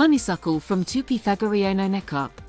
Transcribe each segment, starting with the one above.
Honeysuckle from Tupifagoriano neck up.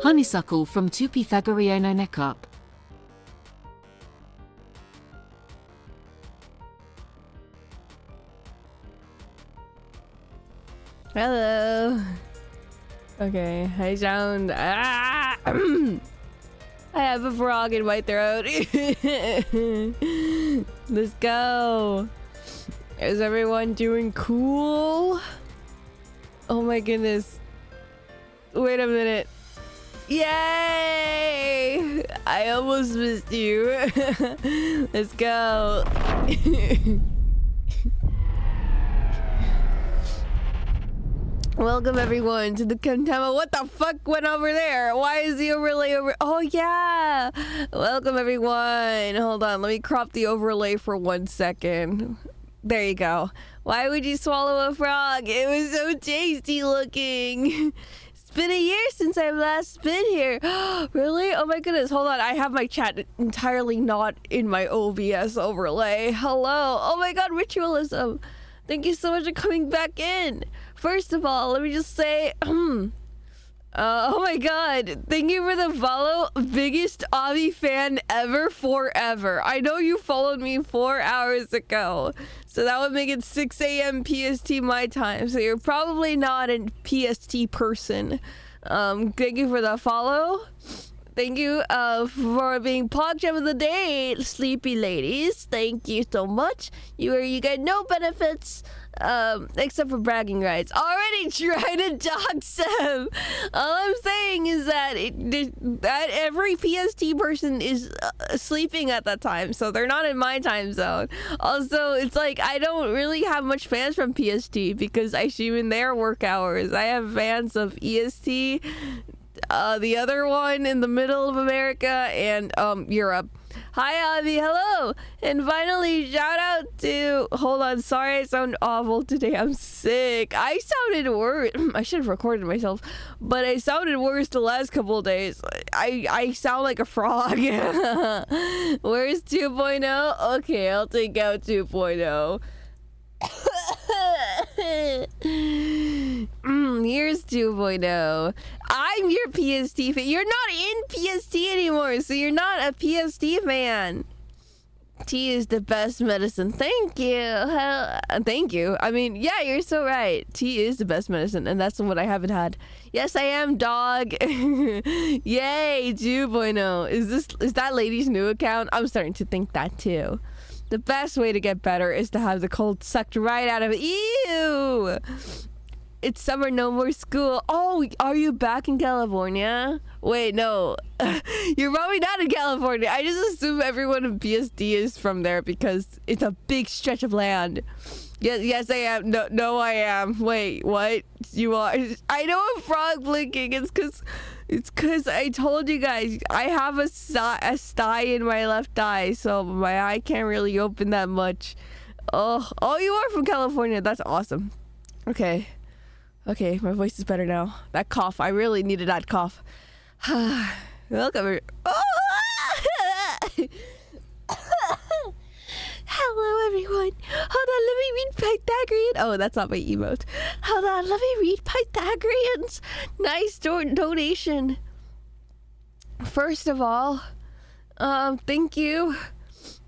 Honeysuckle from Tupifagoriano neck up. Hello. Okay, I sound. I have a frog in my throat. Let's go. Is everyone doing cool? Oh my goodness. Wait a minute. Yay! I almost missed you. Let's go. Welcome everyone to the Contemo. What the fuck went over there? Why is the overlay over? Oh yeah! Welcome everyone. Hold on, let me crop the overlay for 1 second. There you go. Why would you swallow a frog? It was so tasty looking. It's been a year since I've last been here. Really? Oh my goodness. Hold on. I have my chat entirely not in my OBS overlay. Hello. Oh my god, ritualism. Thank you so much for coming back in. First of all, let me just say, oh my god, thank you for the follow. Biggest Avi fan ever forever. I know you followed me 4 hours ago, so that would make it 6 a.m. PST my time, so you're probably not a PST person. Thank you for the follow. Thank you for being PogChamp of the day, sleepy ladies. Thank you so much. You get no benefits except for bragging rights. Already trying to dox them. All I'm saying is that that every PST person is sleeping at that time, so they're not in my time zone. Also, it's like I don't really have much fans from PST because I stream in their work hours. I have fans of EST, the other one in the middle of America, and Europe. Hi Avi, hello! And finally, shout out to... Hold on, sorry I sound awful today. I'm sick. I sounded worse. I should have recorded myself, but I sounded worse the last couple of days. I sound like a frog. Where's 2.0? Okay, I'll take out 2.0. Here's 2.0. I'm your PST fan. You're not in PST anymore, so you're not a PST fan. Tea is the best medicine. Thank you. Thank you. I mean, yeah, you're so right. Tea is the best medicine, and that's what I haven't had. Yes, I am, dog. Yay, 2.0. Is that lady's new account? I'm starting to think that too. The best way to get better is to have the cold sucked right out of it. Ew! It's summer, no more school. Oh, are you back in California? Wait, no. You're probably not in California. I just assume everyone in BSD is from there because it's a big stretch of land. Yes, I am. No, I am. Wait, what? You are? I know I'm frog blinking. It's cause I told you guys I have a sty in my left eye, so my eye can't really open that much. Oh, you are from California. That's awesome. Okay, my voice is better now. That cough, I really needed that cough. Welcome. Hello, everyone. Hold on, let me read Pythagorean. Oh, that's not my emote. Hold on, let me read Pythagorean's nice donation. First of all, thank you.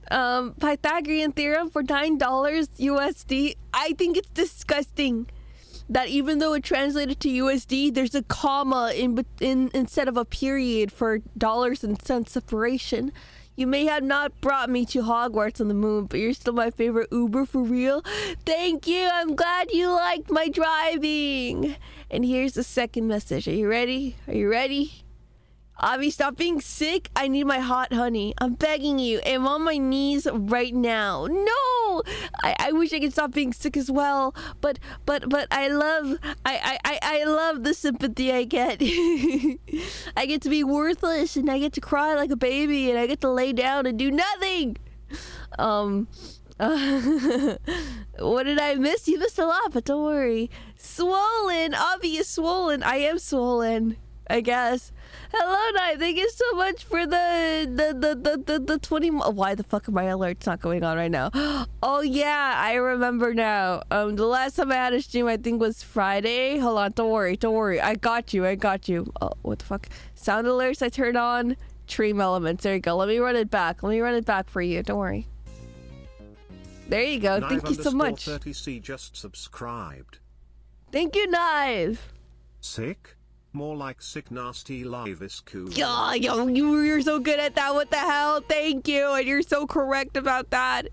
Pythagorean theorem for $9 USD. I think it's disgusting that even though it translated to USD, there's a comma in instead of a period for dollars and cents separation. You may have not brought me to Hogwarts on the moon, but you're still my favorite Uber for real. Thank you. I'm glad you liked my driving. And here's the second message. Are you ready? Avi, stop being sick. I need my hot honey. I'm begging you. I'm on my knees right now. No! I wish I could stop being sick as well. But I love the sympathy I get. I get to be worthless and I get to cry like a baby and I get to lay down and do nothing. What did I miss? You missed a lot, but don't worry. Swollen. Avi is swollen. I am swollen, I guess. Hello, Night. Thank you so much for the 20. Why the fuck are my alerts not going on right now? Oh yeah, I remember now. The last time I had a stream, I think was Friday. Hold on, don't worry. I got you. Oh, what the fuck? Sound alerts I turned on. Stream elements. There you go. Let me run it back for you. Don't worry. There you go. Thank you so much. 30C just subscribed. Thank you, Knife. Sick? More like sick, nasty, live is cool. Yo, you're so good at that. What the hell? Thank you. And you're so correct about that.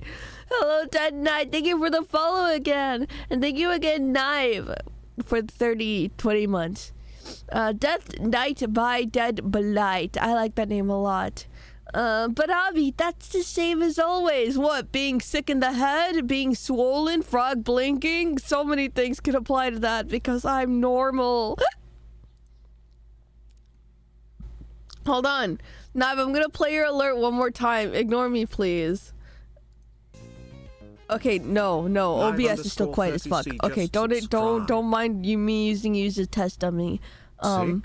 Hello, Dead Knight. Thank you for the follow again. And thank you again, Knife, for 20 months. Death Knight by Dead Blight. I like that name a lot. But Avi, that's the same as always. What? Being sick in the head? Being swollen? Frog blinking? So many things could apply to that because I'm normal. Hold on. Nav, I'm gonna play your alert one more time. Ignore me, please. Okay, no. OBS is still quiet as fuck. Okay, don't mind me using you as a test dummy. More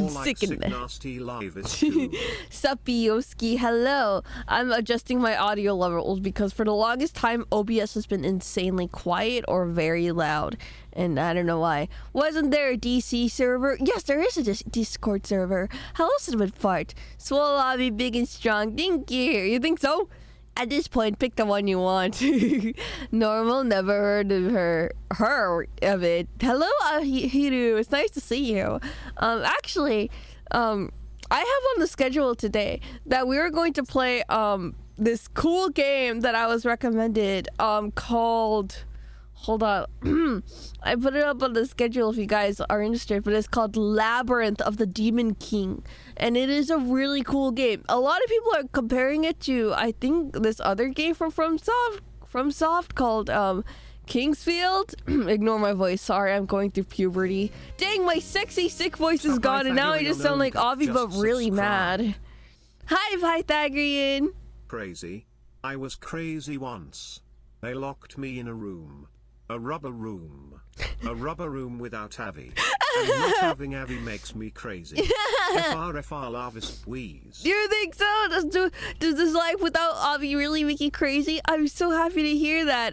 like sick, nasty, live is cool. Supioski, hello. I'm adjusting my audio levels because for the longest time OBS has been insanely quiet or very loud, and I don't know why. Wasn't there a DC server? Yes, there is a Discord server. Hello, Cinnamon Fart. Swole Lobby, big and strong. Thank you. You think so? At this point, pick the one you want. Normal, never heard of her of it. Hello, Hiru. It's nice to see you. Actually, I have on the schedule today that we are going to play this cool game that I was recommended called. Hold on. I put it up on the schedule if you guys are interested, but it's called Labyrinth of the Demon King. And it is a really cool game. A lot of people are comparing it to, I think, this other game from FromSoft called Kingsfield. Ignore my voice. Sorry, I'm going through puberty. Dang, my sexy sick voice is gone, and now I just sound like Avi, but really mad. Hi, Pythagorean. Crazy. I was crazy once. They locked me in a room. A rubber room. A rubber room without Avi. And not having Avi makes me crazy. FR love is squeeze. Do you think so? Does this life without Avi really make you crazy? I'm so happy to hear that.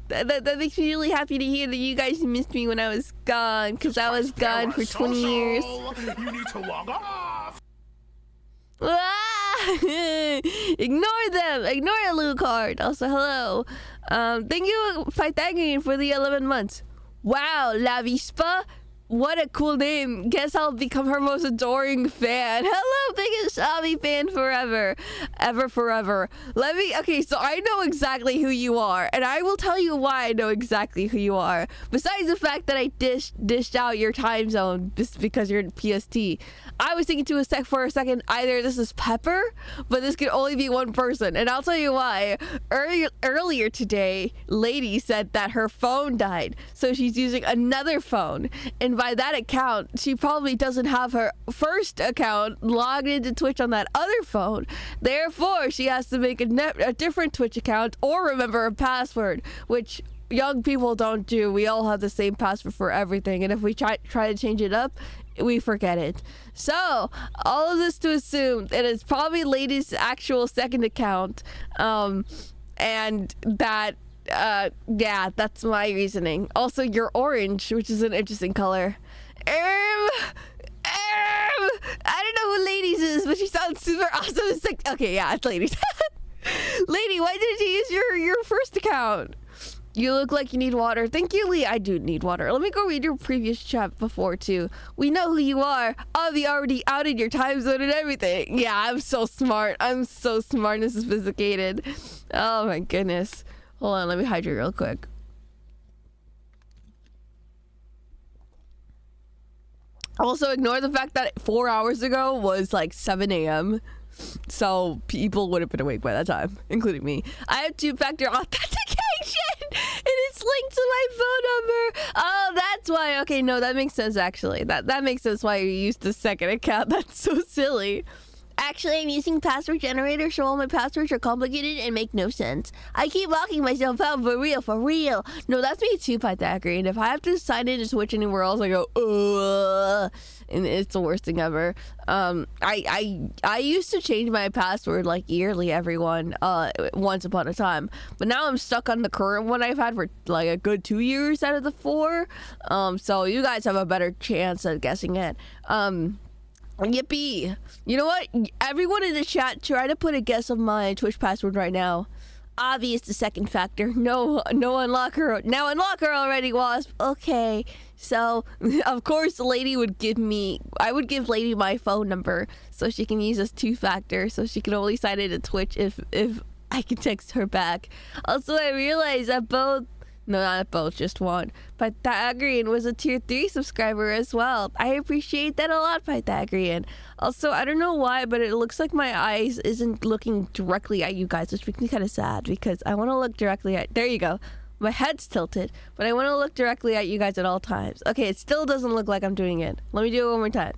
That makes me really happy to hear that you guys missed me when I was gone. Because I was gone for 20 years. You need to log off. Ignore them. Ignore Alucard. Also, hello. Thank you, Pythagorean, for the 11 months. Wow, La Vispa. What a cool name. Guess I'll become her most adoring fan. Hello, biggest Abby fan forever. Ever forever. Okay, so I know exactly who you are, and I will tell you why I know exactly who you are. Besides the fact that I dished out your time zone just because you're in PST. I was thinking for a second, either this is Pepper, but this could only be one person, and I'll tell you why. Earlier today, Lady said that her phone died, so she's using another phone, and by that account, she probably doesn't have her first account logged into Twitch on that other phone. Therefore, she has to make a different Twitch account or remember a password, which young people don't do. We all have the same password for everything, and if we try to change it up, we forget it. So all of this to assume that it's probably Lady's actual second account, and that yeah, that's my reasoning. Also, you're orange, which is an interesting color. I don't know who Ladies is, but she sounds super awesome. It's like, okay, yeah, it's Ladies. Lady, why didn't you use your first account? You look like you need water. Thank you, Lee. I do need water. Let me go read your previous chat before, too. We know who you are. Avi already outed your time zone and everything. Yeah, I'm so smart. I'm so smart and sophisticated. Oh, my goodness. Hold on, let me hydrate real quick. Also, ignore the fact that 4 hours ago was like 7 a.m. So people would have been awake by that time, including me. I have two-factor authentication, and it's linked to my phone number. Oh, that's why. Okay, no, that makes sense, actually. That makes sense why you used the second account. That's so silly. Actually, I'm using password generator, so all my passwords are complicated and make no sense. I keep locking myself out, for real, for real. No, that's me too, Pythagorean. If I have to sign in to switch anywhere else, I go, ugh, and it's the worst thing ever. I used to change my password like yearly, everyone, once upon a time. But now I'm stuck on the current one I've had for like a good 2 years out of the 4. So you guys have a better chance at guessing it. Yippee. You know what? Everyone in the chat, try to put a guess of my Twitch password right now. Obvious the second factor. No unlocker. Now unlocker already, Wasp. Okay. So, of course, the lady would I would give Lady my phone number so she can use this 2-factor, so she can only sign into Twitch if I can text her back. Also, I realized that not both, just one. Pythagorean was a tier 3 subscriber as well. I appreciate that a lot, Pythagorean. Also, I don't know why, but it looks like my eyes isn't looking directly at you guys, which makes me kind of sad because I want to look directly at... There you go. My head's tilted, but I want to look directly at you guys at all times. Okay, it still doesn't look like I'm doing it. Let me do it one more time.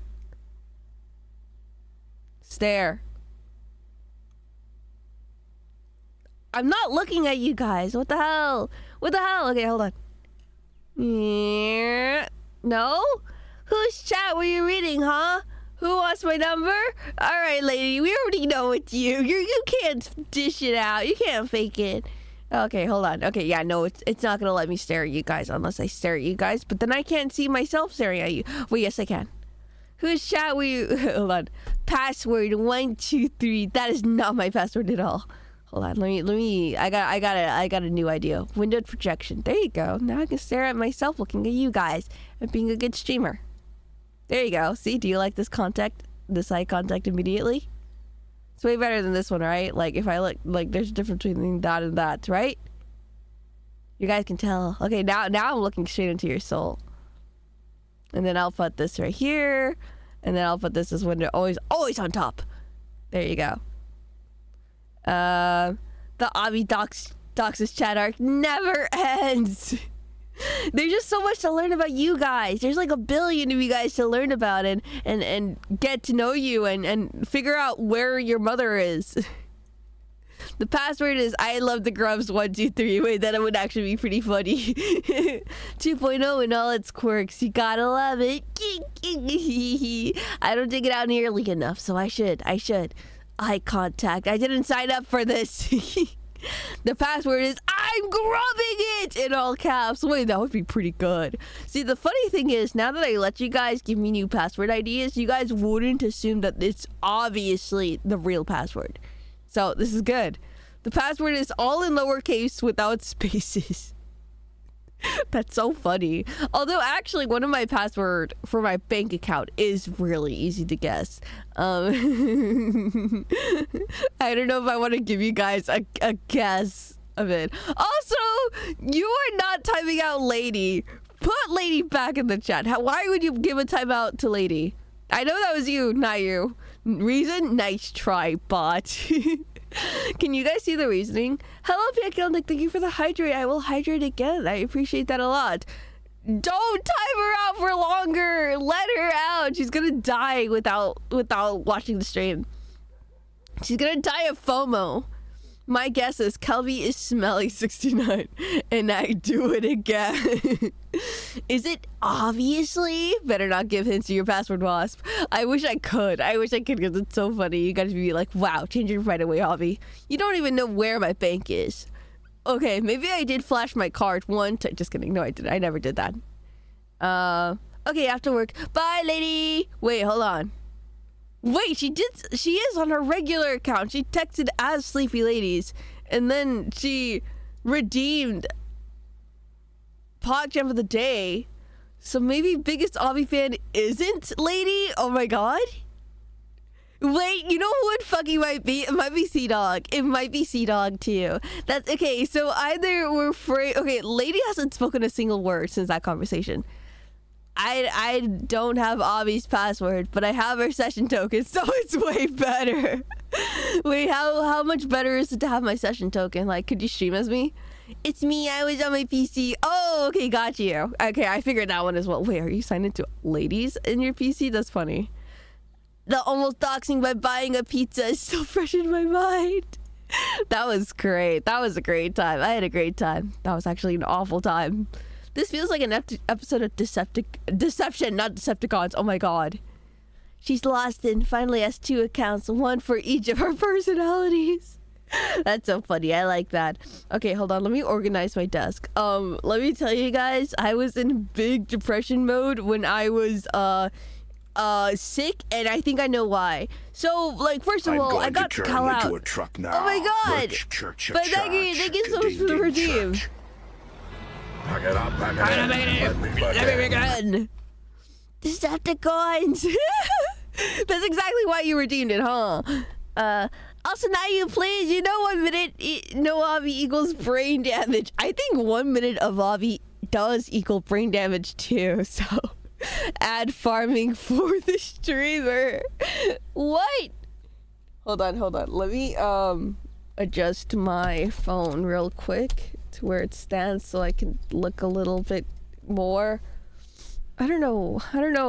Stare. I'm not looking at you guys. What the hell? What the hell? Okay, hold on. No? Whose chat were you reading, huh? Who wants my number? Alright, lady, we already know it's you. You can't dish it out. You can't fake it. Okay, hold on. Okay, yeah, no, it's not gonna let me stare at you guys unless I stare at you guys, but then I can't see myself staring at you. Well, yes, I can. Whose chat were you... Hold on. Password 123. That is not my password at all. Hold on, let me. I got a new idea. Windowed projection. There you go. Now I can stare at myself, looking at you guys, and being a good streamer. There you go. See, do you like this eye contact immediately? It's way better than this one, right? Like if I look, like there's a difference between that and that, right? You guys can tell. Okay, now I'm looking straight into your soul. And then I'll put this right here, and then I'll put this as window always on top. There you go. The Avi Dox's chat arc never ends. There's just so much to learn about you guys. There's like a billion of you guys to learn about and get to know you and figure out where your mother is. The password is I love the grubs 123. Wait, that would actually be pretty funny. 2.0 and all its quirks. You gotta love it. I don't dig it out nearly enough, so I should. Eye contact. I didn't sign up for this. The password is I'm grubbing it in all caps. Wait, that would be pretty good. See, the funny thing is, now that I let you guys give me new password ideas, you guys wouldn't assume that it's obviously the real password. So this is good. The password is all in lowercase without spaces. That's so funny. Although actually one of my password for my bank account is really easy to guess. I don't know if I want to give you guys a guess of it. Also, you are not typing out lady. Put lady back in the chat. Why would you give a timeout to lady? I know that was you, not you. Reason? Nice try, bot. Can you guys see the reasoning? Hello, Piakelnik. Thank you for the hydrate. I will hydrate again. I appreciate that a lot. Don't time her out for longer. Let her out. She's gonna die without watching the stream. She's gonna die of FOMO. My guess is Kelvy is smelly 69, and I do it again. Is it obviously? Better not give hints to your password, wasp. I wish I could because it's so funny. You guys be like, wow, change it right away, Avi. You don't even know where my bank is. Okay, maybe I did flash my card one time. Just kidding. No, I didn't. I never did that. Okay, after work. Bye, lady. Wait, hold on. Wait, she is on her regular account. She texted as Sleepy Ladies, and then she redeemed PogChamp of the day. So maybe biggest Avi fan isn't lady? Oh my god. Wait, you know what fucking might be? It might be Sea-Dog. It might be Sea-Dog too. That's okay, so either we're free. Okay, lady hasn't spoken a single word since that conversation. I don't have Avi's password, but I have her session token, so it's way better. Wait, how much better is it to have my session token? Like, could you stream as me? It's me, I was on my PC. Oh, okay, got you. Okay, I figured that one as well. Wait, are you signed into ladies in your PC? That's funny. The almost doxing by buying a pizza is still fresh in my mind. That was great. That was a great time. I had a great time. That was actually an awful time. This feels like an episode of Deception, not Decepticons. Oh my god. She's lost and finally has 2 accounts, one for each of her personalities. That's so funny. I like that. Okay, hold on. Let me organize my desk. Let me tell you guys, I was in big depression mode when I was sick, and I think I know why. So, like, first of all, I got to call out. A truck now. Oh my god! But thank you so much for the redeem. Pack it up, pack it in. Let me begin. Decepticons. That's exactly why you redeemed it, huh? Also, now you please, you know 1 minute no Avi equals brain damage. I think 1 minute of Avi does equal brain damage too, so add farming for the streamer. What? Hold on. Let me adjust my phone real quick to where it stands so I can look a little bit more. I don't know.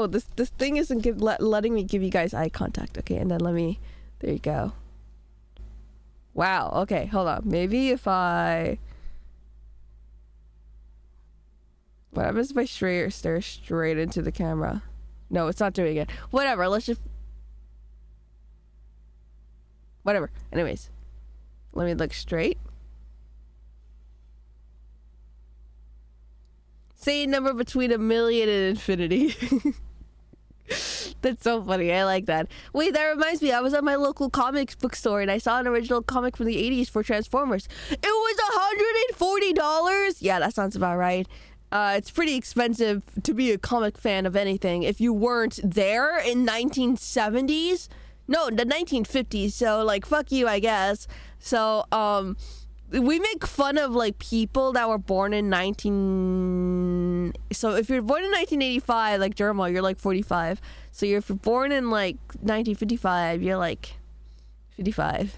This thing isn't letting me give you guys eye contact. Okay, and then there you go. Wow. Okay, hold on. Maybe if I... What happens if I stare straight into the camera? No, it's not doing it. Whatever, let's just... Whatever. Anyways. Let me look straight. Say a number between 1 million and infinity. That's so funny. I like that. Wait, that reminds me. I was at my local comics book store and I saw an original comic from the 80s for Transformers. It was $140. Yeah, that sounds about right. It's pretty expensive to be a comic fan of anything if you weren't there in 1970s. No, the 1950s. So, like, fuck you, I guess. So, we make fun of, like, people that were born in So if you're born in 1985, like Jerma, you're like 45. So if you're born in like 1955, you're like 55.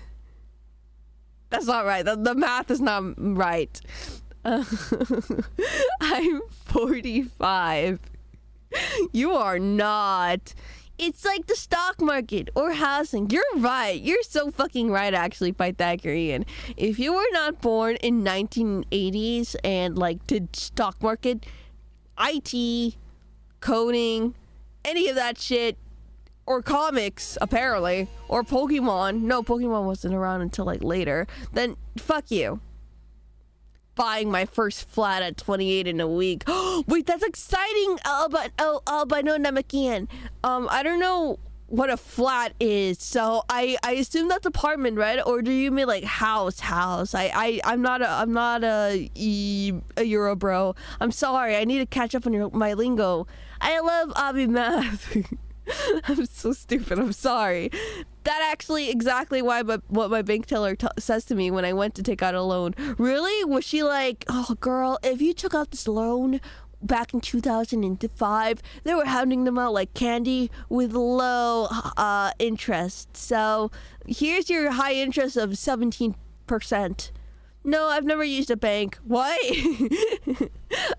That's not right. The math is not right. I'm 45. You are not. It's like the stock market or housing. You're right. You're so fucking right, actually, Pythagorean. If you were not born in 1980s and like did stock market, IT, coding, any of that shit, or comics, apparently, or Pokemon. No, Pokemon wasn't around until like later. Then fuck you. Buying my first flat at 28 in a week. Wait, that's exciting. Albino Namakian. I don't know what a flat is. So I assume that's apartment, right? Or do you mean like house? I'm not a Euro bro. I'm sorry. I need to catch up on my lingo. I love Avi math. I'm so stupid. I'm sorry. That actually exactly what my bank teller says to me when I went to take out a loan. Really? Was she like, oh girl, if you took out this loan back in 2005, they were handing them out like candy with low interest. So here's your high interest of 17%. No, I've never used a bank. What?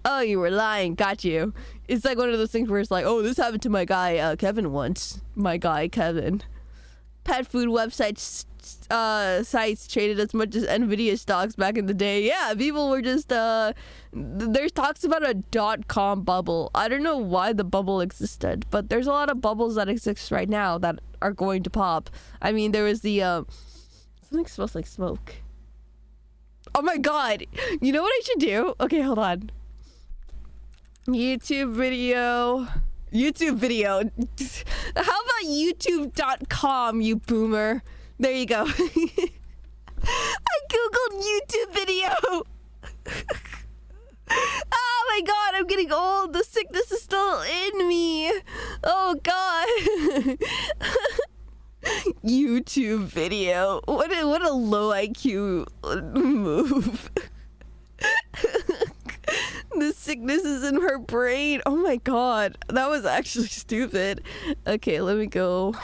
Oh, you were lying. Got you. It's like one of those things where it's like, oh, this happened to my guy Kevin once. My guy Kevin. Pet food websites sites traded as much as Nvidia stocks back in the day. Yeah, people were just there's talks about a .com bubble. I don't know why the bubble existed, but there's a lot of bubbles that exist right now that are going to pop. I mean, there was the something smells like smoke. Oh my god. You know what I should do? Okay, hold on. YouTube video. How about youtube.com, you boomer? There you go. I googled YouTube video. Oh my god, I'm getting old. The sickness is still in me. Oh god. YouTube video. What a low IQ move. The sickness is in her brain. Oh my god, that was actually stupid. Okay, let me go.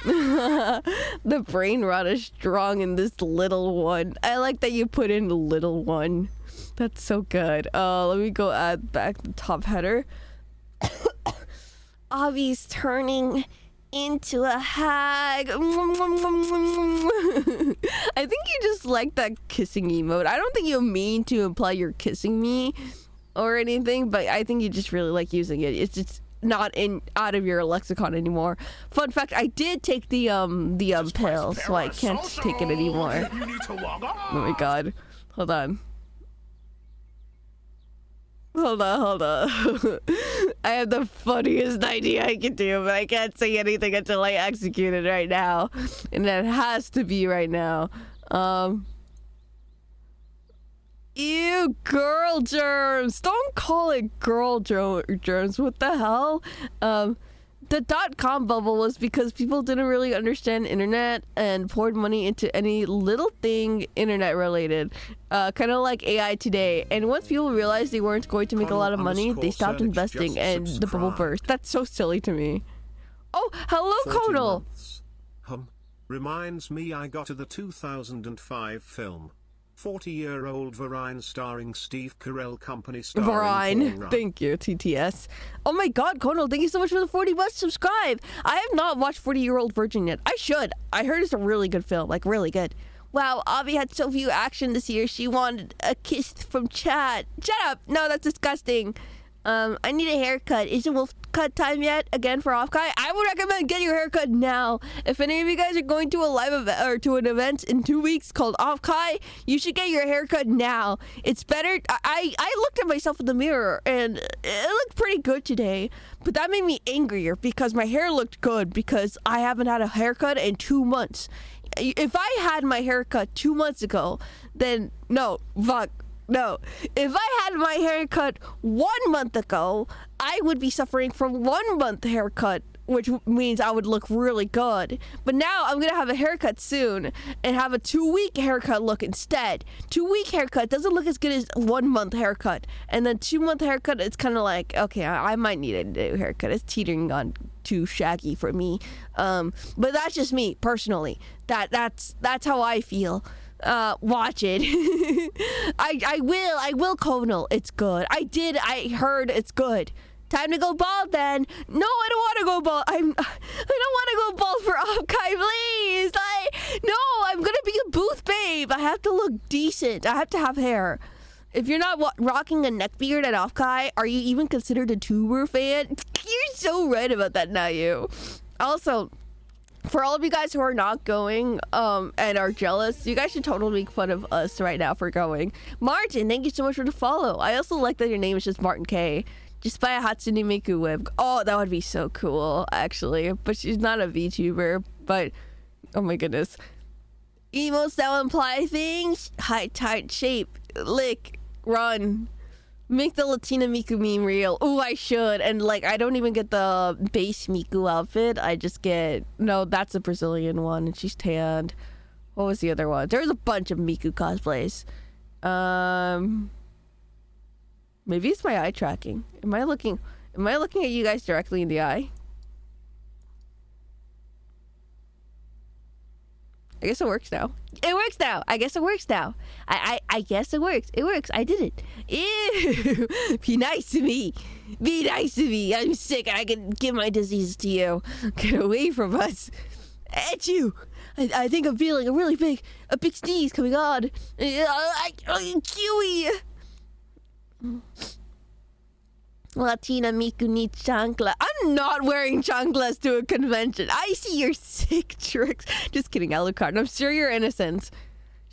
The brain rot is strong in this little one. I like that you put in the little one. That's so good. Let me go add back the top header. Avi's turning into a hag. I think you just like that kissing emote. I don't think you mean to imply you're kissing me or anything, but I think you just really like using it. It's just not out of your lexicon anymore. Fun fact, I did take the pill, so I can't take it anymore. You need to log on. Oh my god. Hold on. Hold on. I have the funniest idea I can do, but I can't say anything until I execute it right now. And that has to be right now. Ew, girl germs. Don't call it girl germs. What the hell? The .com bubble was because people didn't really understand internet and poured money into any little thing internet related. Kind of like AI today. And once people realized they weren't going to make a lot of money, they stopped investing and the bubble burst. That's so silly to me. Oh, hello, Conal. Reminds me I got to the 2005 film. 40-year-old Varine starring Steve Carell company starring Varine. Thank you, TTS. Oh my god, Conal, thank you so much for the 40 bucks. Subscribe. I have not watched 40-Year-Old Virgin yet. I should. I heard it's a really good film. Like, really good. Wow, Avi had so few action this year. She wanted a kiss from chat. Shut up. No, that's disgusting. I need a haircut. Is it wolf cut time yet? Again for Offkai? I would recommend getting your haircut now. If any of you guys are going to a live event or to an event in 2 weeks called Offkai, you should get your haircut now. It's better. I looked at myself in the mirror and it looked pretty good today, but that made me angrier because my hair looked good because I haven't had a haircut in 2 months. If I had my haircut 2 months ago, then no, fuck. No, if I had my haircut 1 month ago, I would be suffering from 1 month haircut, which means I would look really good. But now I'm gonna have a haircut soon and have a 2-week haircut look instead. 2-week haircut doesn't look as good as 1 month haircut, and then 2 month haircut, it's kind of like, okay, I might need a new haircut. It's teetering on too shaggy for me. But that's just me personally. That's how I feel. Watch it. I will, Conal. It's good. I heard it's good. Time to go bald then. No, I don't want to go bald. I don't want to go bald for Offkai, please. I'm gonna be a booth babe. I have to look decent. I have to have hair. If you're not rocking a neck beard at Offkai, are you even considered a tuber fan? You're so right about that, not you. Also, for all of you guys who are not going and are jealous, you guys should totally make fun of us right now for going. Martin, thank you so much for the follow. I also like that your name is just Martin K. Just buy a Hatsune Miku web. Oh, that would be so cool, actually. But she's not a VTuber. But, oh my goodness. Emotes that imply things. Height, tight, shape, lick, run. Make the Latina Miku meme real. Ooh, I should. And like, I don't even get the base Miku outfit. I just get... No, that's a Brazilian one. And she's tanned. What was the other one? There's a bunch of Miku cosplays. Maybe it's my eye tracking. Am I looking at you guys directly in the eye? I guess it works now. It works now. I guess it works now. I guess it works. It works. I did it. Ew. Be nice to me. Be nice to me. I'm sick. I can give my disease to you. Get away from us. At you. I think I'm feeling a big sneeze coming on. Kiwi. Latina Miku needs chancla. I'm not wearing chanclas to a convention. I see your sick tricks. Just kidding, Alucard. I'm sure you're innocent.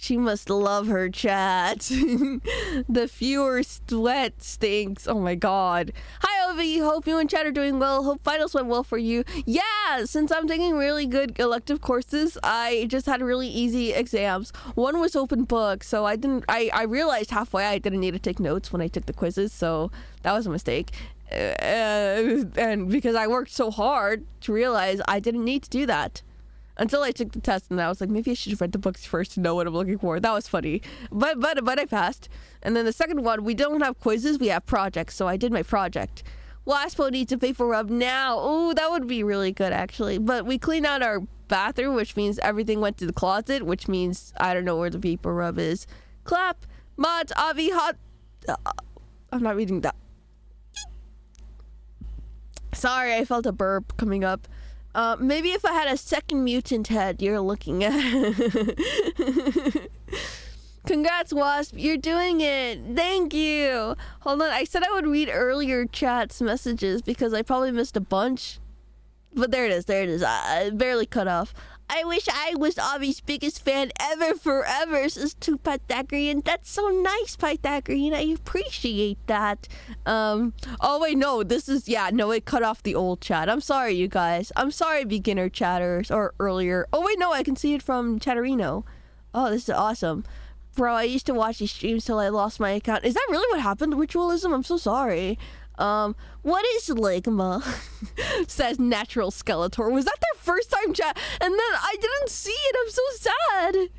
She must love her chat. The fewer sweat stinks. Oh my god. Hi, Ovi. Hope you and chat are doing well. Hope finals went well for you. Yeah, since I'm taking really good elective courses, I just had really easy exams. One was open book, so I realized halfway I didn't need to take notes when I took the quizzes, so that was a mistake. And because I worked so hard to realize I didn't need to do that. Until I took the test and I was like, maybe I should have read the books first to know what I'm looking for. That was funny. But I passed. And then the second one, we don't have quizzes, we have projects. So I did my project. Waspo needs a paper rub now. Oh, that would be really good, actually. But we cleaned out our bathroom, which means everything went to the closet, which means I don't know where the paper rub is. Clap, mods, Avi, hot. I'm not reading that. Sorry, I felt a burp coming up. Maybe if I had a second mutant head you're looking at. Congrats, Wasp. You're doing it. Thank you. Hold on. I said I would read earlier chat's messages because I probably missed a bunch. But there it is. There it is. I barely cut off. I wish I was Avi's biggest fan ever forever, says to Pythagorean. That's so nice, Pythagorean. I appreciate that. Oh wait, no, this is, yeah, no, it cut off the old chat. I'm sorry, you guys. I'm sorry, beginner chatters, or earlier. Oh wait, no, I can see it from Chatterino. Oh, this is awesome. Bro, I used to watch these streams till I lost my account. Is that really what happened, Ritualism? I'm so sorry. What is ligma? Says Natural Skeletor. Was that their first time chat? And then I didn't see it. I'm so sad.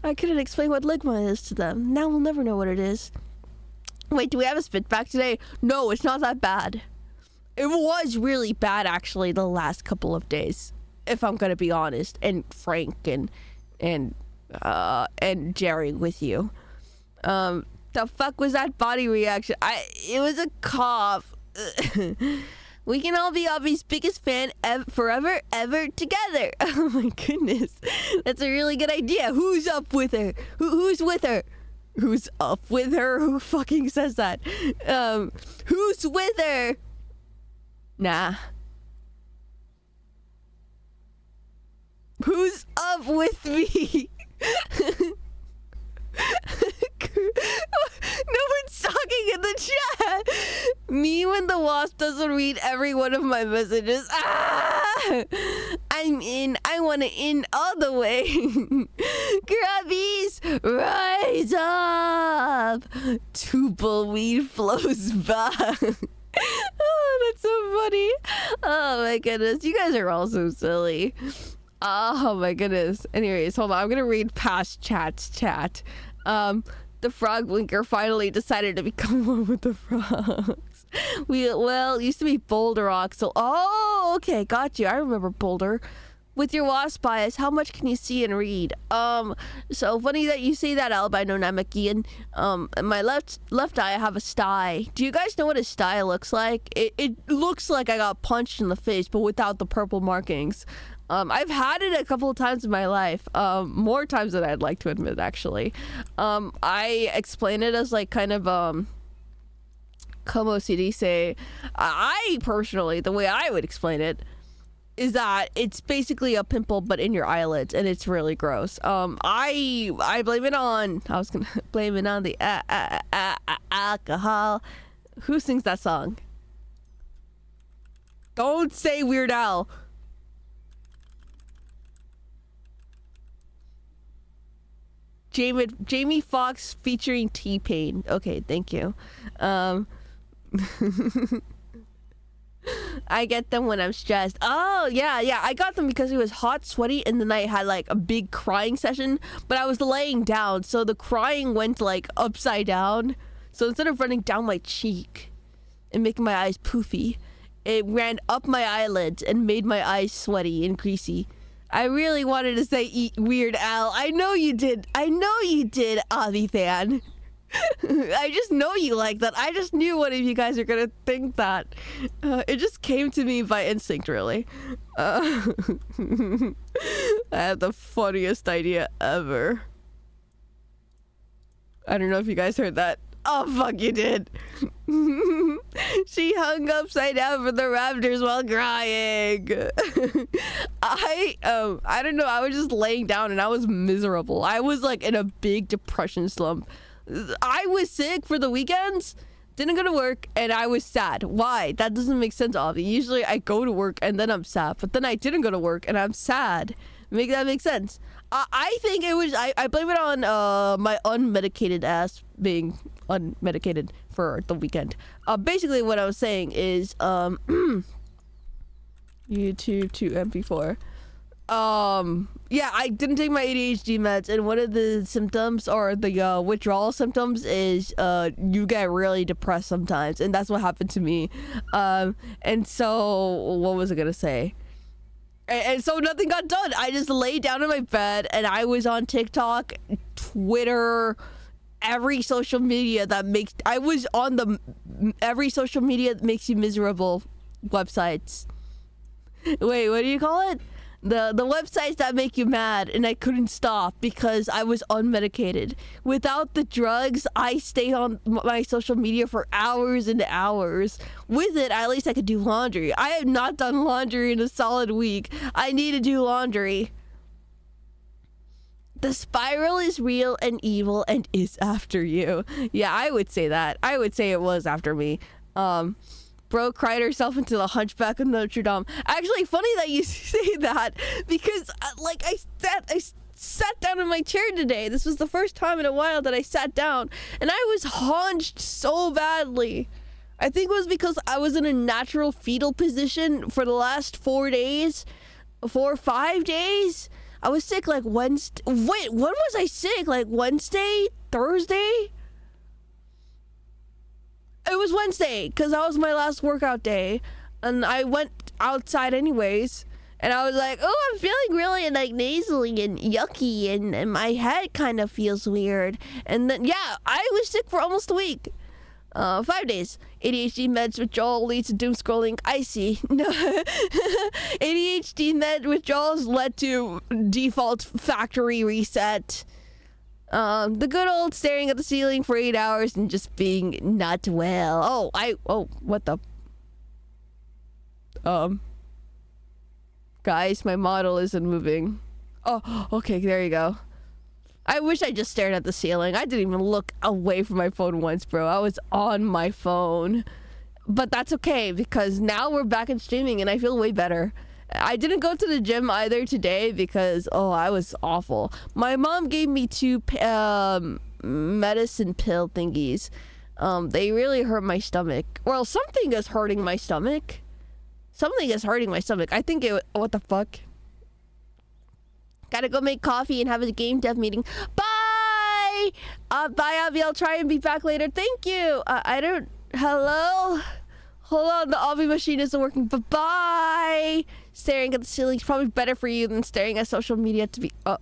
I couldn't explain what ligma is to them. Now we'll never know what it is. Wait, do we have a spit back today? No, it's not that bad. It was really bad, actually, the last couple of days. If I'm gonna be honest and frank and Jerry with you. The fuck was that body reaction? It was a cough. We can all be Avi's biggest fan forever, ever together. Oh my goodness. That's a really good idea. Who's up with her? Who's with her? Who's up with her? Who fucking says that? Who's with her? Nah. Who's up with me? No one's talking in the chat. Me when the Wasp doesn't read every one of my messages. Ah! I'm in. I want to in all the way. Grubbies, rise up. Tumbleweed flows by. Oh, that's so funny. Oh my goodness. You guys are all so silly. Oh my goodness. Anyways, hold on. I'm going to read past chat's chat. The frog blinker finally decided to become one with the frogs. It used to be Boulder Rock, so okay, got you. I remember Boulder. With your wasp eyes, how much can you see and read? So funny that you say that, Albino Namakian. My left eye I have a sty. Do you guys know what a sty looks like? It looks like I got punched in the face, but without the purple markings. I've had it a couple of times in my life, more times than I'd like to admit, actually. I explain it as like kind of, como se dice, I personally, the way I would explain it is that it's basically a pimple but in your eyelids, and it's really gross. I blame it on, I was gonna blame it on the alcohol. Who sings that song? Don't say Weird Al. Jamie Foxx featuring T-Pain. Okay, thank you. I get them when I'm stressed. Oh, yeah. I got them because it was hot, sweaty, and then I had like a big crying session, but I was laying down, so the crying went like upside down. So instead of running down my cheek and making my eyes poofy, it ran up my eyelids and made my eyes sweaty and greasy. I really wanted to say eat Weird Al. I know you did, Avi fan. I just know you like that. I just knew one of you guys are gonna think that. It just came to me by instinct, really. I had the funniest idea ever. I don't know if you guys heard that. Oh, fuck, you did. She hung upside down for the Raptors while crying. I don't know. I was just laying down and I was miserable. I was like in a big depression slump. I was sick for the weekends, didn't go to work, and I was sad. Why? That doesn't make sense, Avi. Usually I go to work and then I'm sad, but then I didn't go to work and I'm sad. Make that make sense? I think it was, I blame it on my unmedicated ass being unmedicated for the weekend. Basically what I was saying is YouTube to MP4. Yeah, I didn't take my ADHD meds, and one of the symptoms or the withdrawal symptoms is you get really depressed sometimes, and that's what happened to me. And so what was I gonna say? And so nothing got done. I just laid down in my bed and I was on TikTok, Twitter, every social media that makes, I was on the every social media that makes you miserable websites. Wait, what do you call it? The websites that make you mad, and I couldn't stop because I was unmedicated. Without the drugs, I stay on my social media for hours and hours. With it, at least I could do laundry. I have not done laundry in a solid week. I need to do laundry. The spiral is real and evil and is after you. Yeah, I would say that. I would say it was after me. Bro cried herself into the Hunchback of Notre Dame. Actually, funny that you say that, because like I sat down in my chair today. This was the first time in a while that I sat down, and I was hunched so badly. I think it was because I was in a natural fetal position for the last 4 days, 4 or 5 days. I was sick like Wednesday. Wait, when was I sick? Like Wednesday? Thursday? It was Wednesday, because that was my last workout day, and I went outside anyways, and I was like, oh, I'm feeling really like nasally and yucky, and my head kind of feels weird. And then, yeah, I was sick for almost a week. 5 days. ADHD meds withdrawal leads to doom scrolling. I see. No. ADHD med withdrawals led to default factory reset. The good old staring at the ceiling for 8 hours and just being not well. What the? Guys, my model isn't moving. Oh, okay, there you go. I wish I just stared at the ceiling. I didn't even look away from my phone once, bro. I was on my phone. But that's okay, because now we're back in streaming and I feel way better. I didn't go to the gym either today because, I was awful. My mom gave me 2 medicine pill thingies. They really hurt my stomach. Well, something is hurting my stomach. I think what the fuck? Gotta go make coffee and have a game dev meeting. Bye! Bye, Avi. I'll try and be back later. Thank you. Hello? Hold on, the Avi machine isn't working, but bye! Staring at the ceiling is probably better for you than staring at social media to be... Hi,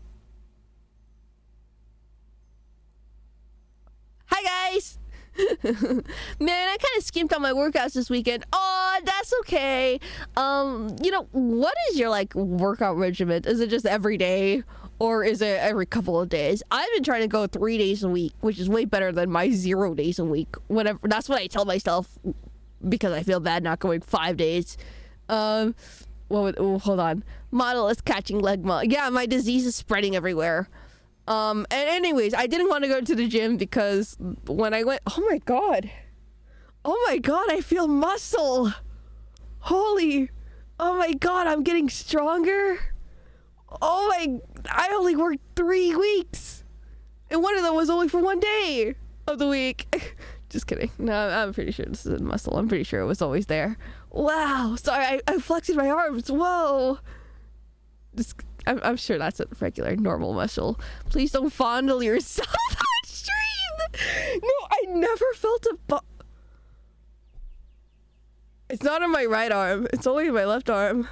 guys! Man, I kind of skimped on my workouts this weekend. Oh, that's okay. What is your, workout regimen? Is it just every day? Or is it every couple of days? I've been trying to go 3 days a week, which is way better than my 0 days a week. That's what I tell myself, because I feel bad not going 5 days. Hold on. Model is catching ligma. Yeah, my disease is spreading everywhere. And anyways, I didn't want to go to the gym because when I went, oh my god, I feel muscle. Holy, oh my god, I'm getting stronger. Oh my, I only worked 3 weeks. And one of them was only for 1 day of the week. Just kidding. No, I'm pretty sure this is a muscle. I'm pretty sure it was always there. Wow. Sorry, I flexed my arms. Whoa. I'm sure that's a regular, normal muscle. Please don't fondle yourself on stream. No, I never felt a It's not on my right arm. It's only my left arm.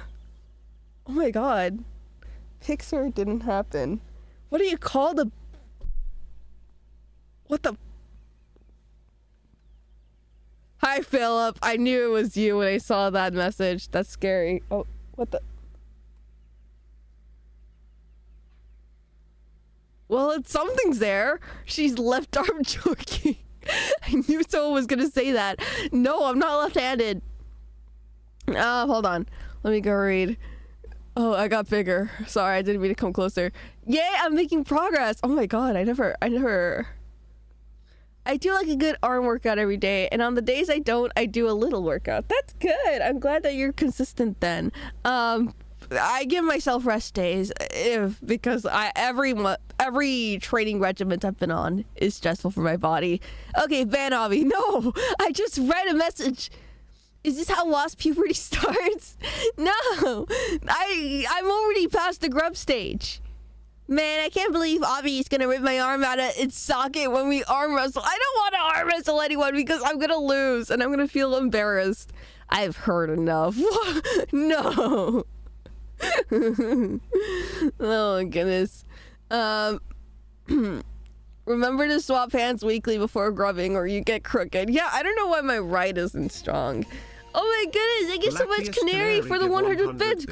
Oh my god. Pixar didn't happen. What do you call the... What the... Hi, Philip. I knew it was you when I saw that message. That's scary. Oh, what the... Well, something's there. She's left arm joking. I knew someone was gonna say that. No, I'm not left-handed. Hold on. Let me go read. Oh, I got bigger. Sorry, I didn't mean to come closer. Yay, I'm making progress. Oh my god, I do like a good arm workout every day, and on the days I don't, I do a little workout. That's good. I'm glad that you're consistent then. I give myself rest days because every training regiment I've been on is stressful for my body. Okay, Van Avi, no, I just read a message. Is this how wasp puberty starts? No, I'm already past the grub stage. Man, I can't believe Avi is gonna rip my arm out of its socket when we arm wrestle. I don't want to arm wrestle anyone because I'm gonna lose and I'm gonna feel embarrassed. I've heard enough. No. Oh my goodness. Remember to swap hands weekly before grubbing or you get crooked. Yeah, I don't know why my right isn't strong. Oh my goodness, thank you so much, Canary, for the 100 bits.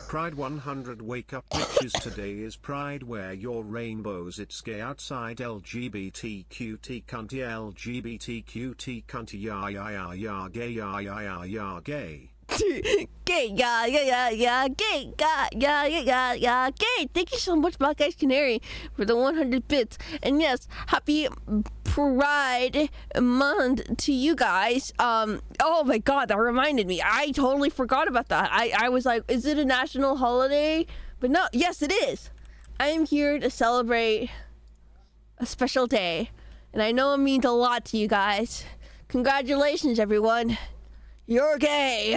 Pride 100 wake up bitches. Today is Pride, wear your rainbows, it's gay outside, LGBTQT cunty, LGBTQT cunty, ya ya ya ya gay, ya ya ya ya gay. Gay, yeah, gay, yeah, gay. Thank you so much, Black Eyes Canary, for the 100 bits. And yes, happy Pride Month to you guys. Oh my god, that reminded me. I totally forgot about that. I was like, is it a national holiday? But no, yes, it is. I am here to celebrate a special day. And I know it means a lot to you guys. Congratulations, everyone. You're gay.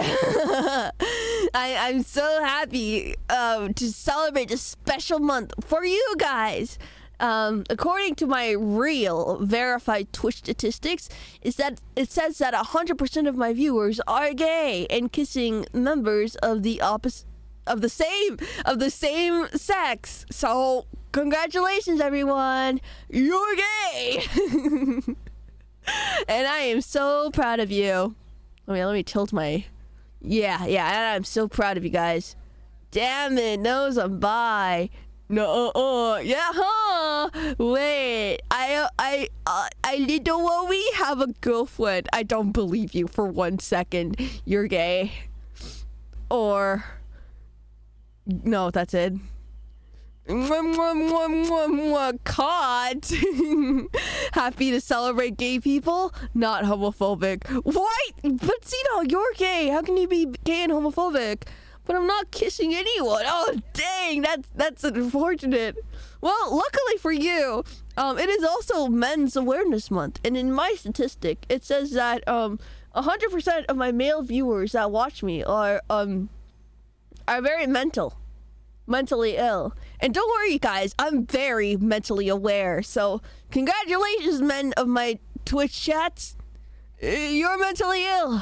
I'm so happy to celebrate this special month for you guys. According to my real verified Twitch statistics, it says that 100% of my viewers are gay and kissing members of the same sex. So congratulations, everyone. You're gay. And I am so proud of you. Let me tilt my... Yeah, and I'm so proud of you guys. Damn it, knows I'm bi. No, yeah, huh? Wait, I little Wowie have a girlfriend. I don't believe you for 1 second. You're gay. Or... No, that's it. Caught. Happy to celebrate gay people, not homophobic. What? But Zeno, you're gay. How can you be gay and homophobic? But I'm not kissing anyone. Oh dang, that's unfortunate. Well, luckily for you, it is also Men's Awareness Month, and in my statistic, it says that 100% of my male viewers that watch me are very mentally ill. And don't worry, guys, I'm very mentally aware. So congratulations, men of my Twitch chats. You're mentally ill.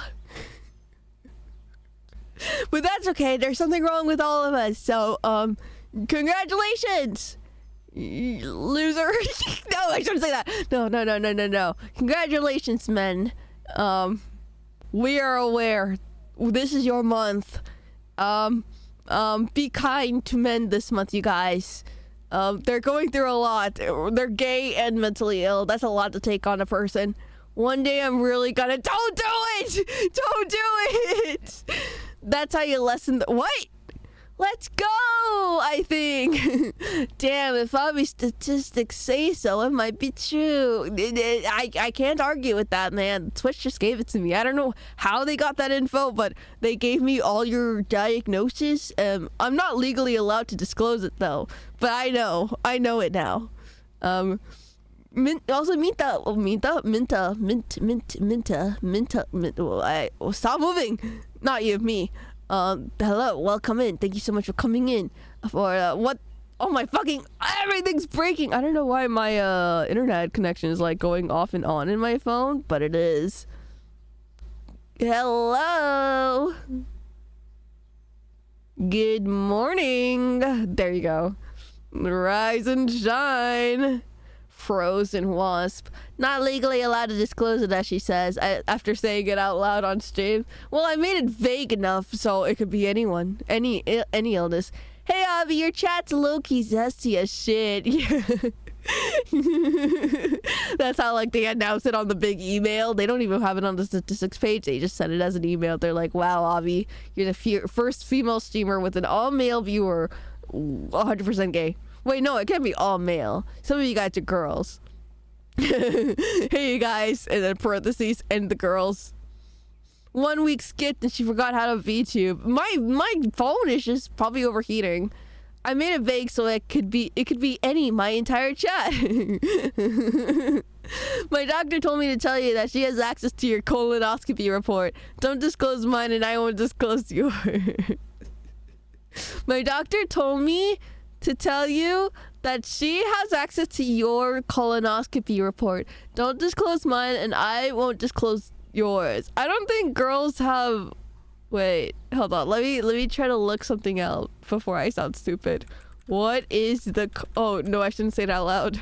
But that's okay. There's something wrong with all of us. So congratulations, loser. No, I shouldn't say that. No. Congratulations, men. We are aware. This is your month. Be kind to men this month, you guys. They're going through a lot. They're gay and mentally ill. That's a lot to take on a person. One day I'm really gonna... Don't do it! Don't do it! That's how you lessen the... What? Let's go, I think. Damn, if all these statistics say so, it might be true. I can't argue with that, man. Twitch just gave it to me. I don't know how they got that info, but they gave me all your diagnosis. I'm not legally allowed to disclose it, though. But I know it now. Minta. Stop moving. Not you, me. Hello, welcome in. Thank you so much for coming in. For what? Oh my fucking! Everything's breaking. I don't know why my internet connection is like going off and on in my phone, but it is. Hello. Good morning. There you go. Rise and shine. Frozen wasp. Not legally allowed to disclose it, as she says, after saying it out loud on stream. Well, I made it vague enough so it could be anyone. Any illness. Hey, Avi, your chat's low-key zesty as shit. That's how, like, they announce it on the big email. They don't even have it on the statistics page. They just send it as an email. They're like, wow, Avi, you're the first female streamer with an all-male viewer, 100% gay. Wait, no, it can't be all male. Some of you guys are girls. Hey, you guys, and then parentheses, and the girls. 1 week skipped and she forgot how to VTube. My phone is just probably overheating. I made it vague so it could be my entire chat. My doctor told me to tell you that she has access to your colonoscopy report. Don't disclose mine and I won't disclose yours. My doctor told me to tell you that she has access to your colonoscopy report. Don't disclose mine and I won't disclose yours. I don't think girls have... Wait, hold on. Let me try to look something out before I sound stupid. What is the... Oh, no, I shouldn't say it out loud.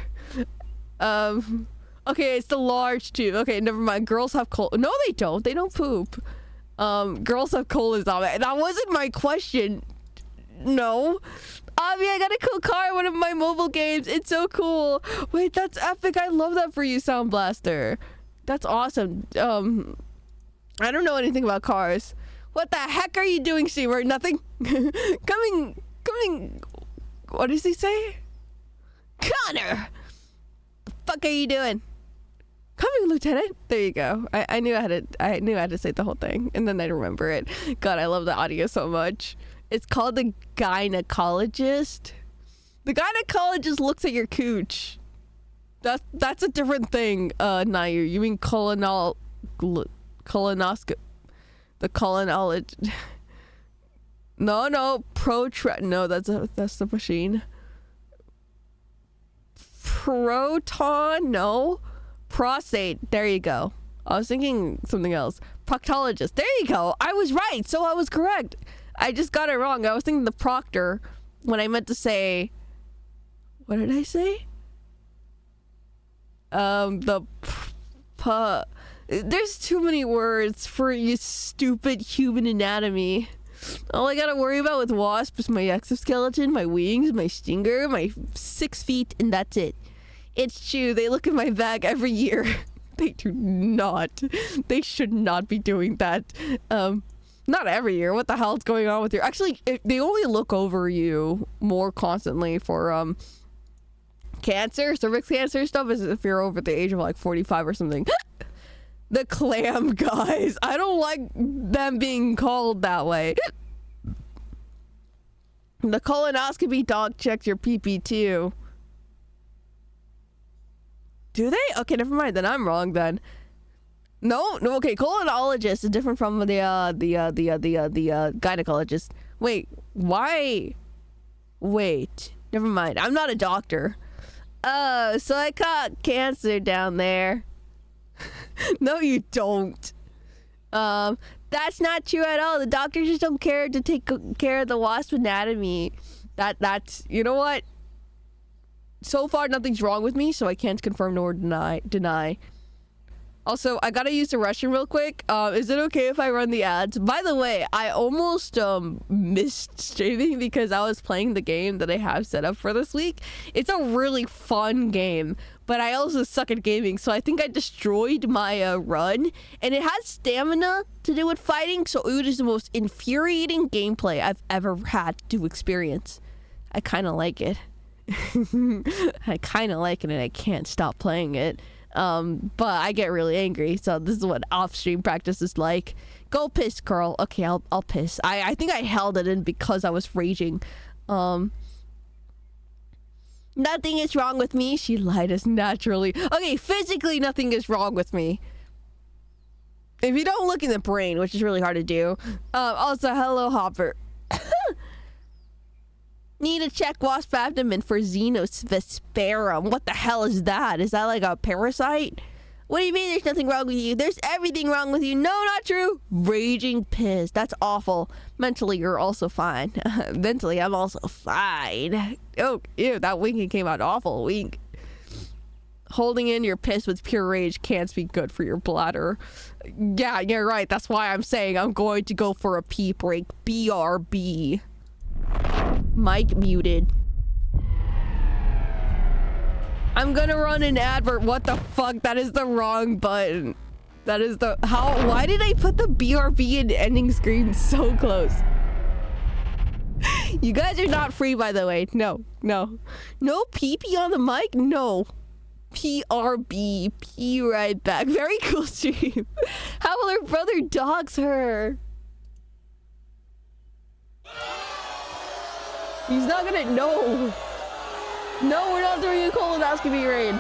Okay, it's the large tube. Okay, never mind. Girls have No, they don't. They don't poop. Girls have colonoscopy. That wasn't my question. No. Avi, I got a cool car in one of my mobile games. It's so cool. Wait, that's epic. I love that for you, Sound Blaster. That's awesome. I don't know anything about cars. What the heck are you doing, Seymour? Nothing? Coming. What does he say? Connor! The fuck are you doing? Coming, Lieutenant. There you go. I knew I had to say the whole thing, and then I remember it. God, I love the audio so much. It's called the gynecologist. The gynecologist looks at your cooch. That's a different thing, Nair. You mean colonoscopy? The colonologist. No, no, that's the machine. Proton, no. Prostate, there you go. I was thinking something else. Proctologist, there you go. I was right, so I was correct. I just got it wrong. I was thinking the proctor when I meant to say... What did I say? There's too many words for you stupid human anatomy. All I gotta worry about with wasp is my exoskeleton, my wings, my stinger, my 6 feet, and that's it. It's true, they look in my bag every year. They do not. They should not be doing that. Not every year. What the hell is going on with you? Actually, they only look over you more constantly for cancer, cervix cancer stuff, as if you're over the age of like 45 or something. The clam guys. I don't like them being called that way. The colonoscopy dog checks your pee-pee too. Do they? Okay, never mind. Then I'm wrong then. No, okay, colonologist is different from the gynecologist. Wait, why? Wait, never mind. I'm not a doctor. Oh, so I caught cancer down there. No, you don't. That's not true at all. The doctors just don't care to take care of the wasp anatomy. That's, you know what? So far, nothing's wrong with me, so I can't confirm nor deny. Also, I gotta use the restroom real quick. Is it okay if I run the ads? By the way, I almost missed streaming because I was playing the game that I have set up for this week. It's a really fun game, but I also suck at gaming, so I think I destroyed my run. And it has stamina to do with fighting, so it is the most infuriating gameplay I've ever had to experience. I kind of like it. I kind of like it, and I can't stop playing it. But I get really angry, so this is what off-stream practice is like. Go piss, girl. Okay, I'll piss. I think I held it in because I was raging. Nothing is wrong with me. She lied us naturally. Okay, physically nothing is wrong with me. If you don't look in the brain, which is really hard to do. Also, hello, Hopper. Need to check wasp abdomen for Xenosvesperum. What the hell is that? Is that like a parasite? What do you mean there's nothing wrong with you? There's everything wrong with you. No, not true. Raging piss. That's awful. Mentally, you're also fine. Mentally, I'm also fine. Oh, ew, that winking came out awful. Wink. Holding in your piss with pure rage can't be good for your bladder. Yeah, you're right. That's why I'm saying I'm going to go for a pee break. BRB. Mic muted. I'm gonna run an advert. What the fuck? That is the wrong button. That is the... How? Why did I put the BRB and ending screen so close? You guys are not free, by the way. No. No pee-pee on the mic? No. PRB. Pee right back. Very cool stream. How will her brother dogs her? He's not gonna... No, we're not doing a colonoscopy raid.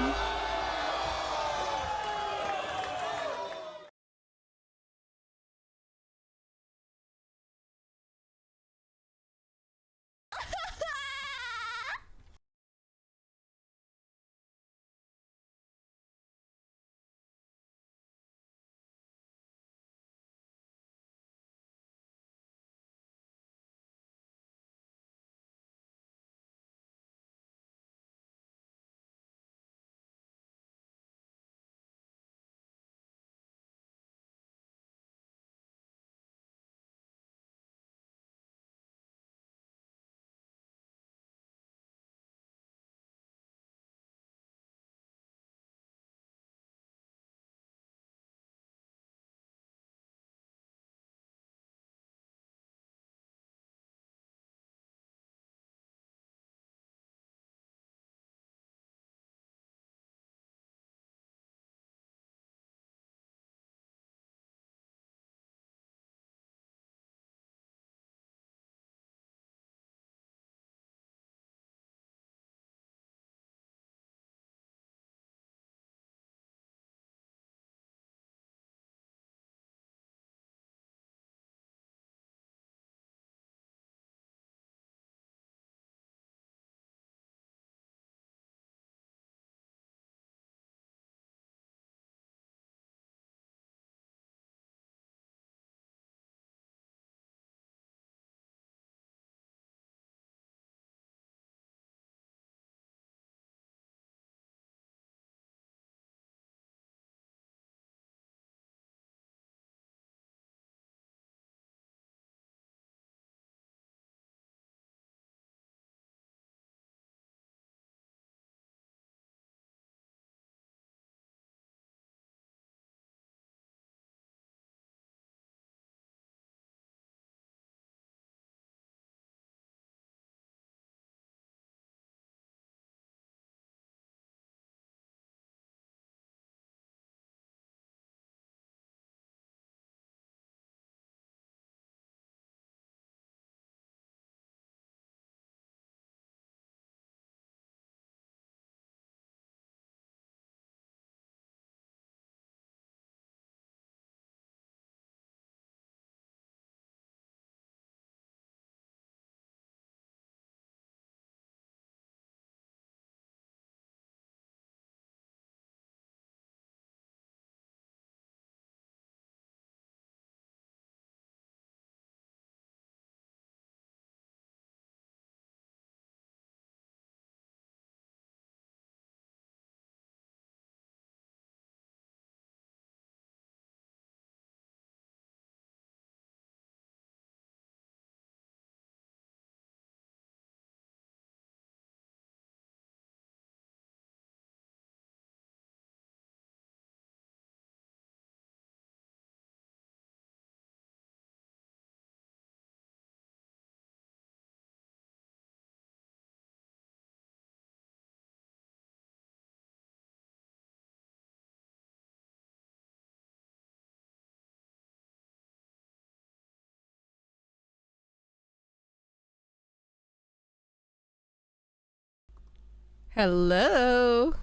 Hello.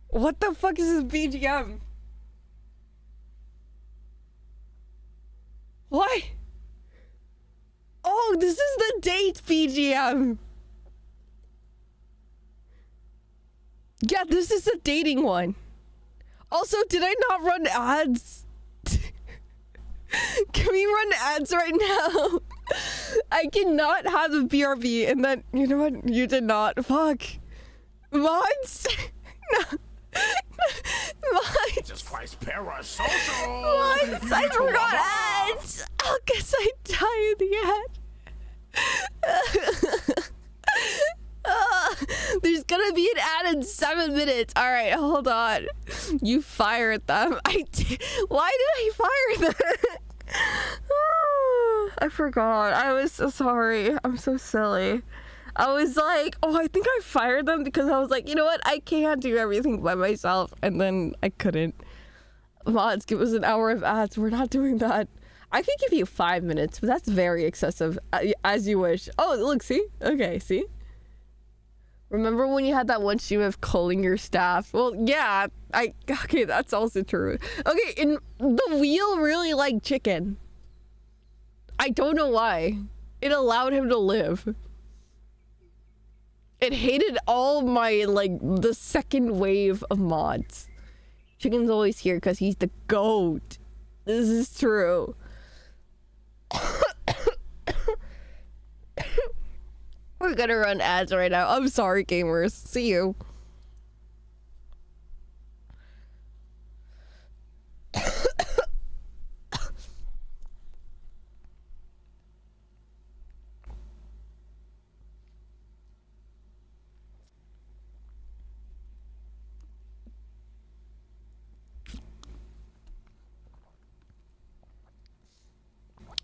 What the fuck is this BGM? What? Oh, this is the date BGM. Yeah, this is the dating one. Also, did I not run ads? Can we run ads right now? I cannot have a BRB and then, you know what? You did not. Fuck. Mods? No. Mods. Just Christ, parasocial. Mods, I forgot ads. Oh, guess I died the ad. There's gonna be an ad in 7 minutes. All right, hold on. You fired them. I did. Why did I fire them? I forgot. I was so sorry. I'm so silly. I was like, oh, I think I fired them because I was like, you know what? I can't do everything by myself. And then I couldn't. Mods, give us an hour of ads. We're not doing that. I could give you 5 minutes, but that's very excessive. As you wish. Oh, look, see? Okay, see? Remember when you had that one stream of culling your staff? Well, yeah, okay, that's also true. Okay, and the wheel really liked chicken. I don't know why. It allowed him to live. It hated all my, like, the second wave of mods. Chicken's always here because he's the GOAT. This is true. We're gonna run ads right now. I'm sorry, gamers. See you.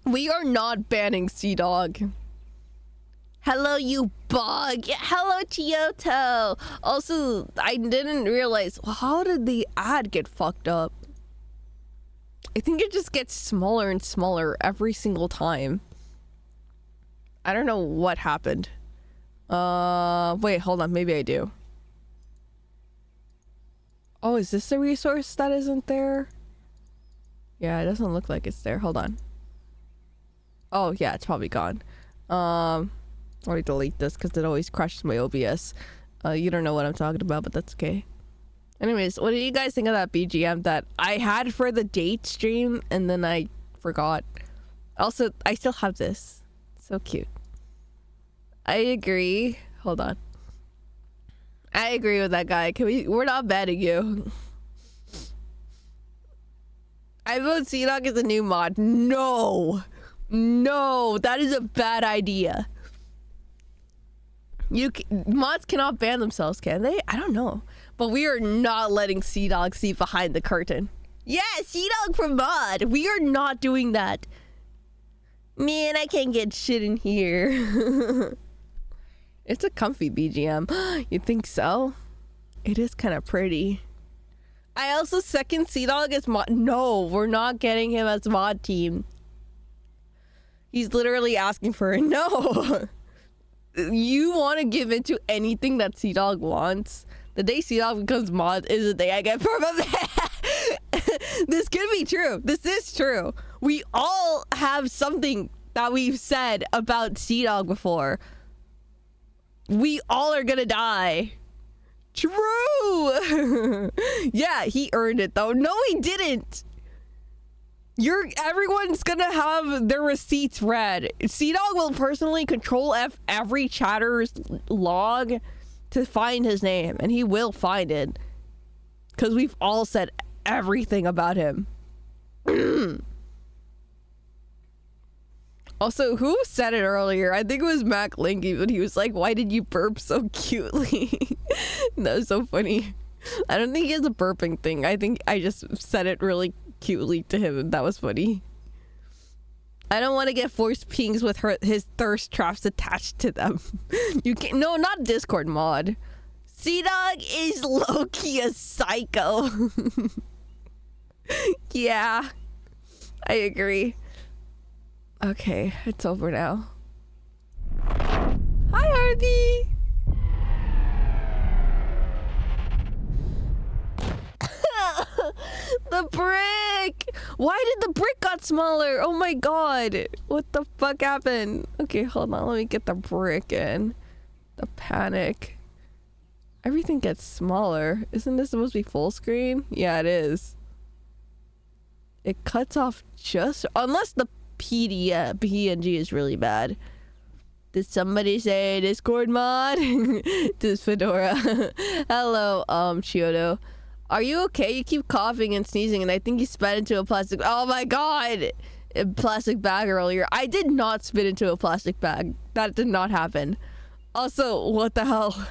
We are not banning Sea-Dog. Hello, you bug. Hello, Chioto. Also, I didn't realize, how did the ad get fucked up? I think it just gets smaller and smaller every single time. I don't know what happened. Wait, hold on. Maybe I do. Oh, is this the resource that isn't there? Yeah, it doesn't look like it's there. Hold on. Oh, yeah, it's probably gone. Let me delete this because it always crashes my OBS. You don't know what I'm talking about, but that's okay. Anyways, what do you guys think of that BGM that I had for the date stream and then I forgot? Also, I still have this. So cute. I agree. Hold on. I agree with that guy. We're not banning you. I vote Sea-Dog as a new mod. No! No, that is a bad idea. Mods cannot ban themselves, can they? I don't know. But we are not letting Sea-Dog see behind the curtain. Yeah, Sea-Dog for mod. We are not doing that. Man, I can't get shit in here. It's a comfy BGM. You think so? It is kind of pretty. I also second Sea-Dog as mod. No, we're not getting him as mod team. He's literally asking for it. No. You want to give into anything that Sea-Dog wants. The day Sea-Dog becomes mod is the day I get perma. This could be true. This is true. We all have something that we've said about Sea-Dog before. We all are gonna die. True. Yeah, he earned it though. No, he didn't. Everyone's gonna have their receipts read. Sea-Dog will personally control F every chatter's log to find his name, and he will find it. Because we've all said everything about him. Also, who said it earlier? I think it was Mac Linky, but he was like, why did you burp so cutely? That was so funny. I don't think he has a burping thing. I think I just said it really cutely to him, and that was funny. I don't want to get forced pings with his thirst traps attached to them. You can't. No, not Discord mod. Sea-Dog is low-key a psycho. Yeah, I agree. Okay, it's over now. Hi, Harvey. The brick! Why did the brick got smaller? Oh my god. What the fuck happened? Okay, hold on. Let me get the brick in. The panic. Everything gets smaller. Isn't this supposed to be full screen? Yeah, it is. It cuts off just... Unless the PDF, PNG is really bad. Did somebody say Discord mod? This Fedora. Hello, Chiodo. Are you okay? You keep coughing and sneezing, and I think you spat into a plastic... Oh my god! A plastic bag earlier. I did not spit into a plastic bag. That did not happen. Also, what the hell?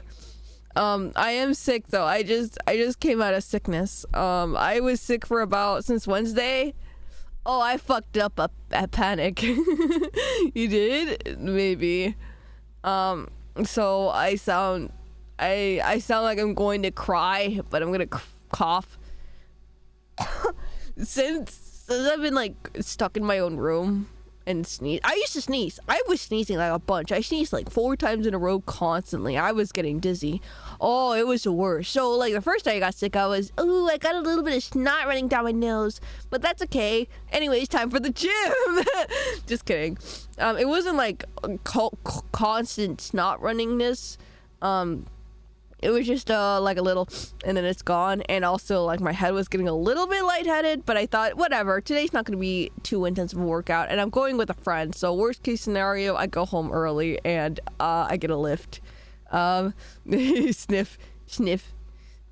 I am sick though. I just came out of sickness. I was sick for since Wednesday. Oh, I fucked up a panic. You did? Maybe. So I sound like I'm going to cry, but I'm gonna cough. Since I've been like stuck in my own room and sneeze. I used to sneeze. I was sneezing like a bunch. I sneezed like 4 times in a row constantly. I was getting dizzy. Oh, it was the worst. So like the first day I got sick, I got a little bit of snot running down my nose, but that's okay. Anyways, time for the gym. Just kidding. It wasn't like constant snot runningness. It was just like a little, and then it's gone. And also like my head was getting a little bit lightheaded, but I thought whatever, today's not going to be too intense of a workout, and I'm going with a friend, so worst case scenario, I go home early and I get a lift. Sniff.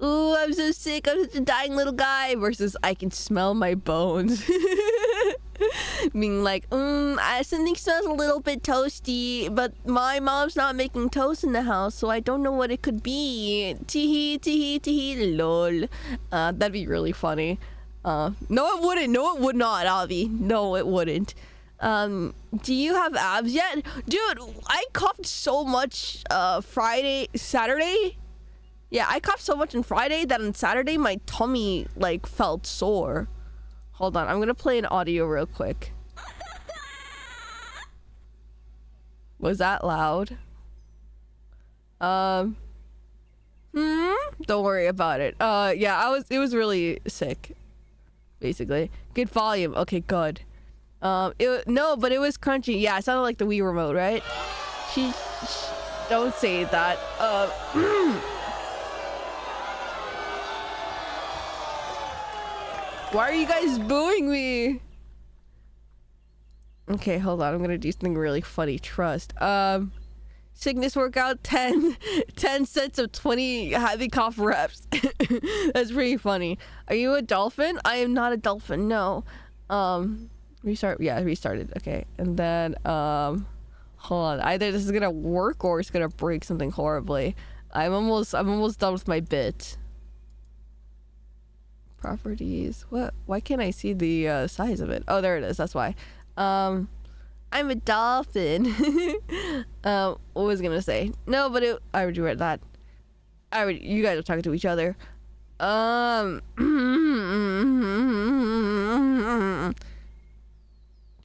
Ooh, I'm so sick, I'm such a dying little guy, versus I can smell my bones. Being like, something smells a little bit toasty, but my mom's not making toast in the house, so I don't know what it could be. Tee lol. That'd be really funny. No it wouldn't. No it would not, Avi. No it wouldn't. Do you have abs yet? Dude, I coughed so much Saturday. Yeah, I coughed so much on Friday that on Saturday my tummy like felt sore. Hold on, I'm gonna play an audio real quick. Was that loud? Don't worry about it. Yeah, it was really sick. Basically. Good volume. Okay, good. No, but it was crunchy. Yeah, it sounded like the Wii remote, right? Don't say that. Why are you guys booing me? Okay, hold on. I'm gonna do something really funny. Trust. Sickness workout 10 sets of 20 heavy cough reps. That's pretty funny. Are you a dolphin? I am not a dolphin. No. Restart. Yeah, restarted. Okay, and then hold on. Either this is gonna work or it's gonna break something horribly. I'm almost done with my bit. Properties. What? Why can't I see the size of it? Oh, there it is. That's why. I'm a dolphin. What was I gonna say? No, but I already read that. You guys are talking to each other.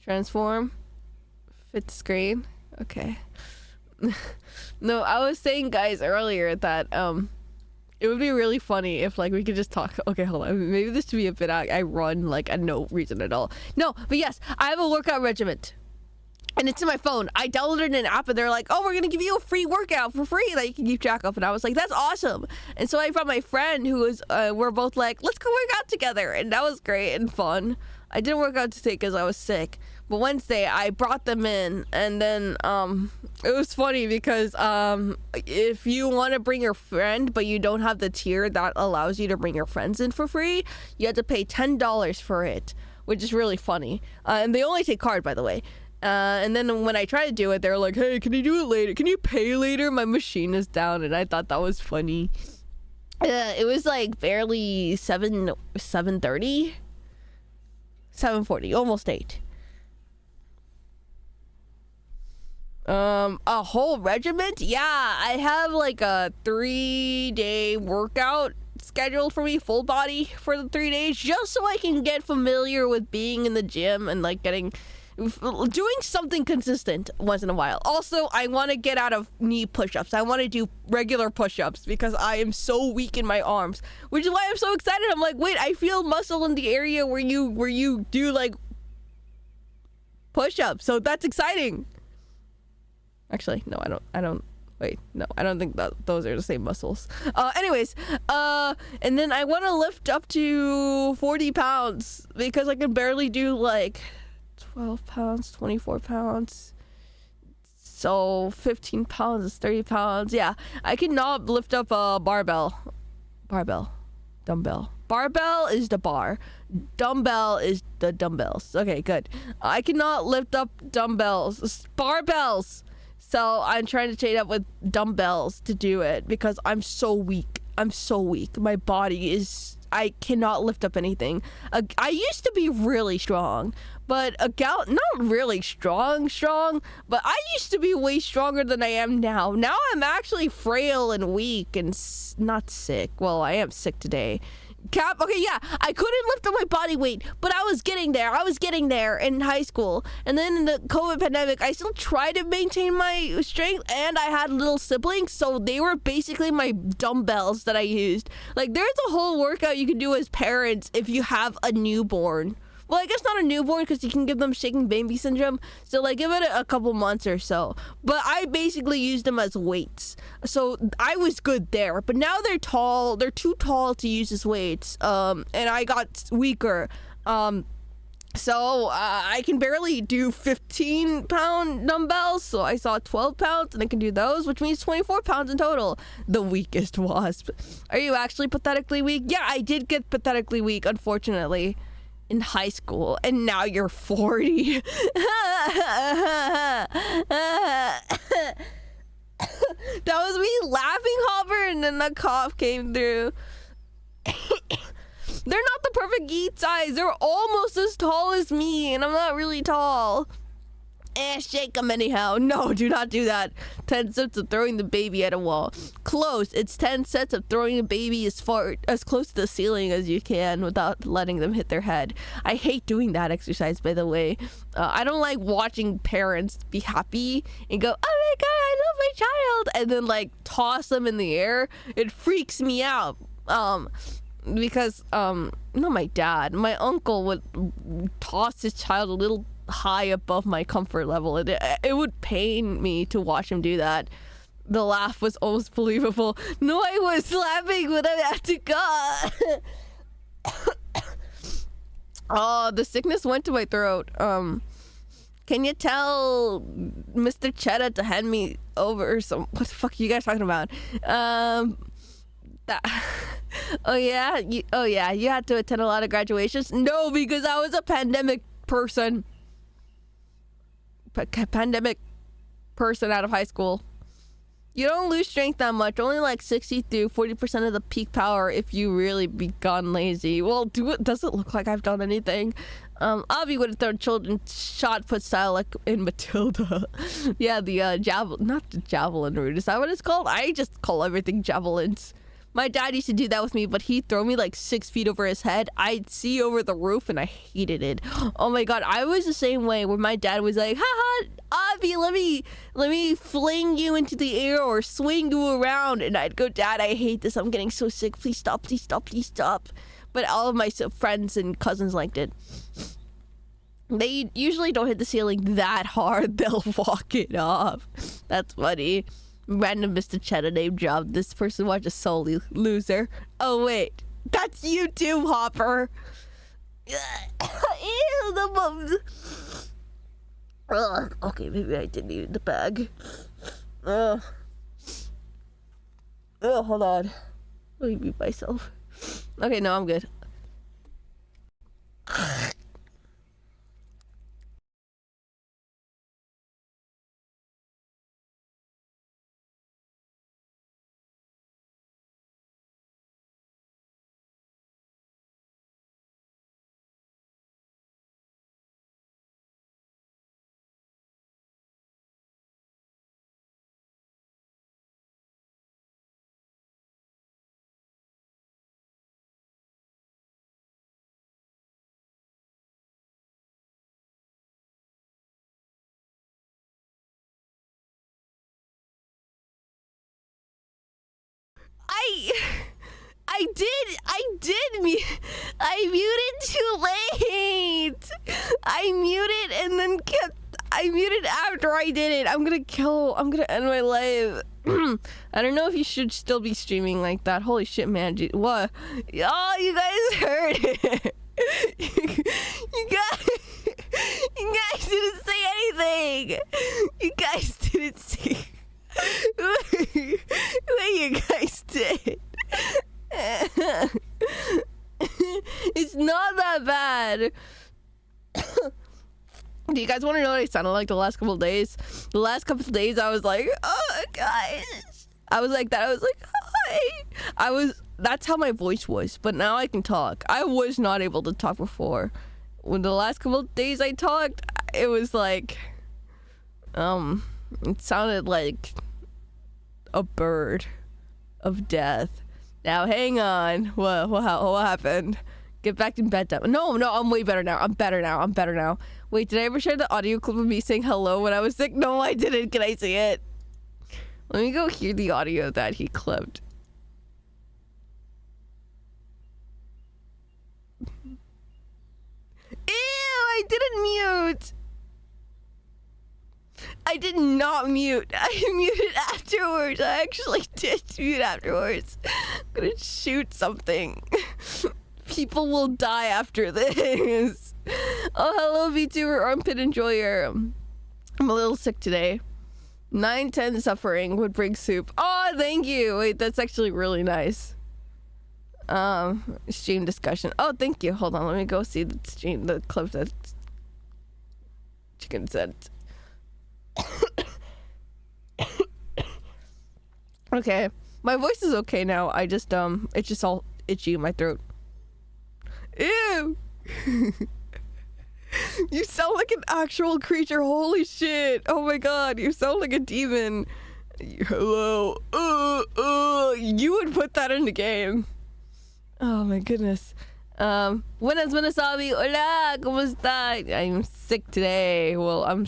Transform. Fit the screen. Okay. No, I was saying, guys, earlier that it would be really funny if like we could just talk. Okay, hold on. Maybe this should be a bit I run like a no reason at all. No, but yes, I have a workout regimen. And it's in my phone. I downloaded an app and they're like, oh, we're gonna give you a free workout for free that you can keep track of. And I was like, that's awesome. And so I brought my friend who was, we're both like, let's go work out together. And that was great and fun. I didn't work out today because I was sick. But Wednesday I brought them in, and then it was funny because if you want to bring your friend but you don't have the tier that allows you to bring your friends in for free, you have to pay $10 for it, which is really funny. And they only take card, by the way. And then when I try to do it, they're like, hey, can you do it later? Can you pay later? My machine is down. And I thought that was funny. It was like barely 7:30, 7:40, almost 8. A whole regiment? Yeah, I have like a 3-day workout scheduled for me, full body for the 3 days, just so I can get familiar with being in the gym and like getting Doing something consistent once in a while. Also, I want to get out of knee push-ups. I want to do regular push-ups because I am so weak in my arms, which is why I'm so excited. I'm like, wait, I feel muscle in the area where you do like push-ups, so that's exciting. Actually, no, I don't. Wait, no, I don't think that those are the same muscles. Anyways, and then I want to lift up to 40 pounds because I can barely do like 12 pounds, 24 pounds. So 15 pounds is 30 pounds. Yeah, I cannot lift up a barbell. Dumbbell. Barbell is the bar. Dumbbell is the dumbbells. Okay, good. I cannot lift up dumbbells. Barbells. So I'm trying to trade up with dumbbells to do it because I'm so weak. My body is... I cannot lift up anything. I used to be really strong, but not really strong, but I used to be way stronger than I am now. Now I'm actually frail and weak and not sick. Well, I am sick today. Okay, yeah, I couldn't lift up my body weight, but I was getting there in high school. And then in the COVID pandemic, I still tried to maintain my strength, and I had little siblings, so they were basically my dumbbells that I used. Like, there's a whole workout you can do as parents if you have a newborn. Well, I guess not a newborn because you can give them shaking baby syndrome. So, like, give it a couple months or so. But I basically used them as weights. So, I was good there. But now they're tall. They're too tall to use as weights. And I got weaker. So, I can barely do 15-pound dumbbells. So, I saw 12 pounds, and I can do those, which means 24 pounds in total. The weakest wasp. Are you actually pathetically weak? Yeah, I did get pathetically weak, unfortunately. In high school, and now you're 40. That was me laughing, Hopper, and then the cough came through. They're not the perfect eat size. They're almost as tall as me, and I'm not really tall. Shake them anyhow. No, do not do that. 10 sets of throwing the baby at a wall. Close. It's 10 sets of throwing a baby as close to the ceiling as you can without letting them hit their head. I hate doing that exercise, by the way. I don't like watching parents be happy and go, oh my god, I love my child, and then like toss them in the air. It freaks me out. Because not my dad, my uncle would toss his child a little high above my comfort level. It would pain me to watch him do that. The laugh was almost believable. No, I was laughing when I had to go. Oh, the sickness went to my throat. Can you tell Mr. Cheddar to hand me over some... What the fuck are you guys talking about? Oh yeah, you had to attend a lot of graduations? No, because I was a pandemic person out of high school. You don't lose strength that much, only like 60 to 40% of the peak power if you really become lazy. Well, does it look like I've done anything? Avi would have thrown children shot put style like in Matilda. Yeah, the not the javelin route. Is that what it's called? I just call everything javelins. My dad used to do that with me, but he'd throw me like 6 feet over his head. I'd see over the roof, and I hated it. Oh my god, I was the same way. Where my dad was like, "Haha, Avi, let me fling you into the air or swing you around," and I'd go, "Dad, I hate this. I'm getting so sick. Please stop, please stop, please stop." But all of my friends and cousins liked it. They usually don't hit the ceiling that hard. They'll walk it off. That's funny. Random Mr. Cheddar name drop. This person watches Soul Loser. Oh wait, that's you too, Hopper. Ew, the mums. Okay, maybe I didn't eat the bag. Hold on. Let me mute myself. Okay, no, I'm good. I muted too late. I muted and then I muted after I did it. I'm gonna end my live. I don't know if you should still be streaming like that. Holy shit, man. What? Oh, you guys heard it. You guys didn't say anything. You guys didn't say. What you guys did. It's not that bad. Do you guys want to know what I sounded like the last couple of days? The last couple of days I was like, oh guys. I was like that. I was like, hi. That's how my voice was, but now I can talk. I was not able to talk before. When the last couple of days I talked, it was like it sounded like a bird of death. Now hang on. What happened? Get back in bed. No, I'm way better now. I'm better now. Wait, did I ever share the audio clip of me saying hello when I was sick? No, I didn't. Can I see it? Let me go hear the audio that he clipped. Ew, I didn't mute. I did not mute. I muted afterwards. I actually did mute afterwards. I'm gonna shoot something. People will die after this. Oh, hello, VTuber Armpit Enjoyer. I'm a little sick today. 9/10 suffering would bring soup. Oh, thank you. Wait, that's actually really nice. Stream discussion. Oh, thank you. Hold on, let me go see the clip that Chicken sent. Okay, my voice is okay now. I just it's just all itchy in my throat. Ew. You sound like an actual creature. Holy shit. Oh my god, you sound like a demon. Hello. You would put that in the game. Oh my goodness. Buenas Sabi. Hola, ¿cómo está? I'm sick today. Well, I'm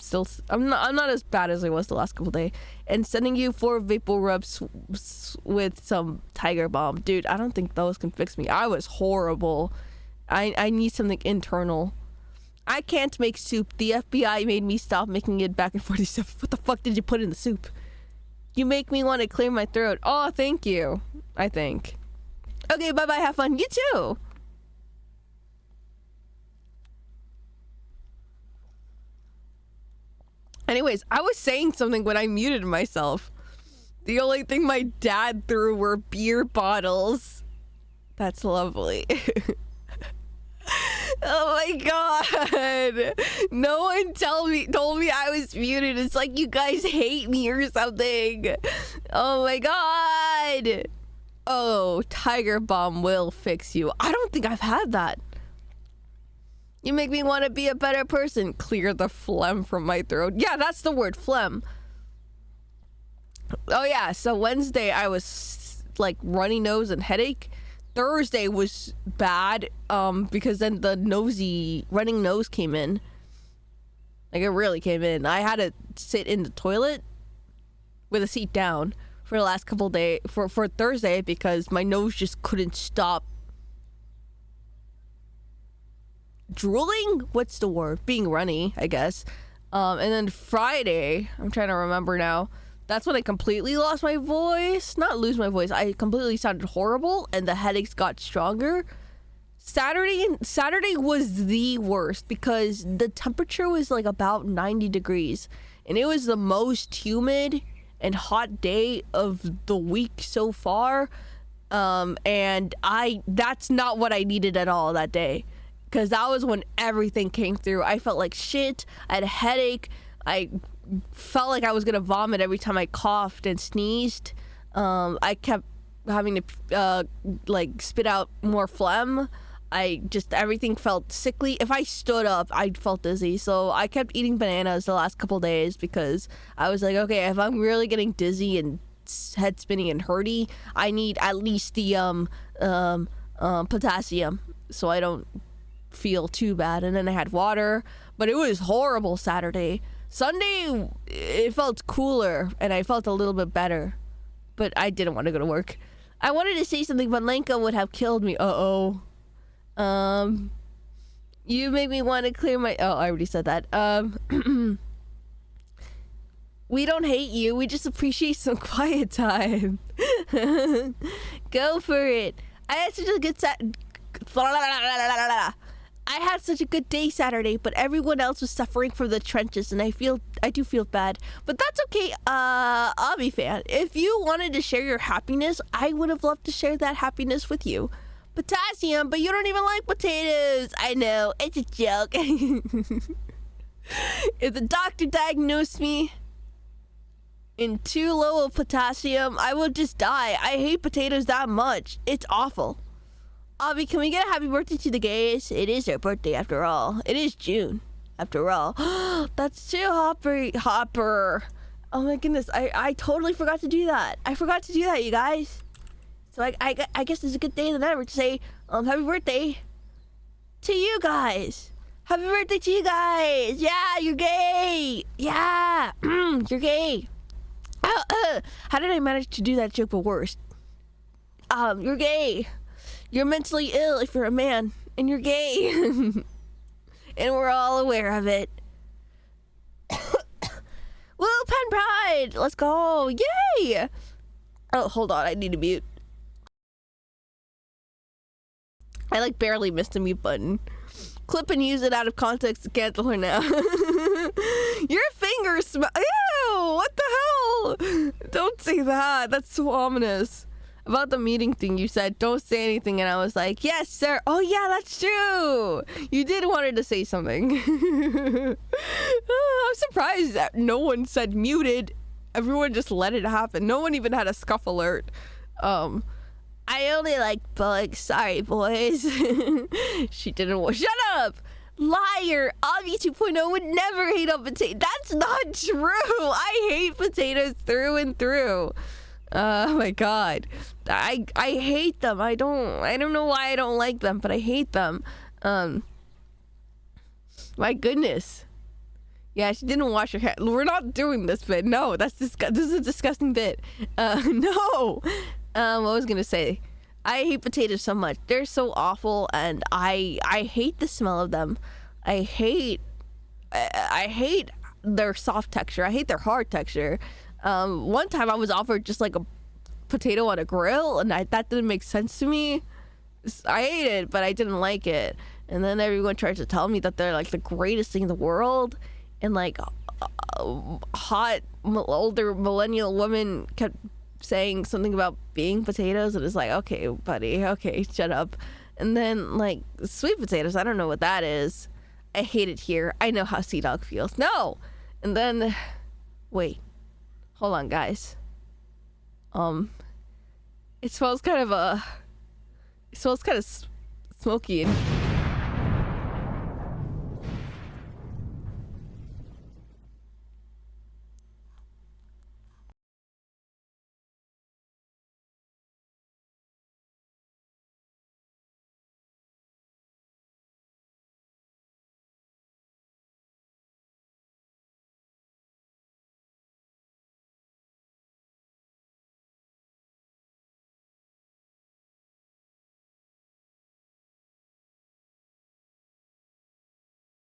not as bad as I was the last couple days. And sending you 4 vapor rubs with some Tiger Balm. Dude, I don't think those can fix me. I was horrible. I need something internal. I can't make soup. The FBI made me stop making it back in 47. What the fuck did you put in the soup? You make me want to clear my throat. Oh, thank you. I think. Okay, bye-bye. Have fun. You too. Anyways, I was saying something when I muted myself. The only thing my dad threw were beer bottles. That's lovely. Oh my god. No one told me I was muted. It's like you guys hate me or something. Oh my god. Oh, Tiger Balm will fix you. I don't think I've had that. You make me want to be a better person. Clear the phlegm from my throat. Yeah, that's the word, phlegm. Oh yeah, so Wednesday I was like runny nose and headache. Thursday was bad because then the running nose came in. Like it really came in. I had to sit in the toilet with a seat down for the last couple days for Thursday because my nose just couldn't stop drooling. What's the word? Being runny, I guess. And then Friday, I'm trying to remember now. That's when I completely lost my voice. Not lose my voice. I completely sounded horrible and the headaches got stronger. Saturday was the worst because the temperature was like about 90 degrees and it was the most humid and hot day of the week so far. And that's not what I needed at all that day because that was when everything came through. I felt like shit. I had a headache. I felt like I was gonna vomit every time I coughed and sneezed. I kept having to like spit out more phlegm. Everything felt sickly. If I stood up, I felt dizzy. So I kept eating bananas the last couple days because I was like, okay, if I'm really getting dizzy and head spinning and hurty, I need at least the potassium so I don't feel too bad. And then I had water, but it was horrible Saturday. Sunday, it felt cooler and I felt a little bit better, but I didn't want to go to work. I wanted to say something, but Lenka would have killed me. Uh-oh. You make me want to clear my... Oh, I already said that. We don't hate you. We just appreciate some quiet time. Go for it. I had such a good I had such a good day Saturday, but everyone else was suffering from the trenches, and I do feel bad. But that's okay, Obby fan. If you wanted to share your happiness, I would have loved to share that happiness with you. Potassium, but you don't even like potatoes. I know, it's a joke. If the doctor diagnosed me in too low of potassium, I will just die. I hate potatoes that much. It's awful. Abby, can we get a happy birthday to the gays? It is their birthday after all. It is June after all. That's too Hopper. Oh my goodness, I totally forgot to do that. I forgot to do that, you guys. So I guess it's a good day than ever to say happy birthday to you guys. Happy birthday to you guys. Yeah, you're gay. Yeah, you're gay. How did I manage to do that joke but worse? You're gay. You're mentally ill if you're a man, and you're gay. And we're all aware of it. Woo, Pen Pride! Let's go! Yay! Oh, hold on, I need to mute. I like barely missed the mute button. Clip and use it out of context to cancel her now. Your fingers smell. Ew! What the hell? Don't say that. That's so ominous. About the meeting thing, you said, don't say anything, and I was like, yes, sir. Oh, yeah, that's true. You did wanted to say something. I'm surprised that no one said muted. Everyone just let it happen. No one even had a scuff alert. I only like bugs. Sorry, boys. She didn't. Shut up! Liar! Obby 2.0 would never hate on potatoes. That's not true. I hate potatoes through and through. Oh my god. I hate them. I don't know why I don't like them, but I hate them. My goodness. Yeah, she didn't wash her hair. We're not doing this bit. No, this is a disgusting bit. No. What was I gonna say? I hate potatoes so much. They're so awful, and I hate the smell of them. I hate their soft texture. I hate their hard texture. One time I was offered just like a potato on a grill, and that didn't make sense to me. I ate it, but I didn't like it. And then everyone tried to tell me that they're like the greatest thing in the world, and like hot older millennial woman kept saying something about being potatoes, and it's like, okay, buddy, okay, shut up. And then like sweet potatoes, I don't know what that is. I hate it here. I know how Sea Dog feels. No. And then wait, hold on, guys. It smells kind of smoky and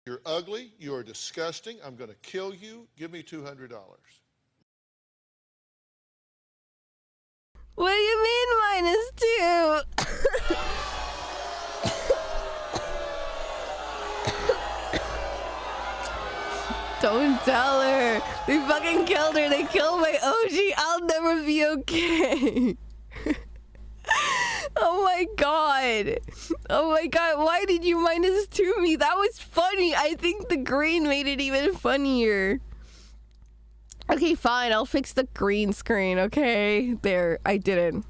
You're ugly. You are disgusting. I'm going to kill you. Give me $200. What do you mean -2? Don't tell her. They fucking killed her. They killed my OG. I'll never be okay. Oh my god. Oh my god. Why did you -2 me? That was funny. I think the green made it even funnier. Okay, fine. I'll fix the green screen, okay? There. I didn't.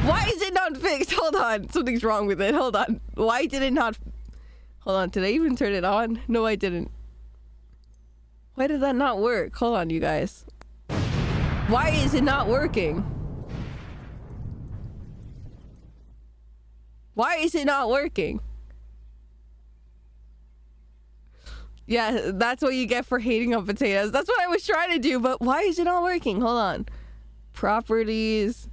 Why is it not fixed? Hold on. Something's wrong with it. Hold on. Why did it not... Hold on. Did I even turn it on? No, I didn't. Why did that not work? Hold on, you guys. Why is it not working? Why is it not working? Yeah, that's what you get for hating on potatoes. That's what I was trying to do, but why is it not working? Hold on. Properties.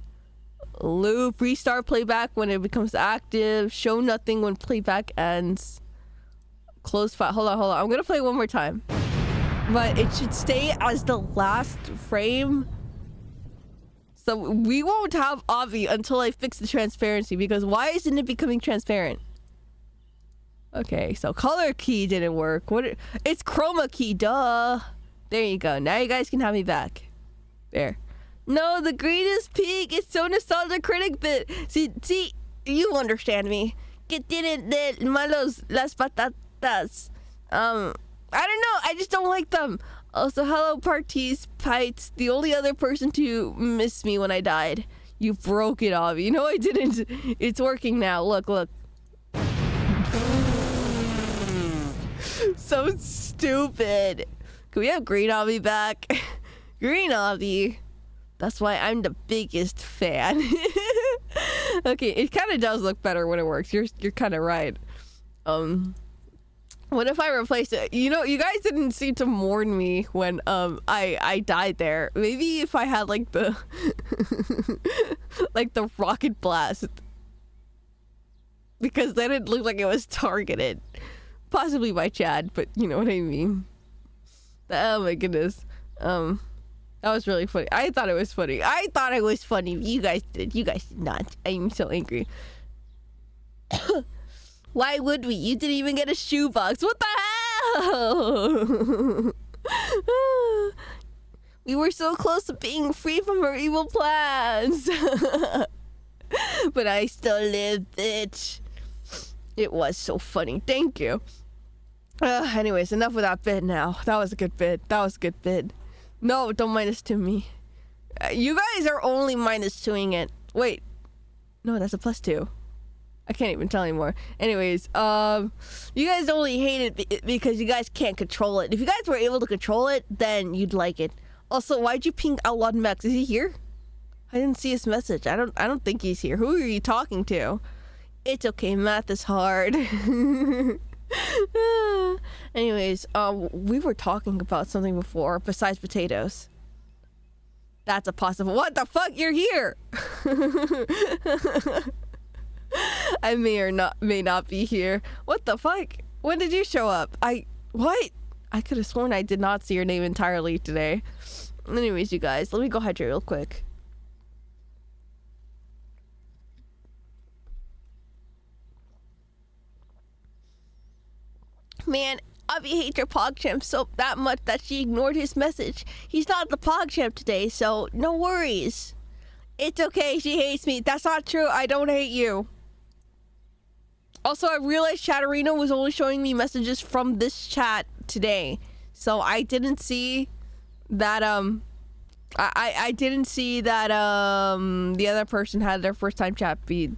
Loop, restart playback when it becomes active. Show nothing when playback ends. Close file. Hold on. I'm gonna play one more time. But it should stay as the last frame. So we won't have Avi until I fix the transparency, because why isn't it becoming transparent? Okay, so color key didn't work. It's chroma key, duh. There you go. Now you guys can have me back. There. No, the green is pink. It's so nostalgia critic bit. See, you understand me. Que tienen de malos las patatas. I don't know. I just don't like them. Also, hello, parties, Pites. The only other person to miss me when I died. You broke it off. You know I didn't. It's working now. Look. So stupid. Can we have Green Obby back? Green Obby. That's why I'm the biggest fan. Okay, it kind of does look better when it works. You're kind of right. What if I replace it? You know, you guys didn't seem to mourn me when I died there. Maybe if I had like the like the rocket blast, because then it looked like it was targeted, possibly by Chad, but you know what I mean. Oh my goodness. That was really funny. I thought it was funny. You guys did. You guys did not. I'm so angry. Why would we? You didn't even get a shoebox. What the hell? We were so close to being free from her evil plans. But I still live, bitch. It was so funny. Thank you. Anyways, enough with that bit now. That was a good bit. No, don't minus to me. You guys are only minus 2ing it. Wait. No, that's a +2. I can't even tell anymore. Anyways, you guys only hate it because you guys can't control it. If you guys were able to control it, then you'd like it. Also, why'd you ping Outlawed Max? Is he here? I didn't see his message. I don't think he's here. Who are you talking to? It's okay, math is hard. Anyways, we were talking about something before besides potatoes. That's a possible. What the fuck? You're here. I may not be here. What the fuck? When did you show up? What? I could have sworn I did not see your name entirely today. Anyways, you guys, let me go hydrate real quick. Man, Abby hates your PogChamp so that much that she ignored his message. He's not the PogChamp today, so no worries. It's okay, she hates me. That's not true. I don't hate you. Also, I realized Chatterino was only showing me messages from this chat today. So I didn't see that, I didn't see that, the other person had their first time chat feed.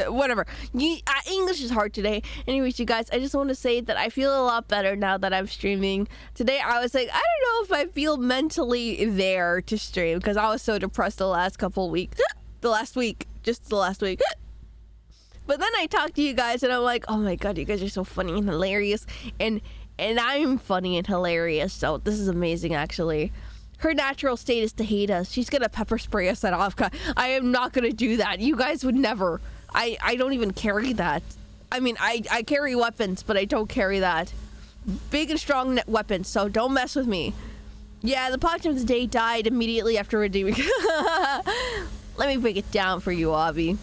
Whatever. English is hard today. Anyways, you guys, I just want to say that I feel a lot better now that I'm streaming. Today, I was like, I don't know if I feel mentally there to stream because I was so depressed the last couple weeks. Just the last week. But then I talked to you guys and I'm like, oh my god, you guys are so funny and hilarious. And I'm funny and hilarious, so this is amazing, actually. Her natural state is to hate us. She's gonna pepper spray us at Avka. I am not gonna do that. You guys would never. I don't even carry that. I mean, I carry weapons, but I don't carry that. Big and strong weapons, so don't mess with me. Yeah, the PogChamp today died immediately after redeeming. Let me break it down for you, Avi.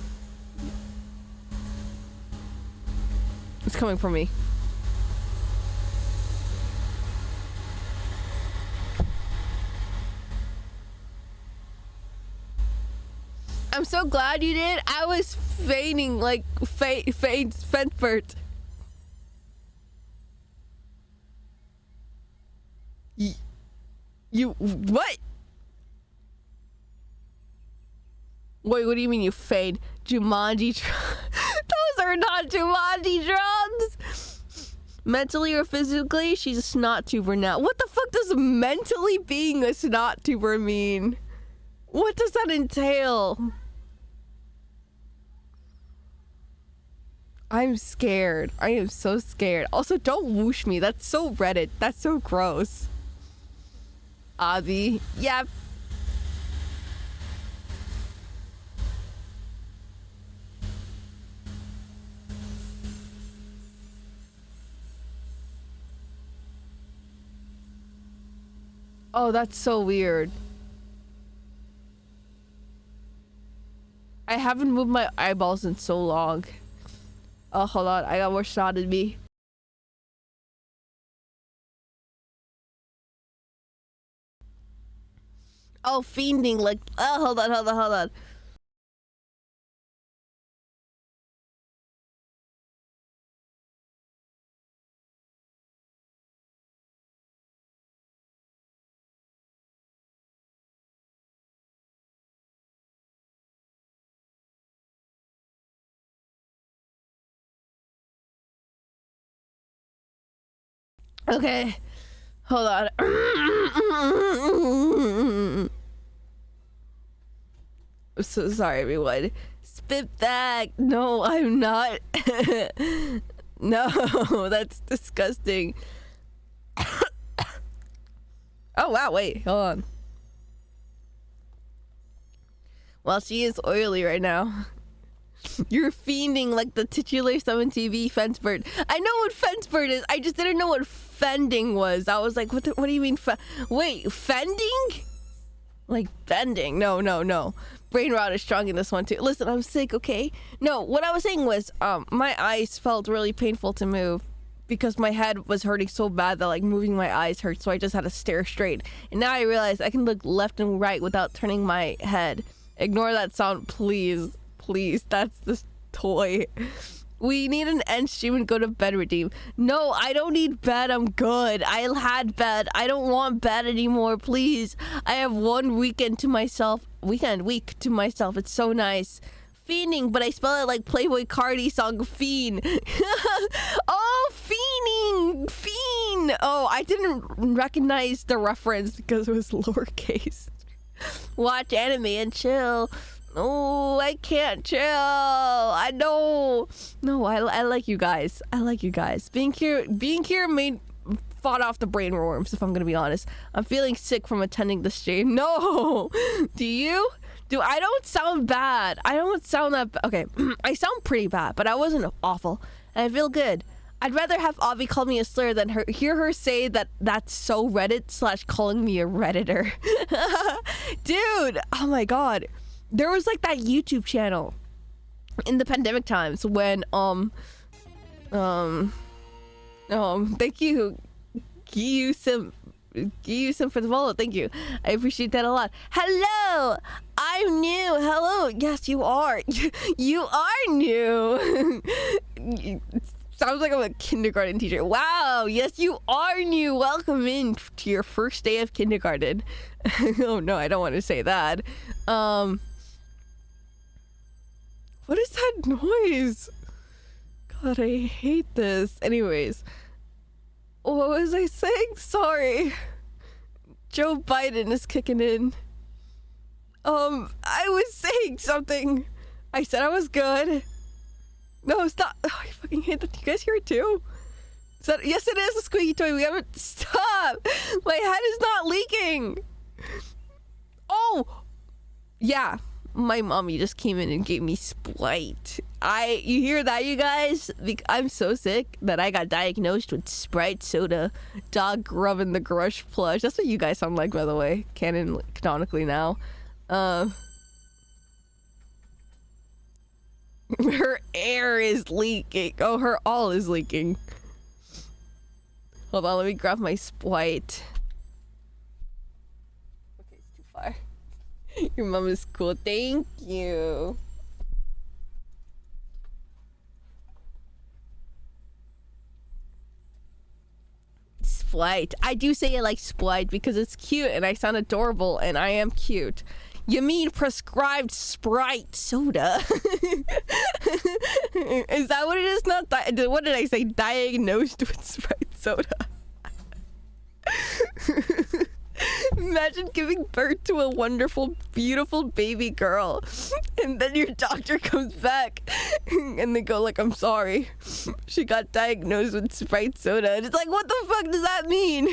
It's coming from me. I'm so glad you did. I was feigning, like, Fentfurt. You, what? Wait, what do you mean you fade? Jumanji those are not Jumanji drums! Mentally or physically, she's a snot tuber now. What the fuck does mentally being a snot tuber mean? What does that entail? I'm scared. I am so scared. Also, don't whoosh me. That's so Reddit. That's so gross. Avi. Yep. Oh, that's so weird. I haven't moved my eyeballs in so long. Oh, hold on. I got more shot in me. Oh, fiending like... Oh, hold on. Okay. Hold on. I'm so sorry, everyone. Spit back. No, I'm not. No, that's disgusting. Oh, wow. Wait, hold on. Well, she is oily right now. You're fiending like the titular summon TV fence bird. I know what fence bird is. I just didn't know what fending was. I was like, what do you mean? Wait, fending? Like bending? No. Brain rot is strong in this one too. Listen, I'm sick, okay? No, what I was saying was, my eyes felt really painful to move because my head was hurting so bad that like moving my eyes hurt. So I just had to stare straight. And now I realize I can look left and right without turning my head. Ignore that sound, please. Please, that's this toy. We need an end stream and go to bed, Redeem. No, I don't need bed. I'm good. I had bed. I don't want bed anymore, please. I have 1 weekend to myself. Week to myself. It's so nice. Fiending, but I spell it like Playboy Cardi song, fiend. Oh, fiending. Fiend. Oh, I didn't recognize the reference because it was lowercase. Watch anime and chill. Oh, I can't chill. I know. No, I like you guys. I like you guys. Being here fought off the brain worms, if I'm gonna be honest. I'm feeling sick from attending the stream. No. Do you? I don't sound bad. I don't sound that okay. I sound pretty bad, but I wasn't awful. And I feel good. I'd rather have Avi call me a slur than hear her say that's so Reddit / calling me a Redditor. Dude, oh my god. There was like that YouTube channel in the pandemic times when thank you Sim for the follow. Thank you. I appreciate that a lot. Hello, I'm new. Hello. Yes, you are. You are new. Sounds like I'm a kindergarten teacher. Wow. Yes, you are new. Welcome in to your first day of kindergarten. Oh no, I don't want to say that. What is that noise? God, I hate this. Anyways, what was I saying? Sorry. Joe Biden is kicking in. I was saying something. I said I was good. No, stop. Oh, I fucking hate that. You guys hear it too? Is that, yes, it is a squeaky toy. We haven't. Stop. My head is not leaking. Oh, yeah. My mommy just came in and gave me Sprite. You hear that, you guys? I'm so sick that I got diagnosed with Sprite soda. Dog rubbing the Grush plush. That's what you guys sound like, by the way. Canonically now. Her air is leaking. Oh, her all is leaking. Hold on, let me grab my Sprite. Okay, it's too far. Your mom is cool. Thank you. Sprite. I do say it like Sprite because it's cute and I sound adorable and I am cute. You mean prescribed Sprite soda? Is that what it is? Not what did I say? Diagnosed with Sprite soda. Imagine giving birth to a wonderful, beautiful baby girl, and then your doctor comes back, and they go like, "I'm sorry, she got diagnosed with Sprite soda." And it's like, what the fuck does that mean?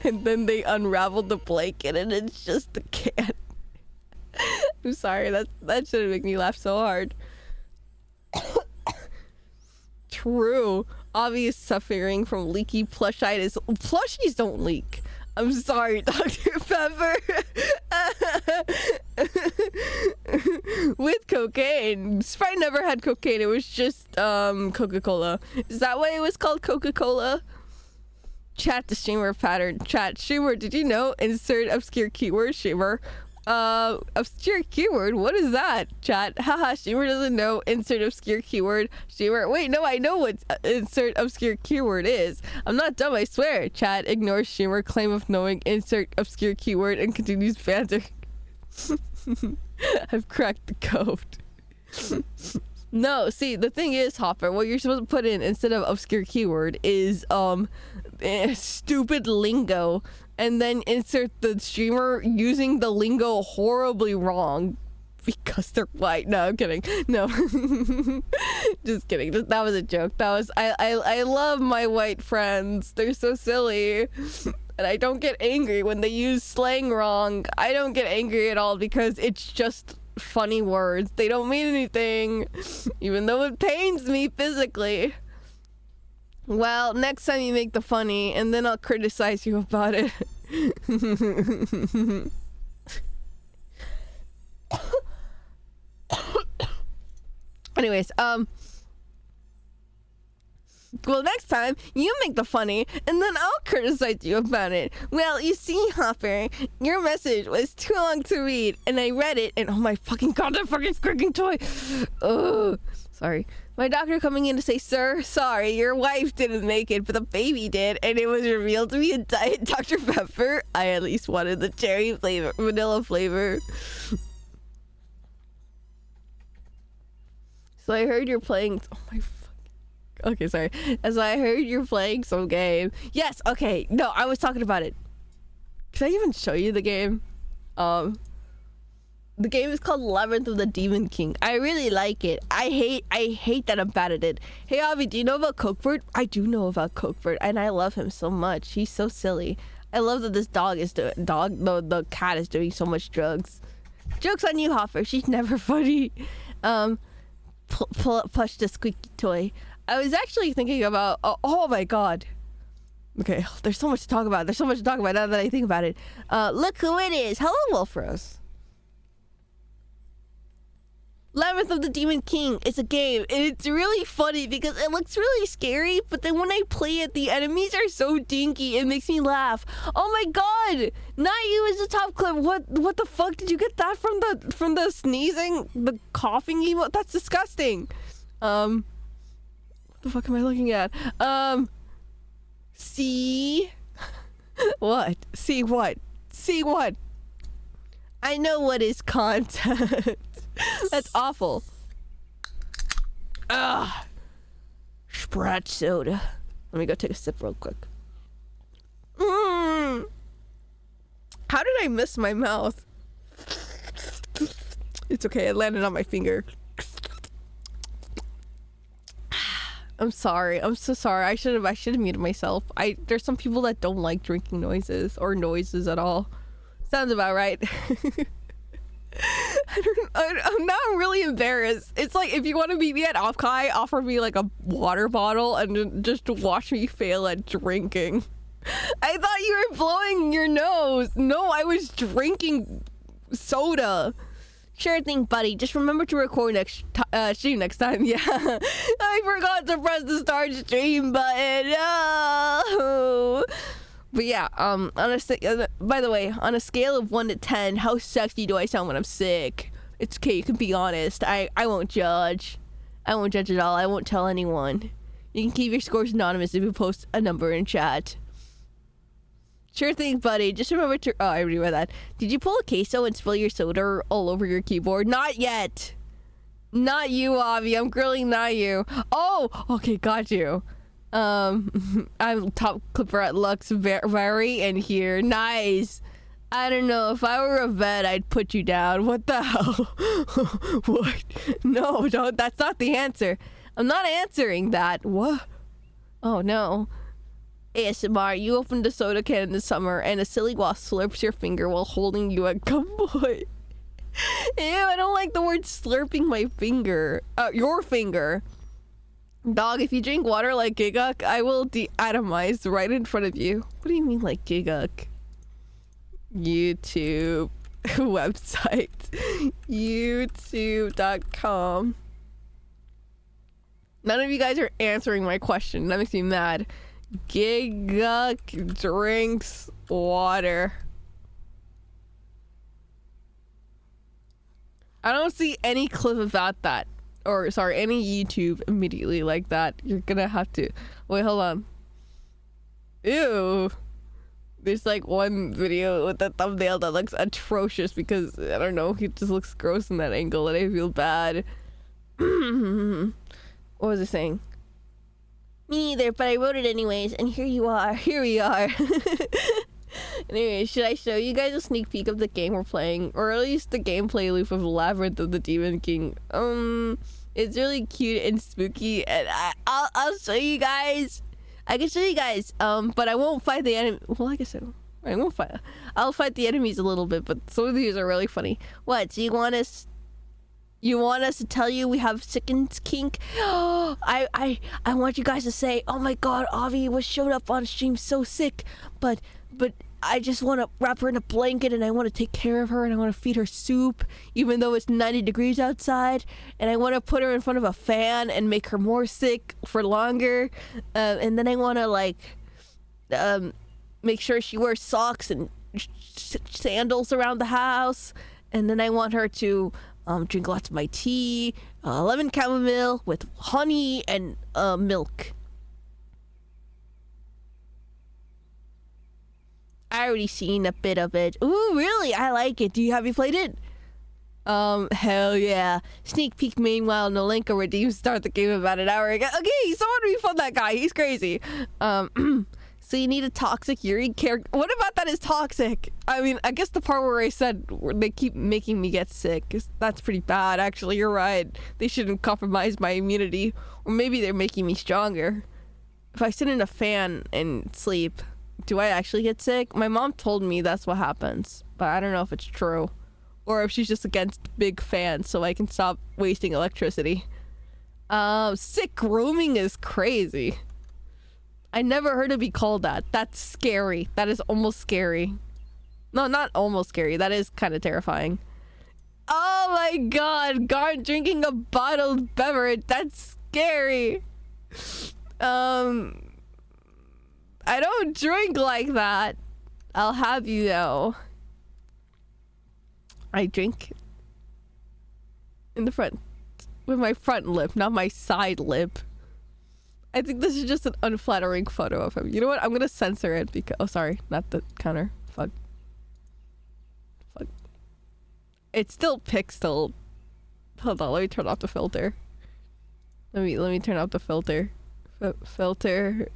And then they unravel the blanket, and it's just the can. I'm sorry, that shouldn't make me laugh so hard. True. Obvious suffering from leaky plushitis. Plushies don't leak. I'm sorry, Dr. Pepper. With cocaine. Sprite never had cocaine. It was just Coca-Cola. Is that why it was called Coca-Cola? Chat the streamer pattern. Chat streamer, did you know? Insert obscure keyword streamer. Obscure keyword? What is that? Chat. Haha, streamer doesn't know. Insert obscure keyword streamer. Wait, no, I know what insert obscure keyword is. I'm not dumb, I swear. Chat ignores streamer claim of knowing insert obscure keyword and continues banter. I've cracked the code. No, see, the thing is, Hopper, what you're supposed to put in instead of obscure keyword is stupid lingo, and then insert the streamer using the lingo horribly wrong because they're white. No, I'm kidding. No. Just kidding. That was a joke. That was I love my white friends. They're so silly. And I don't get angry when they use slang wrong. I don't get angry at all because it's just funny words. They don't mean anything, even though it pains me physically. Well, next time you make the funny, and then I'll criticize you about it. Anyways, well, next time you make the funny, and then I'll criticize you about it. Well, you see, Hopper, your message was too long to read, and I read it, and oh my fucking god, that fucking squeaking toy! Ugh. Sorry. My doctor coming in to say, sir, sorry, your wife didn't make it, but the baby did, and it was revealed to be a Diet Dr. Pepper. I at least wanted the cherry flavor, vanilla flavor. So I heard you're playing. Oh my fucking. Okay, sorry. As I heard you're playing some game. Yes. Okay. No, I was talking about it. Can I even show you the game? The game is called Labyrinth of the Demon King. I really like it. I hate that I'm bad at it. Hey, Avi, do you know about Cokebird? I do know about Cokebird, and I love him so much. He's so silly. I love that this dog is the cat is doing so much drugs. Joke's on you, Hopper. She's never funny. Plush the squeaky toy. I was actually thinking about. Oh my god. Okay, there's so much to talk about. There's so much to talk about now that I think about it. Look who it is. Hello, Wolfrose. Labyrinth of the Demon King. It's a game, and it's really funny because it looks really scary, but then when I play it, the enemies are so dinky, it makes me laugh. Oh my god! Not you is the top clip. What the fuck? Did you get that from the sneezing, the coughing emote? That's disgusting. What the fuck am I looking at? See? What? See what? See what? I know what is content. That's awful. Ugh. Sprite soda. Let me go take a sip real quick. How did I miss my mouth? It's okay. It landed on my finger. I'm sorry. I'm so sorry. I should have muted myself. There's some people that don't like drinking noises or noises at all. Sounds about right. I'm not really embarrassed. It's like if you want to meet me at Offkai, offer me like a water bottle and just watch me fail at drinking. I thought you were blowing your nose. No, I was drinking soda. Sure thing, buddy. Just remember to record stream next time. Yeah. I forgot to press the start stream button. No. But yeah, by the way, on a scale of 1 to 10, how sexy do I sound when I'm sick? It's okay, you can be honest. I won't judge. I won't judge at all. I won't tell anyone. You can keep your scores anonymous if you post a number in chat. Sure thing, buddy. Just remember to... Oh, I already read that. Did you pull a queso and spill your soda all over your keyboard? Not yet. Not you, Avi. I'm grilling, not you. Oh, okay, got you. I'm top clipper at Lux Vary and here. Nice. I don't know. If I were a vet, I'd put you down. What the hell? What? No, don't. That's not the answer. I'm not answering that. What? Oh, no. ASMR, you opened a soda can in the summer and a silly wasp slurps your finger while holding you a gum boy. Ew, I don't like the word slurping my finger. Your finger. Dog, if you drink water like Giguk, I will de-atomize right in front of you. What do you mean like Giguk? YouTube website. YouTube.com. None of you guys are answering my question. That makes me mad. Giga drinks water. I don't see any clip about that. Or, sorry, any YouTube immediately like that. You're gonna have to... Wait, hold on. Ew. There's like one video with the thumbnail that looks atrocious because, I don't know, he just looks gross in that angle and I feel bad. What was it saying? Me either, but I wrote it anyways, and here you are. Here we are. Anyway, should I show you guys a sneak peek of the game we're playing? Or at least the gameplay loop of Labyrinth of the Demon King. It's really cute and spooky, and I'll show you guys. I can show you guys, but I won't fight the enemy. Well, like I said, I won't fight. I'll fight the enemies a little bit, but some of these are really funny. What? So you want us to tell you we have sickens kink? I want you guys to say, oh my god, Avi was showed up on stream so sick, but I just want to wrap her in a blanket and I want to take care of her and I want to feed her soup even though it's 90 degrees outside, and I want to put her in front of a fan and make her more sick for longer, and then I want to like make sure she wears socks and sandals around the house, and then I want her to drink lots of my tea, lemon chamomile with honey and milk. I already seen a bit of it. Ooh, really? I like it. Have you played it? Hell yeah. Sneak peek meanwhile, no link or redeem. Start the game about an hour ago. Okay, someone refund that guy. He's crazy. So you need a toxic Yuri character. What about that is toxic? I mean, I guess the part where I said they keep making me get sick, that's pretty bad, actually. You're right. They shouldn't compromise my immunity. Or maybe they're making me stronger. If I sit in a fan and sleep, do I actually get sick? My mom told me that's what happens, but I don't know if it's true. Or if she's just against big fans so I can stop wasting electricity. Sick rooming is crazy. I never heard it be called that. That's scary. That is almost scary. No, not almost scary. That is kind of terrifying. Oh my god, Garn drinking a bottled beverage. That's scary. I don't drink like that. I'll have you know. I drink in the front with my front lip, not my side lip. I think this is just an unflattering photo of him. You know what? I'm gonna censor it because... Oh, sorry. Not the counter. Fuck. It's still pixel. Hold on. Let me turn off the filter. Let me turn off the filter. Filter.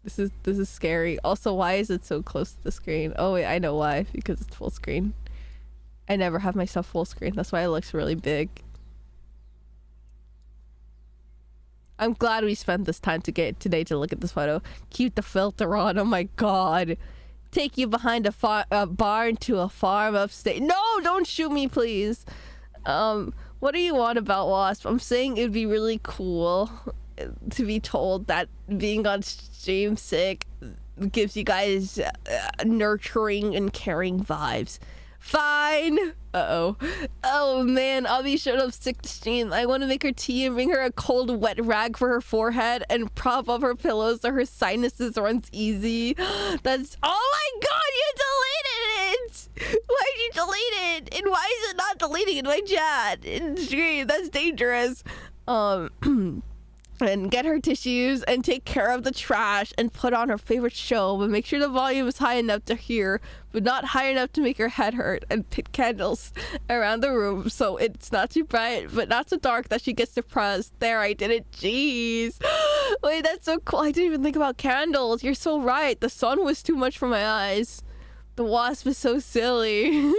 This is scary. Also, why is it so close to the screen? Oh wait, I know why. Because it's full screen. I never have myself full screen. That's why it looks really big. I'm glad we spent this time today to look at this photo. Keep the filter on. Oh my god. Take you behind a barn to a farm upstate. No, don't shoot me, please. What do you want about Wasp? I'm saying it'd be really cool to be told that being on stream sick gives you guys nurturing and caring vibes. Fine. Uh-oh. Oh man, Abby showed up sick to stream. I want to make her tea and bring her a cold wet rag for her forehead and prop up her pillows so her sinuses runs easy. That's... Oh my god, you deleted it! Why'd you delete it? And why is it not deleting in my chat? In stream, that's dangerous. And get her tissues and take care of the trash and put on her favorite show, but make sure the volume is high enough to hear, but not high enough to make her head hurt, and put candles around the room so it's not too bright but not so dark that she gets depressed. There, I did it. Jeez. Wait, that's so cool. I didn't even think about candles. You're so right. The sun was too much for my eyes. The wasp is so silly.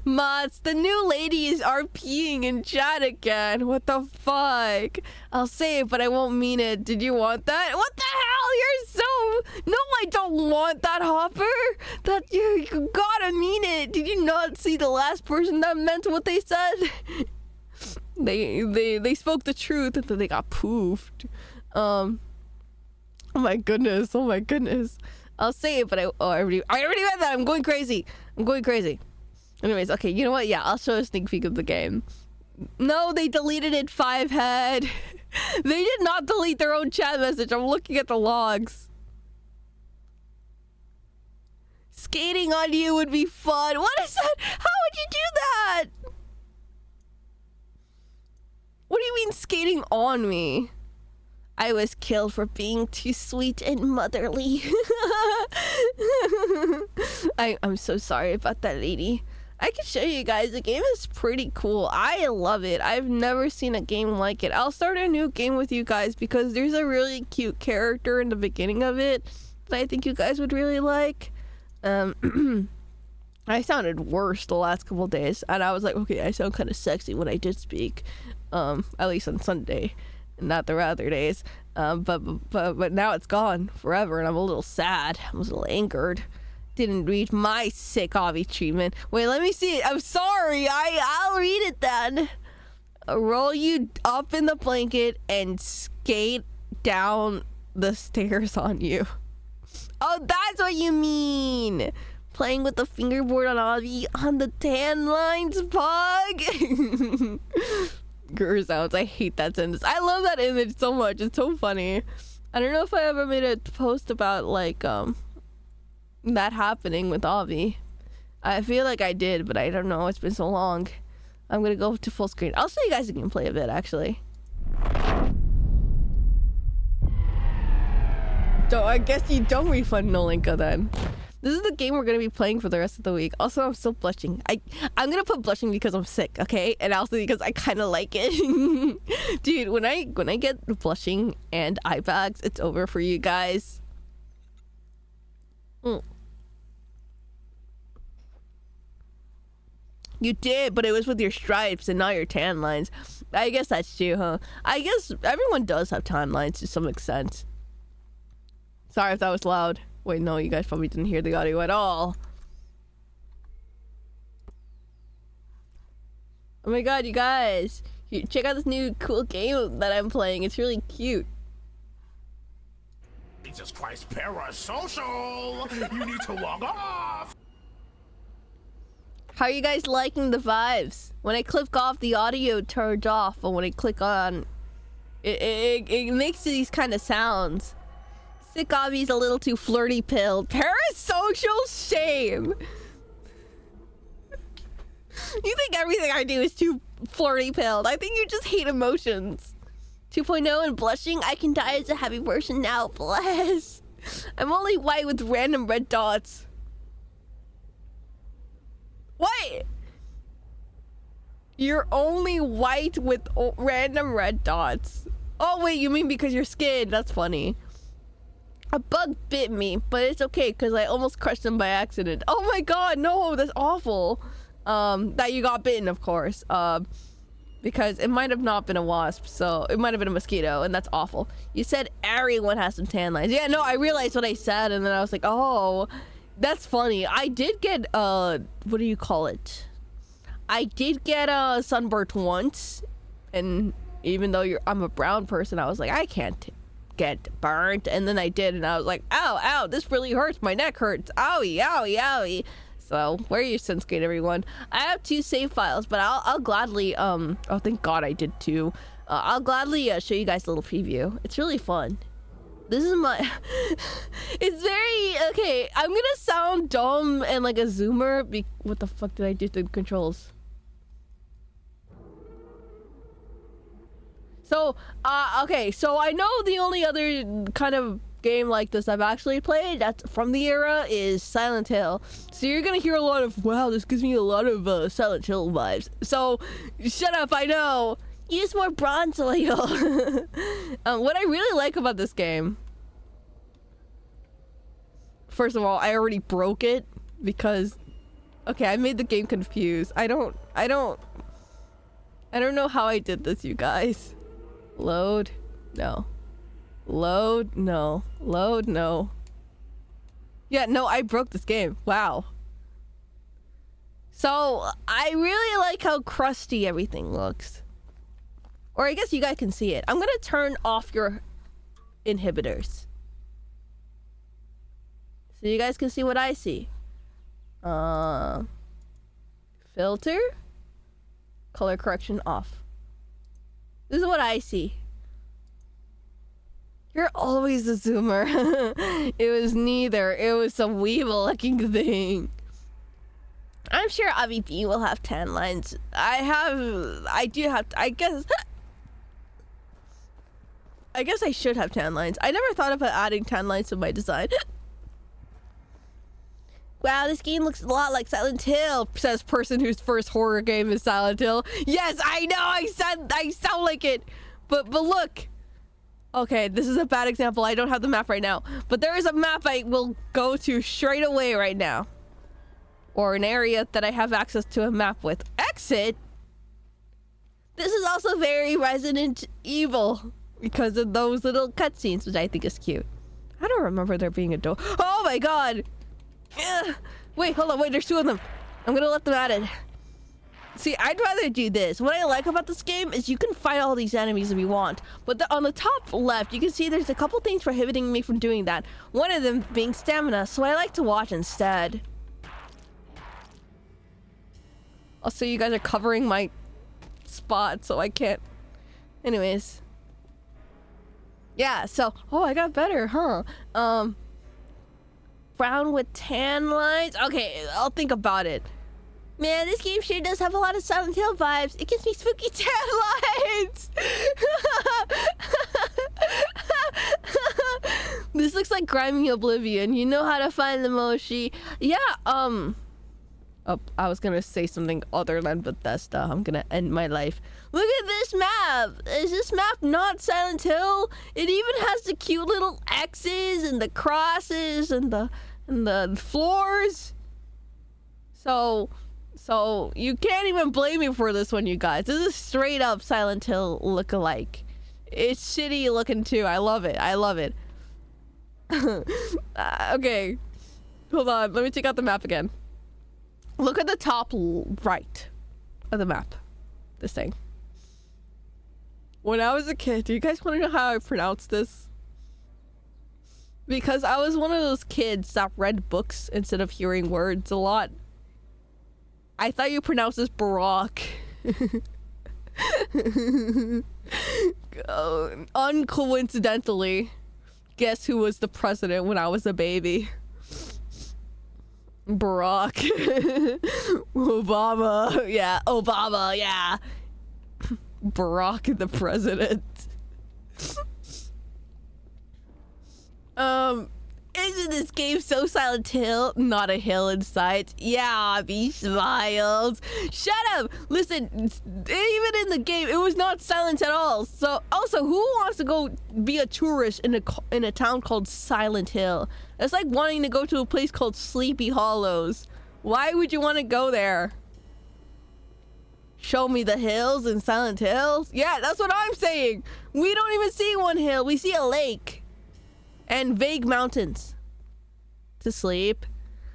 Mods, the new ladies are peeing in chat again. What the fuck? I'll say it, but I won't mean it. Did you want that? What the hell? You're so... No, I don't want that, Hopper. That you gotta mean it. Did you not see the last person that meant what they said? They spoke the truth and then they got poofed. Oh my goodness. Oh my goodness. I'll say it, but I already read that. I'm going crazy. Anyways, okay, you know what? Yeah, I'll show a sneak peek of the game. No, they deleted it, Fivehead. They did not delete their own chat message. I'm looking at the logs. Skating on you would be fun. What is that? How would you do that? What do you mean skating on me? I was killed for being too sweet and motherly. I'm so sorry about that, lady. I can show you guys. The game is pretty cool. I love it. I've never seen a game like it. I'll start a new game with you guys because there's a really cute character in the beginning of it that I think you guys would really like. I sounded worse the last couple days, and I was like, okay, I sound kind of sexy when I did speak, at least on Sunday, not the other days. But now it's gone forever, and I'm a little sad. I'm a little angered. Didn't read my sick Avi treatment. Wait, let me see it. I'm sorry. I'll read it then. Roll you up in the blanket and skate down the stairs on you. Oh, that's what you mean. Playing with the fingerboard on Avi on the tan lines, pug. Grr sounds. I hate that sentence. I love that image so much. It's so funny. I don't know if I ever made a post about like that happening with Avi. I feel like I did, but I don't know. It's been so long. I'm gonna go to full screen. I'll show you guys a gameplay of it actually. So I guess you don't refund Nolinka then. This is the game we're gonna be playing for the rest of the week. Also, I'm still blushing. I'm gonna put blushing because I'm sick, okay? And also because I kind of like it. Dude, when I get blushing and eye bags, it's over for you guys. You did, but it was with your stripes and not your tan lines. I guess that's true, huh? I guess everyone does have tan lines to some extent. Sorry if that was loud. Wait, no, you guys probably didn't hear the audio at all. Oh my god, you guys. Check out this new cool game that I'm playing. It's really cute. Jesus Christ, parasocial! You need to log off! How are you guys liking the vibes? When I click off, the audio turns off, but when I click on, it makes these kind of sounds. Sick Avi's a little too flirty pilled. Parasocial shame. You think everything I do is too flirty pilled. I think you just hate emotions. 2.0 and blushing. I can die as a happy person now. Bless. I'm only white with random red dots. What? You're only white with random red dots. Oh wait, you mean because you're skin? That's funny. A bug bit me, but it's okay because I almost crushed him by accident. Oh my god, no, that's awful. That you got bitten, of course. Because it might have not been a wasp, so it might have been a mosquito, and that's awful. You said everyone has some tan lines. Yeah, no, I realized what I said, and then I was like, oh, that's funny. I did get, what do you call it? I did get sunburnt once, and even though I'm a brown person, I was like, I can't get burnt, and then I did, and I was like, ow, ow, this really hurts. My neck hurts. Owie, owie, owie. So, wear your sunscreen, everyone. I have 2 save files, but I'll gladly, oh, thank God I did 2. I'll gladly show you guys a little preview. It's really fun. This is my... It's very... Okay, I'm gonna sound dumb and like a zoomer. What the fuck did I do to the controls? So, okay, so I know the only other kind of game like this I've actually played that's from the era is Silent Hill. So you're gonna hear a lot of, wow, this gives me a lot of Silent Hill vibes. So shut up, I know. Use more bronze oil. What I really like about this game, first of all, I already broke it because, okay, I made the game confused. I don't know how I did this, you guys. Load, no. Load, no. Load, no. Yeah, no, I broke this game. Wow. So, I really like how crusty everything looks. Or I guess you guys can see it. I'm gonna turn off your inhibitors. so you guys can see what I see. Filter, color correction off. This is what I see. You're always a zoomer. It was neither. It was some weevil looking thing. I'm sure AVP will have tan lines. I guess I should have tan lines. I never thought about adding tan lines to my design. Wow, this game looks a lot like Silent Hill, says person whose first horror game is Silent Hill. Yes, I know, I sound like it. But look. Okay, this is a bad example. I don't have the map right now. But there is a map I will go to straight away right now. Or an area that I have access to a map with. Exit? This is also very Resident Evil. Because of those little cutscenes, which I think is cute. I don't remember there being a door. Oh my god! Ugh. Wait, hold on, wait, there's two of them. I'm gonna let them at it. See, I'd rather do this. What I like about this game is you can fight all these enemies if you want. But on the top left, you can see there's a couple things prohibiting me from doing that. One of them being stamina, so I like to watch instead. Also, you guys are covering my spot, so I can't. Anyways. Yeah, so, oh, I got better, huh? Brown with tan lines? Okay, I'll think about it. Man, this game sure does have a lot of Silent Hill vibes. It gives me spooky tan lines! This looks like Grimy Oblivion. You know how to find the Moshi. Yeah, Oh, I was gonna say something other than Bethesda. I'm gonna end my life. Look at this map! Is this map not Silent Hill? It even has the cute little X's and the crosses and the floors. So you can't even blame me for this one, you guys. This is straight up Silent Hill look-alike. It's shitty looking too. I love it. I love it. Okay. Hold on. Let me check out the map again. Look at the top right of the map. This thing. When I was a kid, do you guys want to know how I pronounce this? Because I was one of those kids that read books instead of hearing words a lot. I thought you pronounced this Barack. Uncoincidentally, guess who was the president when I was a baby? Barack. Obama. Yeah, Obama, yeah. Barack the president. Isn't this game so Silent Hill? Not a hill in sight. Yeah, be smiles. Shut up! Listen, even in the game, it was not silent at all. So, also, who wants to go be a tourist in a town called Silent Hill? It's like wanting to go to a place called Sleepy Hollows. Why would you want to go there? Show me the hills in Silent Hills? Yeah, that's what I'm saying. We don't even see one hill. We see a lake. And vague mountains. To sleep.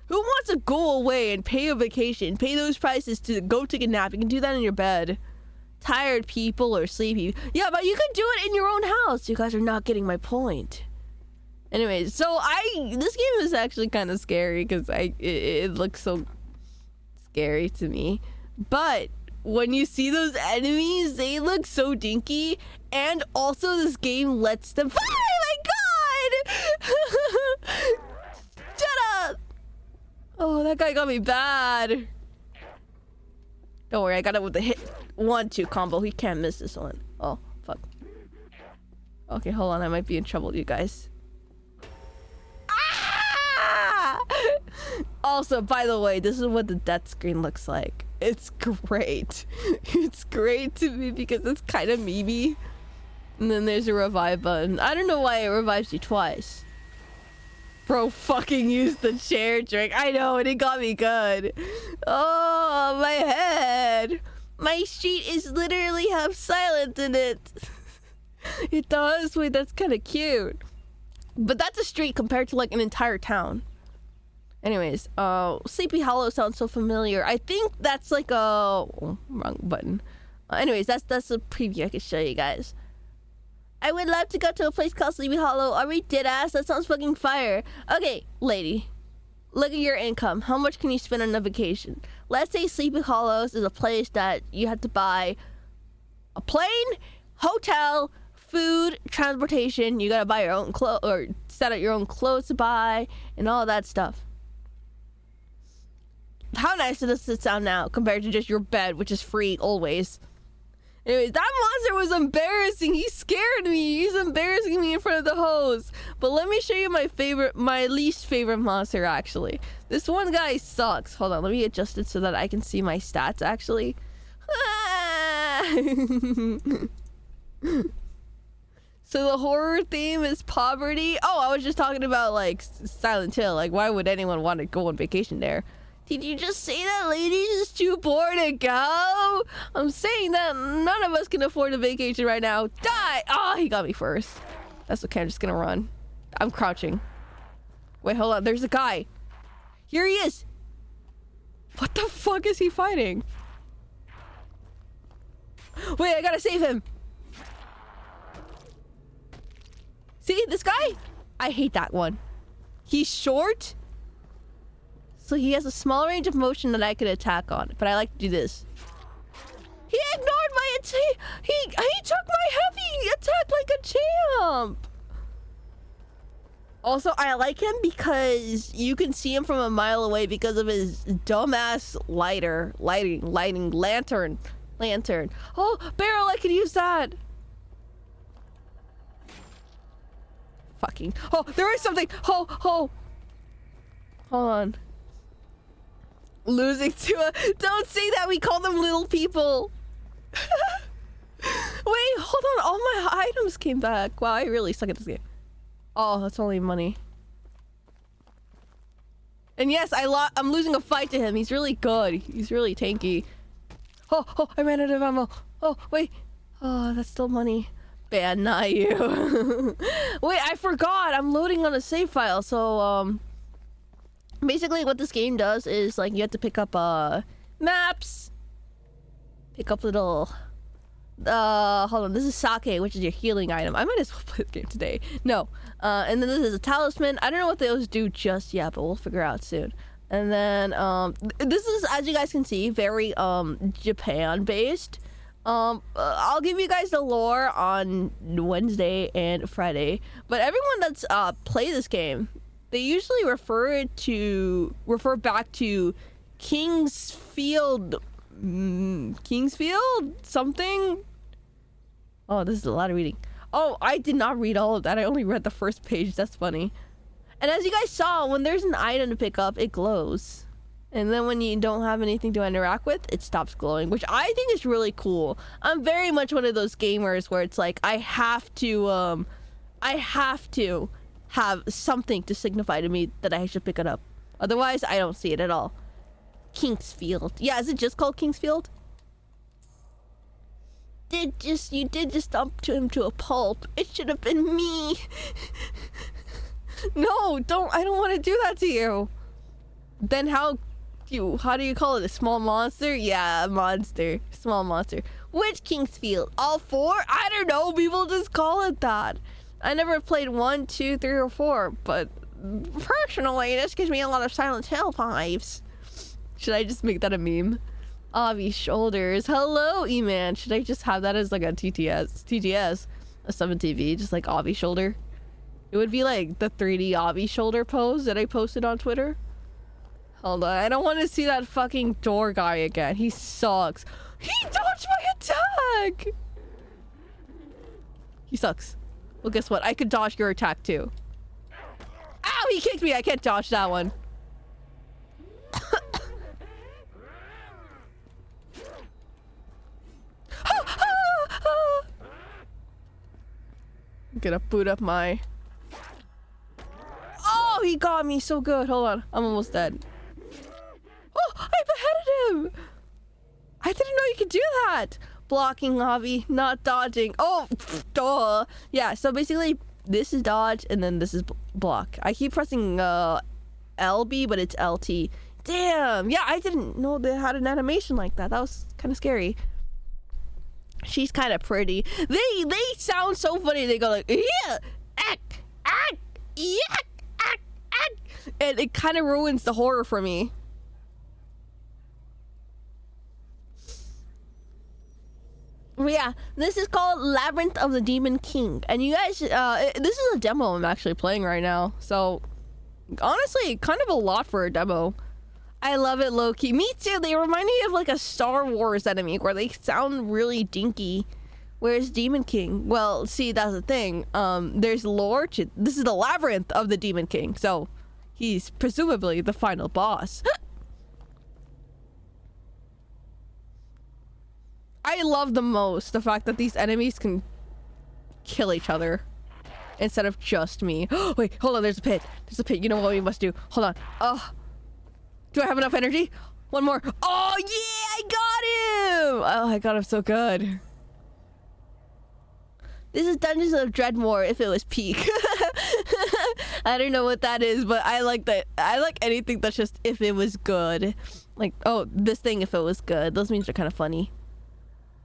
Who wants to go away and pay a vacation? Pay those prices to go take a nap. You can do that in your bed. Tired people or sleepy. Yeah, but you can do it in your own house. You guys are not getting my point. Anyways, so this game is actually kind of scary because it looks so scary to me. But when you see those enemies, they look so dinky. And also this game lets them... Oh my god! Shut up! Oh, that guy got me bad. Don't worry, I got it with the hit 1-2 combo. He can't miss this one. Oh, fuck. Okay, hold on. I might be in trouble, you guys. Ah! Also, by the way, this is what the death screen looks like. It's great. It's great to me because it's kind of memey. And then there's a revive button. I don't know why it revives you twice. Bro fucking used the chair trick. I know, and it got me good. Oh, my head. My sheet is literally half silent in it. It does? Wait, that's kind of cute. But that's a street compared to like an entire town. Anyways, Sleepy Hollow sounds so familiar. I think that's like a... Oh, wrong button. Anyways, that's a preview I can show you guys. I would love to go to a place called Sleepy Hollow. Are we dead ass? That sounds fucking fire. Okay, lady. Look at your income. How much can you spend on a vacation? Let's say Sleepy Hollows is a place that you have to buy a plane, hotel, food, transportation. You gotta buy your own clothes or set out your own clothes to buy and all that stuff. How nice does this sound now compared to just your bed, which is free always? Anyways, that monster was embarrassing. He scared me. He's embarrassing me in front of the host. But let me show you my least favorite monster, actually. This one guy sucks. Hold on, let me adjust it so that I can see my stats, actually. So the horror theme is poverty. Oh, I was just talking about, like, Silent Hill. Like, why would anyone want to go on vacation there? Did you just say that lady's just too poor to go? I'm saying that none of us can afford a vacation right now. Die! Oh, he got me first. That's okay, I'm just gonna run. I'm crouching. Wait, hold on, there's a guy. Here he is. What the fuck is he fighting? Wait, I gotta save him. See, this guy? I hate that one. He's short. So he has a small range of motion that I could attack on, but I like to do this. He ignored my attack. He took my heavy attack like a champ. Also, I like him because you can see him from a mile away because of his dumbass lighting lantern. Oh, barrel! I could use that. Fucking. Oh, there is something. Oh. Hold on. Losing to a... Don't say that, we call them little people. Wait, hold on, all my items came back. Wow, I really suck at this game. Oh, that's only money. And yes, I'm losing a fight to him. He's really good. He's really tanky. Oh, I ran out of ammo. Oh, wait. Oh, that's still money. Ban, not you. Wait, I forgot. I'm loading on a save file, so, basically what this game does is, like, you have to pick up, maps. Pick up little... hold on. This is sake, which is your healing item. I might as well play this game today. No. And then this is a talisman. I don't know what those do just yet, but we'll figure out soon. And then, this is, as you guys can see, very, Japan-based. I'll give you guys the lore on Wednesday and Friday. But everyone that's, played this game, they usually refer back to Kingsfield something. Oh, this is a lot of reading. Oh, I did not read all of that. I only read the first page. That's funny. And as you guys saw, when there's an item to pick up, it glows. And then when you don't have anything to interact with, it stops glowing, which I think is really cool. I'm very much one of those gamers where it's like, I have to have something to signify to me that I should pick it up. Otherwise, I don't see it at all. Kingsfield. Yeah, is it just called Kingsfield? You did just dump him to a pulp. It should have been me. No, I don't want to do that to you. Then how do you call it? A small monster? Yeah, a monster. Small monster. Which Kingsfield? All four? I don't know. People just call it that. I never played 1, 2, 3, or 4, but personally, this gives me a lot of Silent Hill vibes. Should I just make that a meme? Avi shoulders. Hello, E-Man. Should I just have that as like a TTS, a 7TV, just like Avi shoulder? It would be like the 3D Avi shoulder pose that I posted on Twitter. Hold on, I don't want to see that fucking door guy again. He sucks. He dodged my attack! He sucks. Well, guess what? I could dodge your attack too. Ow, he kicked me. I can't dodge that one. I'm gonna boot up my... Oh, he got me so good. Hold on. I'm almost dead. Oh, I beheaded him. I didn't know you could do that. Blocking, Avi, not dodging. Oh, duh. Yeah, so basically, this is dodge, and then this is block. I keep pressing LB, but it's LT. Damn. Yeah, I didn't know they had an animation like that. That was kind of scary. She's kind of pretty. They sound so funny. They go like, yeah, ack, ack, yeah, ack, ack. And it kind of ruins the horror for me. But yeah, this is called Labyrinth of the Demon King. And you guys, this is a demo I'm actually playing right now. So, honestly, kind of a lot for a demo. I love it low-key. Me too. They remind me of like a Star Wars enemy where they sound really dinky. Where's Demon King? Well, see, that's the thing. There's lore to... This is the Labyrinth of the Demon King. So, he's presumably the final boss. I love the most the fact that these enemies can kill each other instead of just me. Wait, hold on. There's a pit. There's a pit. You know what we must do. Hold on. Oh. Do I have enough energy? One more. Oh, yeah, I got him. Oh, I got him so good. This is Dungeons of Dreadmore if it was peak. I don't know what that is, but I like that. I like anything that's just if it was good. Like, oh, this thing if it was good. Those memes are kind of funny.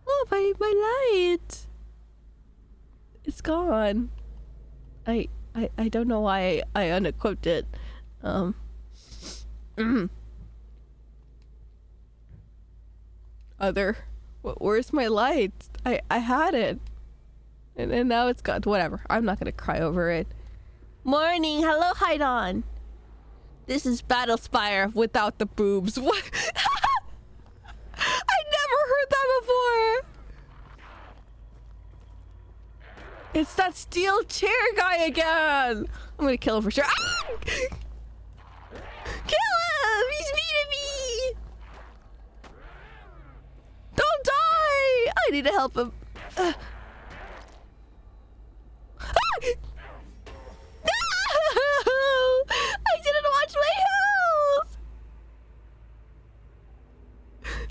Oh, my light. It's gone. I don't know why I unequipped it. Other. Where's my light? I had it. And now it's gone. Whatever. I'm not gonna cry over it. Morning. Hello, Haidon. This is Battle Spire without the boobs. What? I never heard that before. It's that steel chair guy again. I'm gonna kill him for sure. Ah! Kill him! He's beating me! Don't die! I need to help him. Ah! No! I didn't watch my health!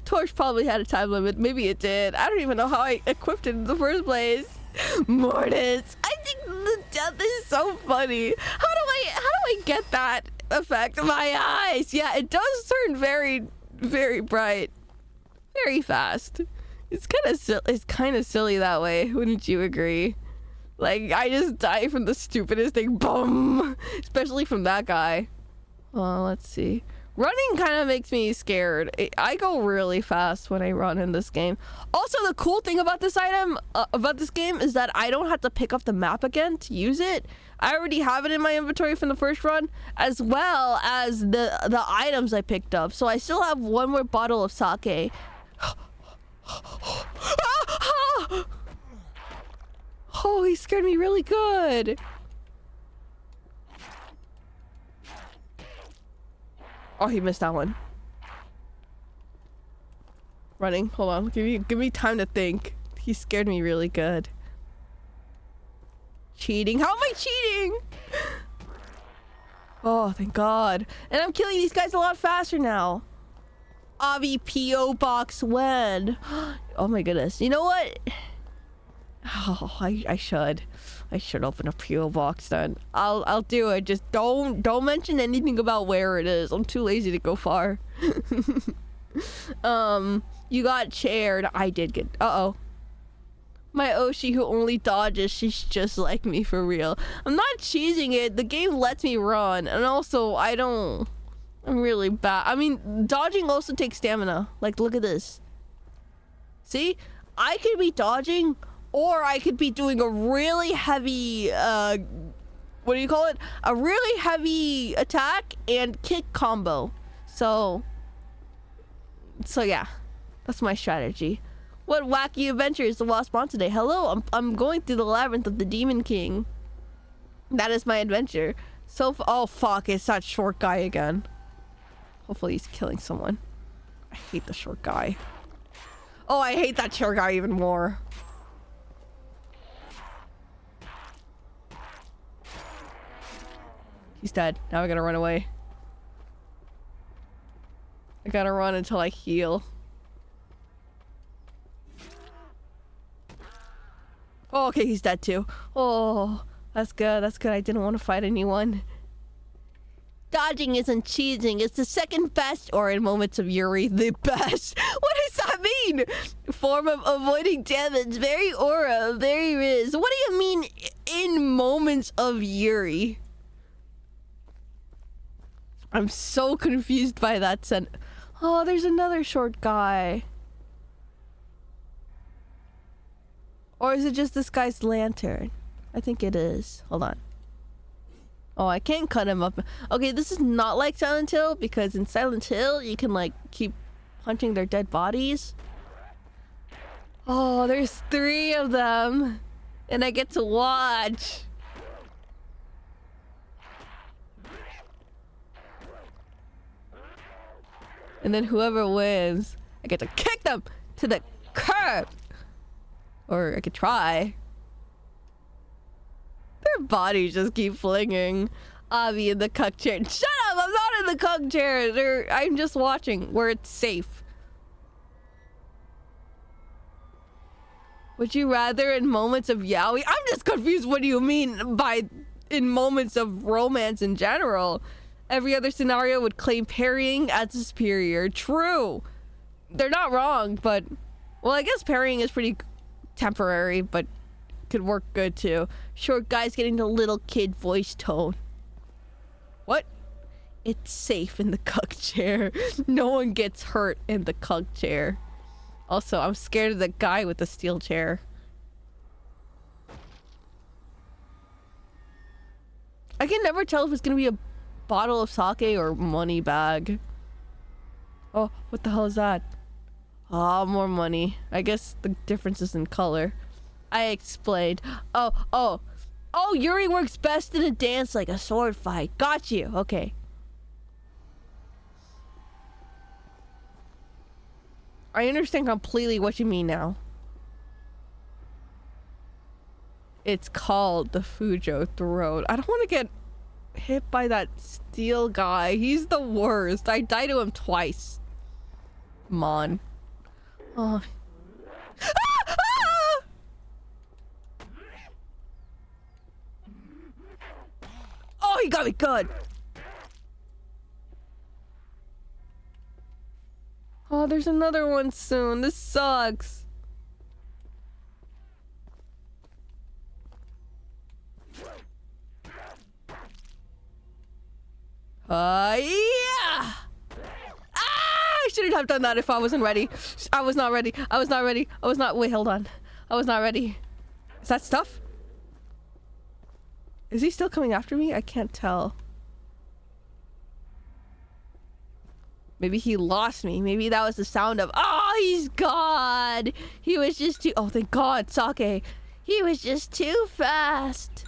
Torch probably had a time limit. Maybe it did. I don't even know how I equipped it in the first place. Mortis. I think the death is so funny. How do I get that effect? My eyes. Yeah, it does turn very, very bright. Very fast. It's kind of silly that way. Wouldn't you agree? Like, I just die from the stupidest thing. Boom! Especially from that guy. Well, let's see. Running kind of makes me scared. I go really fast when I run in this game. Also, the cool thing about this about this game is that I don't have to pick up the map again to use it. I already have it in my inventory from the first run, as well as the items I picked up. So I still have one more bottle of sake. Oh, he scared me really good. Oh, he missed that one. Running. Hold on. Give me time to think. He scared me really good. Cheating. How am I cheating? Oh, thank God. And I'm killing these guys a lot faster now. Avi P.O. Box WED. Oh my goodness. You know what? Oh, I should open a P.O. box then. I'll do it. Just don't mention anything about where it is. I'm too lazy to go far. You got chaired. I did get. Uh-oh. My Oshi who only dodges, she's just like me for real. I'm not cheesing it. The game lets me run. And also, I'm really bad. I mean, dodging also takes stamina. Like, look at this. See? I could be dodging, or I could be doing a really heavy, what do you call it? A really heavy attack and kick combo. So yeah, that's my strategy. What wacky adventure is the wasp on today? Hello, I'm going through the Labyrinth of the Demon King. That is my adventure. Oh fuck, it's that short guy again. Hopefully he's killing someone. I hate the short guy. Oh, I hate that short guy even more. He's dead. Now I gotta run away. I gotta run until I heal. Oh, okay, he's dead too. Oh, that's good. That's good. I didn't want to fight anyone. Dodging isn't cheesing. It's the second best, or in moments of Yuri, the best. What does that mean? Form of avoiding damage. Very aura. Very Riz. What do you mean in moments of Yuri? I'm so confused by that Oh, there's another short guy. Or is it just this guy's lantern? I think it is. Hold on. Oh, I can't cut him up. Okay, this is not like Silent Hill, because in Silent Hill, you can, like, keep punching their dead bodies. Oh, there's 3 of them. And I get to watch. And then whoever wins, I get to kick them to the curb. Or I could try. Their bodies just keep flinging. Avi in the cuck chair. Shut up! I'm not in the cuck chair. I'm just watching where it's safe. Would you rather in moments of yaoi? I'm just confused. What do you mean by in moments of romance in general? Every other scenario would claim parrying as superior. True. They're not wrong, but... Well, I guess parrying is pretty temporary, but could work good too. Short guy's getting the little kid voice tone. What? It's safe in the cuck chair. No one gets hurt in the cuck chair. Also, I'm scared of the guy with the steel chair. I can never tell if it's gonna be a bottle of sake or money bag. Oh, what the hell is that? Ah, more money. I guess the difference is in color. I explained. Oh, Yuri works best in a dance like a sword fight. Got you. Okay. I understand completely what you mean now. It's called the Fujo Throat. I don't want to get hit by that steel guy. He's the worst. I died to him twice. Mon. Oh. Oh, he got me good. Oh, there's another one soon. This sucks. Yeah! I shouldn't have done that if I wasn't ready. I was not ready. Wait, hold on. I was not ready. Is that stuff? Is he still coming after me? I can't tell. Maybe he lost me. Maybe that was the sound of... Oh, he's gone! He was just too... Oh, thank God, Sake. He was just too fast.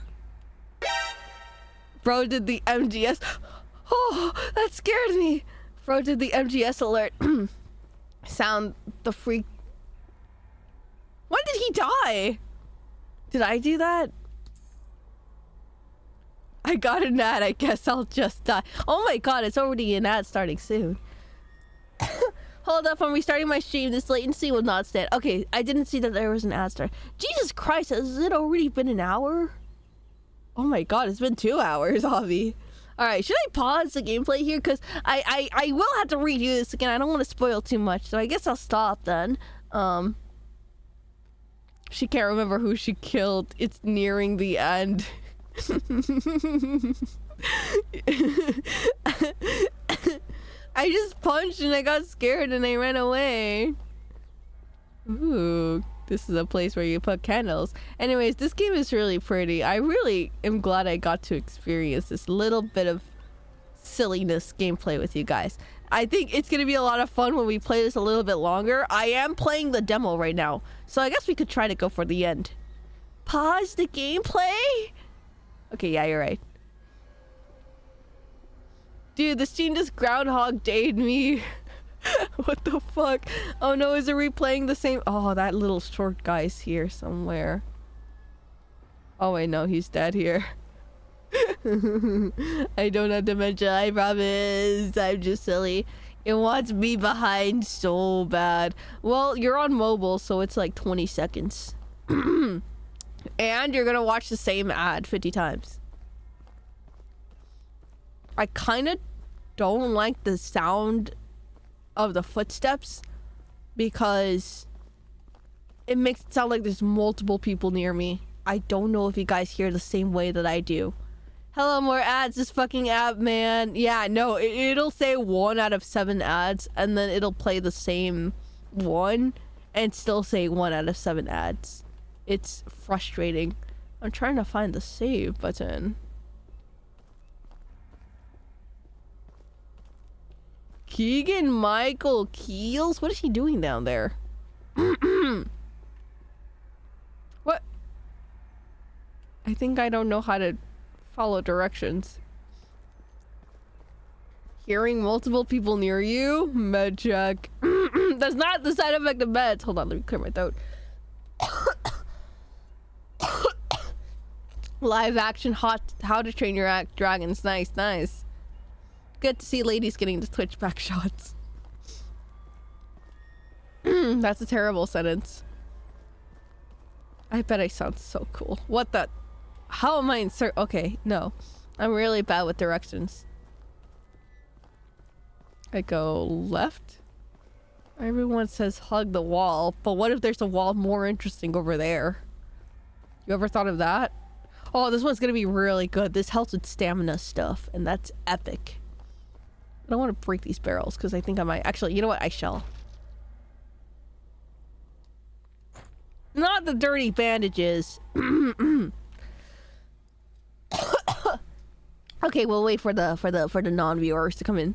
Bro did the MGS... Oh, that scared me. Bro did the MGS alert. Sound the freak... When did he die? Did I do that? I got an ad. I guess I'll just die. Oh my God, it's already an ad starting soon. Hold up, I'm restarting my stream. This latency will not stand. Okay, I didn't see that there was an ad start. Jesus Christ, has it already been an hour? Oh my God, it's been 2 hours, Avi. Alright, should I pause the gameplay here? Because I will have to redo this again. I don't want to spoil too much, so I guess I'll stop then. She can't remember who she killed. It's nearing the end. I just punched and I got scared and I ran away. Ooh, this is a place where you put candles. Anyways, this game is really pretty. I really am glad I got to experience this little bit of silliness gameplay with you guys. I think it's gonna be a lot of fun when we play this a little bit longer. I am playing the demo right now, so I guess we could try to go for the end. Pause the gameplay? Okay, yeah, you're right. Dude, the stream just Groundhog Day'd me. What the fuck? Oh no, is it replaying the same? Oh, that little short guy's here somewhere. Oh wait, no, he's dead here. I don't have dementia, I promise. I'm just silly. It wants me behind so bad. Well, you're on mobile, so it's like 20 seconds. And you're gonna watch the same ad 50 times. I kind of don't like the sound of the footsteps because it makes it sound like there's multiple people near me. I don't know if you guys hear the same way that I do. Hello, more ads. This fucking app, man. Yeah, no, it'll say 1 out of 7 ads, and then it'll play the same one and still say 1 out of 7 ads. It's frustrating. I'm trying to find the save button. Keegan Michael Keels? What is he doing down there? What? I think I don't know how to follow directions. Hearing multiple people near you? Med check. That's not the side effect of meds. Hold on, let me clear my throat. Live action How to Train Your Dragons. Nice, nice. Good to see ladies getting the Twitch back shots. That's a terrible sentence. I bet I sound so cool. What the? How am I insert? Okay, no. I'm really bad with directions. I go left. Everyone says hug the wall, but what if there's a wall more interesting over there? You ever thought of that? Oh, this one's gonna be really good. This helps with stamina stuff, and that's epic. I don't want to break these barrels because I think I might. Actually, you know what? I shall. Not the dirty bandages. Okay, we'll wait for the non-viewers to come in.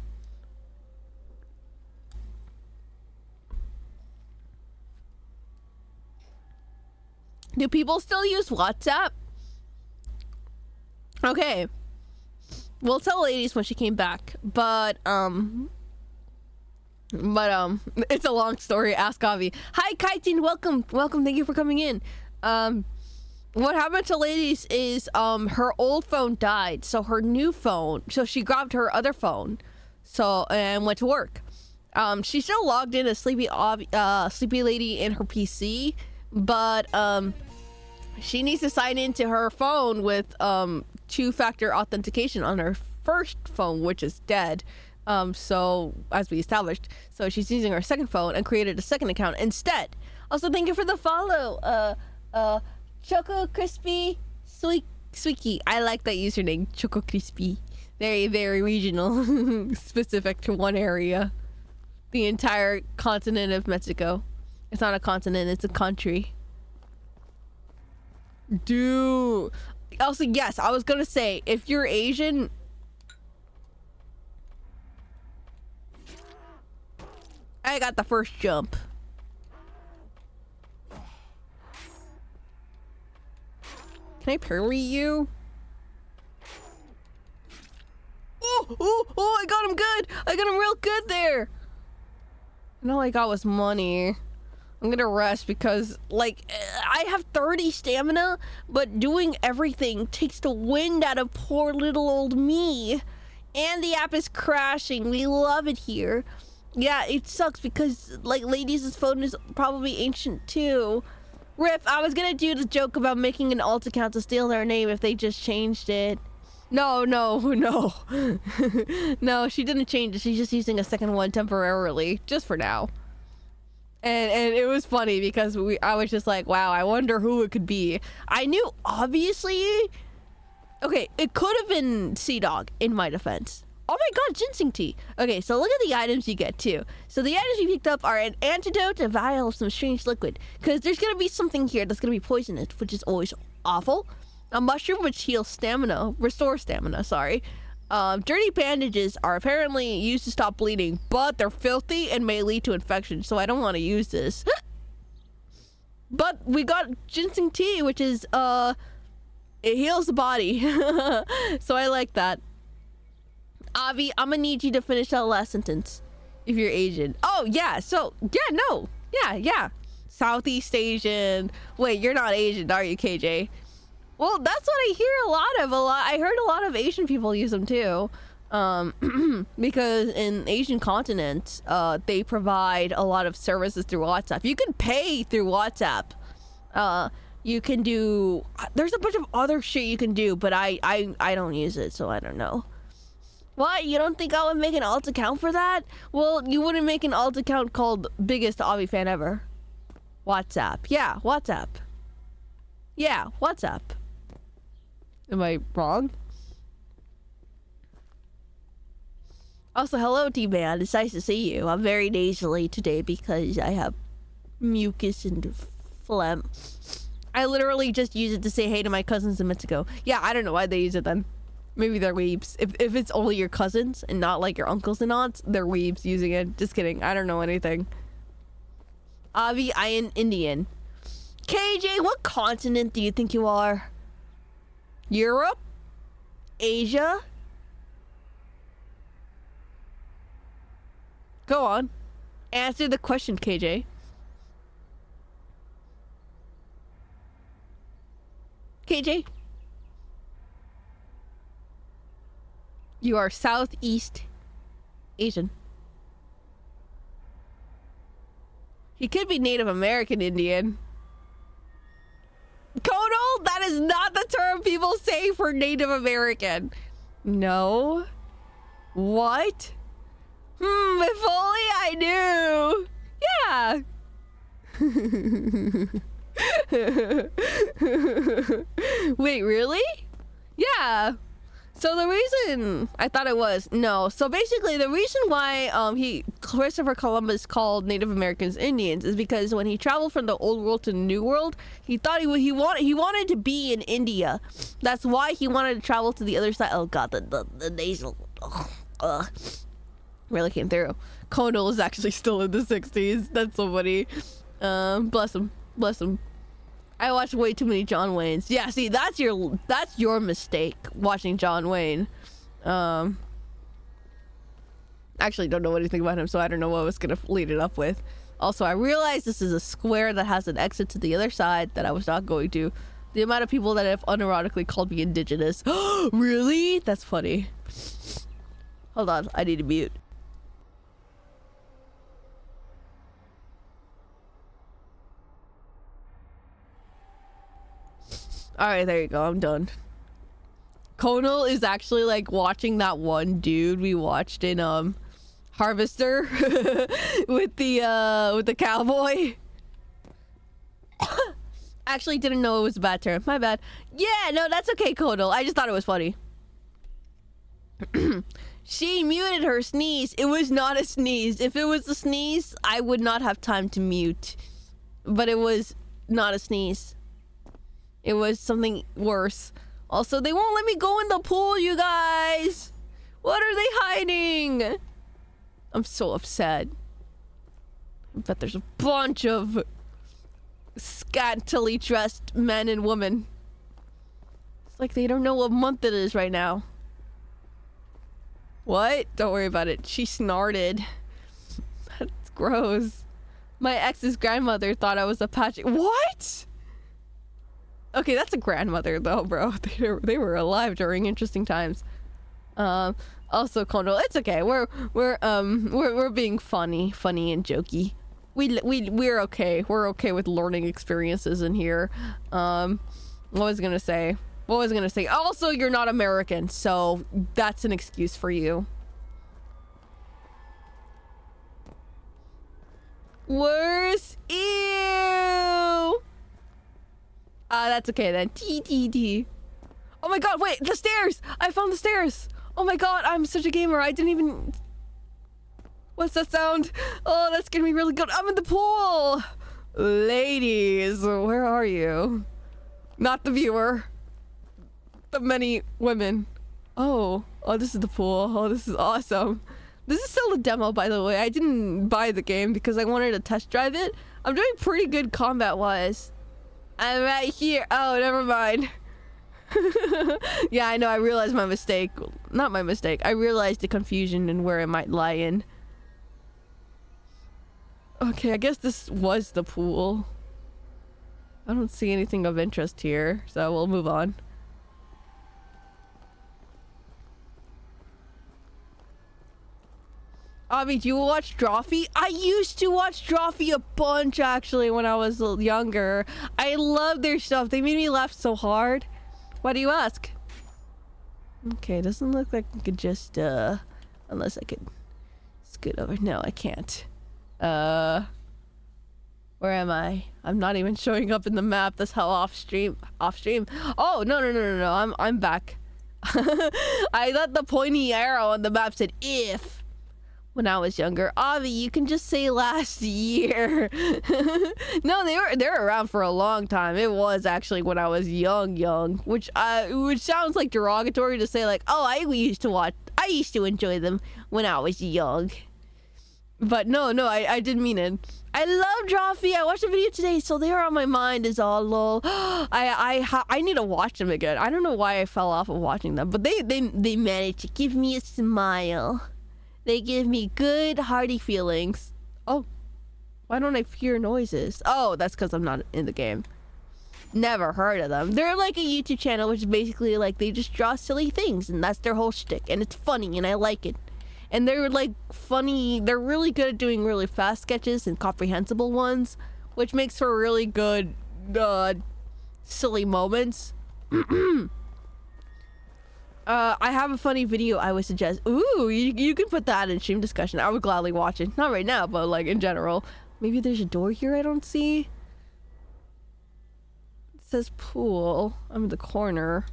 Do people still use WhatsApp? Okay. We'll tell ladies when she came back, but it's a long story. Ask Avi. Hi, Kaitin. Welcome. Thank you for coming in. What happened to ladies is her old phone died, so her new phone. So she grabbed her other phone, and went to work. She's still logged in as Sleepy Lady in her PC, but she needs to sign into her phone with two-factor authentication on her first phone, which is dead. So as we established, so she's using her second phone and created a second account instead. Also, thank you for the follow, Choco Crispy Sweeky. I like that username, Choco Crispy. Very, very regional, specific to one area. The entire continent of Mexico. It's not a continent; it's a country. Dude. Also, yes, I was gonna say, if you're Asian, I got the first jump. Can I parry you? Oh, I got him good. I got him real good there. And all I got was money. I'm gonna rest because, like, I have 30 stamina, but doing everything takes the wind out of poor little old me. And the app is crashing. We love it here. Yeah, it sucks because, like, ladies' phone is probably ancient too. Rip, I was gonna do the joke about making an alt account to steal their name if they just changed it. No. No, she didn't change it. She's just using a second one temporarily, just for now. And it was funny because I was just like, wow, I wonder who it could be. I knew, obviously. Okay, it could have been Sea Dog, in my defense. Oh my god, ginseng tea. Okay, so look at the items you get too. So the items you picked up are an antidote, a vial of some strange liquid. Because there's going to be something here that's going to be poisonous, which is always awful. A mushroom which heals stamina, restores stamina, sorry. Dirty bandages are apparently used to stop bleeding, but they're filthy and may lead to infection, so I don't want to use this. But we got ginseng tea, which is, it heals the body. So I like that. Avi, I'm gonna need you to finish that last sentence if you're Asian. Oh, yeah, so, yeah, no. Yeah. Southeast Asian. Wait, you're not Asian, are you, KJ? Well, that's what I hear a lot. I heard a lot of Asian people use them too. Because in Asian continents, they provide a lot of services through WhatsApp. You can pay through WhatsApp. You can do, there's a bunch of other shit you can do, but I don't use it, so I don't know. What? You don't think I would make an alt account for that? Well, you wouldn't make an alt account called biggest Avi fan ever. WhatsApp. Yeah, WhatsApp. Am I wrong? Also, hello, T-Man. It's nice to see you. I'm very nasally today because I have mucus and phlegm. I literally just use it to say hey to my cousins in Mexico. Yeah, I don't know why they use it then. Maybe they're weebs. If it's only your cousins and not like your uncles and aunts, they're weebs using it. Just kidding. I don't know anything. Avi, I am Indian. KJ, what continent do you think you are? Europe? Asia? Go on. Answer the question, KJ. KJ? You are Southeast Asian. He could be Native American Indian. Kodal? That is not the term people say for Native American. No. What? If only I knew. Yeah. Wait, really? Yeah. So the reason I thought it was no. So basically, the reason why Christopher Columbus called Native Americans Indians is because when he traveled from the Old World to the New World, he thought he wanted to be in India. That's why he wanted to travel to the other side. Oh God, the nasal really came through. Conal is actually still in the 60s. That's so funny. Bless him. Bless him. I watched way too many John Waynes. Yeah, see, that's your mistake, watching John Wayne. Actually don't know anything about him, so I don't know what I was gonna lead it up with. Also, I realized this is a square that has an exit to the other side that I was not going to. The amount of people that have unironically called me indigenous. Really? That's funny. Hold on, I need to mute. Alright, there you go. I'm done. Conal is actually like watching that one dude we watched in Harvester with the cowboy. Actually didn't know it was a bad term. My bad. Yeah, no, that's okay, Conal. I just thought it was funny. She muted her sneeze. It was not a sneeze. If it was a sneeze, I would not have time to mute. But it was not a sneeze. It was something worse. Also, they won't let me go in the pool, you guys. What are they hiding? I'm so upset. I bet there's a bunch of scantily dressed men and women. It's like they don't know what month it is right now. What? Don't worry about it. She snorted. That's gross. My ex's grandmother thought I was Apache. What? Okay, that's a grandmother though, bro. They were alive during interesting times. Also, Condor, it's okay. We're being funny and jokey. We're okay. We're okay with learning experiences in here. What was I gonna say? Also, you're not American, so that's an excuse for you. Worse. Ew. That's okay then. T. Oh my god, wait, the stairs! I found the stairs! Oh my god, I'm such a gamer. I didn't even... What's that sound? Oh, that's gonna be really good. I'm in the pool! Ladies, where are you? Not the viewer. The many women. Oh, this is the pool. Oh, this is awesome. This is still a demo, by the way. I didn't buy the game because I wanted to test drive it. I'm doing pretty good combat-wise. I'm right here. Oh, never mind. Yeah, I know. I realized my mistake. Not my mistake. I realized the confusion and where it might lie in. Okay, I guess this was the pool. I don't see anything of interest here, so we'll move on. Abby, do you watch Drawfee? I used to watch Drawfee a bunch, actually, when I was younger. I love their stuff. They made me laugh so hard. Why do you ask? Okay, doesn't look like I could just, unless I could scoot over. No, I can't. Where am I? I'm not even showing up in the map. That's how off stream. Oh, no. I'm back. I thought the pointy arrow on the map said if. when I was younger. Avi, you can just say last year. No, they were around for a long time. It was actually when I was young, which sounds like derogatory to say like, oh, I used to enjoy them when I was young. But no, I didn't mean it. I love Drawfee. I watched the video today, so they are on my mind is all lol. I need to watch them again. I don't know why I fell off of watching them, but they managed to give me a smile. They give me good, hearty feelings. Oh, why don't I hear noises? Oh, that's because I'm not in the game. Never heard of them. They're like a YouTube channel, which is basically like they just draw silly things, and that's their whole shtick, and it's funny, and I like it. And they're like funny. They're really good at doing really fast sketches and comprehensible ones, which makes for really good, silly moments. I have a funny video I would suggest. Ooh, you can put that in stream discussion. I would gladly watch it. Not right now, but like in general. Maybe there's a door here I don't see. It says pool. I'm in the corner.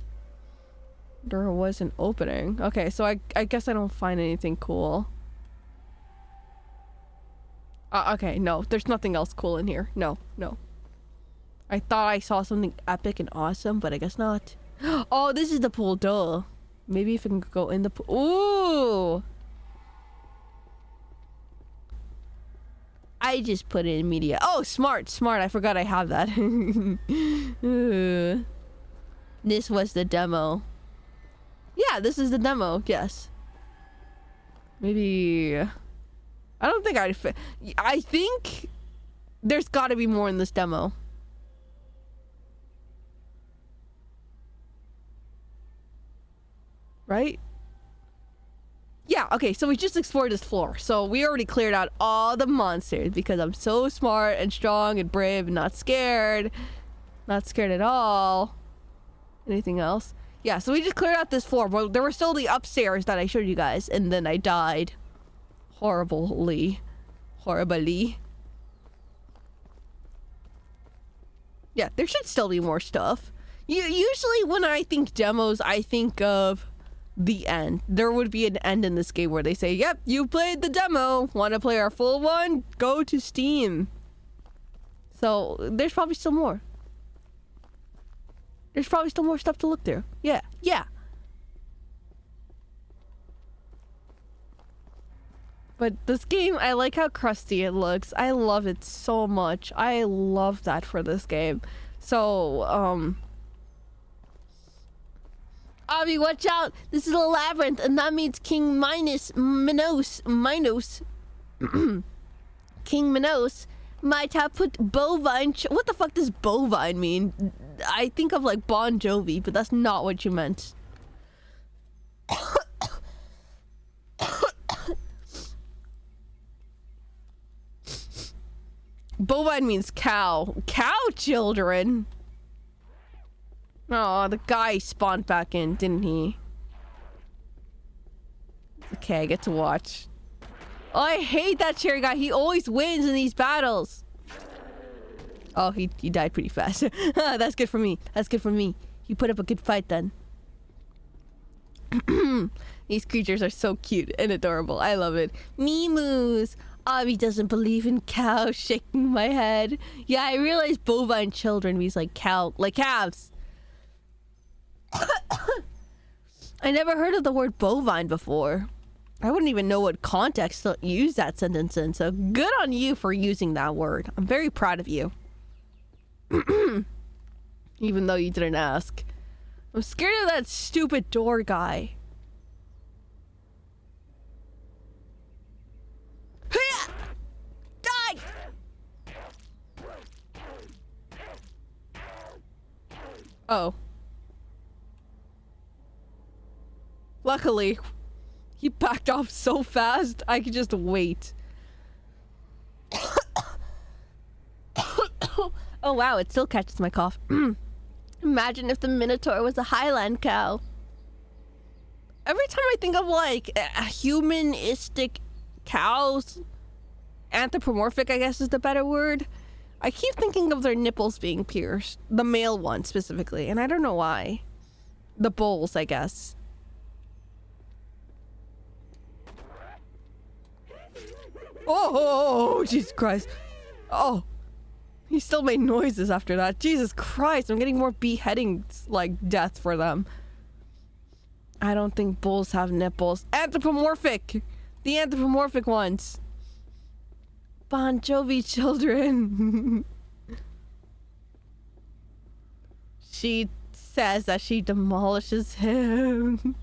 Door wasn't opening. Okay, so I guess I don't find anything cool. Okay, no, there's nothing else cool in here. No. I thought I saw something epic and awesome, but I guess not. Oh, this is the pool, duh. Maybe if I can go in the pool. Ooh! I just put it in media. Oh, smart. I forgot I have that. This was the demo. Yeah, this is the demo. Yes. Maybe... I don't think I think there's got to be more in this demo. Right? Yeah, okay, so we just explored this floor. So we already cleared out all the monsters because I'm so smart and strong and brave and not scared. Not scared at all. Anything else? Yeah, so we just cleared out this floor, but there were still the upstairs that I showed you guys, and then I died. Horribly. Yeah, there should still be more stuff. Usually when I think demos, I think of the end. There would be an end in this game where they say, yep, you played the demo. Want to play our full one? Go to Steam. So there's probably still more. There's probably still more stuff to look through. Yeah. But this game, I like how crusty it looks. I love it so much. I love that for this game. So, Avi, watch out! This is a labyrinth, and that means King Minos, King Minos might have put bovine. What the fuck does bovine mean? I think of like Bon Jovi, but that's not what you meant. Bovine means cow. Cow children. Oh, the guy spawned back in, didn't he? Okay, I get to watch. Oh, I hate that cherry guy. He always wins in these battles. Oh, he died pretty fast. That's good for me. That's good for me. You put up a good fight then. These creatures are so cute and adorable. I love it. Memoos. Avi doesn't believe in cows. Shaking my head. Yeah, I realized bovine children means like cow, like calves. I never heard of the word bovine before. I wouldn't even know what context to use that sentence in, so good on you for using that word. I'm very proud of you. Even though you didn't ask. I'm scared of that stupid door guy. Die! Oh. Luckily, he backed off so fast, I could just wait. Oh wow, it still catches my cough. Imagine if the Minotaur was a Highland cow. Every time I think of like humanistic cows, anthropomorphic I guess is the better word, I keep thinking of their nipples being pierced. The male one specifically, and I don't know why. The bulls, I guess. Oh, Jesus Christ. Oh, he still made noises after that. Jesus Christ, I'm getting more beheadings, like, death for them. I don't think bulls have nipples. Anthropomorphic! The anthropomorphic ones. Bon Jovi children. She says that she demolishes him.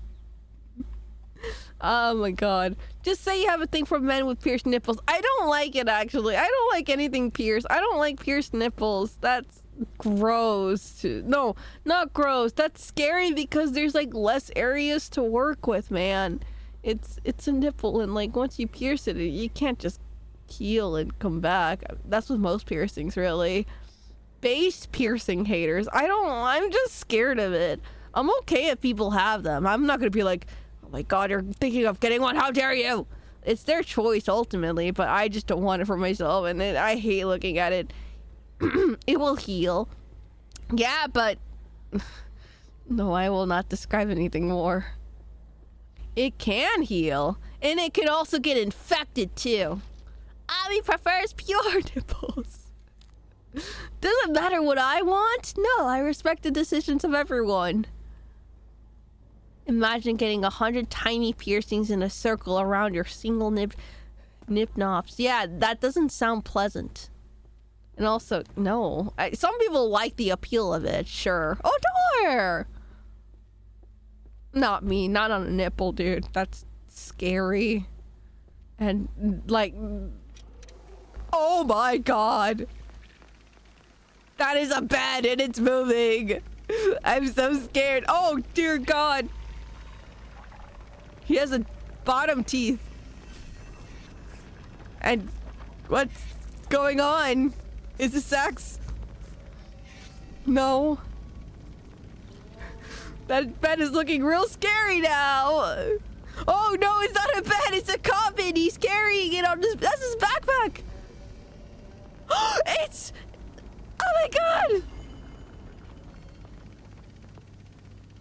Oh my god. Just say you have a thing for men with pierced nipples. I don't like it, actually. I don't like anything pierced. I don't like pierced nipples. That's gross. No, not gross. That's scary because there's like less areas to work with, man. It's a nipple, and like once you pierce it, you can't just heal and come back. That's with most piercings, really. Base piercing haters. I'm just scared of it. I'm okay if people have them. I'm not gonna be like, oh my god, you're thinking of getting one, how dare you? It's their choice ultimately, but I just don't want it for myself, and I hate looking at it. It will heal. Yeah, but no, I will not describe anything more. It can heal, and it could also get infected too. Abby prefers pure nipples. Doesn't matter what I want. No, I respect the decisions of everyone. Imagine getting 100 tiny piercings in a circle around your single nip nops. Yeah, that doesn't sound pleasant. And also, no. Some people like the appeal of it, sure. Oh, door! Not me, not on a nipple, dude. That's scary. And, like... Oh my god! That is a bed and it's moving! I'm so scared. Oh, dear god! He has a bottom teeth. And what's going on? Is this sex? No. That bed is looking real scary now. Oh no, it's not a bed, it's a coffin. He's carrying it on his, that's his backpack. It's, oh my god.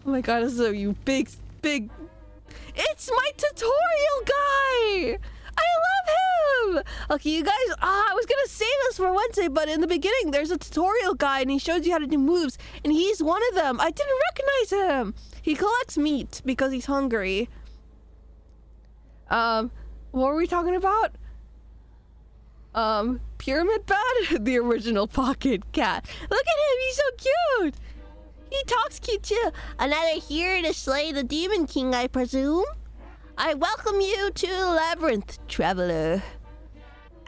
Oh my god, this is a you big. It's my tutorial guy. I love him! Okay, you guys, I was gonna save this for Wednesday, but in the beginning, there's a tutorial guide, and he shows you how to do moves, and he's one of them. I didn't recognize him! He collects meat because he's hungry. What were we talking about? Pyramid Bed? The original pocket cat. Look at him, he's so cute! He talks cute too. Another here to slay the Demon King, I presume? I welcome you to Labyrinth, traveler.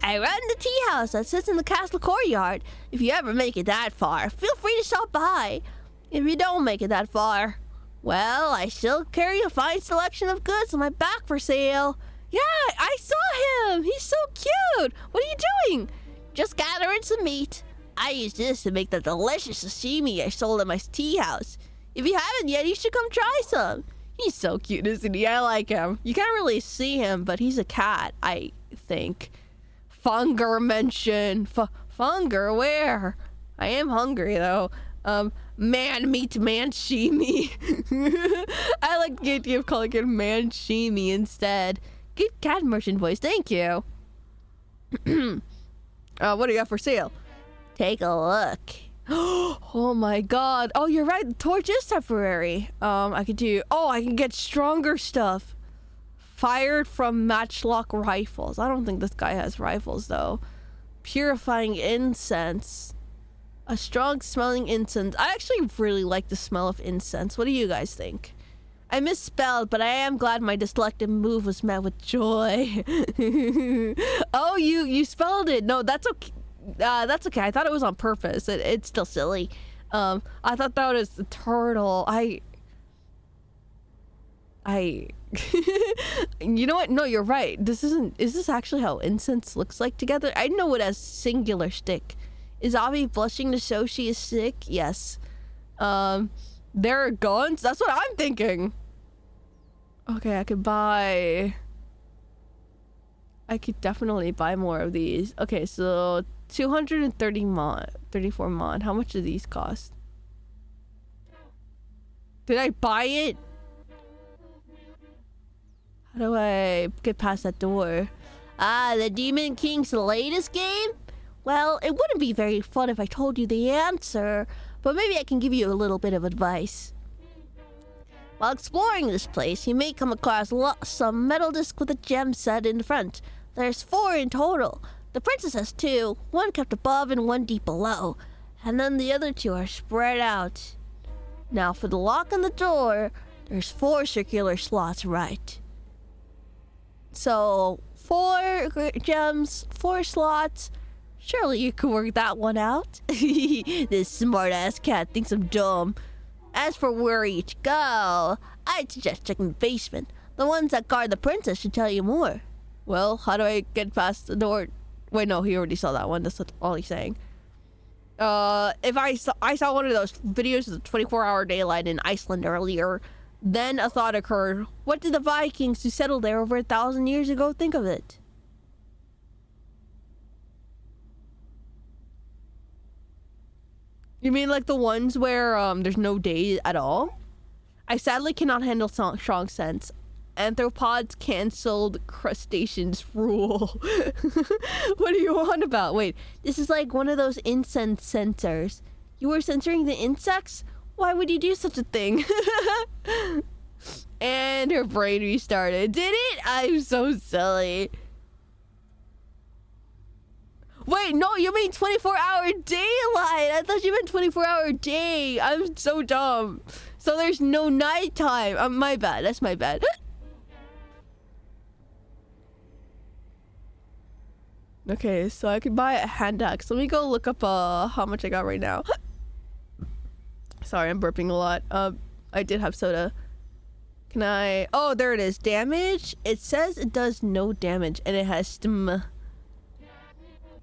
I run the tea house that sits in the castle courtyard. If you ever make it that far, feel free to stop by. If you don't make it that far, well, I still carry a fine selection of goods on my back for sale. Yeah, I saw him. He's so cute. What are you doing? Just gathering some meat. I use this to make the delicious sashimi I sold at my tea house. If you haven't yet, you should come try some. He's so cute, isn't he? I like him. You can't really see him, but he's a cat, I think. Funger mention. Funger, where? I am hungry, though. Man meat manshimi. I like the idea of calling it manshimi instead. Good cat merchant voice, thank you. What do you got for sale? Take a look. Oh my god. Oh, you're right. The torch is temporary. I can get stronger stuff. Fired from matchlock rifles. I don't think this guy has rifles though. Purifying incense. A strong smelling incense. I actually really like the smell of incense. What do you guys think? I misspelled, but I am glad my dyslexic move was met with joy. Oh, you spelled it. No, that's okay. That's okay. I thought it was on purpose. It's still silly. I thought that was a turtle. You know what? No, you're right. Is this actually how incense looks like together? I know it as singular stick. Is Avi blushing to show she is sick? Yes. There are guns? That's what I'm thinking. Okay, I could definitely buy more of these. Okay, so 230 mod, 34 mod. How much do these cost? Did I buy it? How do I get past that door? Ah, the Demon King's latest game? Well, it wouldn't be very fun if I told you the answer, but maybe I can give you a little bit of advice. While exploring this place, you may come across some metal disc with a gem set in the front. There's 4 in total. The princess has 2, one kept above and one deep below, and then the other 2 are spread out. Now for the lock on the door, there's 4 circular slots right. So 4 gems, 4 slots. Surely you could work that one out. This smart-ass cat thinks I'm dumb. As for where each go, I'd suggest checking the basement. The ones that guard the princess should tell you more. Well, how do I get past the door? Wait, no, he already saw that one. That's all he's saying. If I saw one of those videos of the 24-hour daylight in Iceland earlier, then a thought occurred. What did the Vikings who settled there over 1,000 years ago think of it? You mean like the ones where there's no day at all? I sadly cannot handle strong scents. Arthropods cancelled, crustaceans rule. What do you want about? Wait, this is like one of those incense sensors. You were censoring the insects? Why would you do such a thing? And her brain restarted. Did it? I'm so silly. Wait, no, you mean 24-hour daylight. I thought you meant 24-hour day. I'm so dumb. So there's no nighttime. My bad. That's my bad. Okay, so I could buy a hand axe. Let me go look up how much I got right now. Sorry, I'm burping a lot. I did have soda. Can I... Oh, there it is. Damage. It says it does no damage, and it has stim.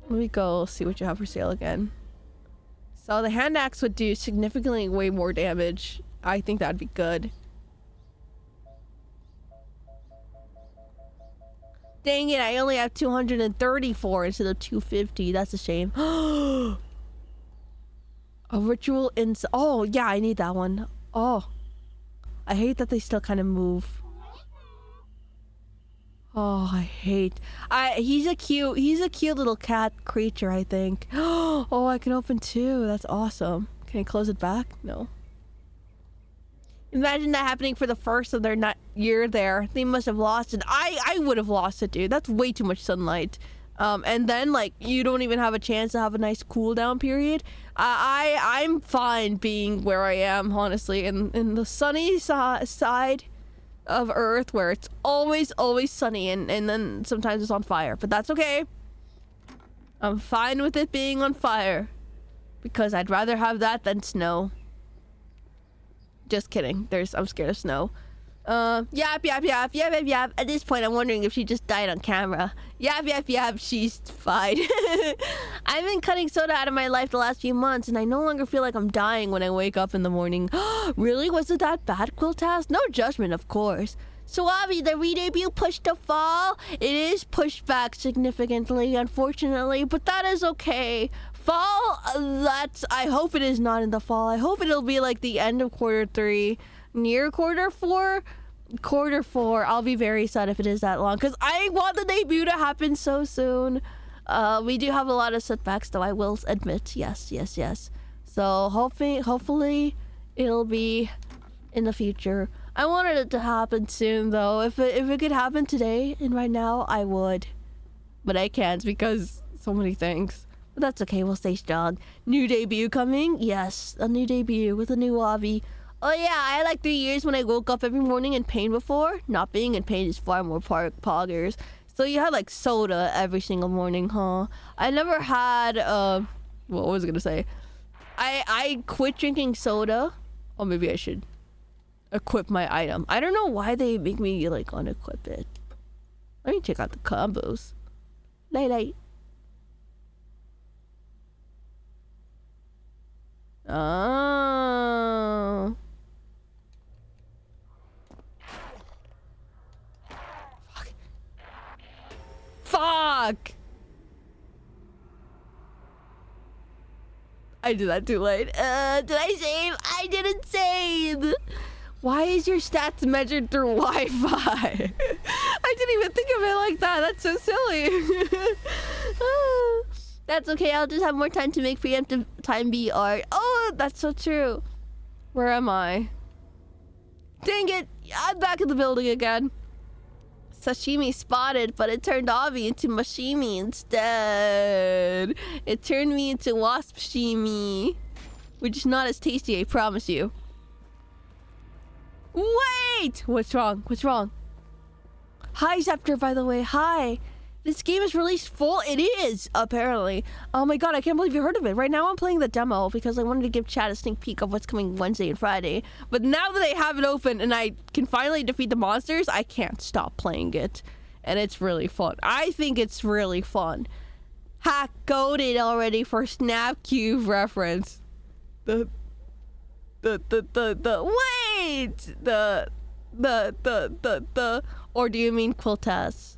Let me go see what you have for sale again. So the hand axe would do significantly way more damage. I think that'd be good. Dang it, I only have 234 instead of 250. That's a shame. A ritual ins... Oh, yeah, I need that one. Oh. I hate that they still kind of move. Oh, I hate... He's a cute little cat creature, I think. Oh, I can open 2. That's awesome. Can I close it back? No. Imagine that happening for the first of their year there. They must have lost it. I would have lost it, dude. That's way too much sunlight. And then, like, you don't even have a chance to have a nice cool down period. I'm fine being where I am, honestly, in the sunny side of Earth, where it's always sunny, and then sometimes it's on fire. But that's okay. I'm fine with it being on fire, because I'd rather have that than snow. Just kidding. I'm scared of snow. Yap. At this point, I'm wondering if she just died on camera. Yap. She's fine. I've been cutting soda out of my life the last few months, and I no longer feel like I'm dying when I wake up in the morning. Really? Was it that bad, Quiltaz? No judgment, of course. So, Avi, the re-debut pushed to fall? It is pushed back significantly, unfortunately, but that is okay. Fall, I hope it is not in the fall. I hope it'll be like the end of quarter 3, near quarter 4. Quarter 4, I'll be very sad if it is that long, because I want the debut to happen so soon. We do have a lot of setbacks, though, I will admit. Yes. So hopefully it'll be in the future. I wanted it to happen soon, though. If it could happen today and right now, I would. But I can't because so many things. But that's okay, we'll stay strong. New debut coming? Yes, a new debut with a new Avi. Oh yeah, I had like 3 years when I woke up every morning in pain before. Not being in pain is far more poggers. So you had like soda every single morning, huh? I never had, what was I gonna say? I quit drinking soda. Or maybe I should equip my item. I don't know why they make me like unequip it. Let me check out the combos. Late. Oh. Fuck. I did that too late. Did I save? I didn't save. Why is your stats measured through Wi-Fi? I I didn't even think of it like that. That's so silly. That's okay. I'll just have more time to make preemptive time be art. Oh, that's so true. Where am I? Dang it. I'm back in the building again. Sashimi spotted, but it turned Avi into mashimi instead. It turned me into wasp shimi, which is not as tasty, I promise you. Wait! What's wrong? What's wrong? Hi, Zepter, by the way. Hi. This game is released full. It is, apparently. Oh my god, I can't believe you heard of it. Right now I'm playing the demo because I wanted to give chat a sneak peek of what's coming Wednesday and Friday. But now that they have it open and I can finally defeat the monsters, I can't stop playing it. And it's really fun. I think it's really fun. Hack coded already for Snapcube reference. Wait! Or do you mean Quiltas?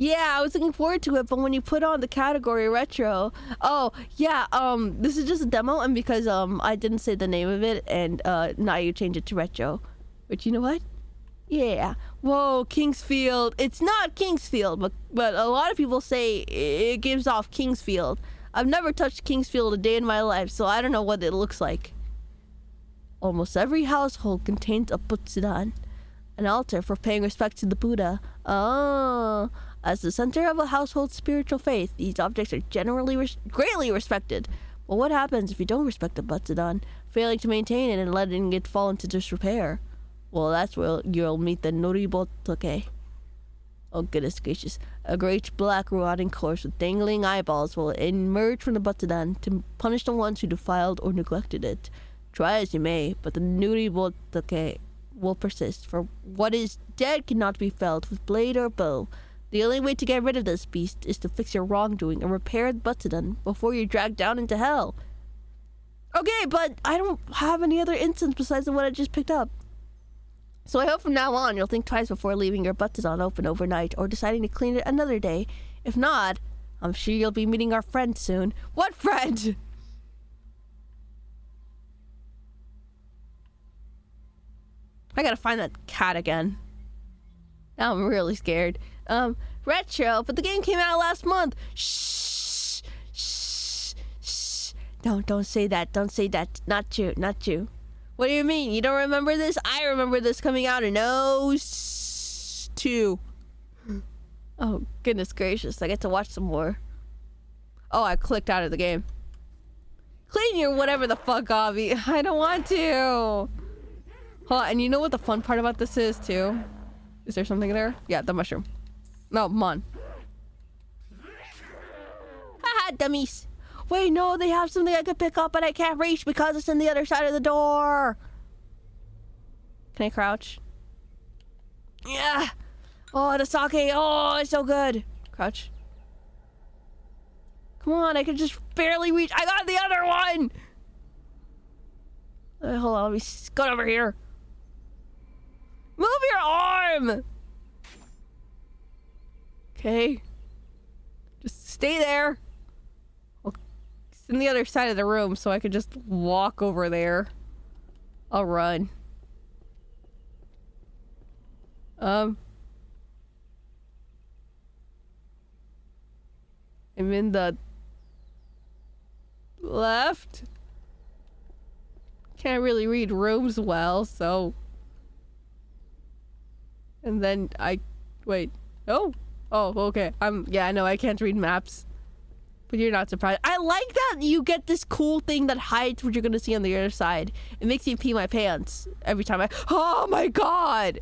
Yeah, I was looking forward to it, but when you put on the category retro, oh yeah, this is just a demo, and because I didn't say the name of it, and now you change it to retro. But you know what? Yeah. Whoa, Kingsfield. It's not Kingsfield, but a lot of people say it gives off Kingsfield. I've never touched Kingsfield a day in my life, so I don't know what it looks like. Almost every household contains a butsudan, an altar for paying respect to the Buddha. Oh. As the center of a household's spiritual faith, these objects are generally greatly respected. But what happens if you don't respect the butsudan, failing to maintain it and letting it fall into disrepair? Well, that's where you'll meet the Noribotoke. Oh, goodness gracious. A great black rotting corpse with dangling eyeballs will emerge from the butsudan to punish the ones who defiled or neglected it. Try as you may, but the Noribotoke will persist, for what is dead cannot be felled with blade or bow. The only way to get rid of this beast is to fix your wrongdoing and repair the butsudan before you're dragged down into hell. Okay, but I don't have any other instance besides the one I just picked up. So I hope from now on you'll think twice before leaving your butsudan open overnight or deciding to clean it another day. If not, I'm sure you'll be meeting our friend soon. What friend? I gotta find that cat again. Now I'm really scared. Retro, but the game came out last month. Shh, shh, shh. Don't say that. Don't say that. Not you, not you. What do you mean? You don't remember this? I remember this coming out in 2002. Oh, goodness gracious. I get to watch some more. Oh, I clicked out of the game. Clean your whatever the fuck, Avi. I don't want to. Huh, and you know what the fun part about this is, too? Is there something there? Yeah, the mushroom. No, Mon. Haha, dummies. Wait, no, they have something I could pick up, but I can't reach because it's on the other side of the door. Can I crouch? Yeah. Oh, the sake. Oh, it's so good. Crouch. Come on, I can just barely reach. I got the other one. Hold on, let me go over here. Move your arm. Okay. Just stay there. Well, it's in the other side of the room, so I could just walk over there. I'll run. I'm in the left. Can't really read rooms well, so. And then wait. Oh. Oh, okay. Yeah, I know I can't read maps. But you're not surprised. I like that you get this cool thing that hides what you're gonna see on the other side. It makes me pee my pants every time oh my god!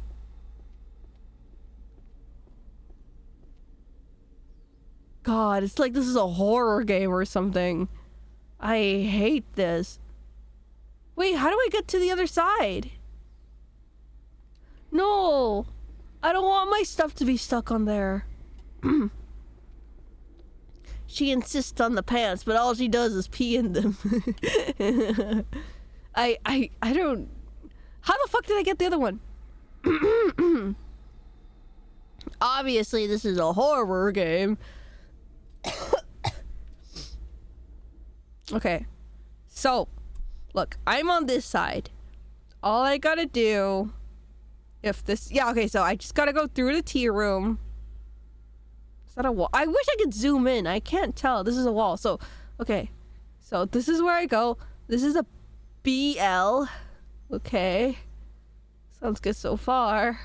God, it's like this is a horror game or something. I hate this. Wait, how do I get to the other side? No! I don't want my stuff to be stuck on there. She insists on the pants, but all she does is pee in them. I don't... How the fuck did I get the other one? Obviously, this is a horror game. Okay. So, look, I'm on this side. All I gotta do if this... Yeah, okay, so I just gotta go through the tea room. Is that a wall? I wish I could zoom in. I can't tell. This is a wall. So, okay. So this is where I go. This is a BL. Okay. Sounds good so far.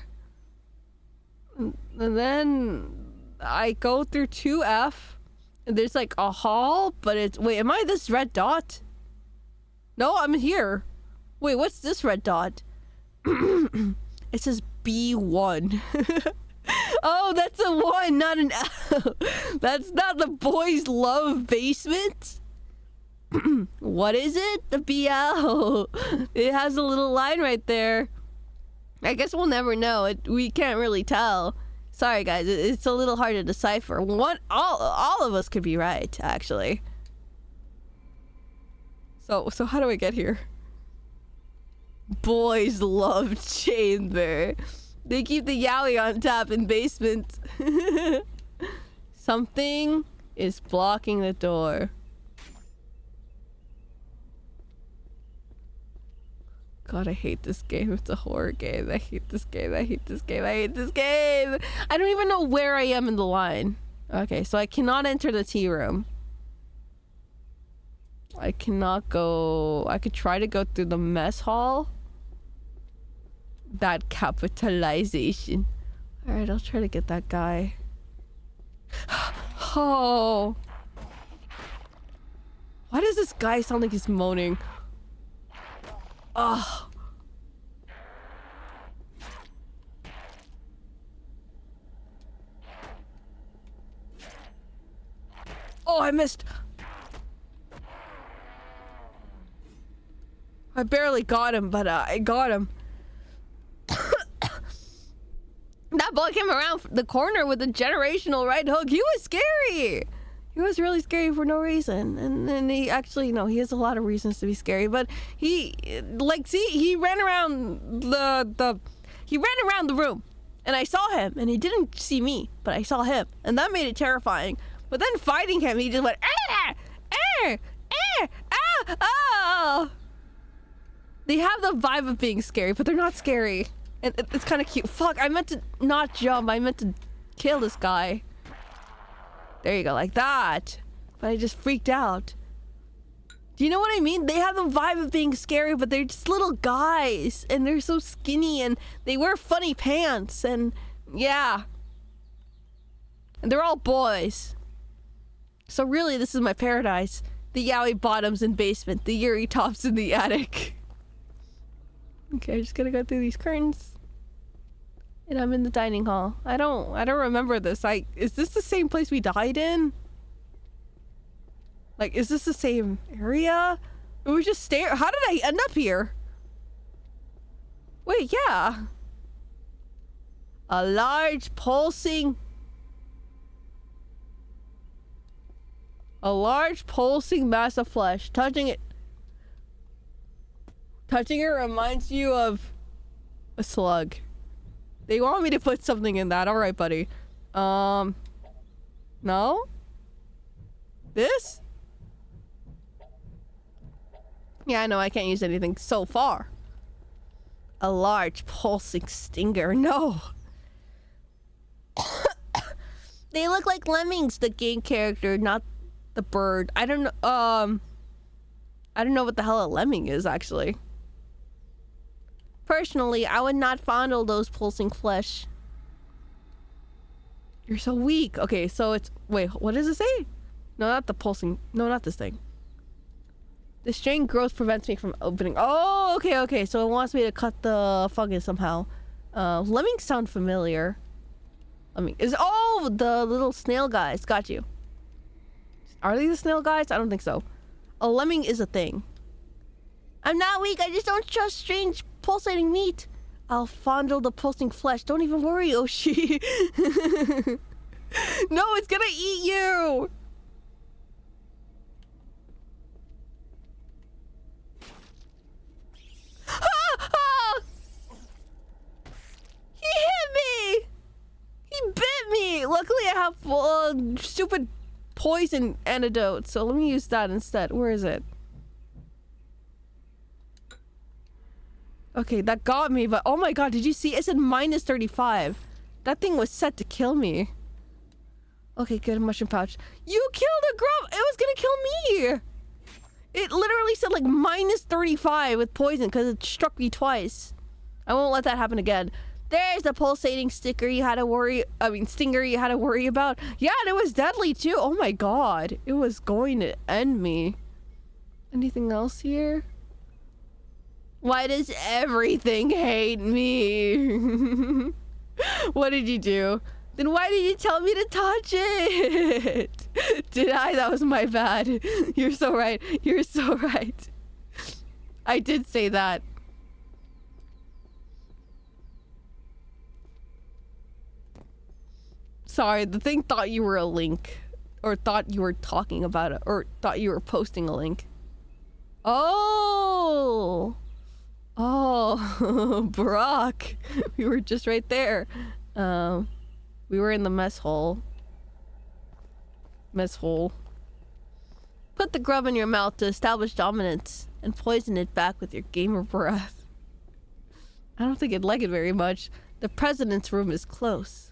And then I go through 2F. And there's like a hall, but it's... Wait, am I this red dot? No, I'm here. Wait, what's this red dot? It says B1. Oh, that's a 1, not an L. That's not the boys' love basement. What is it? The BL. It has a little line right there. I guess we'll never know. We can't really tell. Sorry, guys. It's a little hard to decipher. All of us could be right, actually. So how do I get here? Boys love chamber. They keep the yaoi on tap in basement. Something is blocking the door. God, I hate this game. It's a horror game. I hate this game. I hate this game. I hate this game. I don't even know where I am in the line. Okay, so I cannot enter the tea room. I cannot go... I could try to go through the mess hall. That capitalization. Alright, I'll try to get that guy. Oh. Why does this guy sound like he's moaning? Oh. Oh, I missed. I barely got him, but I got him. That boy came around the corner with a generational right hook. He was scary. He was really scary for no reason. And then he actually, no, he has a lot of reasons to be scary. But he, like, see, he ran around he ran around the room. And I saw him. And he didn't see me, but I saw him. And that made it terrifying. But then fighting him, he just went, ah, ah, ah, ah, ah. They have the vibe of being scary, but they're not scary. And it's kind of cute. Fuck, I meant to not jump. I meant to kill this guy. There you go, like that. But I just freaked out. Do you know what I mean? They have the vibe of being scary, but they're just little guys. And they're so skinny, and they wear funny pants. And yeah. And they're all boys. So really, this is my paradise. The yaoi bottoms in basement. The yuri tops in the attic. Okay, I'm just gonna go through these curtains. And I'm in the dining hall. I don't remember this. Is this the same place we died in? Like, is this the same area? Or we just stare. How did I end up here? Wait, yeah. A large pulsing mass of flesh. Touching it reminds you of a slug. They want me to put something in that. All right, buddy. No? This? Yeah, I know I can't use anything so far. A large pulsing stinger. No. They look like lemmings, the game character, not the bird. I don't know. I don't know what the hell a lemming is, actually. Personally, I would not fondle those pulsing flesh. You're so weak. Okay, so it's... Wait, what does it say? No, not the pulsing... No, not this thing. The strain growth prevents me from opening... Oh, okay. So it wants me to cut the fungus somehow. Lemmings sound familiar. Oh, the little snail guys. Got you. Are they the snail guys? I don't think so. A lemming is a thing. I'm not weak. I just don't trust strange pulsating meat. I'll fondle the pulsing flesh. Don't even worry, Oshi. No, it's gonna eat you. He hit me. He bit me. Luckily, I have stupid poison antidote, so let me use that instead. Where is it? Okay, that got me, but oh my god, did you see? It said minus 35. That thing was set to kill me. Okay, good, mushroom pouch. You killed a grub! It was gonna kill me! It literally said like minus 35 with poison because it struck me twice. I won't let that happen again. There's the pulsating stinger you had to worry about. Yeah, and it was deadly too. Oh my god. It was going to end me. Anything else here? Why does everything hate me? What did you do? Then why did you tell me to touch it? Did I? That was my bad. You're so right. You're so right. I did say that. Sorry, the thing thought you were a link. Or thought you were talking about it. Or thought you were posting a link. Oh! Oh, Brock. We were just right there. We were in the mess hole. Put the grub in your mouth to establish dominance and poison it back with your gamer breath. I don't think it'd like it very much. The president's room is close.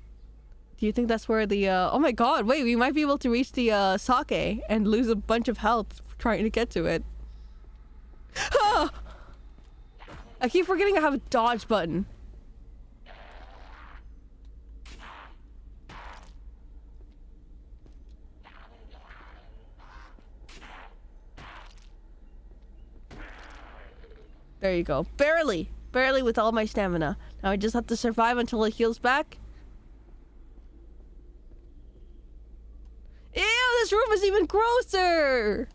Do you think that's where the, oh my god, wait, we might be able to reach the, sake and lose a bunch of health trying to get to it. Ah! I keep forgetting I have a dodge button. There you go. Barely with all my stamina. Now I just have to survive until it heals back. Ew, this room is even grosser!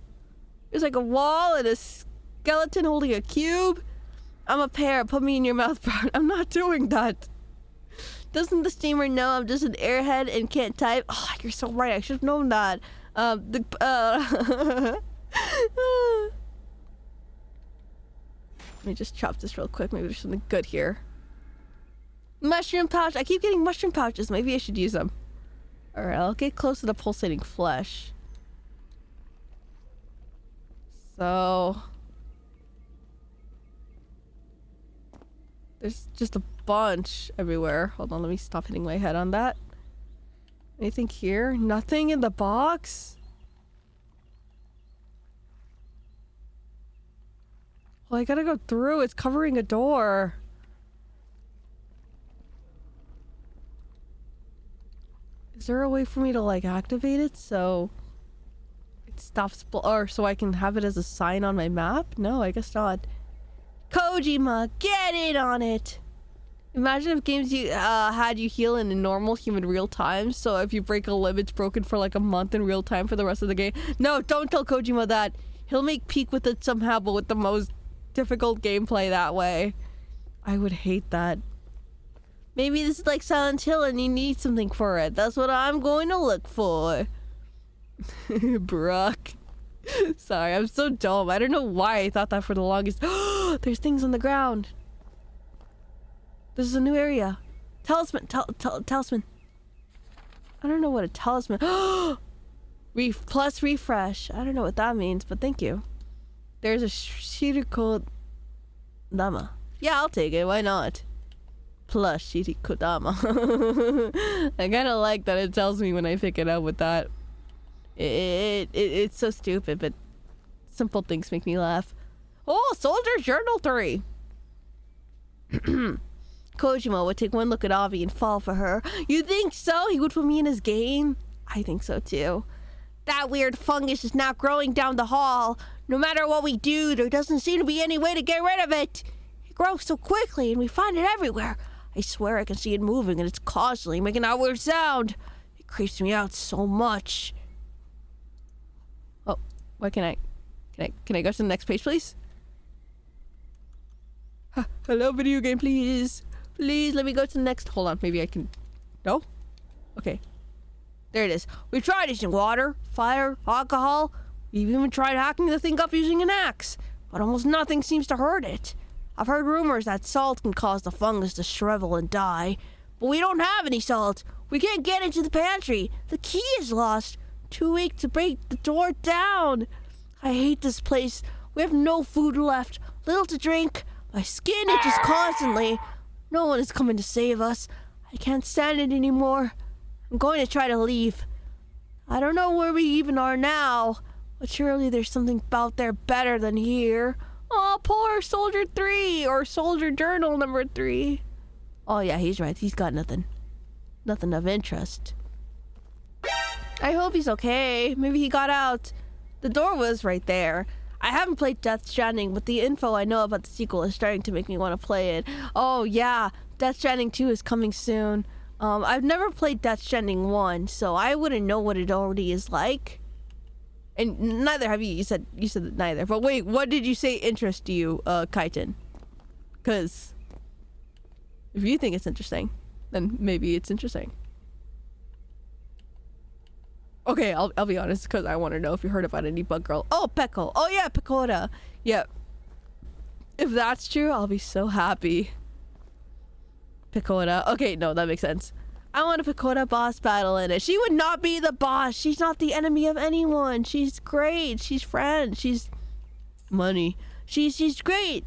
There's like a wall and a skeleton holding a cube. I'm a pear. Put me in your mouth, bro. I'm not doing that. Doesn't the steamer know I'm just an airhead and can't type? Oh, you're so right. I should have known that. Let me just chop this real quick. Maybe there's something good here. Mushroom pouch. I keep getting mushroom pouches. Maybe I should use them. Alright, I'll get close to the pulsating flesh. So... there's just a bunch everywhere. Hold on, let me stop hitting my head on that. Anything here? Nothing in the box? Well, I gotta go through. It's covering a door. Is there a way for me to, like, activate it so it stops, or so I can have it as a sign on my map? No, I guess not. Kojima, get in on it! Imagine if games you had you heal in normal human real time, so if you break a limb, it's broken for like a month in real time for the rest of the game. No, don't tell Kojima that. He'll make peak with it somehow, but with the most difficult gameplay that way. I would hate that. Maybe this is like Silent Hill and you need something for it. That's what I'm going to look for. Brock. Sorry, I'm so dumb. I don't know why I thought that for the longest. There's things on the ground. This is a new area. Talisman. Talisman. I don't know what a talisman. Plus refresh. I don't know what that means, but thank you. There's a sheeter called Dama. Yeah, I'll take it. Why not? Plus Shiri Kodama. I kind of like that it tells me when I pick it up with that. It's so stupid, but simple things make me laugh. Oh, Soldier Journal 3. Kojima would take one look at Avi and fall for her. You think so? He would put me in his game? I think so too. That weird fungus is now growing down the hall. No matter what we do, there doesn't seem to be any way to get rid of it. It grows so quickly and we find it everywhere. I swear I can see it moving and it's constantly making that weird sound. It creeps me out so much. Oh, what can I go to the next page, please? Hello, video game, please. Please, let me go to the next. Hold on, maybe I can... No? Okay. There it is. We tried using water, fire, alcohol. We've even tried hacking the thing up using an axe. But almost nothing seems to hurt it. I've heard rumors that salt can cause the fungus to shrivel and die. But we don't have any salt. We can't get into the pantry. The key is lost. Too weak to break the door down. I hate this place. We have no food left. Little to drink. My skin itches constantly. No one is coming to save us. I can't stand it anymore. I'm going to try to leave. I don't know where we even are now, but surely there's something out there better than here. Oh, poor Soldier 3, or Soldier Journal number 3. Oh yeah, he's right. He's got nothing. Nothing of interest. I hope he's okay. Maybe he got out. The door was right there. I haven't played Death Stranding, but the info I know about the sequel is starting to make me want to play it. Oh yeah, Death Stranding 2 is coming soon. I've never played Death Stranding 1, so I wouldn't know what it already is like. And neither have you. You said that neither. But wait, what did you say interests you, Kaiten? Because if you think it's interesting, then maybe it's interesting. Okay, I'll be honest, because I want to know if you heard about any bug girl. Oh, Peko. Oh yeah, Pekora. Yeah. If that's true, I'll be so happy. Pekora. Okay, no, that makes sense. I want a Pekora boss battle in it. She would not be the boss. She's not the enemy of anyone. She's great. She's friends. She's money. She's great.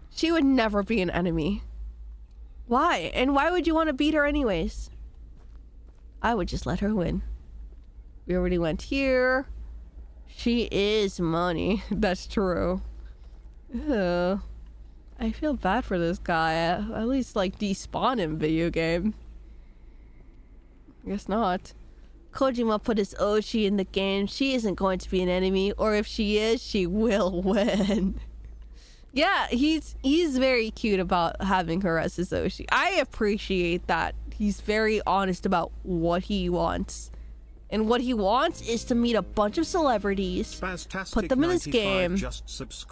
She would never be an enemy. Why? And why would you want to beat her anyways? I would just let her win. We already went here. She is money. That's true. Ugh. I feel bad for this guy. At least, like, despawn him, video game. I guess not. Kojima put his Oshi in the game. She isn't going to be an enemy, or if she is, she will win. Yeah, he's very cute about having her as his Oshi. I appreciate that. He's very honest about what he wants. And what he wants is to meet a bunch of celebrities, put them in his game,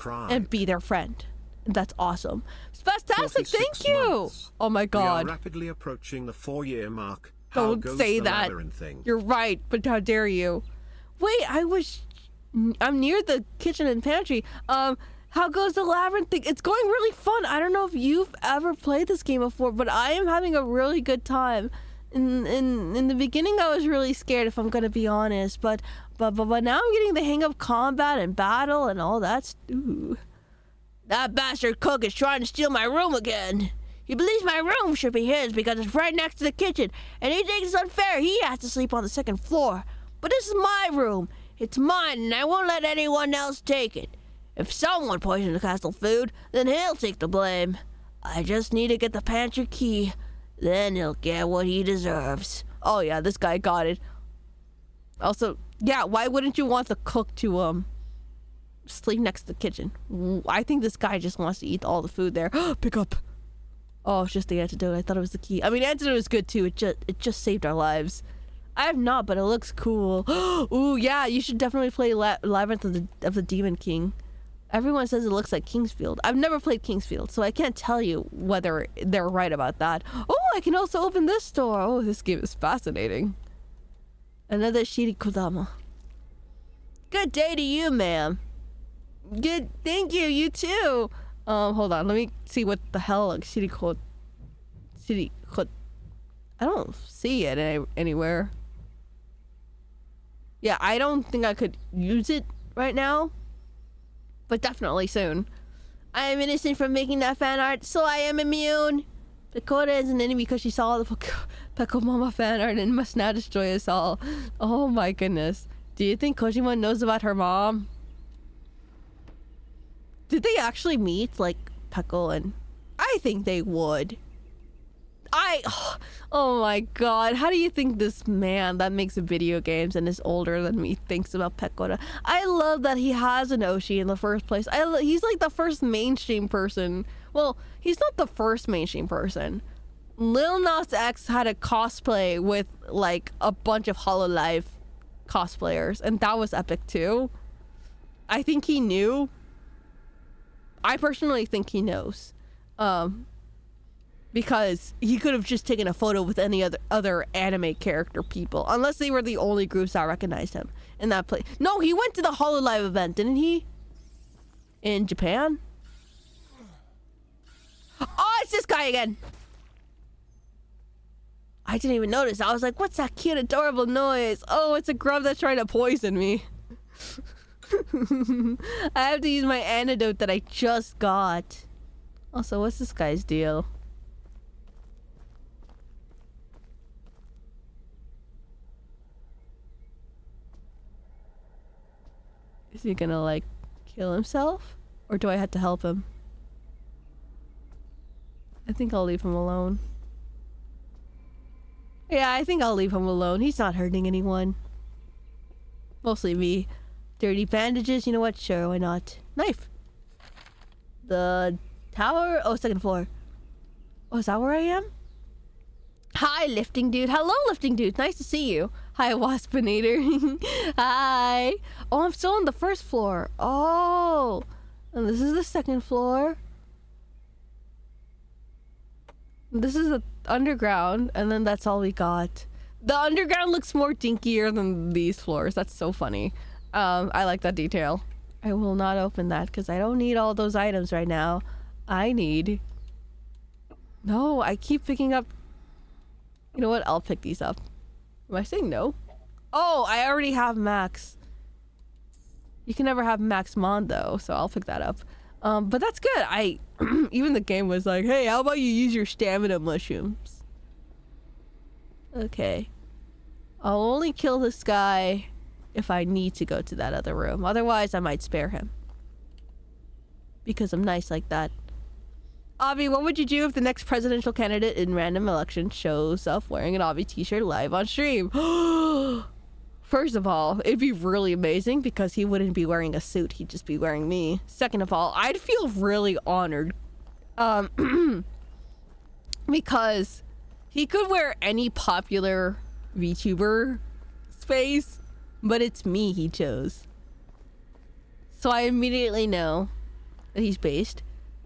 and be their friend. That's awesome. Spastastic, thank you! Months. Oh my god. We are rapidly approaching the 4-year mark. Don't say that. You're right, but how dare you? Wait, I'm near the kitchen and pantry. How goes the Labyrinth thing? It's going really fun. I don't know if you've ever played this game before, but I am having a really good time. In the beginning, I was really scared, if I'm gonna be honest, but now I'm getting the hang of combat and battle and all that. Ooh. That bastard cook is trying to steal my room again. He believes my room should be his because it's right next to the kitchen, and he thinks it's unfair he has to sleep on the 2nd floor. But this is my room. It's mine, and I won't let anyone else take it. If someone poisons the castle food, then he'll take the blame. I just need to get the pantry key. Then he'll get what he deserves. Oh yeah, this guy got it. Also, yeah, why wouldn't you want the cook to, sleep next to the kitchen? I think this guy just wants to eat all the food there. Pick up. Oh, it's just the antidote. I thought it was the key. I mean, antidote is good too. It just saved our lives. I have not, but it looks cool. Ooh, yeah, you should definitely play Labyrinth of the Demon King. Everyone says it looks like Kingsfield. I've never played Kingsfield, so I can't tell you whether they're right about that. Oh, I can also open this door. Oh, this game is fascinating. Another Shiri Kodama. Good day to you, ma'am. Good, thank you, you too. Hold on, let me see what the hell Shiri Kod. I don't see it anywhere. Yeah, I don't think I could use it right now, but definitely soon. I am innocent from making that fan art, so I am immune. Dakota is an enemy because she saw the Peko Mama fan art and must now destroy us all. Oh my goodness. Do you think Kojima knows about her mom? Did they actually meet, like, Peko and... I think they would. Oh my god, how do you think this man that makes video games and is older than me thinks about Pekora? I love that he has an Oshi in the first place. He's like the first mainstream person. Well, he's not the first mainstream person. Lil Nas X had a cosplay with like a bunch of HoloLive cosplayers, and that was epic too. I think he knew. I personally think he knows. Because he could have just taken a photo with any other anime character people, unless they were the only groups that recognized him in that place. No, he went to the HoloLive event, didn't he? In Japan? Oh, it's this guy again. I didn't even notice. I was like, what's that cute, adorable noise? Oh, it's a grub that's trying to poison me. I have to use my antidote that I just got. Also, what's this guy's deal? Is he gonna, like, kill himself? Or do I have to help him? I think I'll leave him alone. Yeah, I think I'll leave him alone. He's not hurting anyone. Mostly me. Dirty bandages, you know what? Sure, why not? Knife. The tower? Oh, second floor. Oh, is that where I am? Hi, lifting dude. Hello, lifting dude. Nice to see you. Hi, waspinator. Hi. Oh, I'm still on the first floor. Oh. And this is the second floor. This is the underground, and then that's all we got. The underground looks more dinkier than these floors. That's so funny. I like that detail. I will not open that because I don't need all those items right now. I need... No, I keep picking up... You know what? I'll pick these up. Am I saying no? Oh, I already have max. You can never have max mon though, so I'll pick that up. But that's good. Even the game was like, hey, how about you use your stamina mushrooms? Okay. I'll only kill this guy if I need to go to that other room. Otherwise, I might spare him. Because I'm nice like that. Avi, what would you do if the next presidential candidate in random election shows up wearing an Avi t-shirt live on stream? First of all, it'd be really amazing because he wouldn't be wearing a suit. He'd just be wearing me. Second of all, I'd feel really honored. Because he could wear any popular VTuber face, but it's me he chose. So I immediately know that he's based.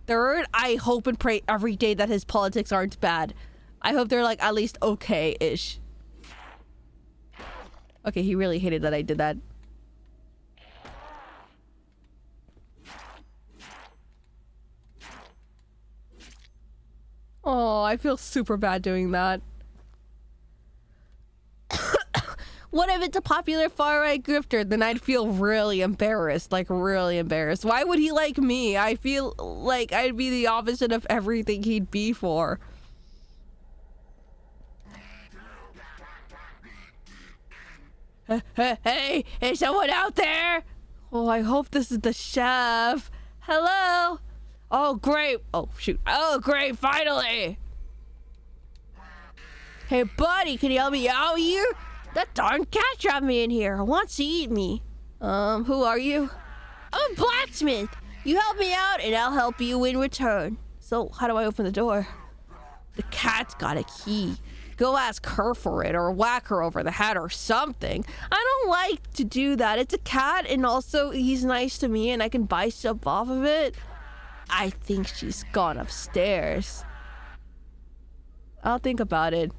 Third, I hope and pray every day that his politics aren't bad. I hope they're like at least okay-ish. Okay, he really hated that I did that. Oh, I feel super bad doing that. What if it's a popular far-right grifter? Then I'd feel really embarrassed, like really embarrassed. Why would he like me? I feel like I'd be the opposite of everything he'd be for. Hey, is someone out there? Oh, I hope this is the chef. Hello? Oh, great. Oh, shoot. Oh, great, finally. Hey, buddy, can you help me out here? That darn cat trapped me in here. Wants to eat me. Who are you? I'm a blacksmith. You help me out, and I'll help you in return. So, how do I open the door? The cat's got a key. Go ask her for it, or whack her over the head or something. I don't like to do that. It's a cat, and also he's nice to me, and I can buy stuff off of it. I think she's gone upstairs. I'll think about it.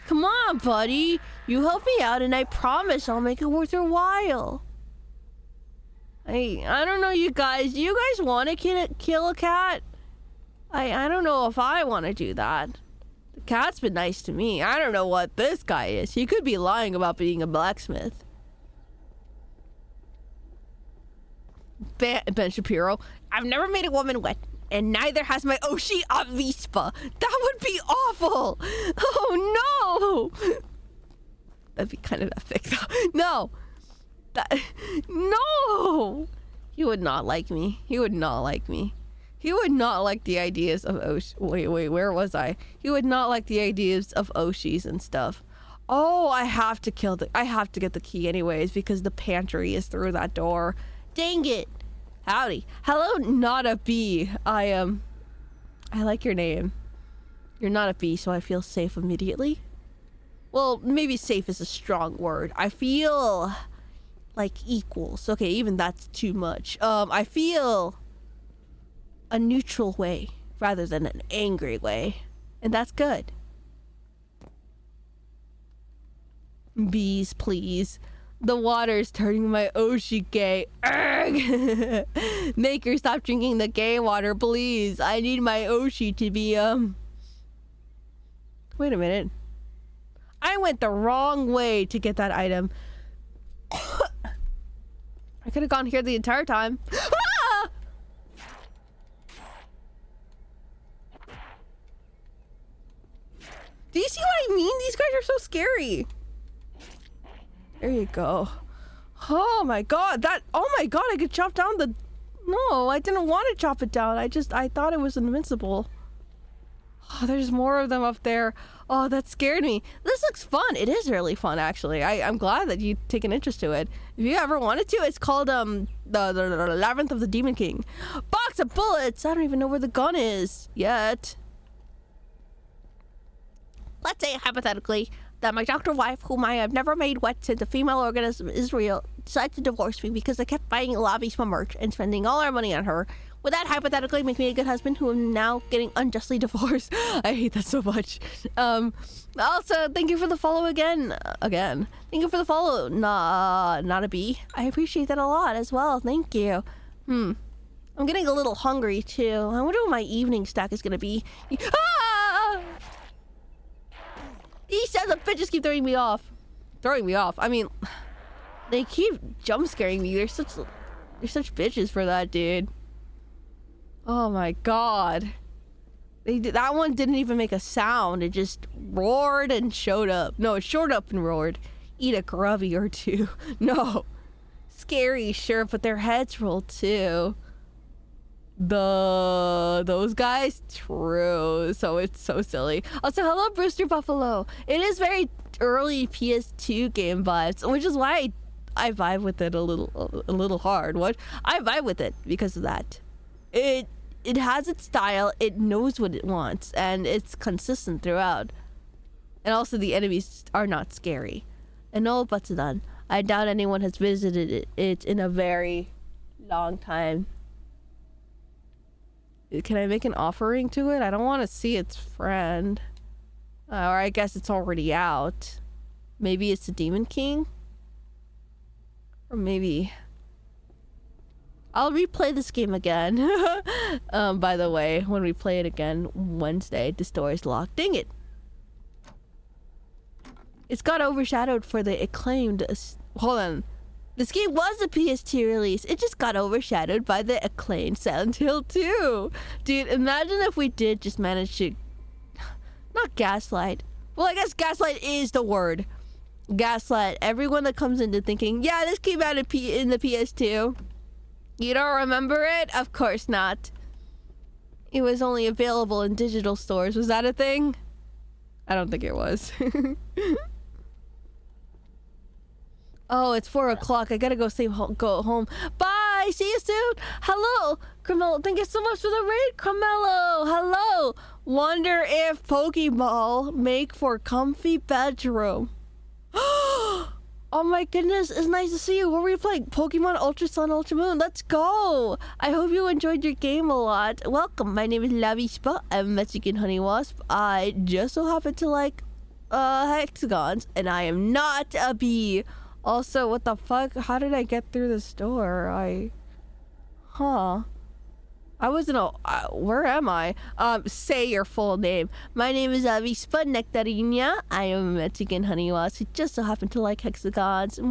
Come on, buddy. You help me out, and I promise I'll make it worth your while. I don't know, you guys. Do you guys want to kill a cat? I don't know if I want to do that. The cat's been nice to me. I don't know what this guy is. He could be lying about being a blacksmith. Ben Shapiro. I've never made a woman wet, and neither has my Oshi Avispa. That would be awful. Oh no. That'd be kind of epic though. No. No. He would not like me. He would not like me. He would not like the ideas of Oshi. Wait, where was I? He would not like the ideas of Oshis and stuff. Oh, I have to get the key anyways because the pantry is through that door. Dang it. Howdy. Hello, not a bee. I like your name. You're not a bee, so I feel safe immediately. Well, maybe safe is a strong word. I feel like equals. Okay, even that's too much. I feel a neutral way rather than an angry way. And that's good. Bees, please. The water's turning my Oshi gay. Urgh! Maker, stop drinking the gay water, please. I need my Oshi to be, Wait a minute. I went the wrong way to get that item. I could have gone here the entire time. Ah! Do you see what I mean? These guys are so scary. There you go. Oh my god, oh my god, I could chop down the... No, I didn't want to chop it down. I thought it was invincible. Oh, there's more of them up there. Oh, that scared me. This looks fun. It is really fun, actually. I'm glad that you take an interest to it. If you ever wanted to, it's called the Labyrinth of the Demon King. Box of bullets! I don't even know where the gun is yet. Let's say, hypothetically, that my doctor wife, whom I have never made wet since the female organism is real, decided to divorce me because I kept buying lobbies from merch and spending all our money on her. Would that hypothetically make me a good husband who am now getting unjustly divorced? I hate that so much. Also, thank you for the follow again. Thank you for the follow. Not a bee. I appreciate that a lot as well. Thank you. I'm getting a little hungry too. I wonder what my evening snack is gonna be. Ah! These sons of bitches keep throwing me off. I mean, they keep jump scaring me. They're such bitches for that, dude. Oh my god. That one didn't even make a sound. It just roared and showed up. No, it showed up and roared. Eat a grubby or two. No. Scary, sure, but their heads roll too. Those guys? True. So it's so silly. Also, hello, Brewster Buffalo. It is very early PS2 game vibes, which is why I vibe with it a little hard. What? I vibe with it because of that. It has its style, it knows what it wants, and it's consistent throughout. And also the enemies are not scary. And no buts are done. I doubt anyone has visited it in a very long time. Can I make an offering to it? I don't want to see its friend. Or I guess it's already out. Maybe it's the Demon King? Or maybe... I'll replay this game again. By the way, when we play it again Wednesday, the store is locked. Dang it. It's got overshadowed for the acclaimed... Hold on. This game was a PS2 release. It just got overshadowed by the acclaimed Silent Hill 2. Dude, imagine if we did just manage to... Not gaslight. Well, I guess gaslight is the word. Gaslight everyone that comes into thinking, yeah, this came out in the PS2. You don't remember it? Of course not. It was only available in digital stores. Was that a thing? I don't think it was. Oh, it's 4 o'clock. I gotta go go home. Bye! See you soon! Hello! Carmelo, thank you so much for the raid, Carmelo! Hello! Wonder if Pokeball make for comfy bedroom. Oh my goodness, it's nice to see you. What were you playing? Pokemon Ultra Sun, Ultra Moon. Let's go! I hope you enjoyed your game a lot. Welcome, my name is Labyrinth. I'm Mexican Honey Wasp. I just so happen to like hexagons, and I am not a bee. Also, what the fuck? How did I get through this door? I wasn't where am I? Say your full name. My name is Avispa Nectarina. I am a Mexican honey wasp who just so happen to like hexagons. Sorry,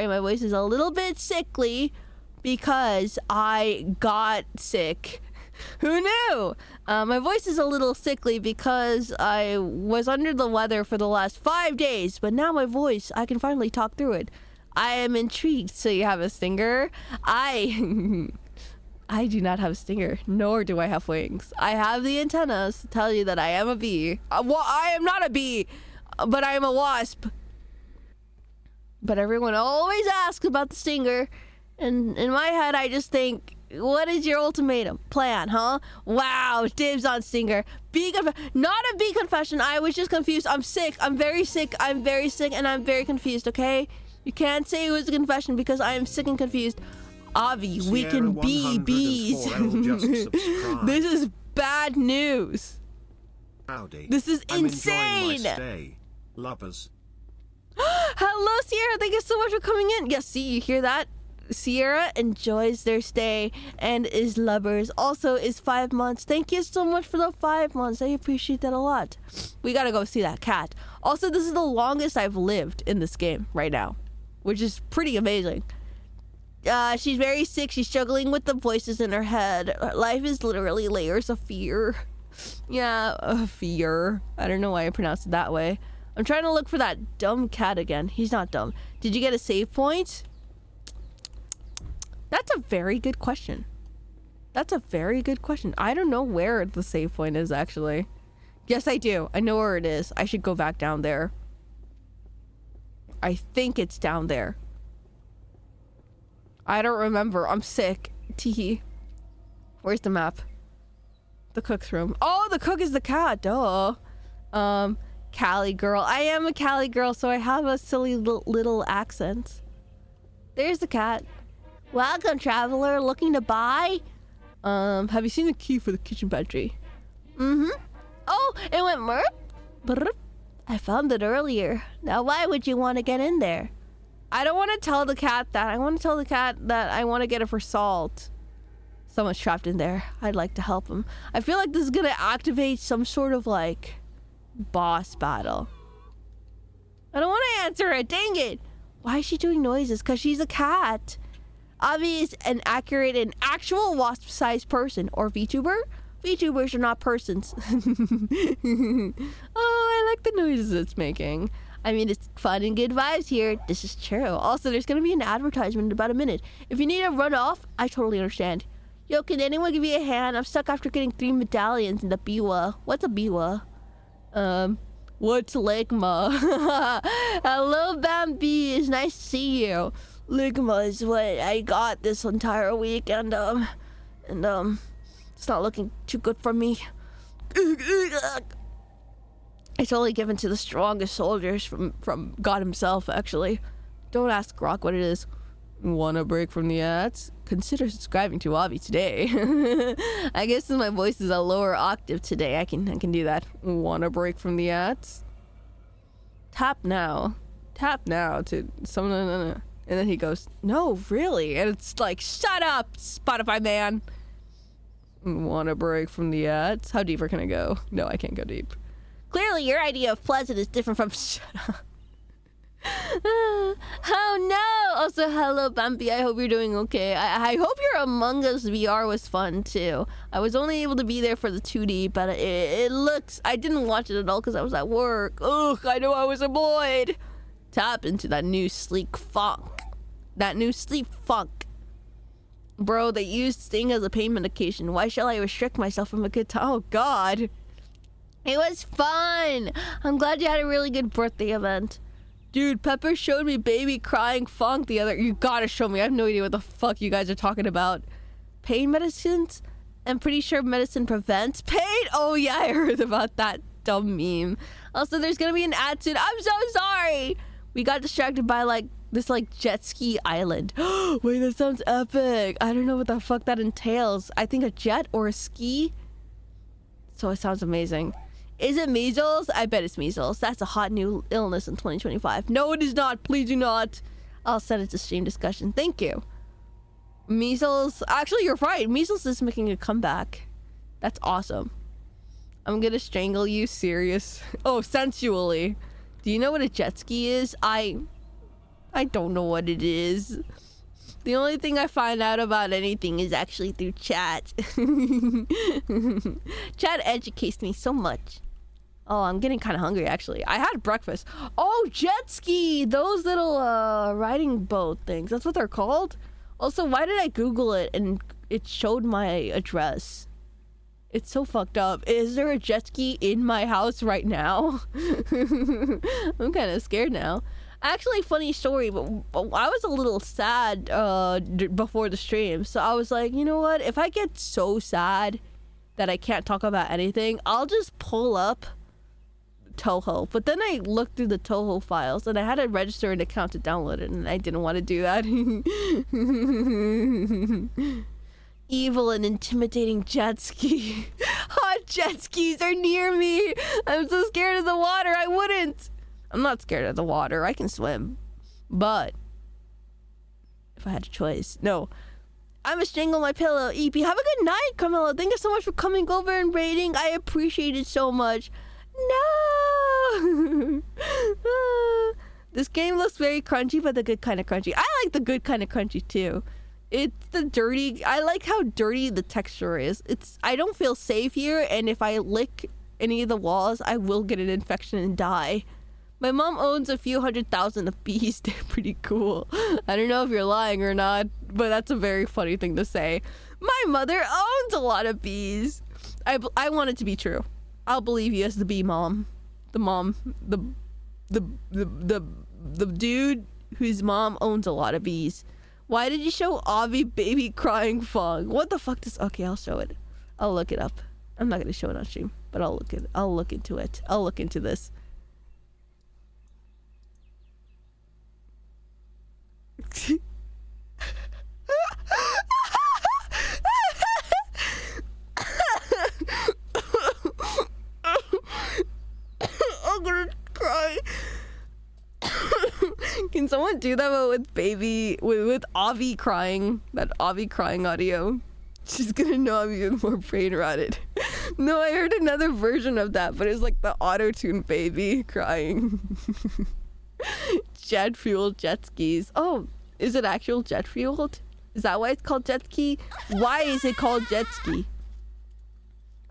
my voice is a little bit sickly because I got sick. Who knew? My voice is a little sickly because I was under the weather for the last 5 days, but now my voice, I can finally talk through it. I am intrigued. So you have a stinger? I do not have a stinger, nor do I have wings. I have the antennas to tell you that I am a bee. Well, I am not a bee, but I am a wasp. But everyone always asks about the stinger, and in my head, I just think, what is your ultimatum plan, huh? Wow, dibs on stinger. Not a bee confession. I was just confused. I'm sick. I'm very sick. I'm very sick, and I'm very confused, okay? You can't say it was a confession because I am sick and confused. Avi, we can be bees. This is bad news. Howdy. This is I'm insane. enjoying my stay. Lovers. Hello, Sierra. Thank you so much for coming in. Yes, see, you hear that? Sierra enjoys their stay and is lubbers. Also is 5 months. Thank you so much for the 5 months. I appreciate that a lot. We gotta go see that cat. Also, this is the longest I've lived in this game right now, which is pretty amazing. She's very sick. She's struggling with the voices in her head. Life is literally layers of fear. Yeah, fear. I don't know why I pronounced it that way. I'm trying to look for that dumb cat again. He's not dumb. Did you get a save point? That's a very good question. That's a very good question. I don't know where the save point is, actually. Yes, I do. I know where it is. I should go back down there. I think it's down there. I don't remember. I'm sick. Teehee. Where's the map? The cook's room. Oh, the cook is the cat. Duh. Cali girl. I am a Cali girl, so I have a silly little accent. There's the cat. Welcome, traveler. Looking to buy? Have you seen the key for the kitchen pantry? Mm-hmm. Oh, it went merp? Brrp. I found it earlier. Now, why would you want to get in there? I don't want to tell the cat that. I want to tell the cat that I want to get it for salt. Someone's trapped in there. I'd like to help him. I feel like this is going to activate some sort of, like, boss battle. I don't want to answer it. Dang it. Why is she doing noises? Because she's a cat. Obvious and accurate and actual wasp-sized person. Or VTuber? VTubers are not persons. Oh, I like the noises it's making. I mean, it's fun and good vibes here. This is true. Also, there's going to be an advertisement in about a minute. If you need to run off, I totally understand. Yo, can anyone give me a hand? I'm stuck after getting 3 medallions in the biwa. What's a biwa? What's ligma? Hello, Bambi. It's nice to see you. Ligma is what I got this entire week, and it's not looking too good for me. It's only given to the strongest soldiers from God himself, actually. Don't ask Grok what it is. Want a break from the ads? Consider subscribing to Avi today. I guess since my voice is a lower octave today, I can do that. Want a break from the ads? Tap now. Tap now to someone. And then he goes, no, really? And it's like, shut up, Spotify man. Want a break from the ads? How deeper can I go? No, I can't go deep. Clearly, your idea of pleasant is different from shut up. Oh no! Also, hello, Bumpy. I hope you're doing okay. I hope your Among Us VR was fun too. I was only able to be there for the 2D, but it looks. I didn't watch it at all because I was at work. Ugh, I know I was annoyed. Tap into that new sleek funk. That new sleep funk. Bro, they used Sting as a pain medication. Why shall I restrict myself from a good time? Oh God. It was fun. I'm glad you had a really good birthday event. Dude, Pepper showed me baby crying funk the other... You gotta show me. I have no idea what the fuck you guys are talking about. Pain medicines? I'm pretty sure medicine prevents pain? Oh yeah, I heard about that dumb meme. Also, there's gonna be an ad soon. I'm so sorry! We got distracted by, like, this, like, jet ski island. Wait, that sounds epic. I don't know what the fuck that entails. I think a jet or a ski? So it sounds amazing. Is it measles? I bet it's measles. That's a hot new illness in 2025. No, it is not. Please do not. I'll send it to stream discussion. Thank you. Measles. Actually, you're right. Measles is making a comeback. That's awesome. I'm gonna strangle you. Serious. Oh, sensually. Do you know what a jet ski is? I don't know what it is. The only thing I find out about anything is actually through chat. Chat educates me so much. Oh, I'm getting kind of hungry, actually. I had breakfast. Oh, jet ski! Those little riding boat things. That's what they're called? Also, why did I Google it and it showed my address? It's so fucked up. Is there a jet ski in my house right now? I'm kind of scared now. Actually, funny story, but I was a little sad before the stream. So I was like, you know what? If I get so sad that I can't talk about anything, I'll just pull up Toho. But then I looked through the Toho files and I had to register an account to download it, and I didn't want to do that. Evil and intimidating jet ski. Hot jet skis are near me. I'm so scared of the water. I wouldn't. I'm not scared of the water. I can swim. But if I had a choice. No. I'm a strangle my pillow. EP, have a good night, Carmelo. Thank you so much for coming over and raiding. I appreciate it so much. No! This game looks very crunchy, but the good kind of crunchy. I like the good kind of crunchy too. It's the dirty. I like how dirty the texture is. I don't feel safe here, and if I lick any of the walls, I will get an infection and die. My mom owns a few 100,000 of bees. They're pretty cool. I don't know if you're lying or not, but that's a very funny thing to say. My mother owns a lot of bees. I want it to be true. I'll believe you as the bee mom. The dude whose mom owns a lot of bees. Why did you show Avi baby crying Fong? What the fuck does... Okay, I'll show it. I'll look it up. I'm not gonna show it on stream, but I'll look into it. I'll look into this. I'm gonna cry. Can someone do that but with baby with Avi crying? That Avi crying audio. She's gonna know I'm even more brain rotted. No, I heard another version of that, but it's like the auto-tune baby crying. Jet fueled jet skis. Oh, is it actual jet fueled? Is that why it's called jet ski? Why is it called jet ski?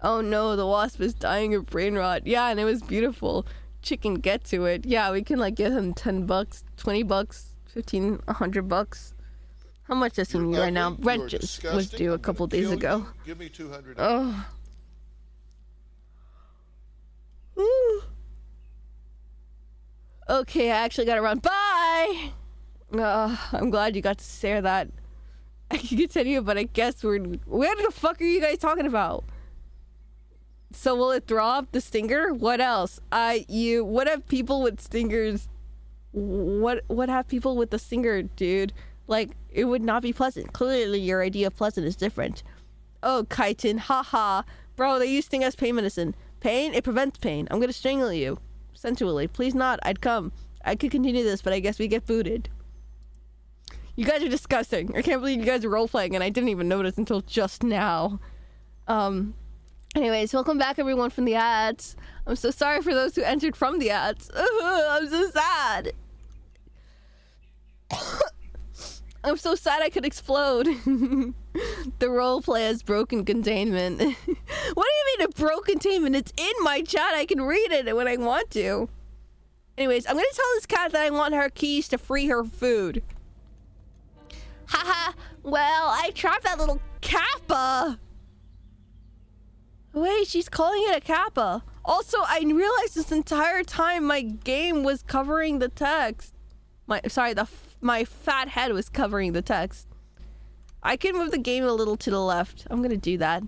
Oh no, the wasp is dying of brain rot. Yeah, and it was beautiful. Chicken get to it. Yeah, we can like give him $10, $20, 15, $100. How much does he need right now? Rent just was due a couple days ago. Give me 200. Oh. Ooh. Okay, I actually gotta run. Bye! I'm glad you got to share that. I can continue, but I guess where the fuck are you guys talking about? So will it drop the stinger? What else? What have people with stingers? What have people with the stinger, dude? Like, it would not be pleasant. Clearly, your idea of pleasant is different. Oh, chitin, haha. Bro, they use sting as pain medicine. Pain? It prevents pain. I'm gonna strangle you. Sensually. Please not. I'd come. I could continue this, but I guess we get booted. You guys are disgusting. I can't believe you guys are role-playing, and I didn't even notice until just now. Anyways, welcome back, everyone, from the ads. I'm so sorry for those who entered from the ads. I'm so sad. I'm so sad I could explode. The roleplay has broken containment. What do you mean it broke containment? It's in my chat. I can read it when I want to. Anyways, I'm gonna tell this cat that I want her keys to free her food. Haha. Well, I trapped that little kappa. Wait, she's calling it a kappa. Also, I realized this entire time my game was covering the text. My fat head was covering the text. I can move the game a little to the left. I'm gonna do that.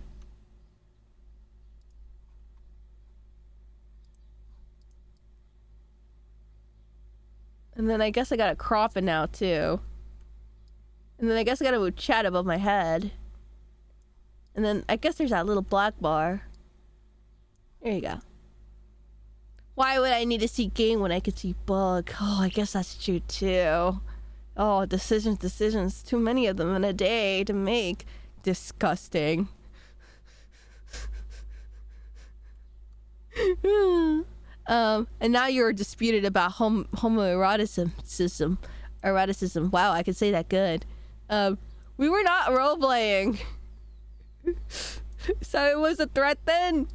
And then I guess I gotta crop it now too. And then I guess I gotta move chat above my head. And then I guess there's that little black bar. There you go. Why would I need to see game when I could see bug? Oh, I guess that's true too. Oh, decisions. Too many of them in a day to make. Disgusting. And now you're disputed about homoeroticism. Eroticism. Wow, I could say that good. We were not role-playing. So it was a threat then?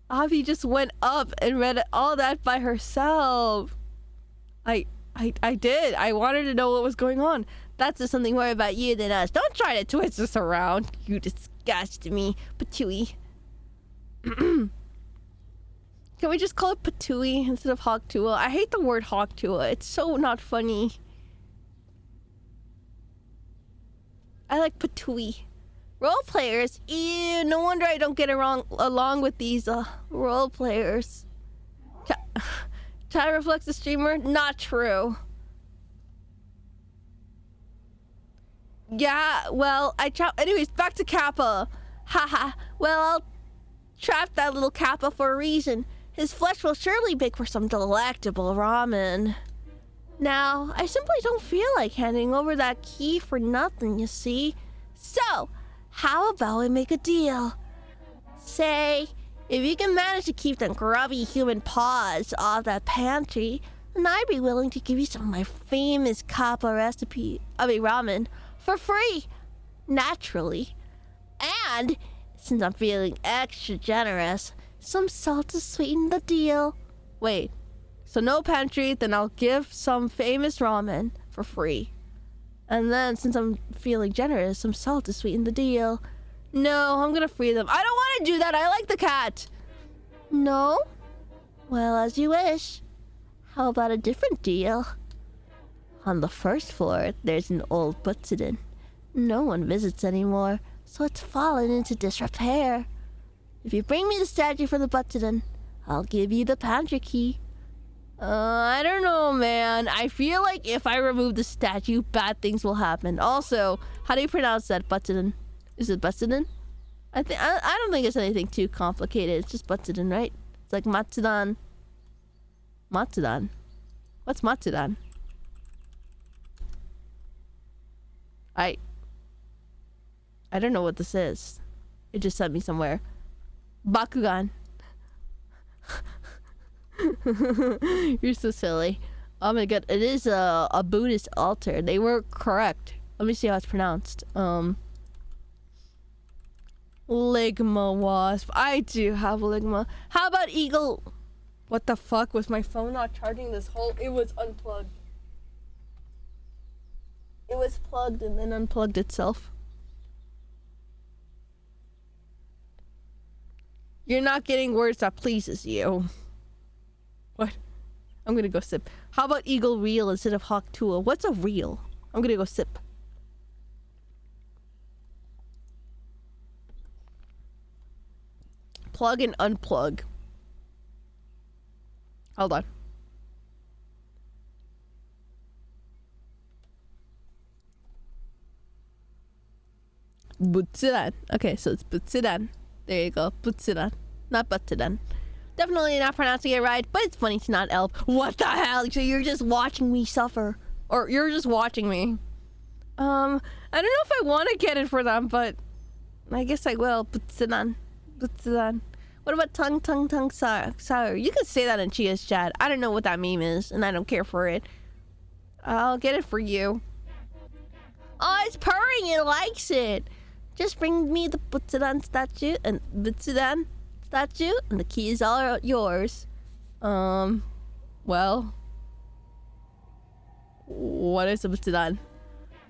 Avi just went up and read all that by herself. I did. I wanted to know what was going on. That's just something more about you than us. Don't try to twist us around. You disgust me. Patooey. Can we just call it Patooey instead of Hawktua? I hate the word Hawktua. It's so not funny. I like Patooey. Role players? Ew, no wonder I don't get along with these role players. Chat reflects the streamer? Not true. Yeah, well, anyways, back to Kappa. Haha. Well, I'll trap that little Kappa for a reason. His flesh will surely make for some delectable ramen. Now, I simply don't feel like handing over that key for nothing, you see? So, how about we make a deal? Say, if you can manage to keep them grubby human paws off that pantry, then I'd be willing to give you some of my famous kappa ramen for free. Naturally. And, since I'm feeling extra generous, some salt to sweeten the deal. Wait, so no pantry, then I'll give some famous ramen for free. And then, since I'm feeling generous, some salt to sweeten the deal. No, I'm gonna free them. I don't want to do that. I like the cat. No? Well, as you wish. How about a different deal? On the first floor, there's an old butsudan. No one visits anymore, so it's fallen into disrepair. If you bring me the statue for the butsudan, I'll give you the pantry key. I don't know, man. I feel like if I remove the statue, bad things will happen. Also, how do you pronounce that, butsudan? Is it butsudan? I don't think it's anything too complicated. It's just butsudan, right? It's like Matsudan. Matsudan? What's Matsudan? I don't know what this is. It just sent me somewhere. Bakugan. You're so silly. Oh my god, it is a Buddhist altar. They were correct. Let me see how it's pronounced. Ligma wasp. I do have ligma. How about eagle? What the fuck? Was my phone not charging this whole... It was unplugged. It was plugged and then unplugged itself. You're not getting words that pleases you. What? I'm gonna go sip. How about eagle reel instead of hawk tool? What's a reel? I'm gonna go sip. Plug and unplug. Hold on. Butsudan. Okay, so it's butsudan. There you go. Butsudan. Not butsudan. Definitely not pronouncing it right, but it's funny to not elf. What the hell? So you're just watching me suffer. Or you're just watching me. I don't know if I want to get it for them, but I guess I will. Butsudan. Butsudan. What about tongue sour? You can say that in Chia's chat. I don't know what that meme is, and I don't care for it. I'll get it for you. Oh, it's purring. It likes it. Just bring me the Butsudan statue and Butsudan statue, and the keys are yours. Well, what is a Butsudan?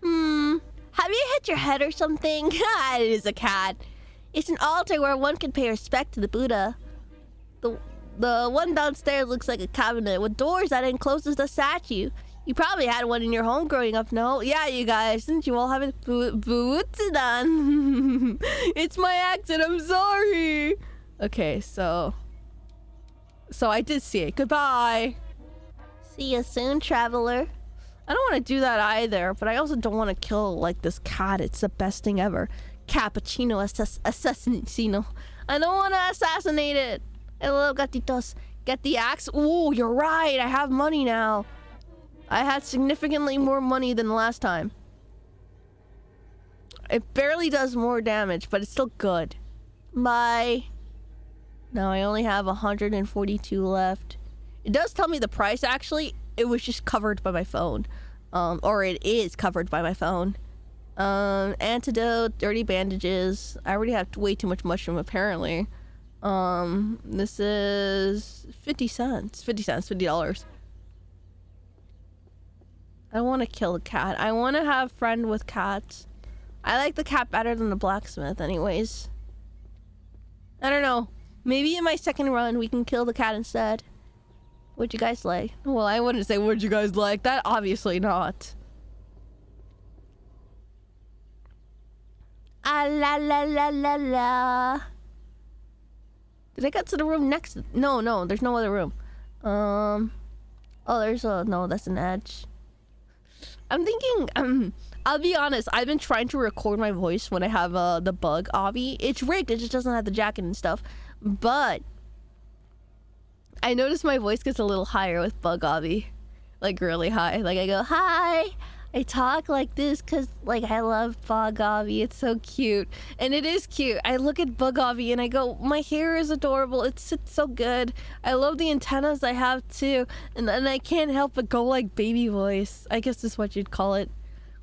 Have you hit your head or something? It is a cat. It's an altar where one can pay respect to the Buddha. The one downstairs looks like a cabinet with doors that encloses the statue. You probably had one in your home growing up, no? Yeah, you guys. Didn't you all have it? Butsudan. It's my accent. I'm sorry. Okay, so I did see it. Goodbye. See you soon, traveler. I don't want to do that either, but I also don't want to kill, like, this cat. It's the best thing ever. Cappuccino assassino. I don't want to assassinate it. Hello, gatitos. Get the axe. Ooh, you're right. I have money now. I had significantly more money than the last time. It barely does more damage, but it's still good. Bye. Now I only have 142 left. It does tell me the price, actually. It was just covered by my phone. Or it is covered by my phone. Antidote, dirty bandages. I already have way too much mushroom, apparently. This is 50 cents. 50 cents, $50. I want to kill a cat. I want to have friend with cats. I like the cat better than the blacksmith anyways. I don't know. Maybe in my second run we can kill the cat instead. What'd you guys like? Well, I wouldn't say what'd you guys like. That obviously not. Ah la la la la la. Did I get to the room next? No, there's no other room. Oh, there's a... No, that's an edge. I'm thinking... I'll be honest, I've been trying to record my voice when I have the bug obby. It's rigged, it just doesn't have the jacket and stuff. But I noticed my voice gets a little higher with bug obby. Like really high. Like I go, hi. I talk like this because like I love Bugavi. It's so cute. And it is cute. I look at Bugavi and I go, my hair is adorable. It sits so good. I love the antennas I have too. And then I can't help but go like baby voice. I guess is what you'd call it.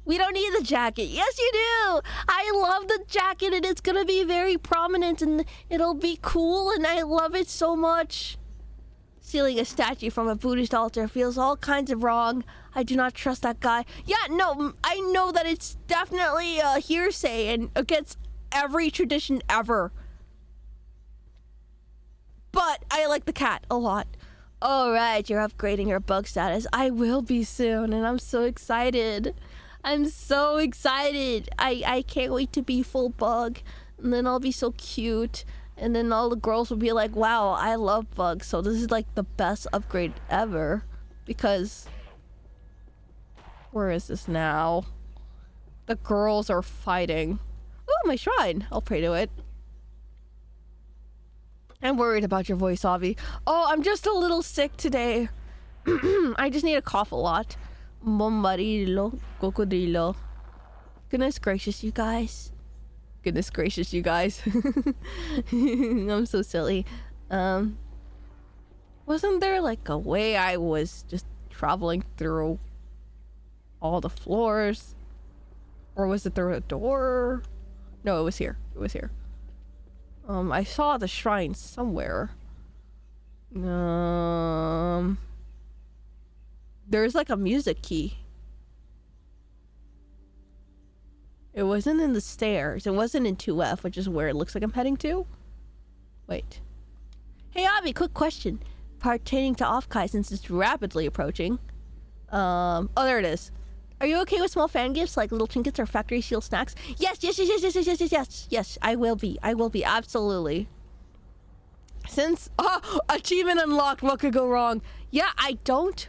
We don't need the jacket. Yes, you do. I love the jacket and it's gonna be very prominent and it'll be cool and I love it so much. Stealing a statue from a Buddhist altar feels all kinds of wrong. I do not trust that guy. Yeah, no, I know that it's definitely a hearsay and against every tradition ever. But I like the cat a lot. All right, you're upgrading your bug status. I will be soon, and I'm so excited. I'm so excited. I can't wait to be full bug, and then I'll be so cute. And then all the girls will be like, wow, I love bugs. So this is like the best upgrade ever. Because... where is this now? The girls are fighting. Oh, my shrine. I'll pray to it. I'm worried about your voice, Avi. Oh, I'm just a little sick today. I just need to cough a lot. Bombarilo, cocodrilo. Goodness gracious, you guys. Goodness gracious, you guys. I'm so silly. Wasn't there like a way I was just traveling through all the floors? Or was it through a door? No, it was here. It was here. I saw the shrine somewhere. There's like a music key. It wasn't in the stairs. It wasn't in 2F, which is where it looks like I'm heading to. Wait. Hey, Avi, quick question. Pertaining to Offkai since it's rapidly approaching. Oh, there it is. Are you okay with small fan gifts like little trinkets or factory sealed snacks? Yes, yes, I will be, absolutely. Since, achievement unlocked, what could go wrong? Yeah, I don't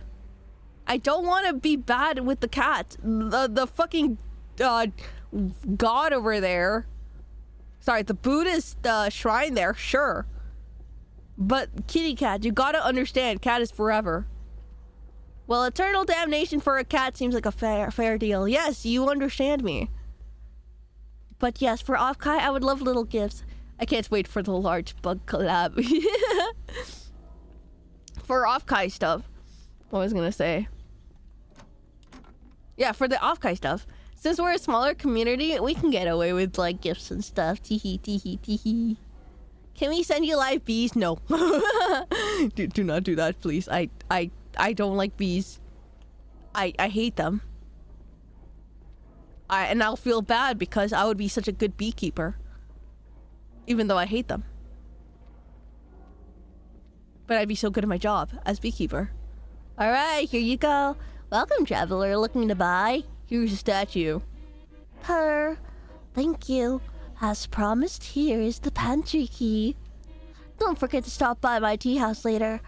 want to be bad with the cat. The fucking, god over there. Sorry, the Buddhist, shrine there, sure. But kitty cat, you gotta understand, cat is forever. Well, eternal damnation for a cat seems like a fair deal. Yes, you understand me. But yes, for Offkai, I would love little gifts. I can't wait for the large bug collab. For Offkai stuff. What was I gonna say? Yeah, for the Offkai stuff. Since we're a smaller community, we can get away with like gifts and stuff. Teehee, teehee, teehee. Can we send you live bees? No. do not do that, please. I don't like bees. I hate them. And I'll feel bad because I would be such a good beekeeper. Even though I hate them. But I'd be so good at my job as beekeeper. Alright, here you go. Welcome, traveler looking to buy. Here's a statue. Thank you. As promised, here is the pantry key. Don't forget to stop by my tea house later.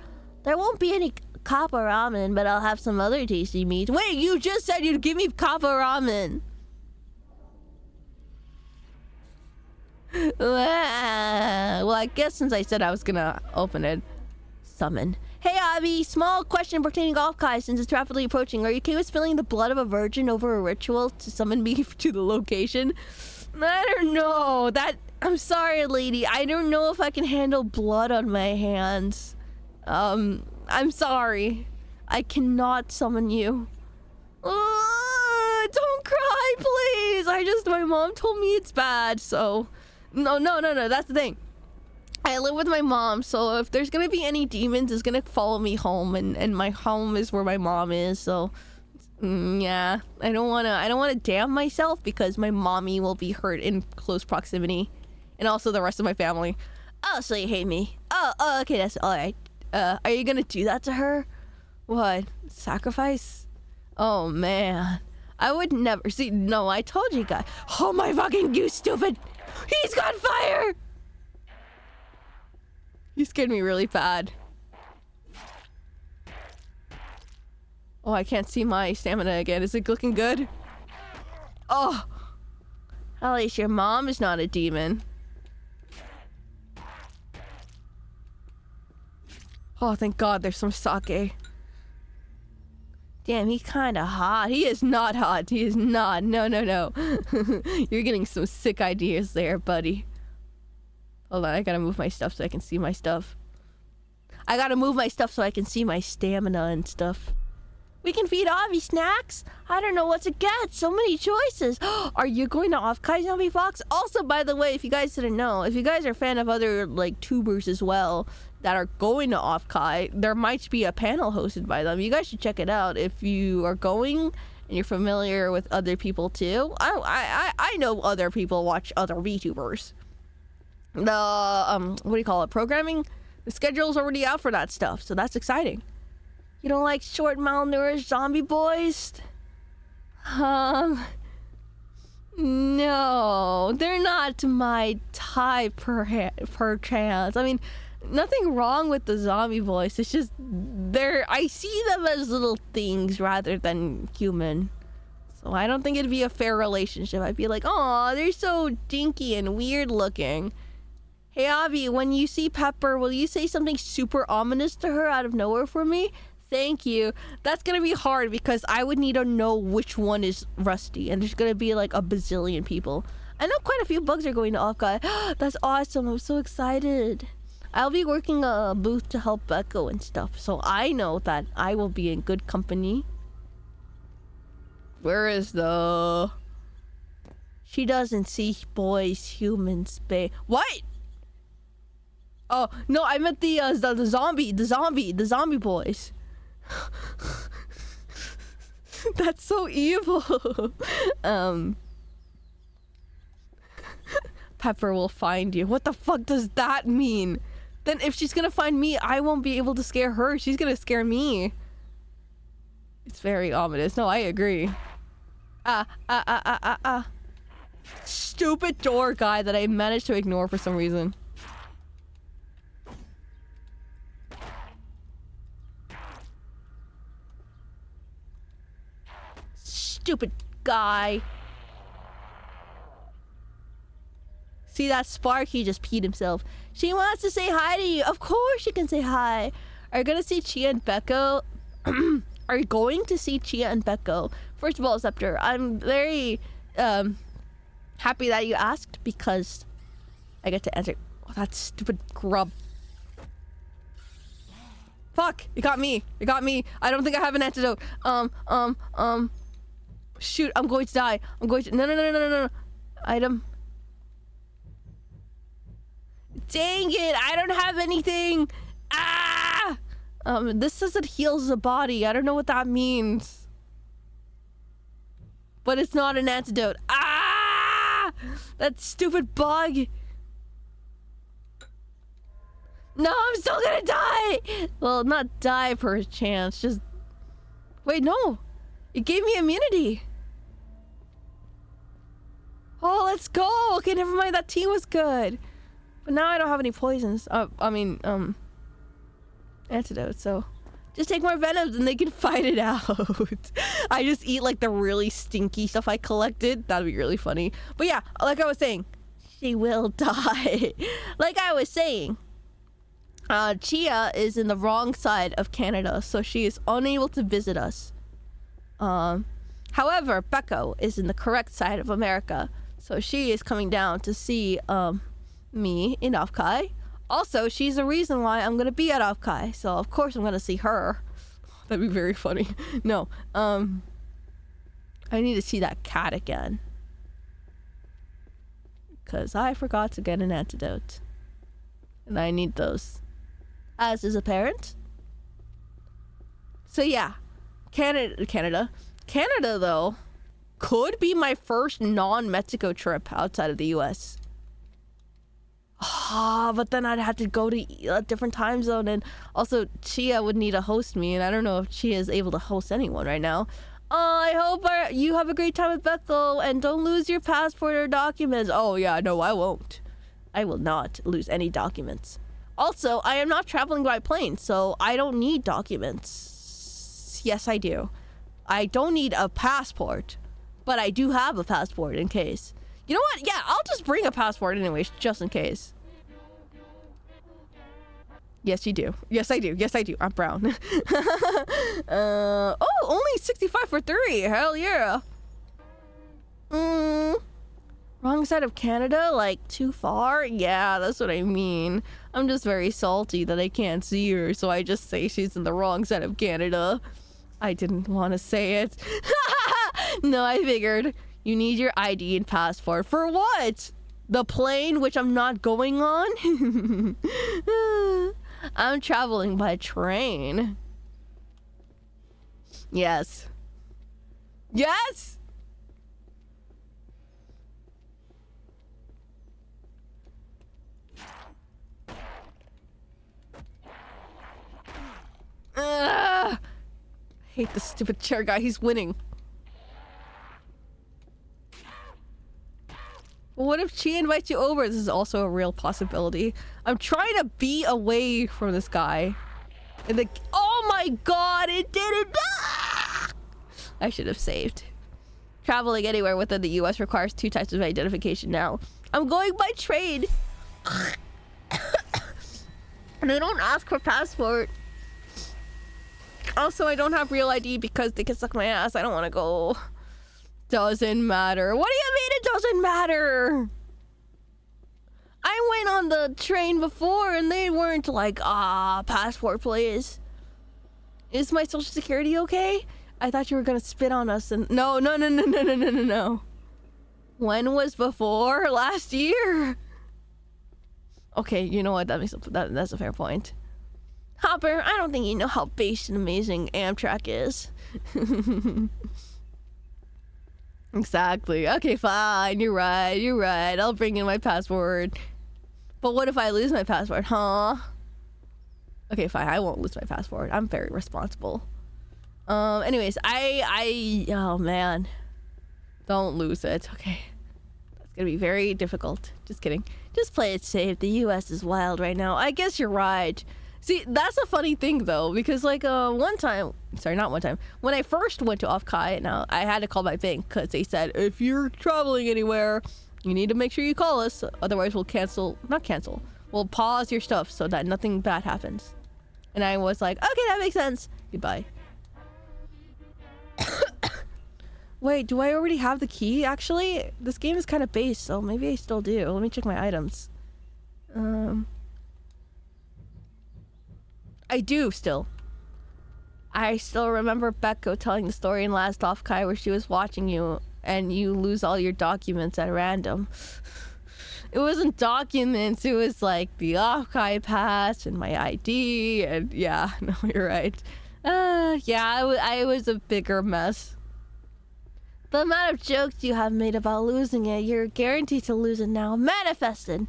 There won't be any kappa ramen, but I'll have some other tasty meat. Wait, you just said you'd give me kappa ramen. Well, I guess since I said I was gonna open it, summon. Hey, Abby, small question pertaining to Offkai since it's rapidly approaching. Are you okay with spilling the blood of a virgin over a ritual to summon me to the location? I don't know. I'm sorry, lady. I don't know if I can handle blood on my hands. I'm sorry. I cannot summon you. Don't cry, please. My mom told me it's bad, so... No, that's the thing. I live with my mom, so if there's gonna be any demons, it's gonna follow me home, and my home is where my mom is, so... yeah, I don't wanna damn myself because my mommy will be hurt in close proximity. And also the rest of my family. Oh, so you hate me. Oh, okay, that's alright. Are you gonna do that to her? What? Sacrifice? Oh, man. I would never... See, no, I told you guys. Oh my fucking... You stupid... He's got fire! You scared me really bad. Oh, I can't see my stamina again. Is it looking good? Oh! At least your mom is not a demon. Oh, thank God there's some sake. Damn, he's kind of hot. He is not hot. He is not. No, no, no. You're getting some sick ideas there, buddy. Hold on, I gotta move my stuff so I can see my stuff. I gotta move my stuff so I can see my stamina and stuff. We can feed Avi snacks. I don't know what to get. So many choices. Are you going to Off-Kai, Zombie Fox? Also, by the way, if you guys didn't know, if you guys are a fan of other like tubers as well that are going to Off-Kai, there might be a panel hosted by them. You guys should check it out if you are going and you're familiar with other people too. I know other people watch other VTubers. The what do you call it? Programming. The schedule's already out for that stuff, so that's exciting. You don't like short, malnourished zombie boys? No, they're not my type, perchance. I mean, nothing wrong with the zombie boys. It's just I see them as little things rather than human. So I don't think it'd be a fair relationship. I'd be like, oh, they're so dinky and weird looking. Hey, Avi, when you see Pepper, will you say something super ominous to her out of nowhere for me? Thank you. That's gonna be hard because I would need to know which one is Rusty, and there's gonna be like a bazillion people. I know quite a few bugs are going to Off-Kai. That's awesome. I'm so excited. I'll be working a booth to help Becco and stuff, so I know that I will be in good company. Where is the... She doesn't see boys, humans, What? Oh, no, I meant the zombie boys. That's so evil. Pepper will find you. What the fuck does that mean? Then if she's gonna find me, I won't be able to scare her. She's gonna scare me. It's very ominous. No, I agree. Stupid door guy that I managed to ignore for some reason. Stupid guy. See that spark? He just peed himself. She wants to say hi to you. Of course she can say hi. Are you gonna see Chia and Becco? Are you going to see Chia and Becco? First of all, Scepter, I'm very happy that you asked because I get to answer. Oh, that stupid grub. Fuck! It got me. It got me. I don't think I have an antidote. Shoot! I'm going to die. I'm going to. No. Item. Dang it! I don't have anything. Ah! This says it heals the body. I don't know what that means. But it's not an antidote. Ah! That stupid bug. No, I'm still gonna die! Well, not die per chance, just... Wait, no! It gave me immunity! Oh, let's go! Okay, never mind, that tea was good. But now I don't have any poisons. Antidotes, so... Just take more venoms and they can fight it out. I just eat like the really stinky stuff I collected. That'd be really funny. But yeah, like I was saying, she will die. Like I was saying, Chia is in the wrong side of Canada, so she is unable to visit us. However, Becco is in the correct side of America, so she is coming down to see me in Off-Kai. Also, she's the reason why I'm gonna be at Off-Kai, so of course I'm gonna see her. That'd be very funny. No, I need to see that cat again. Because I forgot to get an antidote. And I need those. As is apparent. So yeah, Canada, though, could be my first non-Mexico trip outside of the US. But then I'd have to go to a different time zone, and also Chia would need to host me, and I don't know if Chia is able to host anyone right now. I hope you have a great time with Bethel, and don't lose your passport or documents. Oh yeah, no, I won't. I will not lose any documents. Also, I am not traveling by plane, so I don't need documents. Yes, I do. I don't need a passport, but I do have a passport in case. You know what? Yeah, I'll just bring a passport anyways, just in case. Yes, you do. Yes, I do. Yes, I do. I'm brown. Oh, only 65 for 3. Hell yeah. Wrong side of Canada? Like, too far? Yeah, that's what I mean. I'm just very salty that I can't see her, so I just say she's in the wrong side of Canada. I didn't want to say it. No, I figured. You need your ID and passport. For what? The plane, which I'm not going on? I'm traveling by train. Yes. Yes! I hate this stupid chair guy. He's winning. What if she invites you over? This is also a real possibility. I'm trying to be away from this guy. And the oh my god, it did it! Ah! I should have saved. Traveling anywhere within the US requires 2 types of identification now. I'm going by train. And I don't ask for passport. Also, I don't have real ID because they can suck my ass. I don't want to go. Doesn't matter. What do you mean it doesn't matter? I went on the train before and they weren't like, passport please. Is my social security okay? I thought you were gonna spit on us and no. When was before? Last year? Okay, you know what? That's a fair point. Hopper, I don't think you know how based and amazing Amtrak is. Exactly. Okay, fine. You're right. I'll bring in my passport. But what if I lose my passport, huh? Okay, fine. I won't lose my passport. I'm very responsible. Anyways, oh man. Don't lose it. Okay. That's gonna be very difficult. Just kidding. Just play it safe. The US is wild right now. I guess you're right. See, that's a funny thing though, because like not one time, when I first went to Off-Kai, now I had to call my bank because they said, if you're traveling anywhere, you need to make sure you call us, otherwise we'll pause your stuff so that nothing bad happens. And I was like, okay, that makes sense. Goodbye. Wait, do I already have the key? Actually, this game is kind of base, so maybe I still do. Let me check my items. I do still. I still remember Becco telling the story in last Off-Kai where she was watching you and you lose all your documents at random. It wasn't documents, it was like the Off-Kai pass and my ID and yeah, no, you're right. Yeah, I was a bigger mess. The amount of jokes you have made about losing it, you're guaranteed to lose it now. Manifested!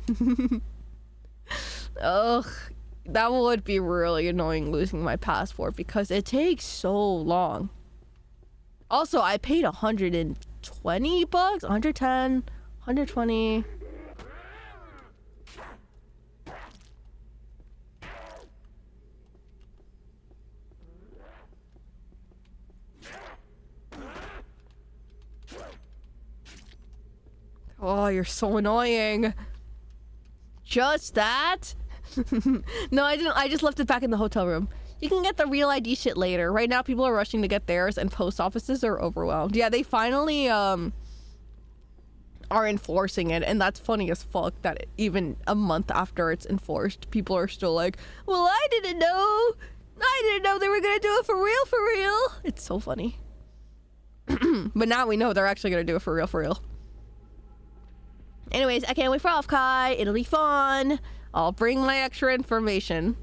Ugh. That would be really annoying losing my passport because it takes so long. Also, I paid $120, 110, 120. Oh, you're so annoying. Just that? No, I didn't. I just left it back in the hotel room. You can get the real ID shit later. Right now, people are rushing to get theirs, and post offices are overwhelmed. Yeah, they finally are enforcing it, and that's funny as fuck that even a month after it's enforced, people are still like, well, I didn't know they were gonna do it for real. It's so funny. But now we know they're actually gonna do it for real. Anyways, I can't wait for Off-Kai. It'll be fun. I'll bring my extra information.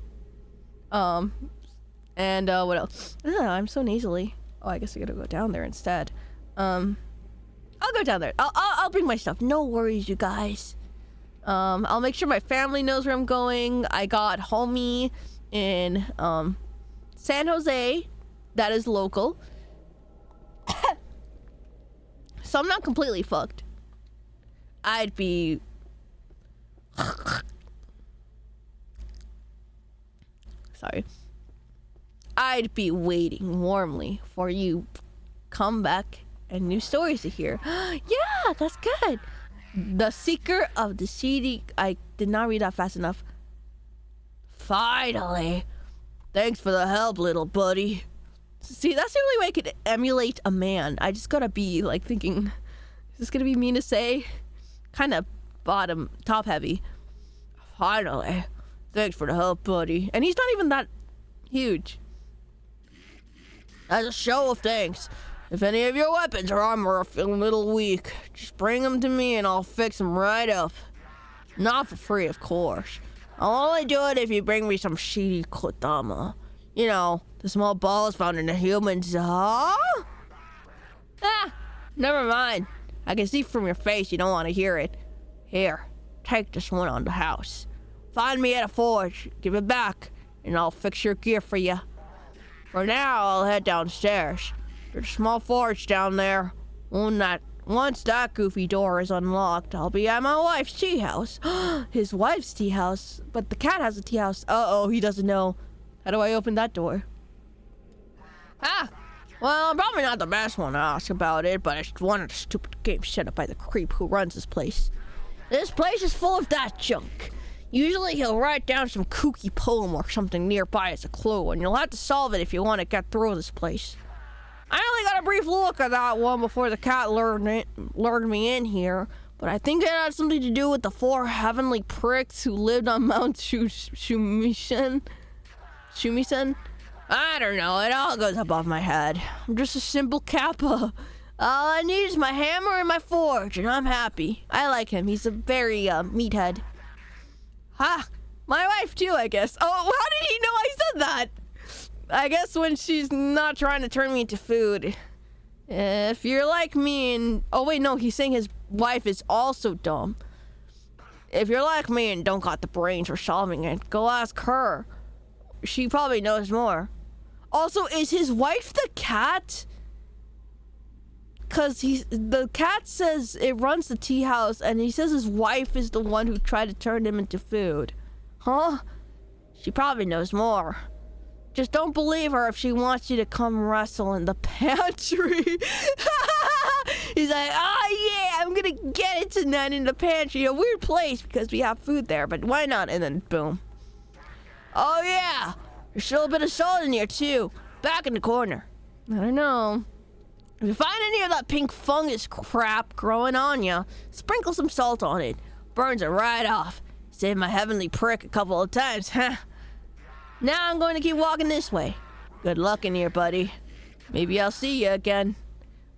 And what else? I'm so nasally. Oh, I guess I gotta go down there instead. I'll go down there. I'll bring my stuff. No worries, you guys. I'll make sure my family knows where I'm going. I got homie in San Jose. That is local. So I'm not completely fucked. I'd be... Sorry. I'd be waiting warmly for you come back and new stories to hear. Yeah, that's good. The Seeker of the CD. I did not read that fast enough. Finally. Thanks for the help, little buddy. See, that's the only way I could emulate a man. I just gotta be, like, thinking, is this gonna be mean to say? Kind of top heavy. Finally. Thanks for the help, buddy. And he's not even that huge. As a show of thanks, if any of your weapons or armor are feeling a little weak, just bring them to me and I'll fix them right up. Not for free, of course. I'll only do it if you bring me some shitty kodama. You know, the small balls found in the humans. Huh? Ah, never mind. I can see from your face you don't want to hear it. Here, take this one on the house. Find me at a forge, give it back, and I'll fix your gear for you. For now, I'll head downstairs. There's a small forge down there. Once that goofy door is unlocked, I'll be at my wife's tea house. His wife's tea house? But the cat has a tea house. Uh-oh, he doesn't know. How do I open that door? Ah! Well, I'm probably not the best one to ask about it, but it's one of the stupid games set up by the creep who runs this place. This place is full of that junk. Usually he'll write down some kooky poem or something nearby as a clue, and you'll have to solve it if you want to get through this place. I only got a brief look at that one before the cat lured me in here, but I think it had something to do with the 4 heavenly pricks who lived on Mount Shumisen? I don't know, it all goes above my head. I'm just a simple kappa. All I need is my hammer and my forge, and I'm happy. I like him, he's a very, meathead. Ha! My wife too, I guess. Oh, how did he know I said that? I guess when she's not trying to turn me into food. If you're like me and... Oh, wait, no, he's saying his wife is also dumb. If you're like me and don't got the brains for solving it, go ask her. She probably knows more. Also, is his wife the cat? Because the cat says it runs the tea house, and he says his wife is the one who tried to turn him into food. Huh? She probably knows more. Just don't believe her if she wants you to come wrestle in the pantry. He's like, oh yeah, I'm gonna get it tonight in the pantry. A weird place because we have food there, but why not? And then boom. Oh yeah, there's still a bit of salt in here too. Back in the corner. I don't know. If you find any of that pink fungus crap growing on you, sprinkle some salt on it. Burns it right off. Saved my heavenly prick a couple of times, huh? Now I'm going to keep walking this way. Good luck in here, buddy. Maybe I'll see you again.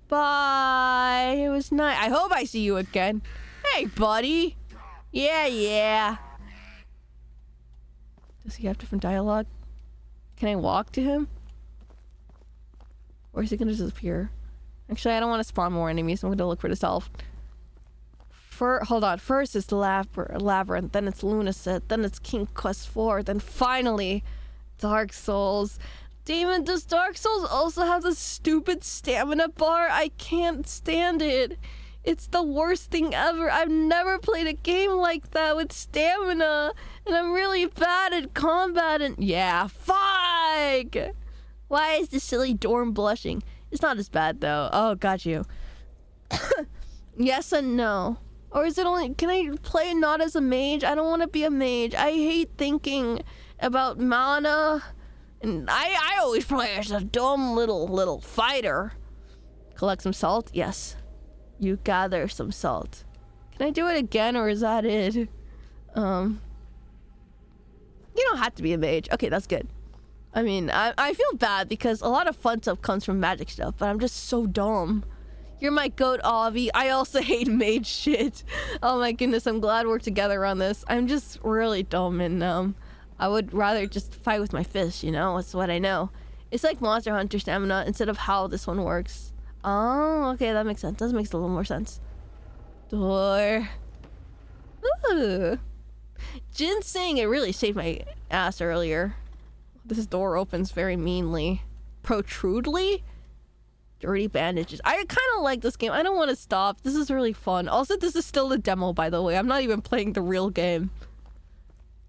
Bye. It was nice. I hope I see you again. Hey, buddy. Yeah. Does he have different dialogue? Can I walk to him? Or is he going to disappear? Actually, I don't want to spawn more enemies. I'm going to look for the self. Hold on. First is the Labyrinth, then it's Lunaset, then it's King Quest 4, then finally Dark Souls. Damn it, does Dark Souls also have the stupid stamina bar? I can't stand it. It's the worst thing ever. I've never played a game like that with stamina, and I'm really bad at combat and... Yeah, fuck! Why is the silly dorm blushing? It's not as bad, though. Oh, got you. Yes and no. Or is it only... Can I play not as a mage? I don't want to be a mage. I hate thinking about mana. And I always play as a dumb little fighter. Collect some salt? Yes. You gather some salt. Can I do it again, or is that it? You don't have to be a mage. Okay, that's good. I mean, I feel bad because a lot of fun stuff comes from magic stuff, but I'm just so dumb. You're my goat, Avi. I also hate mage shit. Oh my goodness, I'm glad we're together on this. I'm just really dumb, and I would rather just fight with my fists, you know? That's what I know. It's like Monster Hunter stamina instead of how this one works. Oh, okay, that makes sense. That makes a little more sense. Door. Ooh. Ginseng, it really saved my ass earlier. This door opens very meanly. Protrudely? Dirty bandages. I kind of like this game. I don't want to stop. This is really fun. Also, this is still the demo, by the way. I'm not even playing the real game.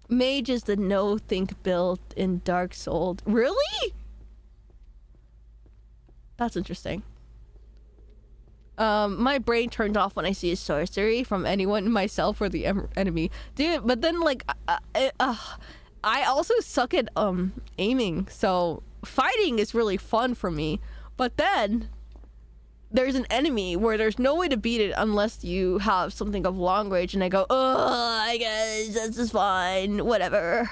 Mage is the no-think build in Dark Souls. Really? That's interesting. My brain turned off when I see a sorcery from anyone, myself, or the enemy. Dude, but then, like, I also suck at aiming, so fighting is really fun for me. But then there's an enemy where there's no way to beat it unless you have something of long range, and I go, oh, I guess this is fine, whatever.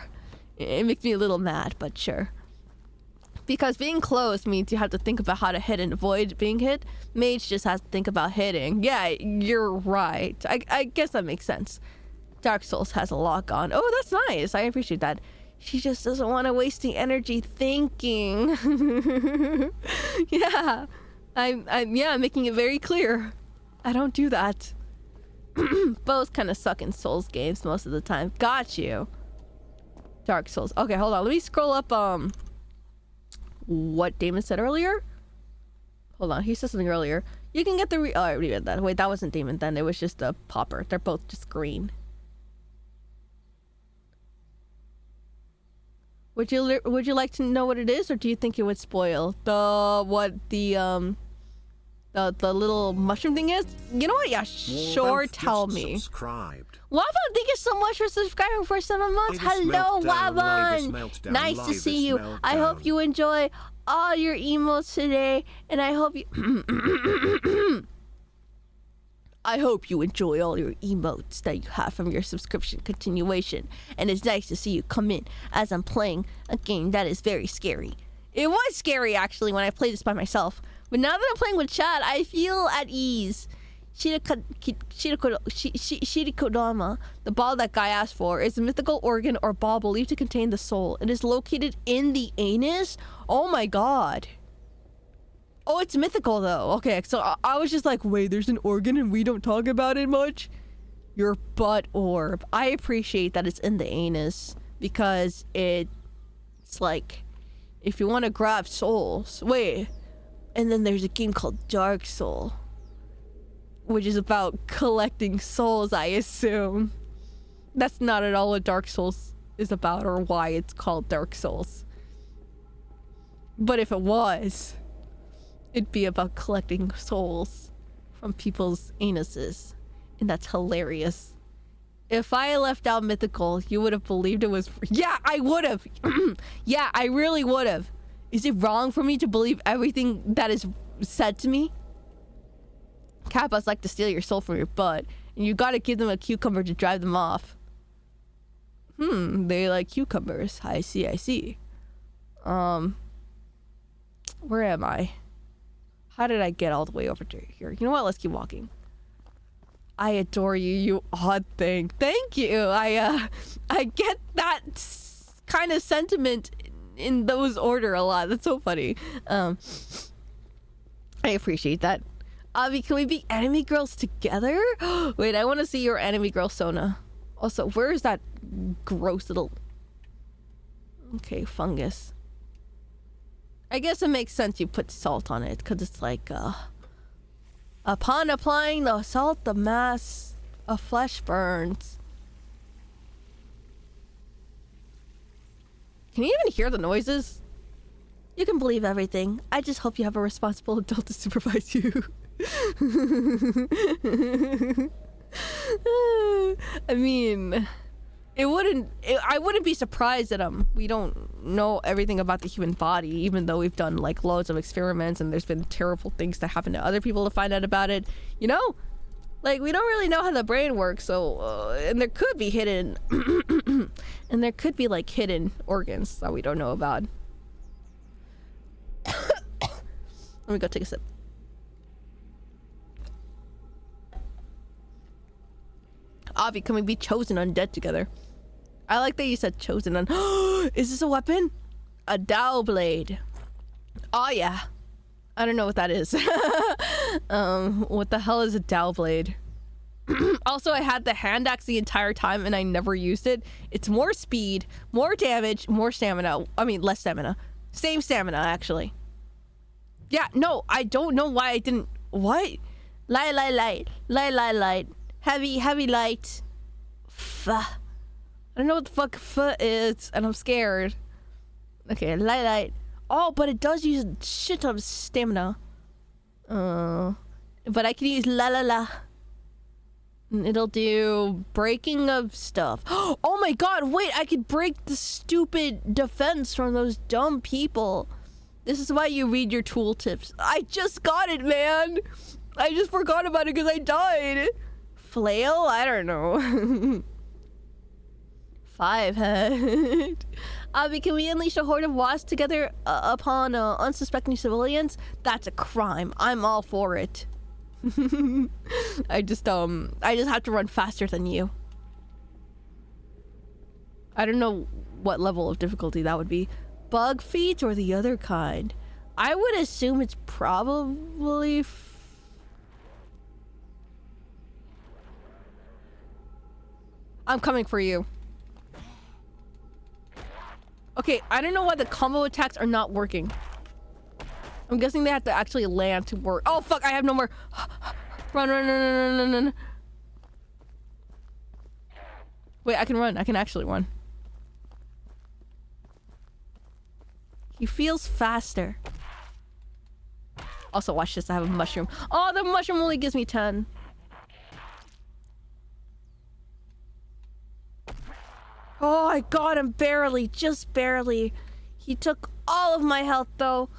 It makes me a little mad, but sure. Because being close means you have to think about how to hit and avoid being hit. Mage just has to think about hitting. Yeah, you're right. I guess that makes sense. Dark Souls has a lock on. Oh, that's nice. I appreciate that. She just doesn't want to waste the energy thinking. Yeah. I'm making it very clear. I don't do that. Both kind of suck in Souls games most of the time. Got you. Dark Souls. Okay, hold on. Let me scroll up what Damon said earlier. Hold on. He said something earlier. You can get the oh, I already read that. Wait, that wasn't Damon then. It was just a popper. They're both just green. Would you like to know what it is, or do you think it would spoil the little mushroom thing is? You know what? Yeah, sure. Tell me. Subscribed. Wavan, thank you so much for subscribing for 7 months. Hello, Wavan. Nice to see you. I hope you enjoy all your emotes today, and I hope you. I hope you enjoy all your emotes that you have from your subscription continuation. And it's nice to see you come in as I'm playing a game that is very scary. It was scary, actually, when I played this by myself. But now that I'm playing with chat, I feel at ease. Shirikodama, the ball that guy asked for, is a mythical organ or ball believed to contain the soul. It is located in the anus? Oh my god. Oh, it's mythical though. Okay, so I was just like, wait, there's an organ and we don't talk about it much? Your butt orb. I appreciate that it's in the anus because it's like, if you want to grab souls. Wait, and then there's a game called Dark Soul, which is about collecting souls, I assume. That's not at all what Dark Souls is about or why it's called Dark Souls. But if it was, it'd be about collecting souls from people's anuses. And that's hilarious. If I left out mythical, you would have believed it was free. Yeah, I would have. Yeah, I really would have. Is it wrong for me to believe everything that is said to me? Kappas like to steal your soul from your butt, and you gotta give them a cucumber to drive them off. They like cucumbers. I see. Where am I? How did I get all the way over to here? You know what? Let's keep walking. I adore you, you odd thing. Thank you. I get that kind of sentiment in those order a lot. That's so funny. I appreciate that. Avi, can we be enemy girls together? Wait, I want to see your enemy girl Sona. Also, where is that gross little... Okay, fungus. I guess it makes sense you put salt on it, because it's like, upon applying the salt, the mass of flesh burns. Can you even hear the noises? You can believe everything. I just hope you have a responsible adult to supervise you. I mean, I wouldn't be surprised that we don't know everything about the human body, even though we've done like loads of experiments and there's been terrible things that happen to other people to find out about it. You know, like we don't really know how the brain works. So, and there could be hidden, and there could be like hidden organs that we don't know about. Let me go take a sip. Avi, can we be chosen undead together? I like that you said chosen un... Is this a weapon? A Dao blade. Oh yeah. I don't know what that is. What the hell is a Dao blade? Also, I had the hand axe the entire time and I never used it. It's more speed, more damage, more stamina. I mean, less stamina. Same stamina, actually. Yeah, no, I don't know why I didn't... What? Light. Heavy light. I don't know what the fuck is, and I'm scared. Okay, light. Oh, but it does use a shit ton of stamina. But I can use la. It'll do breaking of stuff. Oh my god, wait, I could break the stupid defense from those dumb people. This is why you read your tooltips. I just got it, man. I just forgot about it because I died. Flail? I don't know. 5 head. Abby, can we unleash a horde of wasps together upon unsuspecting civilians? That's a crime. I'm all for it. I just have to run faster than you. I don't know what level of difficulty that would be. Bug feet or the other kind? I would assume it's probably I'm coming for you. Okay, I don't know why the combo attacks are not working. I'm guessing they have to actually land to work. Oh fuck, I have no more. Run, run, run, run, run, run. Wait, I can run. I can actually run. He feels faster. Also, watch this. I have a mushroom. Oh, the mushroom only gives me 10. Oh, I got him barely. Just barely. He took all of my health, though.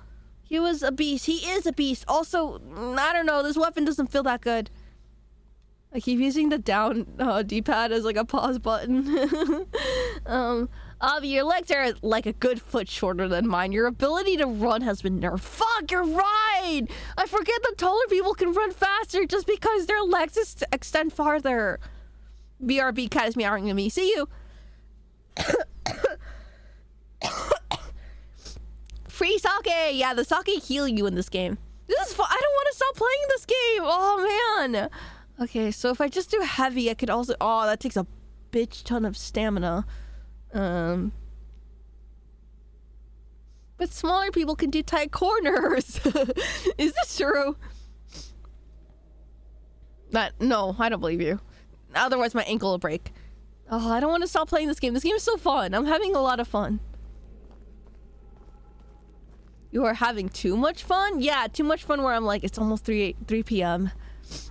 He was a beast. He is a beast. Also, I don't know. This weapon doesn't feel that good. I keep using the down D-pad as like a pause button. Avi, your legs are like a good foot shorter than mine. Your ability to run has been nerfed. Fuck, you're right! I forget that taller people can run faster just because their legs extend farther. BRB cat is meowing at me. See you! Free sake! Yeah, the sake heal you in this game. This is fun. I don't want to stop playing this game! Oh, man! Okay, so if I just do heavy, I could also... Oh, that takes a bitch ton of stamina. But smaller people can do tight corners. Is this true? No, I don't believe you. Otherwise my ankle will break. Oh, I don't want to stop playing this game. This game is so fun. I'm having a lot of fun. You are having too much fun? Yeah, too much fun where I'm like, it's almost 3 p.m.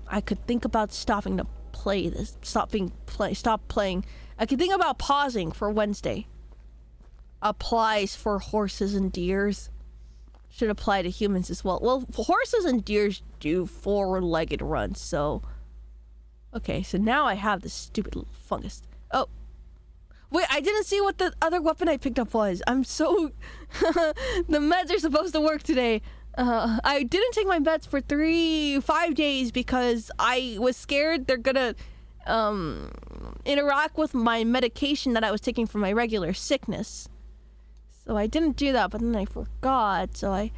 I could think about stopping to play this. Stop playing. I could think about pausing for Wednesday. Applies for horses and deers. Should apply to humans as well. Well, horses and deers do four-legged runs, so... Okay, so now I have this stupid little fungus. Oh. Wait, I didn't see what the other weapon I picked up was. I'm so... The meds are supposed to work today. I didn't take my meds for 5 days because I was scared they're gonna... interact with my medication that I was taking for my regular sickness. So I didn't do that, but then I forgot. So I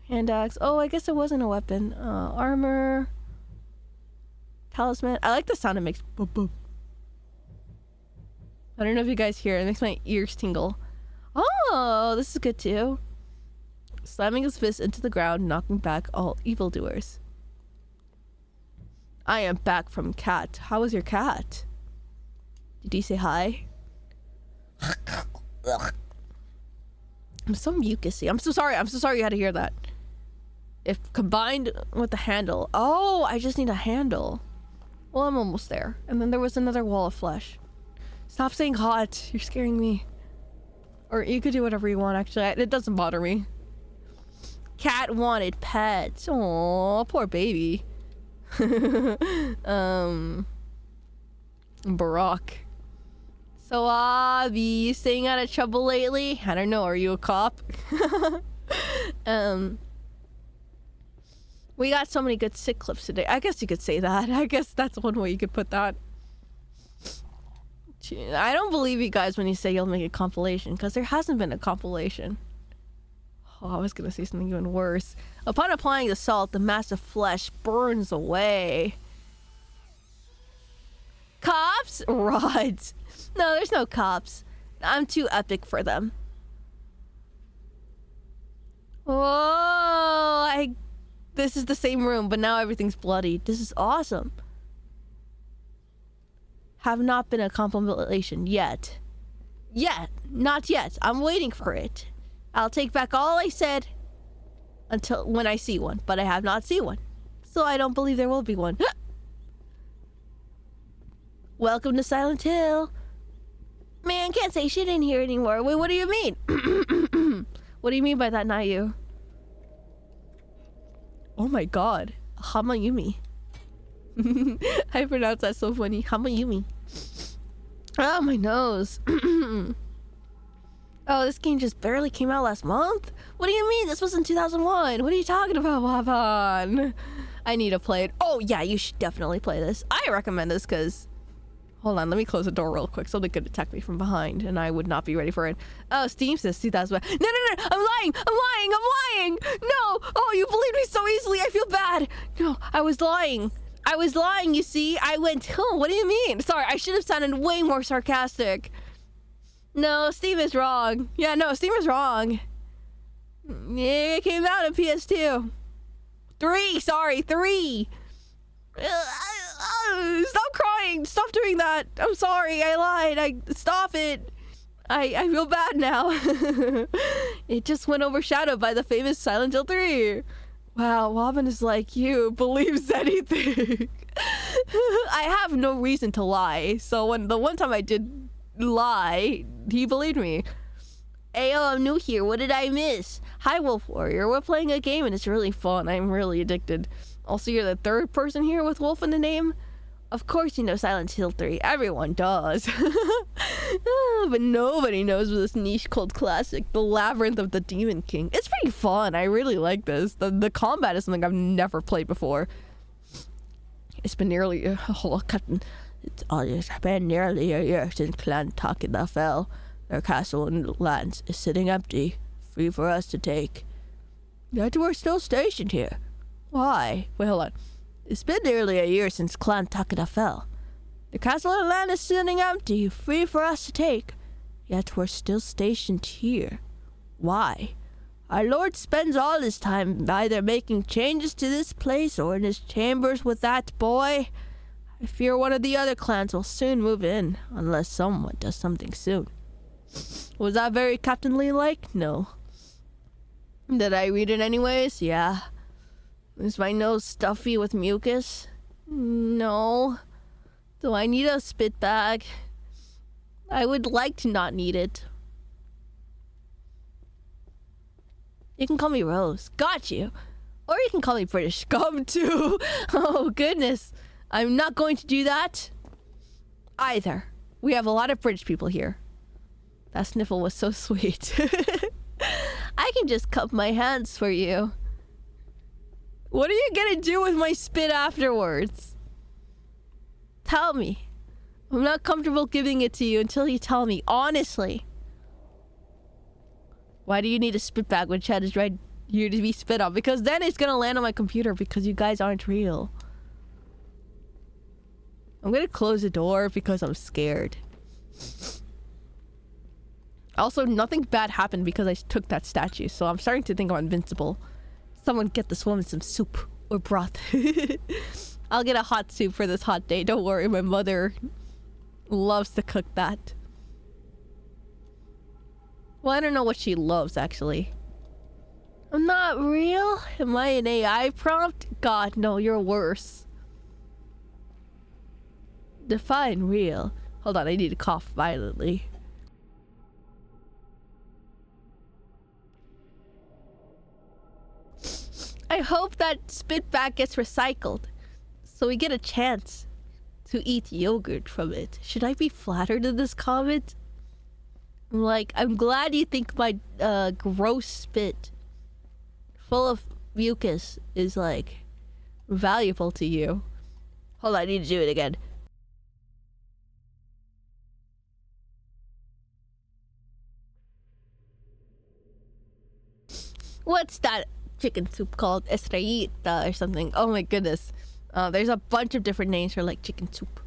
hand axe. Oh, I guess it wasn't a weapon. Armor. Talisman. I like the sound it makes. Boop, boop. I don't know if you guys hear it. It makes my ears tingle. Oh, this is good too. Slamming his fist into the ground, knocking back all evildoers. I am back from cat. How was your cat? Did he say hi? I'm so mucusy. I'm so sorry. I'm so sorry you had to hear that. If combined with the handle. Oh, I just need a handle. Well, I'm almost there. And then there was another wall of flesh. Stop saying hot. You're scaring me. Or you could do whatever you want, actually. It doesn't bother me. Cat wanted pets. Aw, poor baby. Barack. So, you staying out of trouble lately? I don't know. Are you a cop? We got so many good sick clips today. I guess you could say that. I guess that's one way you could put that. I don't believe you guys when you say you'll make a compilation, because there hasn't been a compilation. Oh, I was gonna say something even worse. Upon applying the salt, the mass of flesh burns away. Cops? Rods. No, there's no cops. I'm too epic for them. Oh, this is the same room, but now everything's bloody. This is awesome. Have not been a compilation yet. Not yet. I'm waiting for it. I'll take back all I said until when I see one, but I have not seen one. So I don't believe there will be one. Welcome to Silent Hill. Man, can't say shit in here anymore. Wait, what do you mean? What do you mean by that, not you? Oh my god. Hamayumi. I pronounced that so funny. Hamayumi. Oh, my nose. Oh, this game just barely came out last month? What do you mean? This was in 2001. What are you talking about, Waban? I need to play it. Oh, yeah, you should definitely play this. I recommend this because... Hold on, let me close the door real quick. Something could attack me from behind, and I would not be ready for it. Oh, Steam says 2001. No, I'm lying! No! Oh, you believed me so easily. I feel bad. No, I was lying, you see. I went, oh, what do you mean? Sorry, I should have sounded way more sarcastic. No, Steam is wrong. Yeah, no, Steam is wrong. It came out on PS2. 3. Stop crying. Stop doing that. I'm sorry. I lied. Stop it. I feel bad now. It just went overshadowed by the famous Silent Hill 3. Wow, Wobbin is like you, believes anything. I have no reason to lie. So when the one time I did lie, he believed me. Ayo, I'm new here. What did I miss? Hi, Wolf Warrior. We're playing a game and it's really fun. I'm really addicted. Also, you're the third person here with Wolf in the name. Of course you know Silent Hill 3. Everyone does. But nobody knows this niche cult classic, The Labyrinth of the Demon King. It's pretty fun. I really like this. The combat is something I've never played before. It's been nearly... It's been nearly a year since Clan Takeda fell. Their castle and lands is sitting empty, free for us to take. Yet we're still stationed here. Why? Wait, hold on. It's been nearly a year since Clan Takeda fell. The castle and land is sitting empty, free for us to take. Yet we're still stationed here. Why? Our lord spends all his time either making changes to this place or in his chambers with that boy. I fear one of the other clans will soon move in, unless someone does something soon. Was that very Captain Lee-like? No. Did I read it anyways? Yeah. Is my nose stuffy with mucus? No. Do I need a spit bag? I would like to not need it. You can call me Rose. Got you. Or you can call me British Scum too. Oh goodness. I'm not going to do that either. We have a lot of British people here. That sniffle was so sweet. I can just cup my hands for you. What are you gonna do with my spit afterwards? Tell me. I'm not comfortable giving it to you until you tell me, honestly. Why do you need a spit bag when Chad is right here to be spit on? Because then it's gonna land on my computer because you guys aren't real. I'm gonna close the door because I'm scared. Also, nothing bad happened because I took that statue, so I'm starting to think I'm invincible. Someone get this woman some soup or broth. I'll get a hot soup for this hot day. Don't worry, my mother loves to cook that. Well, I don't know what she loves, actually. I'm not real? Am I an AI prompt? God, no, you're worse. Define real. Hold on, I need to cough violently. I hope that spit bag gets recycled, so we get a chance to eat yogurt from it. Should I be flattered in this comment? Like, I'm glad you think my gross spit full of mucus is like valuable to you. Hold on, I need to do it again. What's that chicken soup called? Estrellita or something. Oh my goodness. There's a bunch of different names for like chicken soup.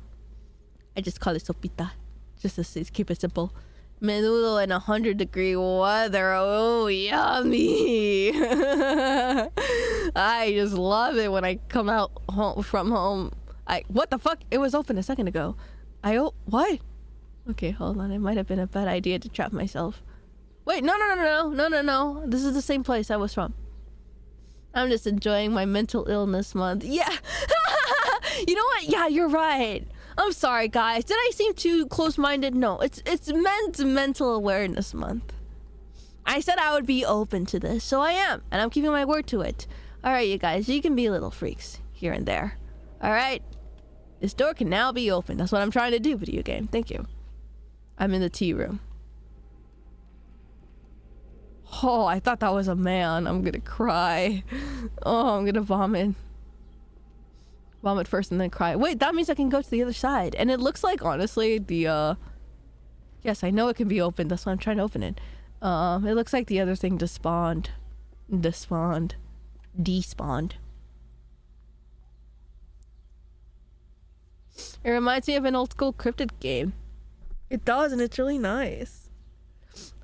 I just call it sopita. Just to keep it simple. Menudo in 100-degree weather. Oh, yummy. I just love it when I come out from home. What the fuck? It was open a second ago. What? Okay, hold on. It might have been a bad idea to trap myself. Wait, no. This is the same place I was from. I'm just enjoying my mental illness month. Yeah. You know what? Yeah, you're right. I'm sorry, guys. Did I seem too close-minded? No, it's Men's Mental Awareness Month. I said I would be open to this, so I am, and I'm keeping my word to it. All right, you guys, you can be little freaks here and there. All right? This door can now be open. That's what I'm trying to do, video game. Thank you. I'm in the tea room. Oh, I thought that was a man. I'm gonna cry. Oh, I'm gonna vomit. Vomit first and then cry. Wait, that means I can go to the other side. And it looks like, honestly, the, yes, I know it can be opened. That's why I'm trying to open it. It looks like the other thing despawned. Despawned. Despawned. It reminds me of an old school cryptid game. It does, and it's really nice.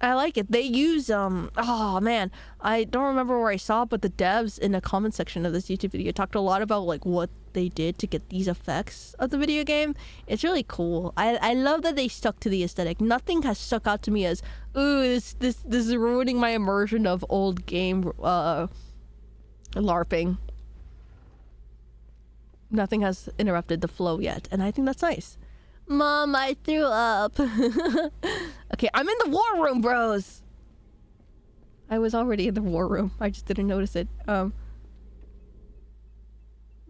I like it. They use, oh man, I don't remember where I saw it, but the devs in the comment section of this YouTube video talked a lot about like what they did to get these effects of the video game. It's really cool. I love that they stuck to the aesthetic. Nothing has stuck out to me as, ooh, this is ruining my immersion of old game, LARPing. Nothing has interrupted the flow yet, and I think that's nice. Mom, I threw up. Okay, I'm in the war room, bros. I was already in the war room. I just didn't notice it. Now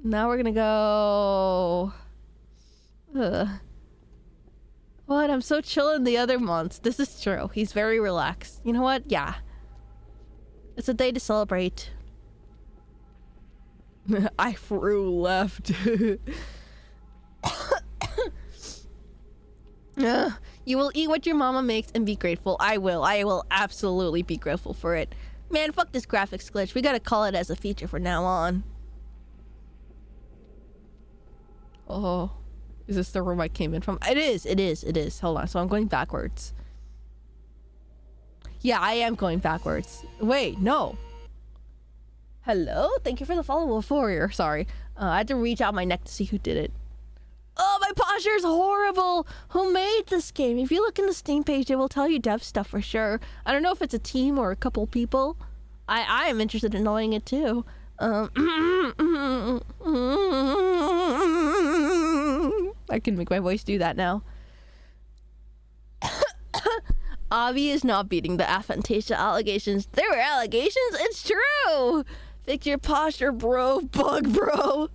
we're gonna go... What? I'm so chill in the other months. This is true. He's very relaxed. You know what? Yeah. It's a day to celebrate. I flew left. You will eat what your mama makes and be grateful. I will absolutely be grateful for it. Man, fuck this graphics glitch. We gotta call it as a feature from now on. Oh, is this the room I came in from? It is. Hold on, so I'm going backwards. Yeah, I am going backwards. Wait, no. Hello? Thank you for the follow, Wolf Warrior. Sorry. I had to reach out my neck to see who did it. Oh, my posture is horrible. Who made this game? If you look in the Steam page, it will tell you dev stuff for sure. I don't know if it's a team or a couple people. I am interested in knowing it too. I can make my voice do that now. Avi is not beating the aphantasia allegations. There were allegations? It's true! Fix your posture, bro. Bug, bro.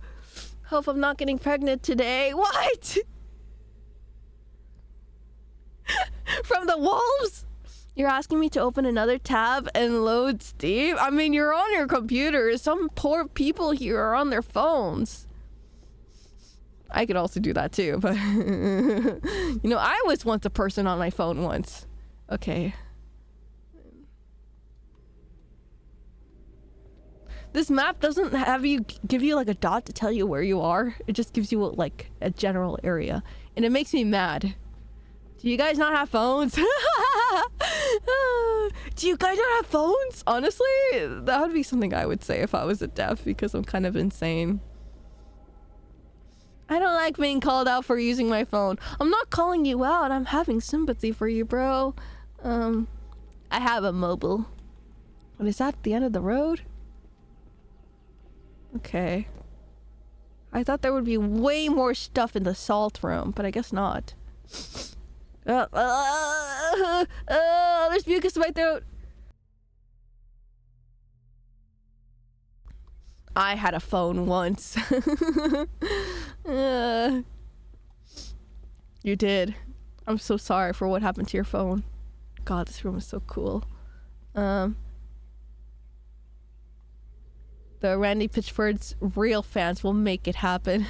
Hope I'm not getting pregnant today. What? From the wolves? You're asking me to open another tab and load Steam? I mean, you're on your computer. Some poor people here are on their phones. I could also do that too, but... You know, I was once a person on my phone once. Okay. This map doesn't have you give you like a dot to tell you where you are. It just gives you like a general area, and it makes me mad. Do you guys not have phones? Do you guys not have phones? Honestly, that would be something I would say if I was a deaf, because I'm kind of insane. I don't like being called out for using my phone. I'm not calling you out. I'm having sympathy for you, bro. I have a mobile. What is that? The end of the road? Okay. I thought there would be way more stuff in the salt room, but I guess not. There's mucus in my throat. I had a phone once. You did. I'm so sorry for what happened to your phone. God, this room is so cool. The Randy Pitchford's real fans will make it happen.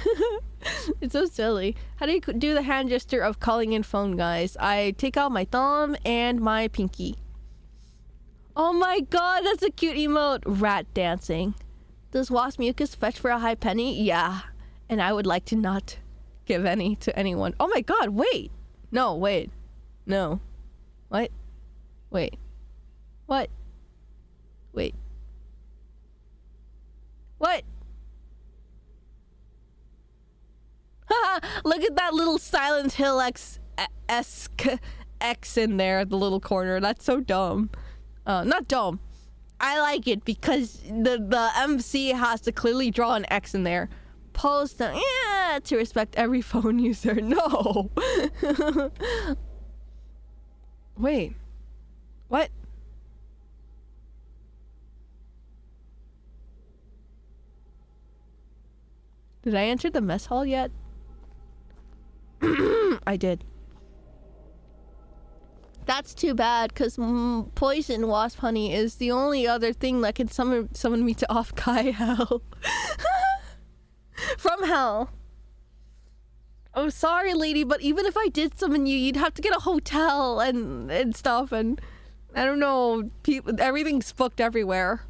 It's so silly. How do you do the hand gesture of calling in phone, guys? I take out my thumb and my pinky. Oh my god, that's a cute emote. Rat dancing. Does wasp mucus fetch for a high penny? Yeah. And I would like to not give any to anyone. Oh my god, wait. No, wait. No. What? Wait. What? Wait. What? Look at that little Silent Hill esque X in there at the little corner. That's so dumb. Not dumb. I like it because the MC has to clearly draw an X in there. Yeah, to respect every phone user. No. Wait. What? Did I enter the mess hall yet? I did. That's too bad, because poison wasp honey is the only other thing that can summon me to off-Kai hell. From hell. I'm sorry, lady, but even if I did summon you, you'd have to get a hotel and stuff, and I don't know, everything's booked everywhere.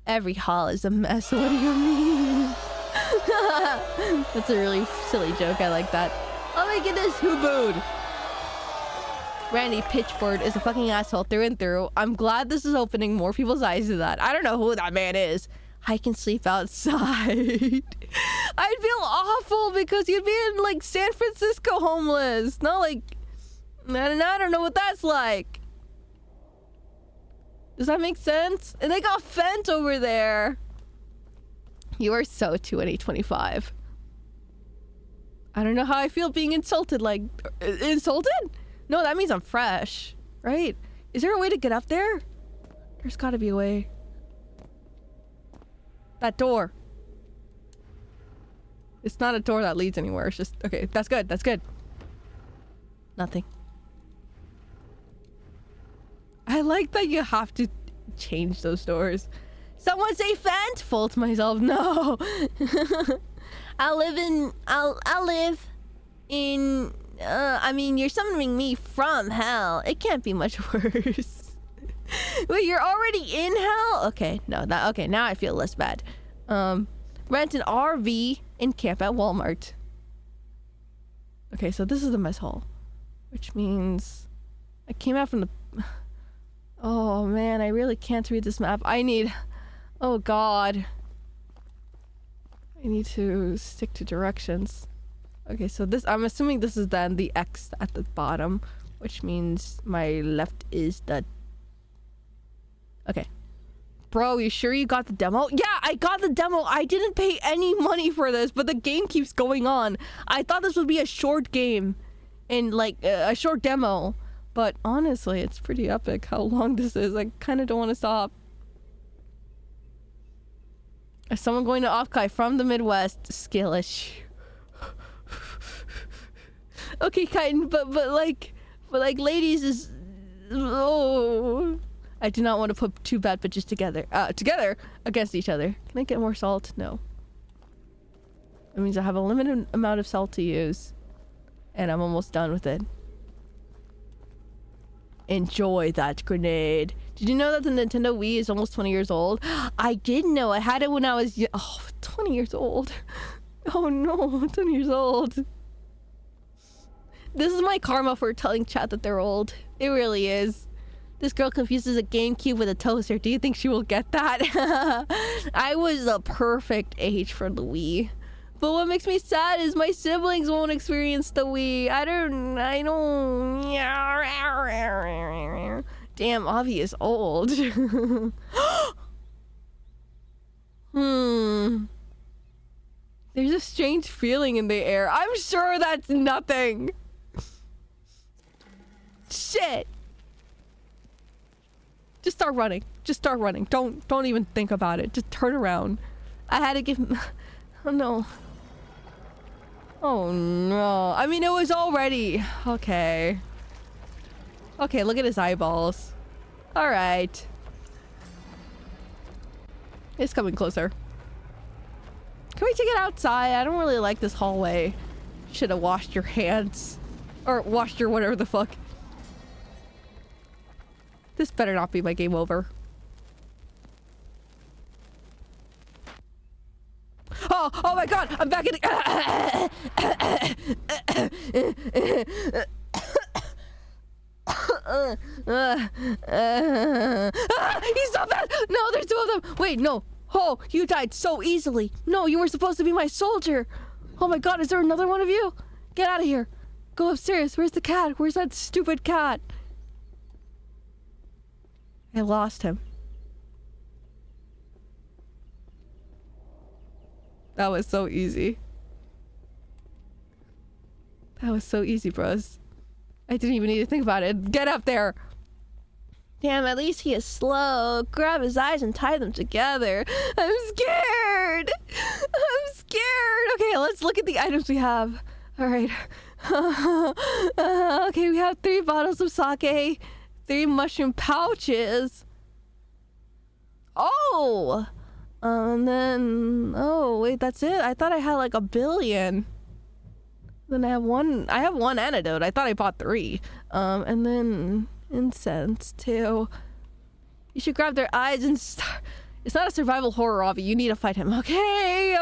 Every hall is a mess. What do you mean? That's a really silly joke. I like that. Oh my goodness, who booed? Randy Pitchford is a fucking asshole through and through. I'm glad this is opening more people's eyes to that. I don't know who that man is. I can sleep outside. I'd feel awful because you'd be in like San Francisco homeless. Not like, I don't know what that's like. Does that make sense? And they got Fent over there. You are so 2025. I don't know how I feel being insulted. Like, insulted? No, that means I'm fresh, right? Is there a way to get up there? There's gotta be a way. That door. It's not a door that leads anywhere. It's just, okay, that's good. That's good. Nothing. I like that you have to change those doors. Someone say Fent? Fault myself. No. I live in, I mean, you're summoning me from hell. It can't be much worse. Wait, you're already in hell? Okay, no, okay, now I feel less bad. Rent an RV and camp at Walmart. Okay, so this is the mess hall, which means I came out from the... Oh man, I really can't read this map. Oh god. I need to stick to directions. Okay, so this, I'm assuming this is then the X at the bottom, which means my left is the... Okay. Bro, you sure you got the demo? Yeah, I got the demo. I didn't pay any money for this, but the game keeps going on. I thought this would be a short game and like a short demo, but honestly, it's pretty epic how long this is. I kind of don't want to stop. Is someone going to Off-Kai from the Midwest? Skill issue. Okay, Kitan, but like ladies is... Oh... I do not want to put two bad bitches together against each other. Can I get more salt? No. It means I have a limited amount of salt to use. And I'm almost done with it. Enjoy that grenade. Did you know that the Nintendo Wii is almost 20 years old? I did know. I had it when I was 20 years old. Oh no, 20 years old. This is my karma for telling chat that they're old. It really is. This girl confuses a GameCube with a toaster. Do you think she will get that? I was the perfect age for the Wii. But what makes me sad is my siblings won't experience the Wii. I don't... Damn, Avi is old. There's a strange feeling in the air. I'm sure that's nothing. Shit. Just start running. Just start running. Don't even think about it. Just turn around. I had to give... Oh no. Oh no. I mean, it was already... Okay. Okay, look at his eyeballs. Alright. It's coming closer. Can we take it outside? I don't really like this hallway. Should have washed your hands. Or washed your whatever the fuck. This better not be my game over. Oh my god! I'm back in the... He's so bad! No, there's two of them! Wait, no. Oh, you died so easily. No, you were supposed to be my soldier. Oh my god, is there another one of you? Get out of here. Go upstairs. Where's the cat? Where's that stupid cat? I lost him. That was so easy. That was so easy, bros. I didn't even need to think about it. Get up there. Damn, at least he is slow. Grab his eyes and tie them together. I'm scared. I'm scared. Okay, let's look at the items we have. All right. Okay, we have 3 bottles of sake, 3 mushroom pouches. Oh! And then... Oh, wait, that's it? I thought I had like 1 billion. Then I have one antidote. I thought I bought 3. And then... incense too. You should grab their eyes and start. It's not a survival horror, Avi. You need to fight him. Okay,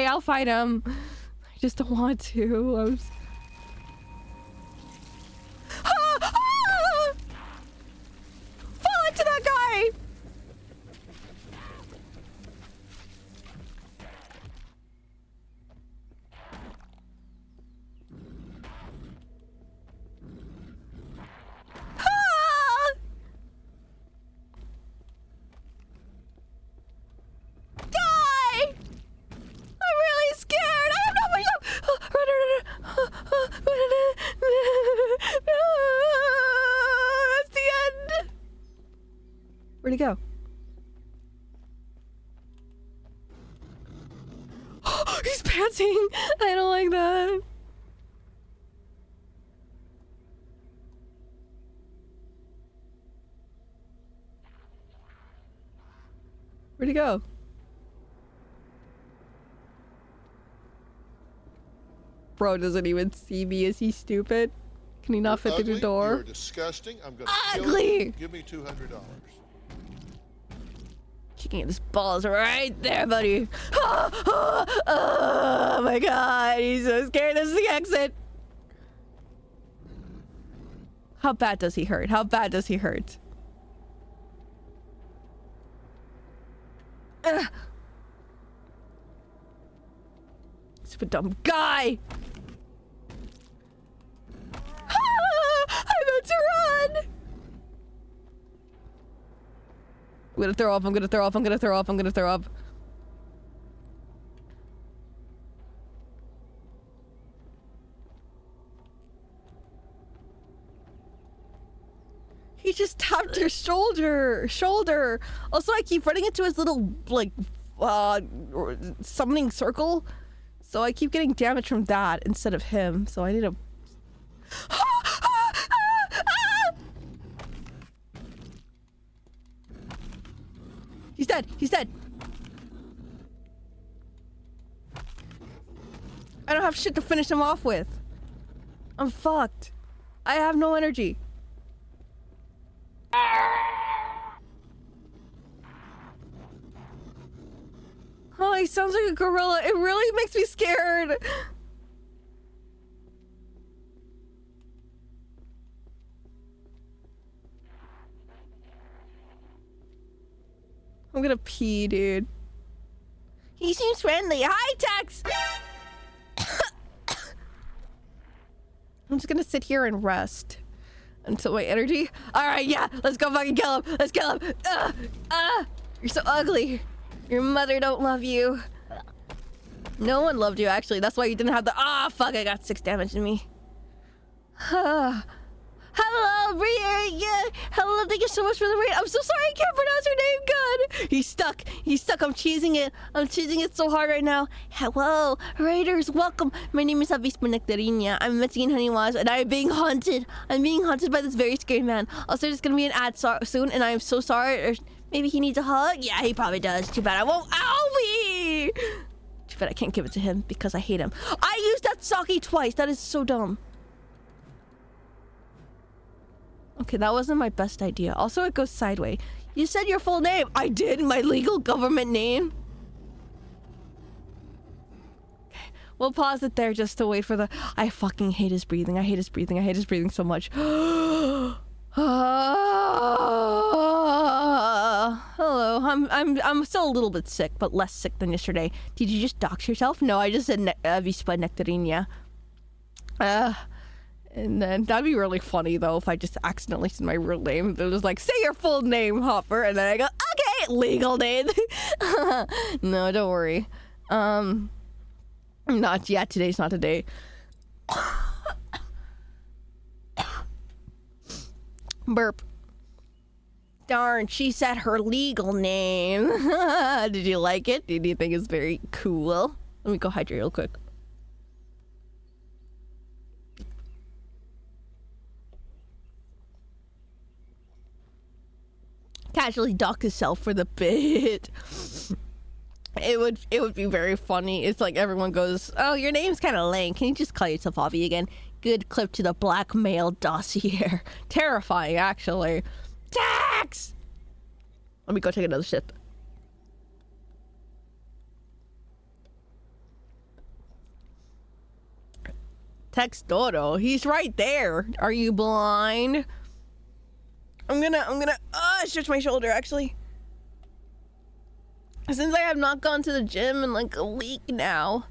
I'll fight him. I just don't want to. Fall into that guy. That's the end. Where'd he go? He's panting. I don't like that. Where'd he go? Bro doesn't even see me. Is he stupid? Can he not fit through the door? You're disgusting. I'm gonna kill Ugly. you. Give me $200. Kicking his balls right there, buddy. Oh my god, he's so scared. This is the exit. How bad does he hurt? How bad does he hurt? Stupid dumb guy. I meant to run. I'm gonna throw up. I'm gonna throw up. I'm gonna throw up. I'm gonna throw up. He just tapped your shoulder. Also, I keep running into his little like summoning circle, so I keep getting damage from that instead of him. So I need to. He's dead. He's dead. I don't have shit to finish him off with. I'm fucked. I have no energy. Oh, he sounds like a gorilla. It really makes me scared. I'm gonna pee, dude. He seems friendly. Hi, Tex! I'm just gonna sit here and rest until my energy. Alright, yeah, let's go fucking kill him. Let's kill him. You're so ugly. Your mother don't love you. No one loved you, actually. That's why you didn't have the. Fuck, I got 6 damage in me. Hello, Bria. Hello, thank you so much for the raid. I'm so sorry I can't pronounce your name good. He's stuck. He's stuck. I'm cheesing it. I'm cheesing it so hard right now. Hello, raiders. Welcome. My name is Avispa Nectarina. I'm a Mexican honey wasp, and I'm being haunted. I'm being haunted by this very scary man. Also, there's gonna be an ad soon, and I am so sorry. Or maybe he needs a hug. Yeah, he probably does. Too bad I won't. Owie! Too bad I can't give it to him because I hate him. I used that sake twice. That is so dumb. Okay, that wasn't my best idea. Also, it goes sideways. You said your full name. I did. My legal government name. Okay, we'll pause it there just to wait for the. I fucking hate his breathing. I hate his breathing. I hate his breathing so much. Hello. I'm still a little bit sick, but less sick than yesterday. Did you just dox yourself? No, I just said Avispa Nectarina. And then that'd be really funny though if I just accidentally said my real name. It was like, say your full name, Hopper, and then I go, okay, legal name. No, don't worry. Not yet. Today's not today. Burp. Darn, she said her legal name. Did you like it? Did you think it's very cool? Let me go hydrate real quick. Casually dock himself for the bit. It would be very funny. It's like everyone goes, "Oh, your name's kind of lame. Can you just call yourself Avi again?" Good clip to the blackmail dossier. Terrifying, actually. Tax! Let me go take another sip. Textoro, he's right there. Are you blind? I'm gonna stretch my shoulder, actually. Since I have not gone to the gym in like a week now,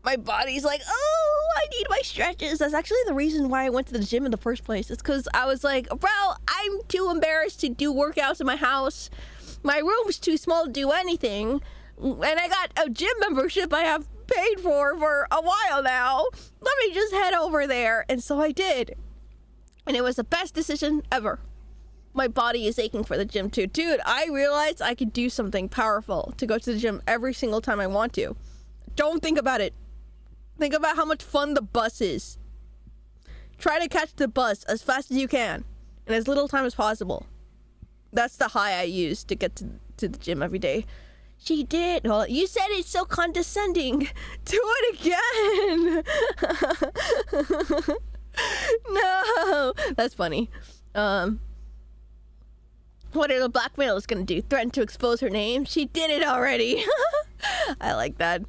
my body's like, oh, I need my stretches. That's actually the reason why I went to the gym in the first place. It's because I was like, bro, I'm too embarrassed to do workouts in my house. My room's too small to do anything. And I got a gym membership I have paid for a while now. Let me just head over there. And so I did. And it was the best decision ever. My body is aching for the gym too. Dude, I realized I could do something powerful to go to the gym every single time I want to. Don't think about it. Think about how much fun the bus is. Try to catch the bus as fast as you can in as little time as possible. That's the high I use to get to the gym every day. She did. Well, you said it's so condescending. Do it again. No. That's funny. What are the blackmailers gonna do? Threaten to expose her name? She did it already. I like that.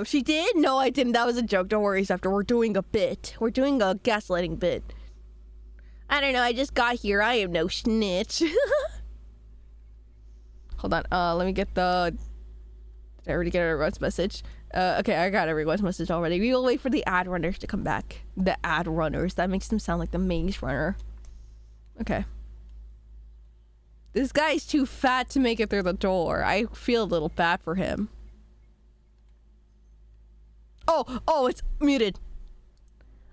She did? No, I didn't. That was a joke. Don't worry, Zephyr. We're doing a bit. We're doing a gaslighting bit. I don't know. I just got here. I am no snitch. Hold on. Let me get the... Did I already get everyone's message? Okay, I got everyone's message already. We will wait for the ad runners to come back. The ad runners. That makes them sound like the maze runner. Okay. This guy's too fat to make it through the door. I feel a little bad for him. Oh, it's muted.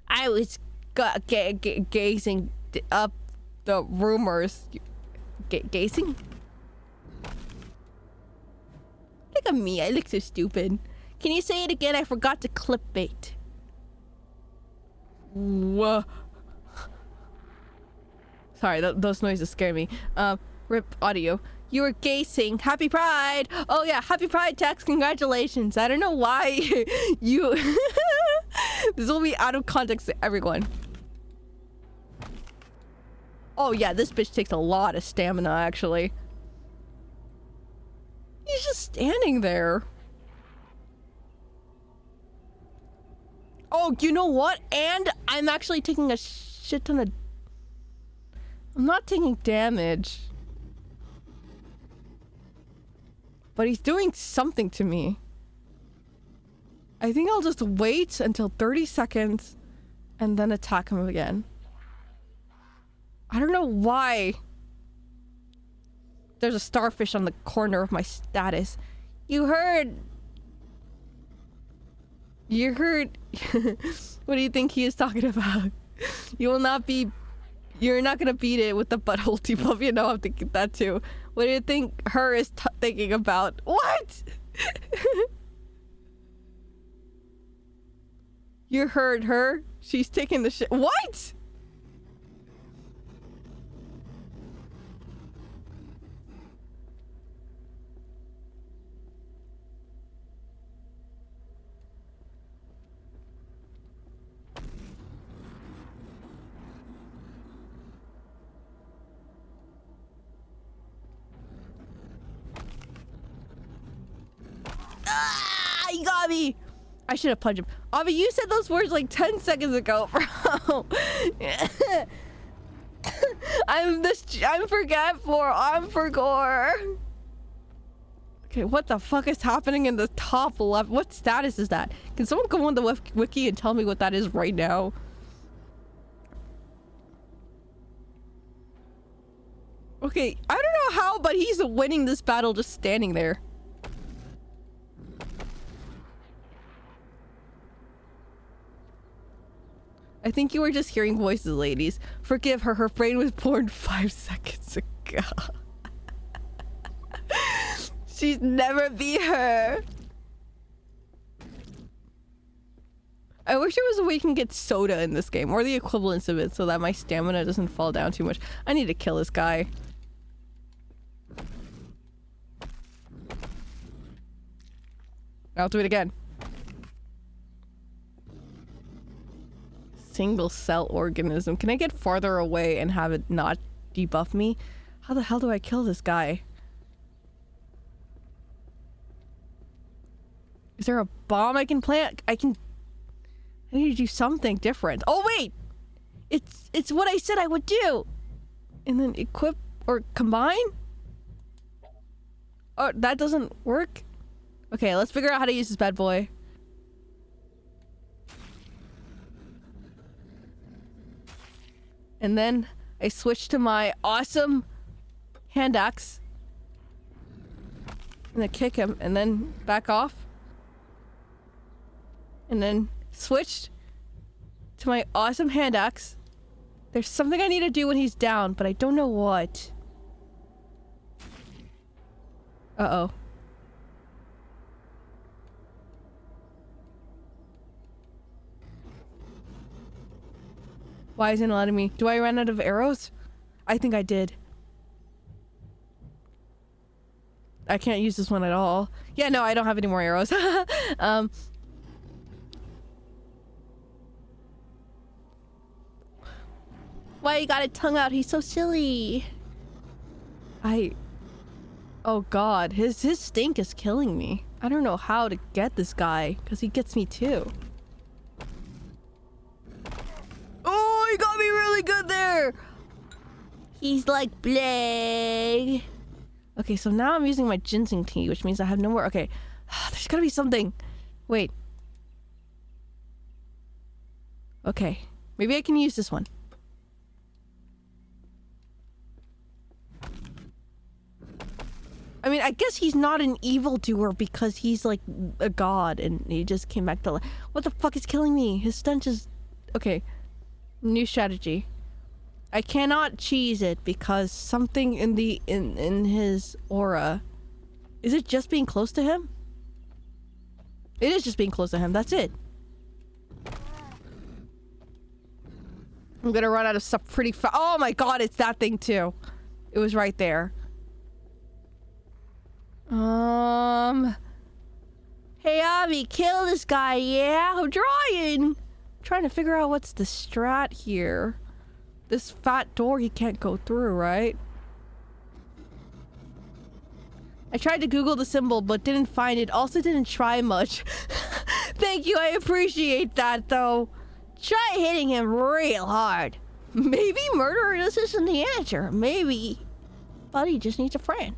I was gazing up the rumors. Gazing? Look at me. I look so stupid. Can you say it again? I forgot to clickbait. Whoa. Sorry, those noises scare me. Rip audio. You were gazing. Happy Pride. Oh yeah, happy Pride, Tex. Congratulations. I don't know why you... This will be out of context to everyone. Oh yeah, this bitch takes a lot of stamina, actually. He's just standing there. Oh, you know what? And I'm actually taking a shit ton of... I'm not taking damage. But he's doing something to me. I think I'll just wait until 30 seconds and then attack him again. I don't know why. There's a starfish on the corner of my status. You heard. You heard. What do you think he is talking about? You will not be... You're not gonna beat it with the butthole debuff. You know I'm thinking that too. What do you think her is thinking about? What? You heard her? She's taking the shit. What? Ah, he got me. I should have punched him. Avi, you said those words like 10 seconds ago, bro. I'm forgetful. I'm for gore. Okay, what the fuck is happening in the top left? What status is that? Can someone go on the wiki and tell me what that is right now? Okay, I don't know how, but he's winning this battle just standing there. I think you were just hearing voices, ladies. Forgive her. Her brain was born 5 seconds ago. She's never be her. I wish there was a way you can get soda in this game, or the equivalence of it, so that my stamina doesn't fall down too much. I need to kill this guy. I'll do it again. Single cell organism. Can I get farther away and have it not debuff me? How the hell do I kill this guy? Is there a bomb I can plant? I need to do something different. Oh wait! It's what I said I would do! And then equip or combine? Oh, that doesn't work? Okay, let's figure out how to use this bad boy. And then I switch to my awesome hand axe. And then kick him and then back off. And then switched to my awesome hand axe. There's something I need to do when he's down, but I don't know what. Uh-oh. Why isn't it letting me? Do I run out of arrows? I think I did. I can't use this one at all. Yeah, no, I don't have any more arrows. Why you got a tongue out? He's so silly. Oh god, his stink is killing me. I don't know how to get this guy, because he gets me too. Oh, he got me really good there! He's like Blake. Okay, so now I'm using my ginseng tea, which means I have no more. Okay, there's gotta be something. Wait. Okay, maybe I can use this one. I mean, I guess he's not an evildoer because he's like a god and he just came back to life. What the fuck is killing me? His stench is... Okay. New strategy. I cannot cheese it because something in his aura. Is it just being close to him? It is just being close to him. That's it. I'm gonna run out of stuff pretty fast. Oh my god, it's that thing too. It was right there. Hey Abby, kill this guy, yeah? I'm trying to figure out what's the strat here. This fat door he can't go through, right? I tried to Google the symbol, but didn't find it. Also didn't try much. Thank you, I appreciate that, though. Try hitting him real hard. Maybe murder isn't the answer. Maybe Buddy just needs a friend.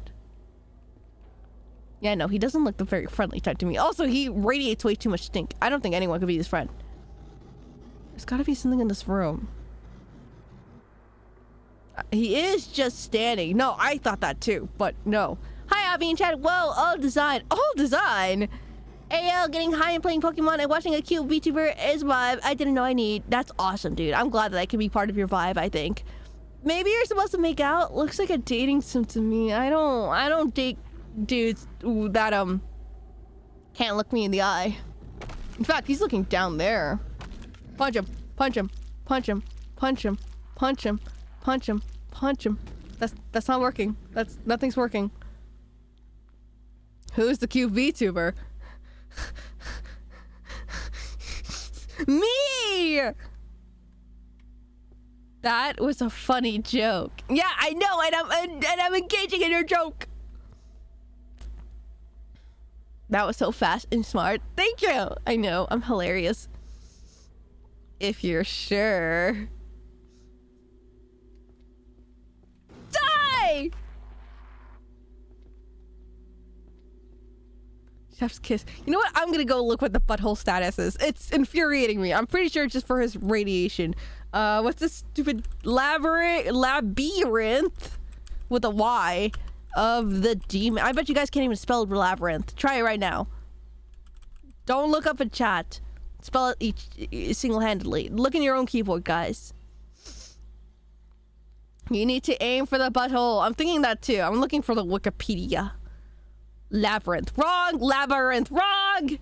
Yeah, no, he doesn't look the very friendly type to me. Also, he radiates way too much stink. I don't think anyone could be his friend. There's gotta be something in this room. He is just standing. No, I thought that too, but no. Hi, Abby and Chad. Whoa, all design. All design? AL, getting high and playing Pokemon and watching a cute VTuber is vibe I didn't know I need. That's awesome, dude. I'm glad that I can be part of your vibe, I think. Maybe you're supposed to make out? Looks like a dating sim to me. I don't date dudes that can't look me in the eye. In fact, he's looking down there. Punch him, punch him, punch him, punch him, punch him, punch him, punch him. That's not working. Nothing's working. Who's the cute VTuber? Me! That was a funny joke. Yeah, I know, and I'm engaging in your joke. That was so fast and smart. Thank you. I know, I'm hilarious. If you're sure. Die! Chef's kiss. You know what? I'm gonna go look what the butthole status is. It's infuriating me. I'm pretty sure it's just for his radiation. What's this stupid labyrinth with a Y of the demon? I bet you guys can't even spell labyrinth. Try it right now. Don't look up in chat. Spell it each single-handedly. Look in your own keyboard, guys. You need to aim for the butthole. I'm thinking that too. I'm looking for the Wikipedia. Labyrinth. Wrong! Labyrinth. Wrong!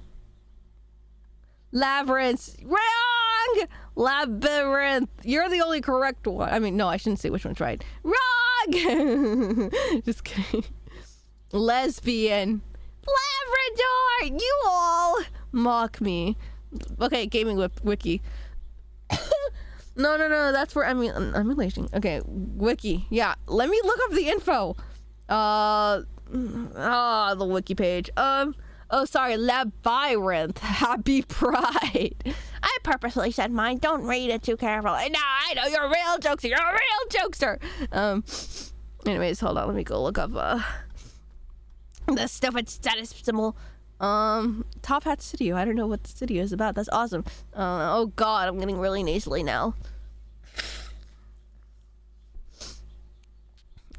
Labyrinth. Wrong! Labyrinth. You're the only correct one. I mean, no, I shouldn't say which one's right. Wrong! Just kidding. Lesbian. Labrador! You all mock me. Okay, gaming wiki. No, that's for emulation. Okay, wiki. Yeah, let me look up the info. The wiki page. Oh, sorry, Labyrinth. Happy Pride. I purposely said mine. Don't read it too carefully. No, I know you're a real jokester. You're a real jokester. Anyways, hold on. Let me go look up the stupid status symbol. Top Hat Studio. I don't know what the studio is about. That's awesome. Oh God, I'm getting really nasally now.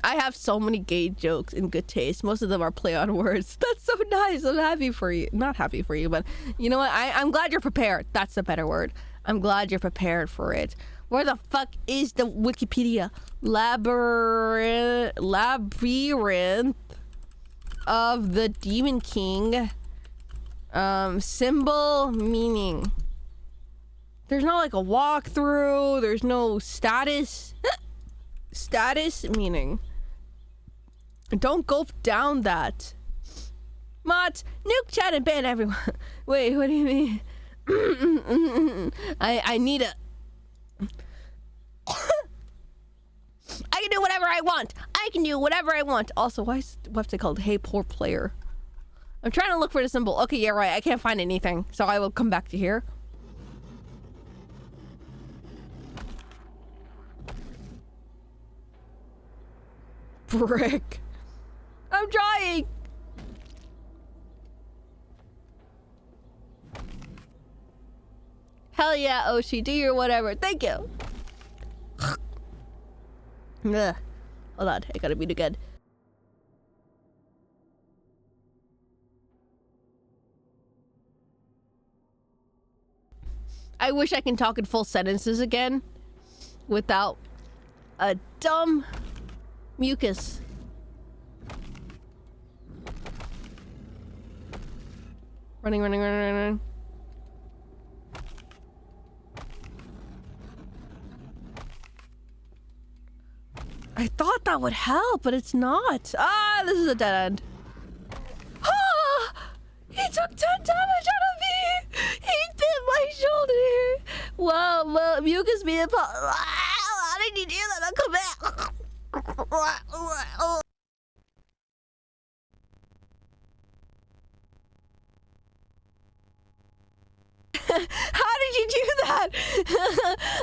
I have so many gay jokes in good taste. Most of them are play on words. That's so nice. I'm happy for you. Not happy for you, but you know what? I'm glad you're prepared. That's the better word. I'm glad you're prepared for it. Where the fuck is the Wikipedia? Labyrinth of the Demon King. Symbol meaning. There's not like a walkthrough. There's no status. Status meaning. Don't gulp down that. Mods, nuke chat and ban everyone. Wait, what do you mean? I need a... I can do whatever I want. I can do whatever I want. Also, why is the website called Hey Poor Player? I'm trying to look for the symbol. Okay, yeah, right. I can't find anything. So I will come back to here. Brick. I'm trying. Hell yeah, Oshi. Do your whatever. Thank you. Ugh. Hold on. I gotta beat again. I wish I can talk in full sentences again without a dumb mucus. Running. I thought that would help, but it's not. Ah, this is a dead end. Ah! He took 10 damage out of me! He bit my shoulder! Well, mucus me. How did you do that? I'll come back. How did you do that?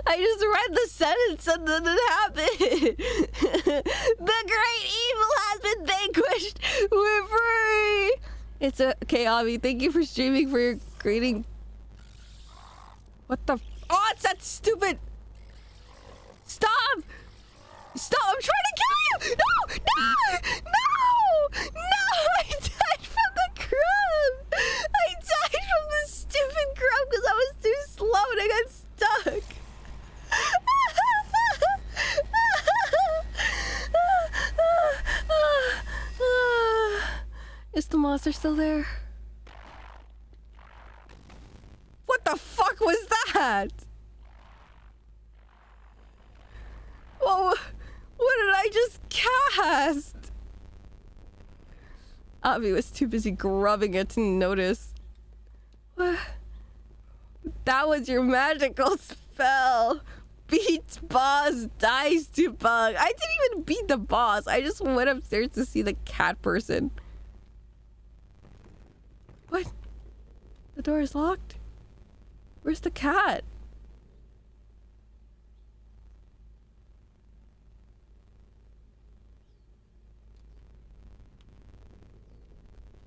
I just read the sentence and then it happened. The great evil has been vanquished. We're free. It's okay, Avi. Thank you for streaming for your greeting. What the? Oh, it's that stupid. Stop! Stop! I'm trying to kill you! No! No! No! No! I died from the crab! I died from the stupid crab because I was too slow and I got stuck. Is the monster still there? What the fuck was that? Whoa, what did I just cast? Avi was too busy grubbing it to notice. What? That was your magical spell. Beats boss, dies to bug. I didn't even beat the boss. I just went upstairs to see the cat person. What? The door is locked? Where's the cat?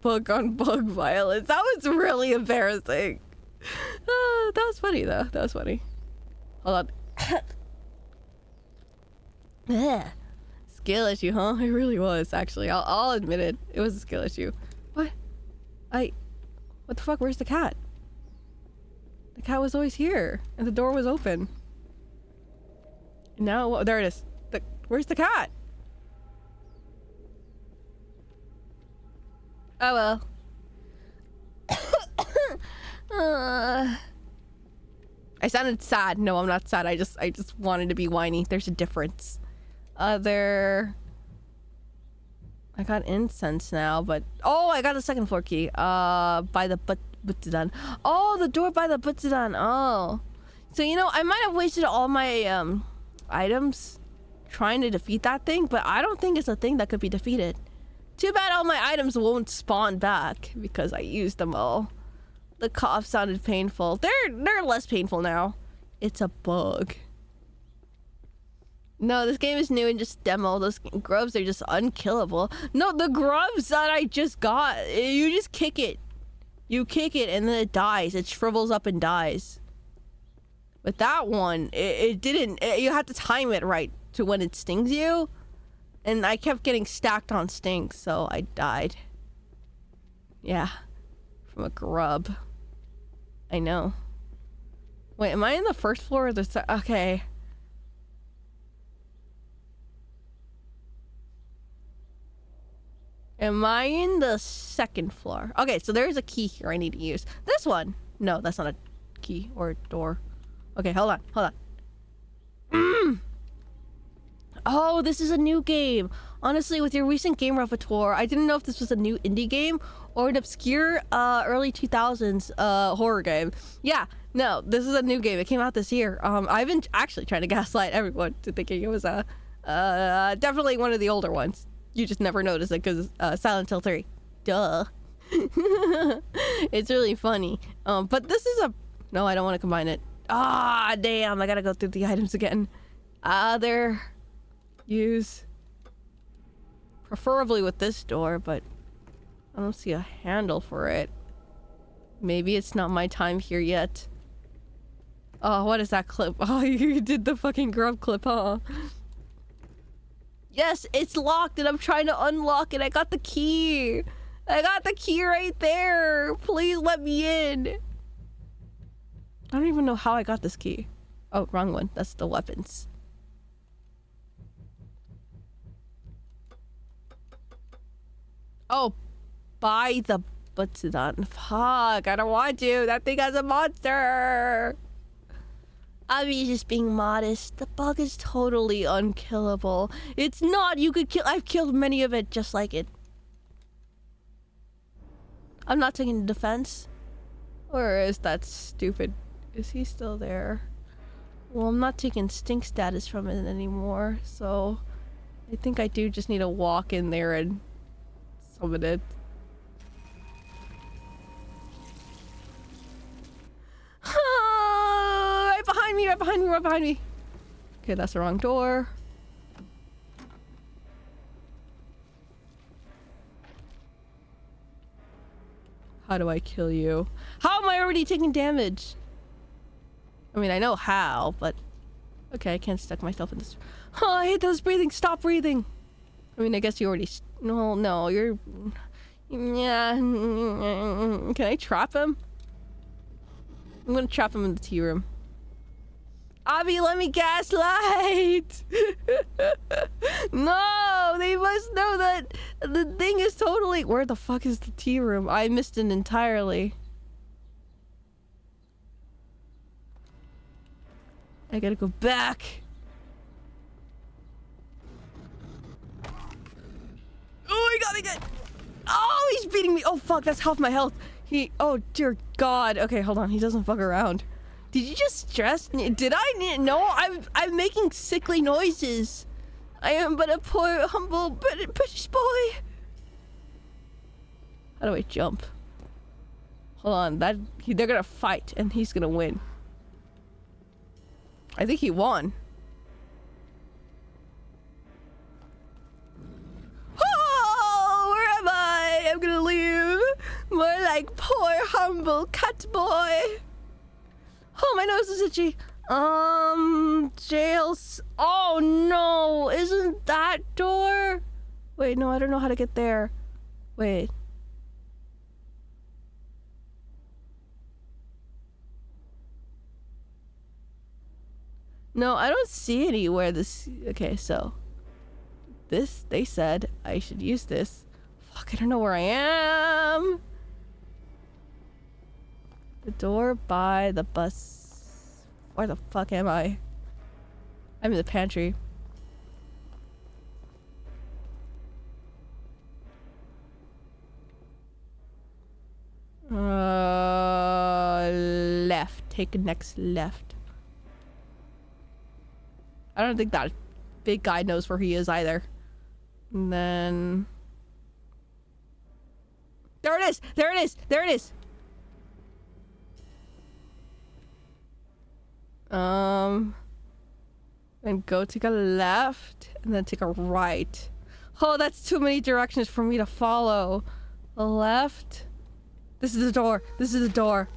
Bug on bug violence. That was really embarrassing. That was funny though. That was funny. Hold on. Ugh. Skill issue, huh? It really was, actually. I'll admit it. It was a skill issue. What? What the fuck? Where's the cat? The cat was always here, and the door was open. And now, there it is. Where's the cat? Oh well. I sounded sad. No, I'm not sad. I just wanted to be whiny. There's a difference. I got incense now, but oh, I got the second floor key. By the Butsudan. Oh, the door by the Butsudan. Oh, so you know, I might have wasted all my items trying to defeat that thing, but I don't think it's a thing that could be defeated. Too bad all my items won't spawn back because I used them all. The cough sounded painful. They're less painful now. It's a bug. No, this game is new and just demo. Those grubs are just unkillable. No, the grubs that I just got, you just kick it. You kick it and then it dies. It shrivels up and dies. But that one, it didn't. You have to time it right to when it stings you. And I kept getting stacked on stings, so I died. Yeah. From a grub. I know. Wait, am I in the first floor or the okay. Am I in the second floor? Okay, so there's a key here I need to use. This one. No, that's not a key or a door. Okay, hold on. Oh, this is a new game. Honestly, with your recent game repertoire, I didn't know if this was a new indie game or an obscure early 2000s horror game. Yeah, no, this is a new game. It came out this year. I've been actually trying to gaslight everyone to thinking it was definitely one of the older ones. You just never notice it because Silent Hill 3. Duh. It's really funny. But this is a... No, I don't want to combine it. Ah, damn. I gotta go through the items again. Other... Use... Preferably with this door, but... I don't see a handle for it. Maybe it's not my time here yet. Oh, what is that clip? Oh, you did the fucking grub clip, huh? Yes, it's locked and I'm trying to unlock it. I got the key. I got the key right there. Please let me in. I don't even know how I got this key. Oh, wrong one. That's the weapons. Oh, by the Butsudan. Fuck, I don't want to. That thing has a monster. I'm just being modest. The bug is totally unkillable. It's not. You could kill. I've killed many of it just like it. I'm not taking defense. Where is that stupid? Is he still there? Well, I'm not taking stink status from it anymore, so I think I do just need to walk in there and summon it. Right behind me. Okay, that's the wrong door. How do I kill you? How am I already taking damage? I mean, I know how, but... Okay, I can't stuck myself in this... Oh, I hate those breathing. Stop breathing. I mean, I guess you already... No, you're... Yeah. Can I trap him? I'm gonna trap him in the tea room. Abby, let me gaslight! No! They must know that the thing is totally... Where the fuck is the tea room? I missed it entirely. I gotta go back. Oh, he got me good! Oh, he's beating me! Oh, fuck, that's half my health. Oh, dear God. Okay, hold on. He doesn't fuck around. Did you just stress? Did I? No, I'm making sickly noises. I am but a poor, humble British boy. How do I jump? Hold on, they're gonna fight and he's gonna win. I think he won. Oh, where am I? I'm gonna leave. More like poor, humble cat boy. Oh, my nose is itchy. Jails. Oh no, isn't that door? Wait, no, I don't know how to get there. Wait. No, I don't see anywhere this... Okay, so... This, they said I should use this. Fuck, I don't know where I am. The door by the bus. Where the fuck am I? I'm in the pantry. Left. Take next left. I don't think that big guy knows where he is either. And then... There it is! There it is! There it is! And go take a left, and then take a right. Oh, that's too many directions for me to follow. A left. This is the door. This is the door.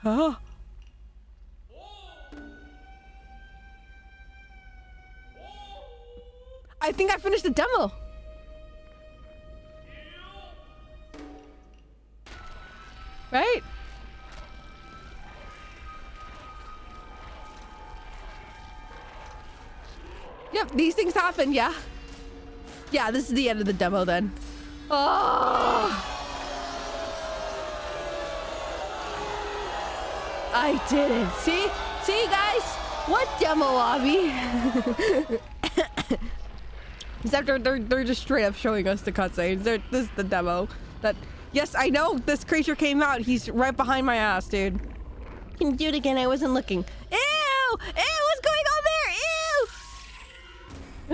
Huh? I think I finished the demo. Right? Yep, these things happen, yeah. Yeah, this is the end of the demo then. Oh! I did it. See? See, guys? What demo, Abby? Except they're just straight up showing us the cutscenes. This is the demo. That, yes, I know this creature came out. He's right behind my ass, dude. Can you do it again? I wasn't looking. Ew! Ew! What's going on there?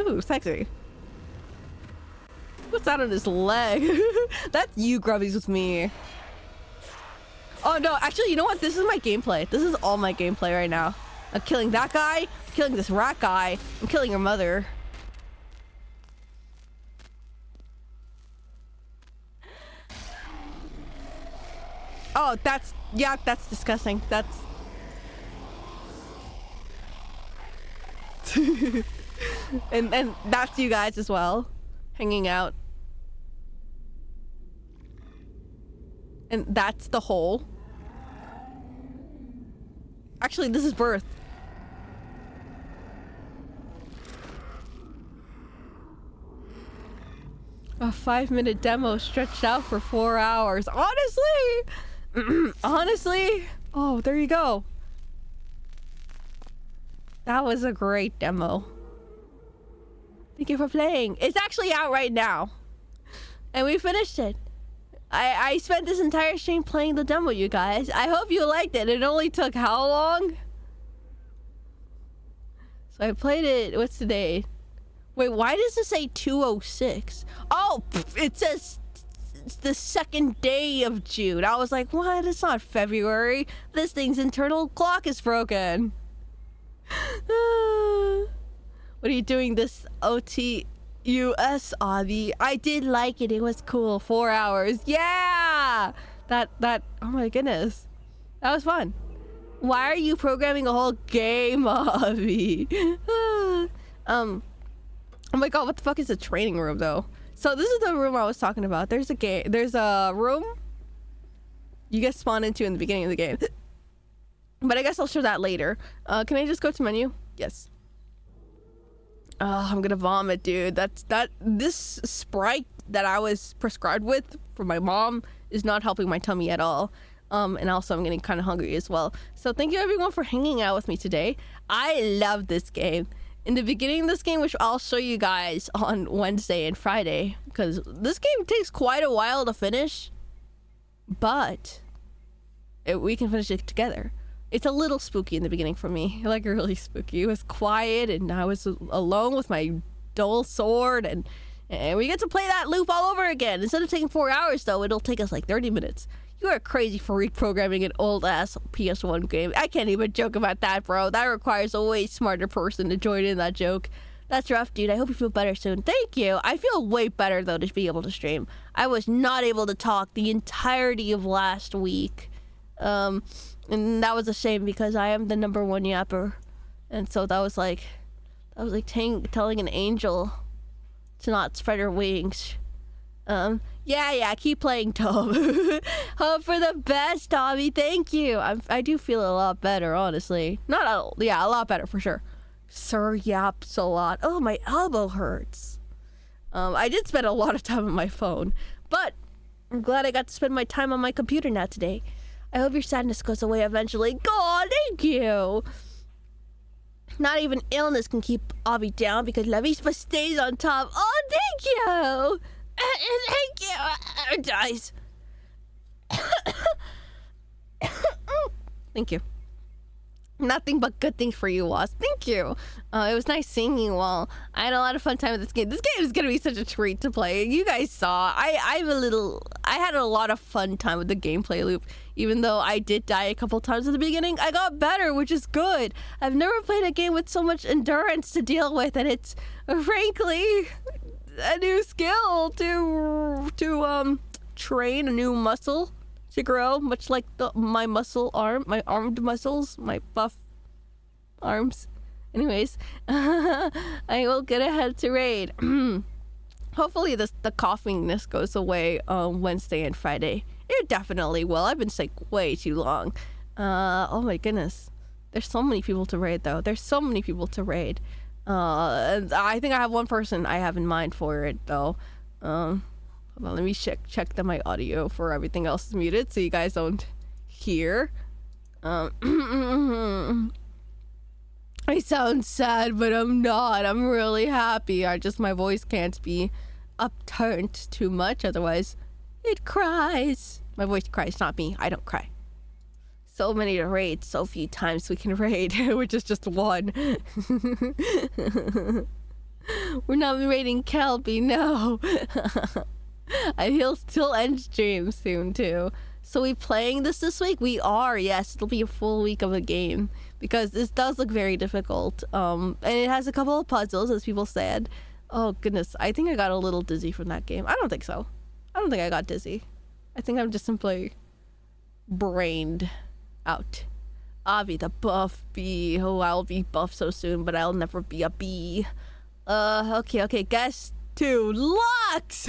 Ew! Ooh, sexy. What's that on his leg? That's you, Grubbies, with me. Oh no, actually, you know what? This is my gameplay. This is all my gameplay right now. I'm killing that guy. I'm killing this rat guy. I'm killing your mother. Oh, that's... Yeah, that's disgusting. That's... and that's you guys as well. Hanging out. And that's the hole. Actually, this is birth. A 5-minute demo stretched out for 4 hours. Honestly! Honestly? Oh, there you go. That was a great demo. Thank you for playing. It's actually out right now. And we finished it. I spent this entire stream playing the demo, you guys. I hope you liked it. It only took how long? So I played it... What's the date? Wait, why does it say 206? Oh, it says it's the 2nd day of June. I was like, what? It's not February. This thing's internal clock is broken. What are you doing this OTUS, Avi? I did like it. It was cool. 4 hours. Yeah! That, oh my goodness. That was fun. Why are you programming a whole game, Avi? Oh my god, what the fuck is a training room, though? So this is the room I was talking about. There's a game. There's a room you get spawned into in the beginning of the game. But I guess I'll show that later. Can I just go to menu? Yes. Oh, I'm gonna vomit, dude. This Sprite that I was prescribed with from my mom is not helping my tummy at all. And also I'm getting kind of hungry as well. So thank you everyone for hanging out with me today. I love this game. In the beginning of this game, which I'll show you guys on Wednesday and Friday, because this game takes quite a while to finish, but we can finish it together. It's a little spooky in the beginning for me, like really spooky. It was quiet and I was alone with my dull sword, and we get to play that loop all over again. Instead of taking 4 hours though, it'll take us like 30 minutes. You are crazy for reprogramming an old-ass PS1 game. I can't even joke about that, bro. That requires a way smarter person to join in that joke. That's rough, dude. I hope you feel better soon. Thank you. I feel way better, though, to be able to stream. I was not able to talk the entirety of last week. And that was a shame because I am the #1 yapper. And so that was like telling an angel to not spread her wings. Yeah, keep playing, Tom. Hope for the best, Tommy. Thank you. I do feel a lot better, honestly. A lot better for sure. Sir yaps a lot. Oh, my elbow hurts. I did spend a lot of time on my phone, but I'm glad I got to spend my time on my computer now today. I hope your sadness goes away eventually. God, thank you. Not even illness can keep Avi down because La Vispa stays on top. Oh, thank you. Thank you. Dies. Thank you. Nothing but good things for you, Wasp. Thank you. It was nice seeing you all. I had a lot of fun time with this game. This game is gonna be such a treat to play. You guys saw. I had a lot of fun time with the gameplay loop. Even though I did die a couple times at the beginning, I got better, which is good. I've never played a game with so much endurance to deal with, and it's frankly a new skill to train a new muscle to grow, much like my armed muscles, my buff arms. Anyways, I will get ahead to raid. Hopefully the coughingness goes away on Wednesday and Friday. It definitely will. I've been sick way too long. Oh my goodness. There's so many people to raid though. And I think I have one person I have in mind for it though. Hold on, let me check that my audio for everything else is muted so you guys don't hear. I sound sad, but I'm not. I'm really happy. My voice can't be upturned too much, otherwise it cries. My voice cries, not me. I don't cry. So many to raid, so few times we can raid, which is just one. We're not raiding Kelby, no. He'll still end stream soon too. So we playing this week? We are, yes. It'll be a full week of a game because this does look very difficult. And it has a couple of puzzles, as people said. Oh goodness, I think I got a little dizzy from that game. I don't think so. I don't think I got dizzy. I think I'm just simply brained out. Avi the buff bee. Oh, I'll be buff so soon, but I'll never be a bee. Okay. Guess 2. Lux!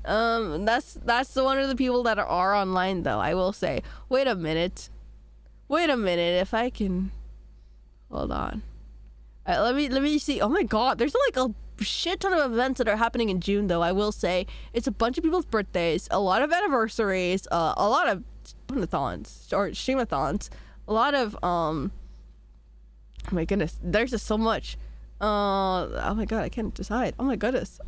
That's one of the people that are online though, I will say. Wait a minute, if I can hold on. Let me see. Oh my god, there's like a shit ton of events that are happening in June though, I will say. It's a bunch of people's birthdays, a lot of anniversaries, a lot of streamathons or streamathons, a lot of oh my goodness, there's just so much. Oh my god, I can't decide. Oh my goodness.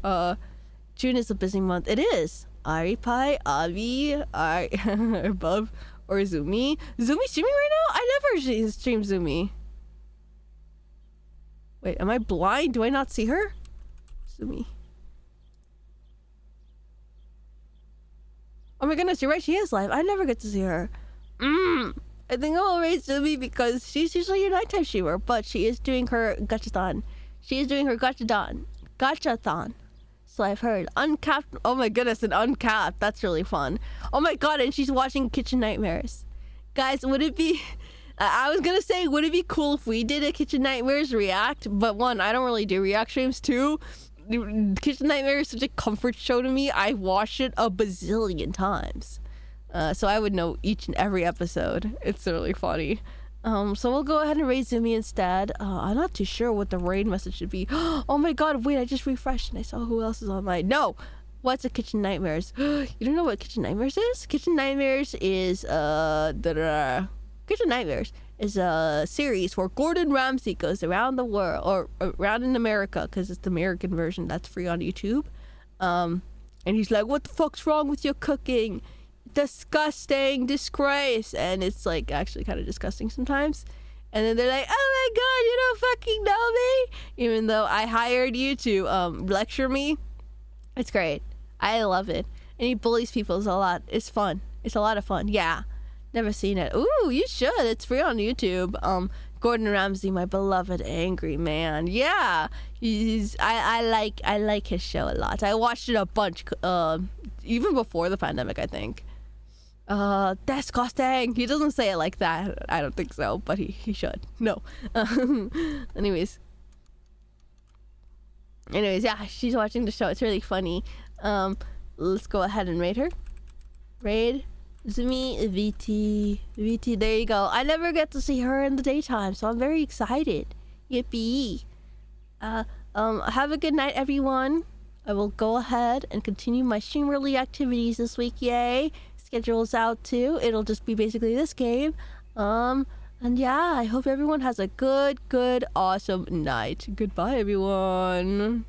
June is a busy month. It is. Ari Pie, Avi, Above, or Zumi. Zumi streaming right now? I never stream Zumi. Wait, am I blind? Do I not see her? Zumi. Oh my goodness, you're right. She is live. I never get to see her. I think I will raid Zumi because she's usually a nighttime streamer, but she is doing her gachathon. Gachathon. So I've heard. Uncapped. Oh my goodness, an uncapped. That's really fun. Oh my god, and she's watching Kitchen Nightmares. Guys, would it be... I was gonna say, would it be cool if we did a Kitchen Nightmares react? But one, I don't really do react streams. Two, Kitchen Nightmares is such a comfort show to me. I've watched it a bazillion times. So I would know each and every episode. It's really funny. So we'll go ahead and raid Zumi instead. I'm not too sure what the raid message should be. Oh my god, wait, I just refreshed and I saw who else is online. No! What's a Kitchen Nightmares? You don't know what Kitchen Nightmares is? Kitchen Nightmares is, Kitchen Nightmares is a series where Gordon Ramsay goes around the world, or around in America, because it's the American version that's free on YouTube. And he's like, what the fuck's wrong with your cooking? Disgusting, disgrace. And it's like actually kind of disgusting sometimes. And then they're like, oh my god, you don't fucking know me, even though I hired you to lecture me. It's great. I love it. And he bullies people a lot. It's fun. It's a lot of fun. Yeah, never seen it. Ooh, you should. It's free on YouTube. Gordon Ramsay, my beloved angry man. Yeah, I like his show a lot. I watched it a bunch even before the pandemic, I think. Disgusting. He doesn't say it like that. I don't think so, but he should. No. Anyways. Anyways, yeah, she's watching the show. It's really funny. Let's go ahead and raid her. Raid Zumi VT. VT, there you go. I never get to see her in the daytime, so I'm very excited. Yippee. Have a good night, everyone. I will go ahead and continue my streamerly activities this week. Yay. Schedule's out too. It'll just be basically this game. And yeah, I hope everyone has a good, awesome night. Goodbye, everyone.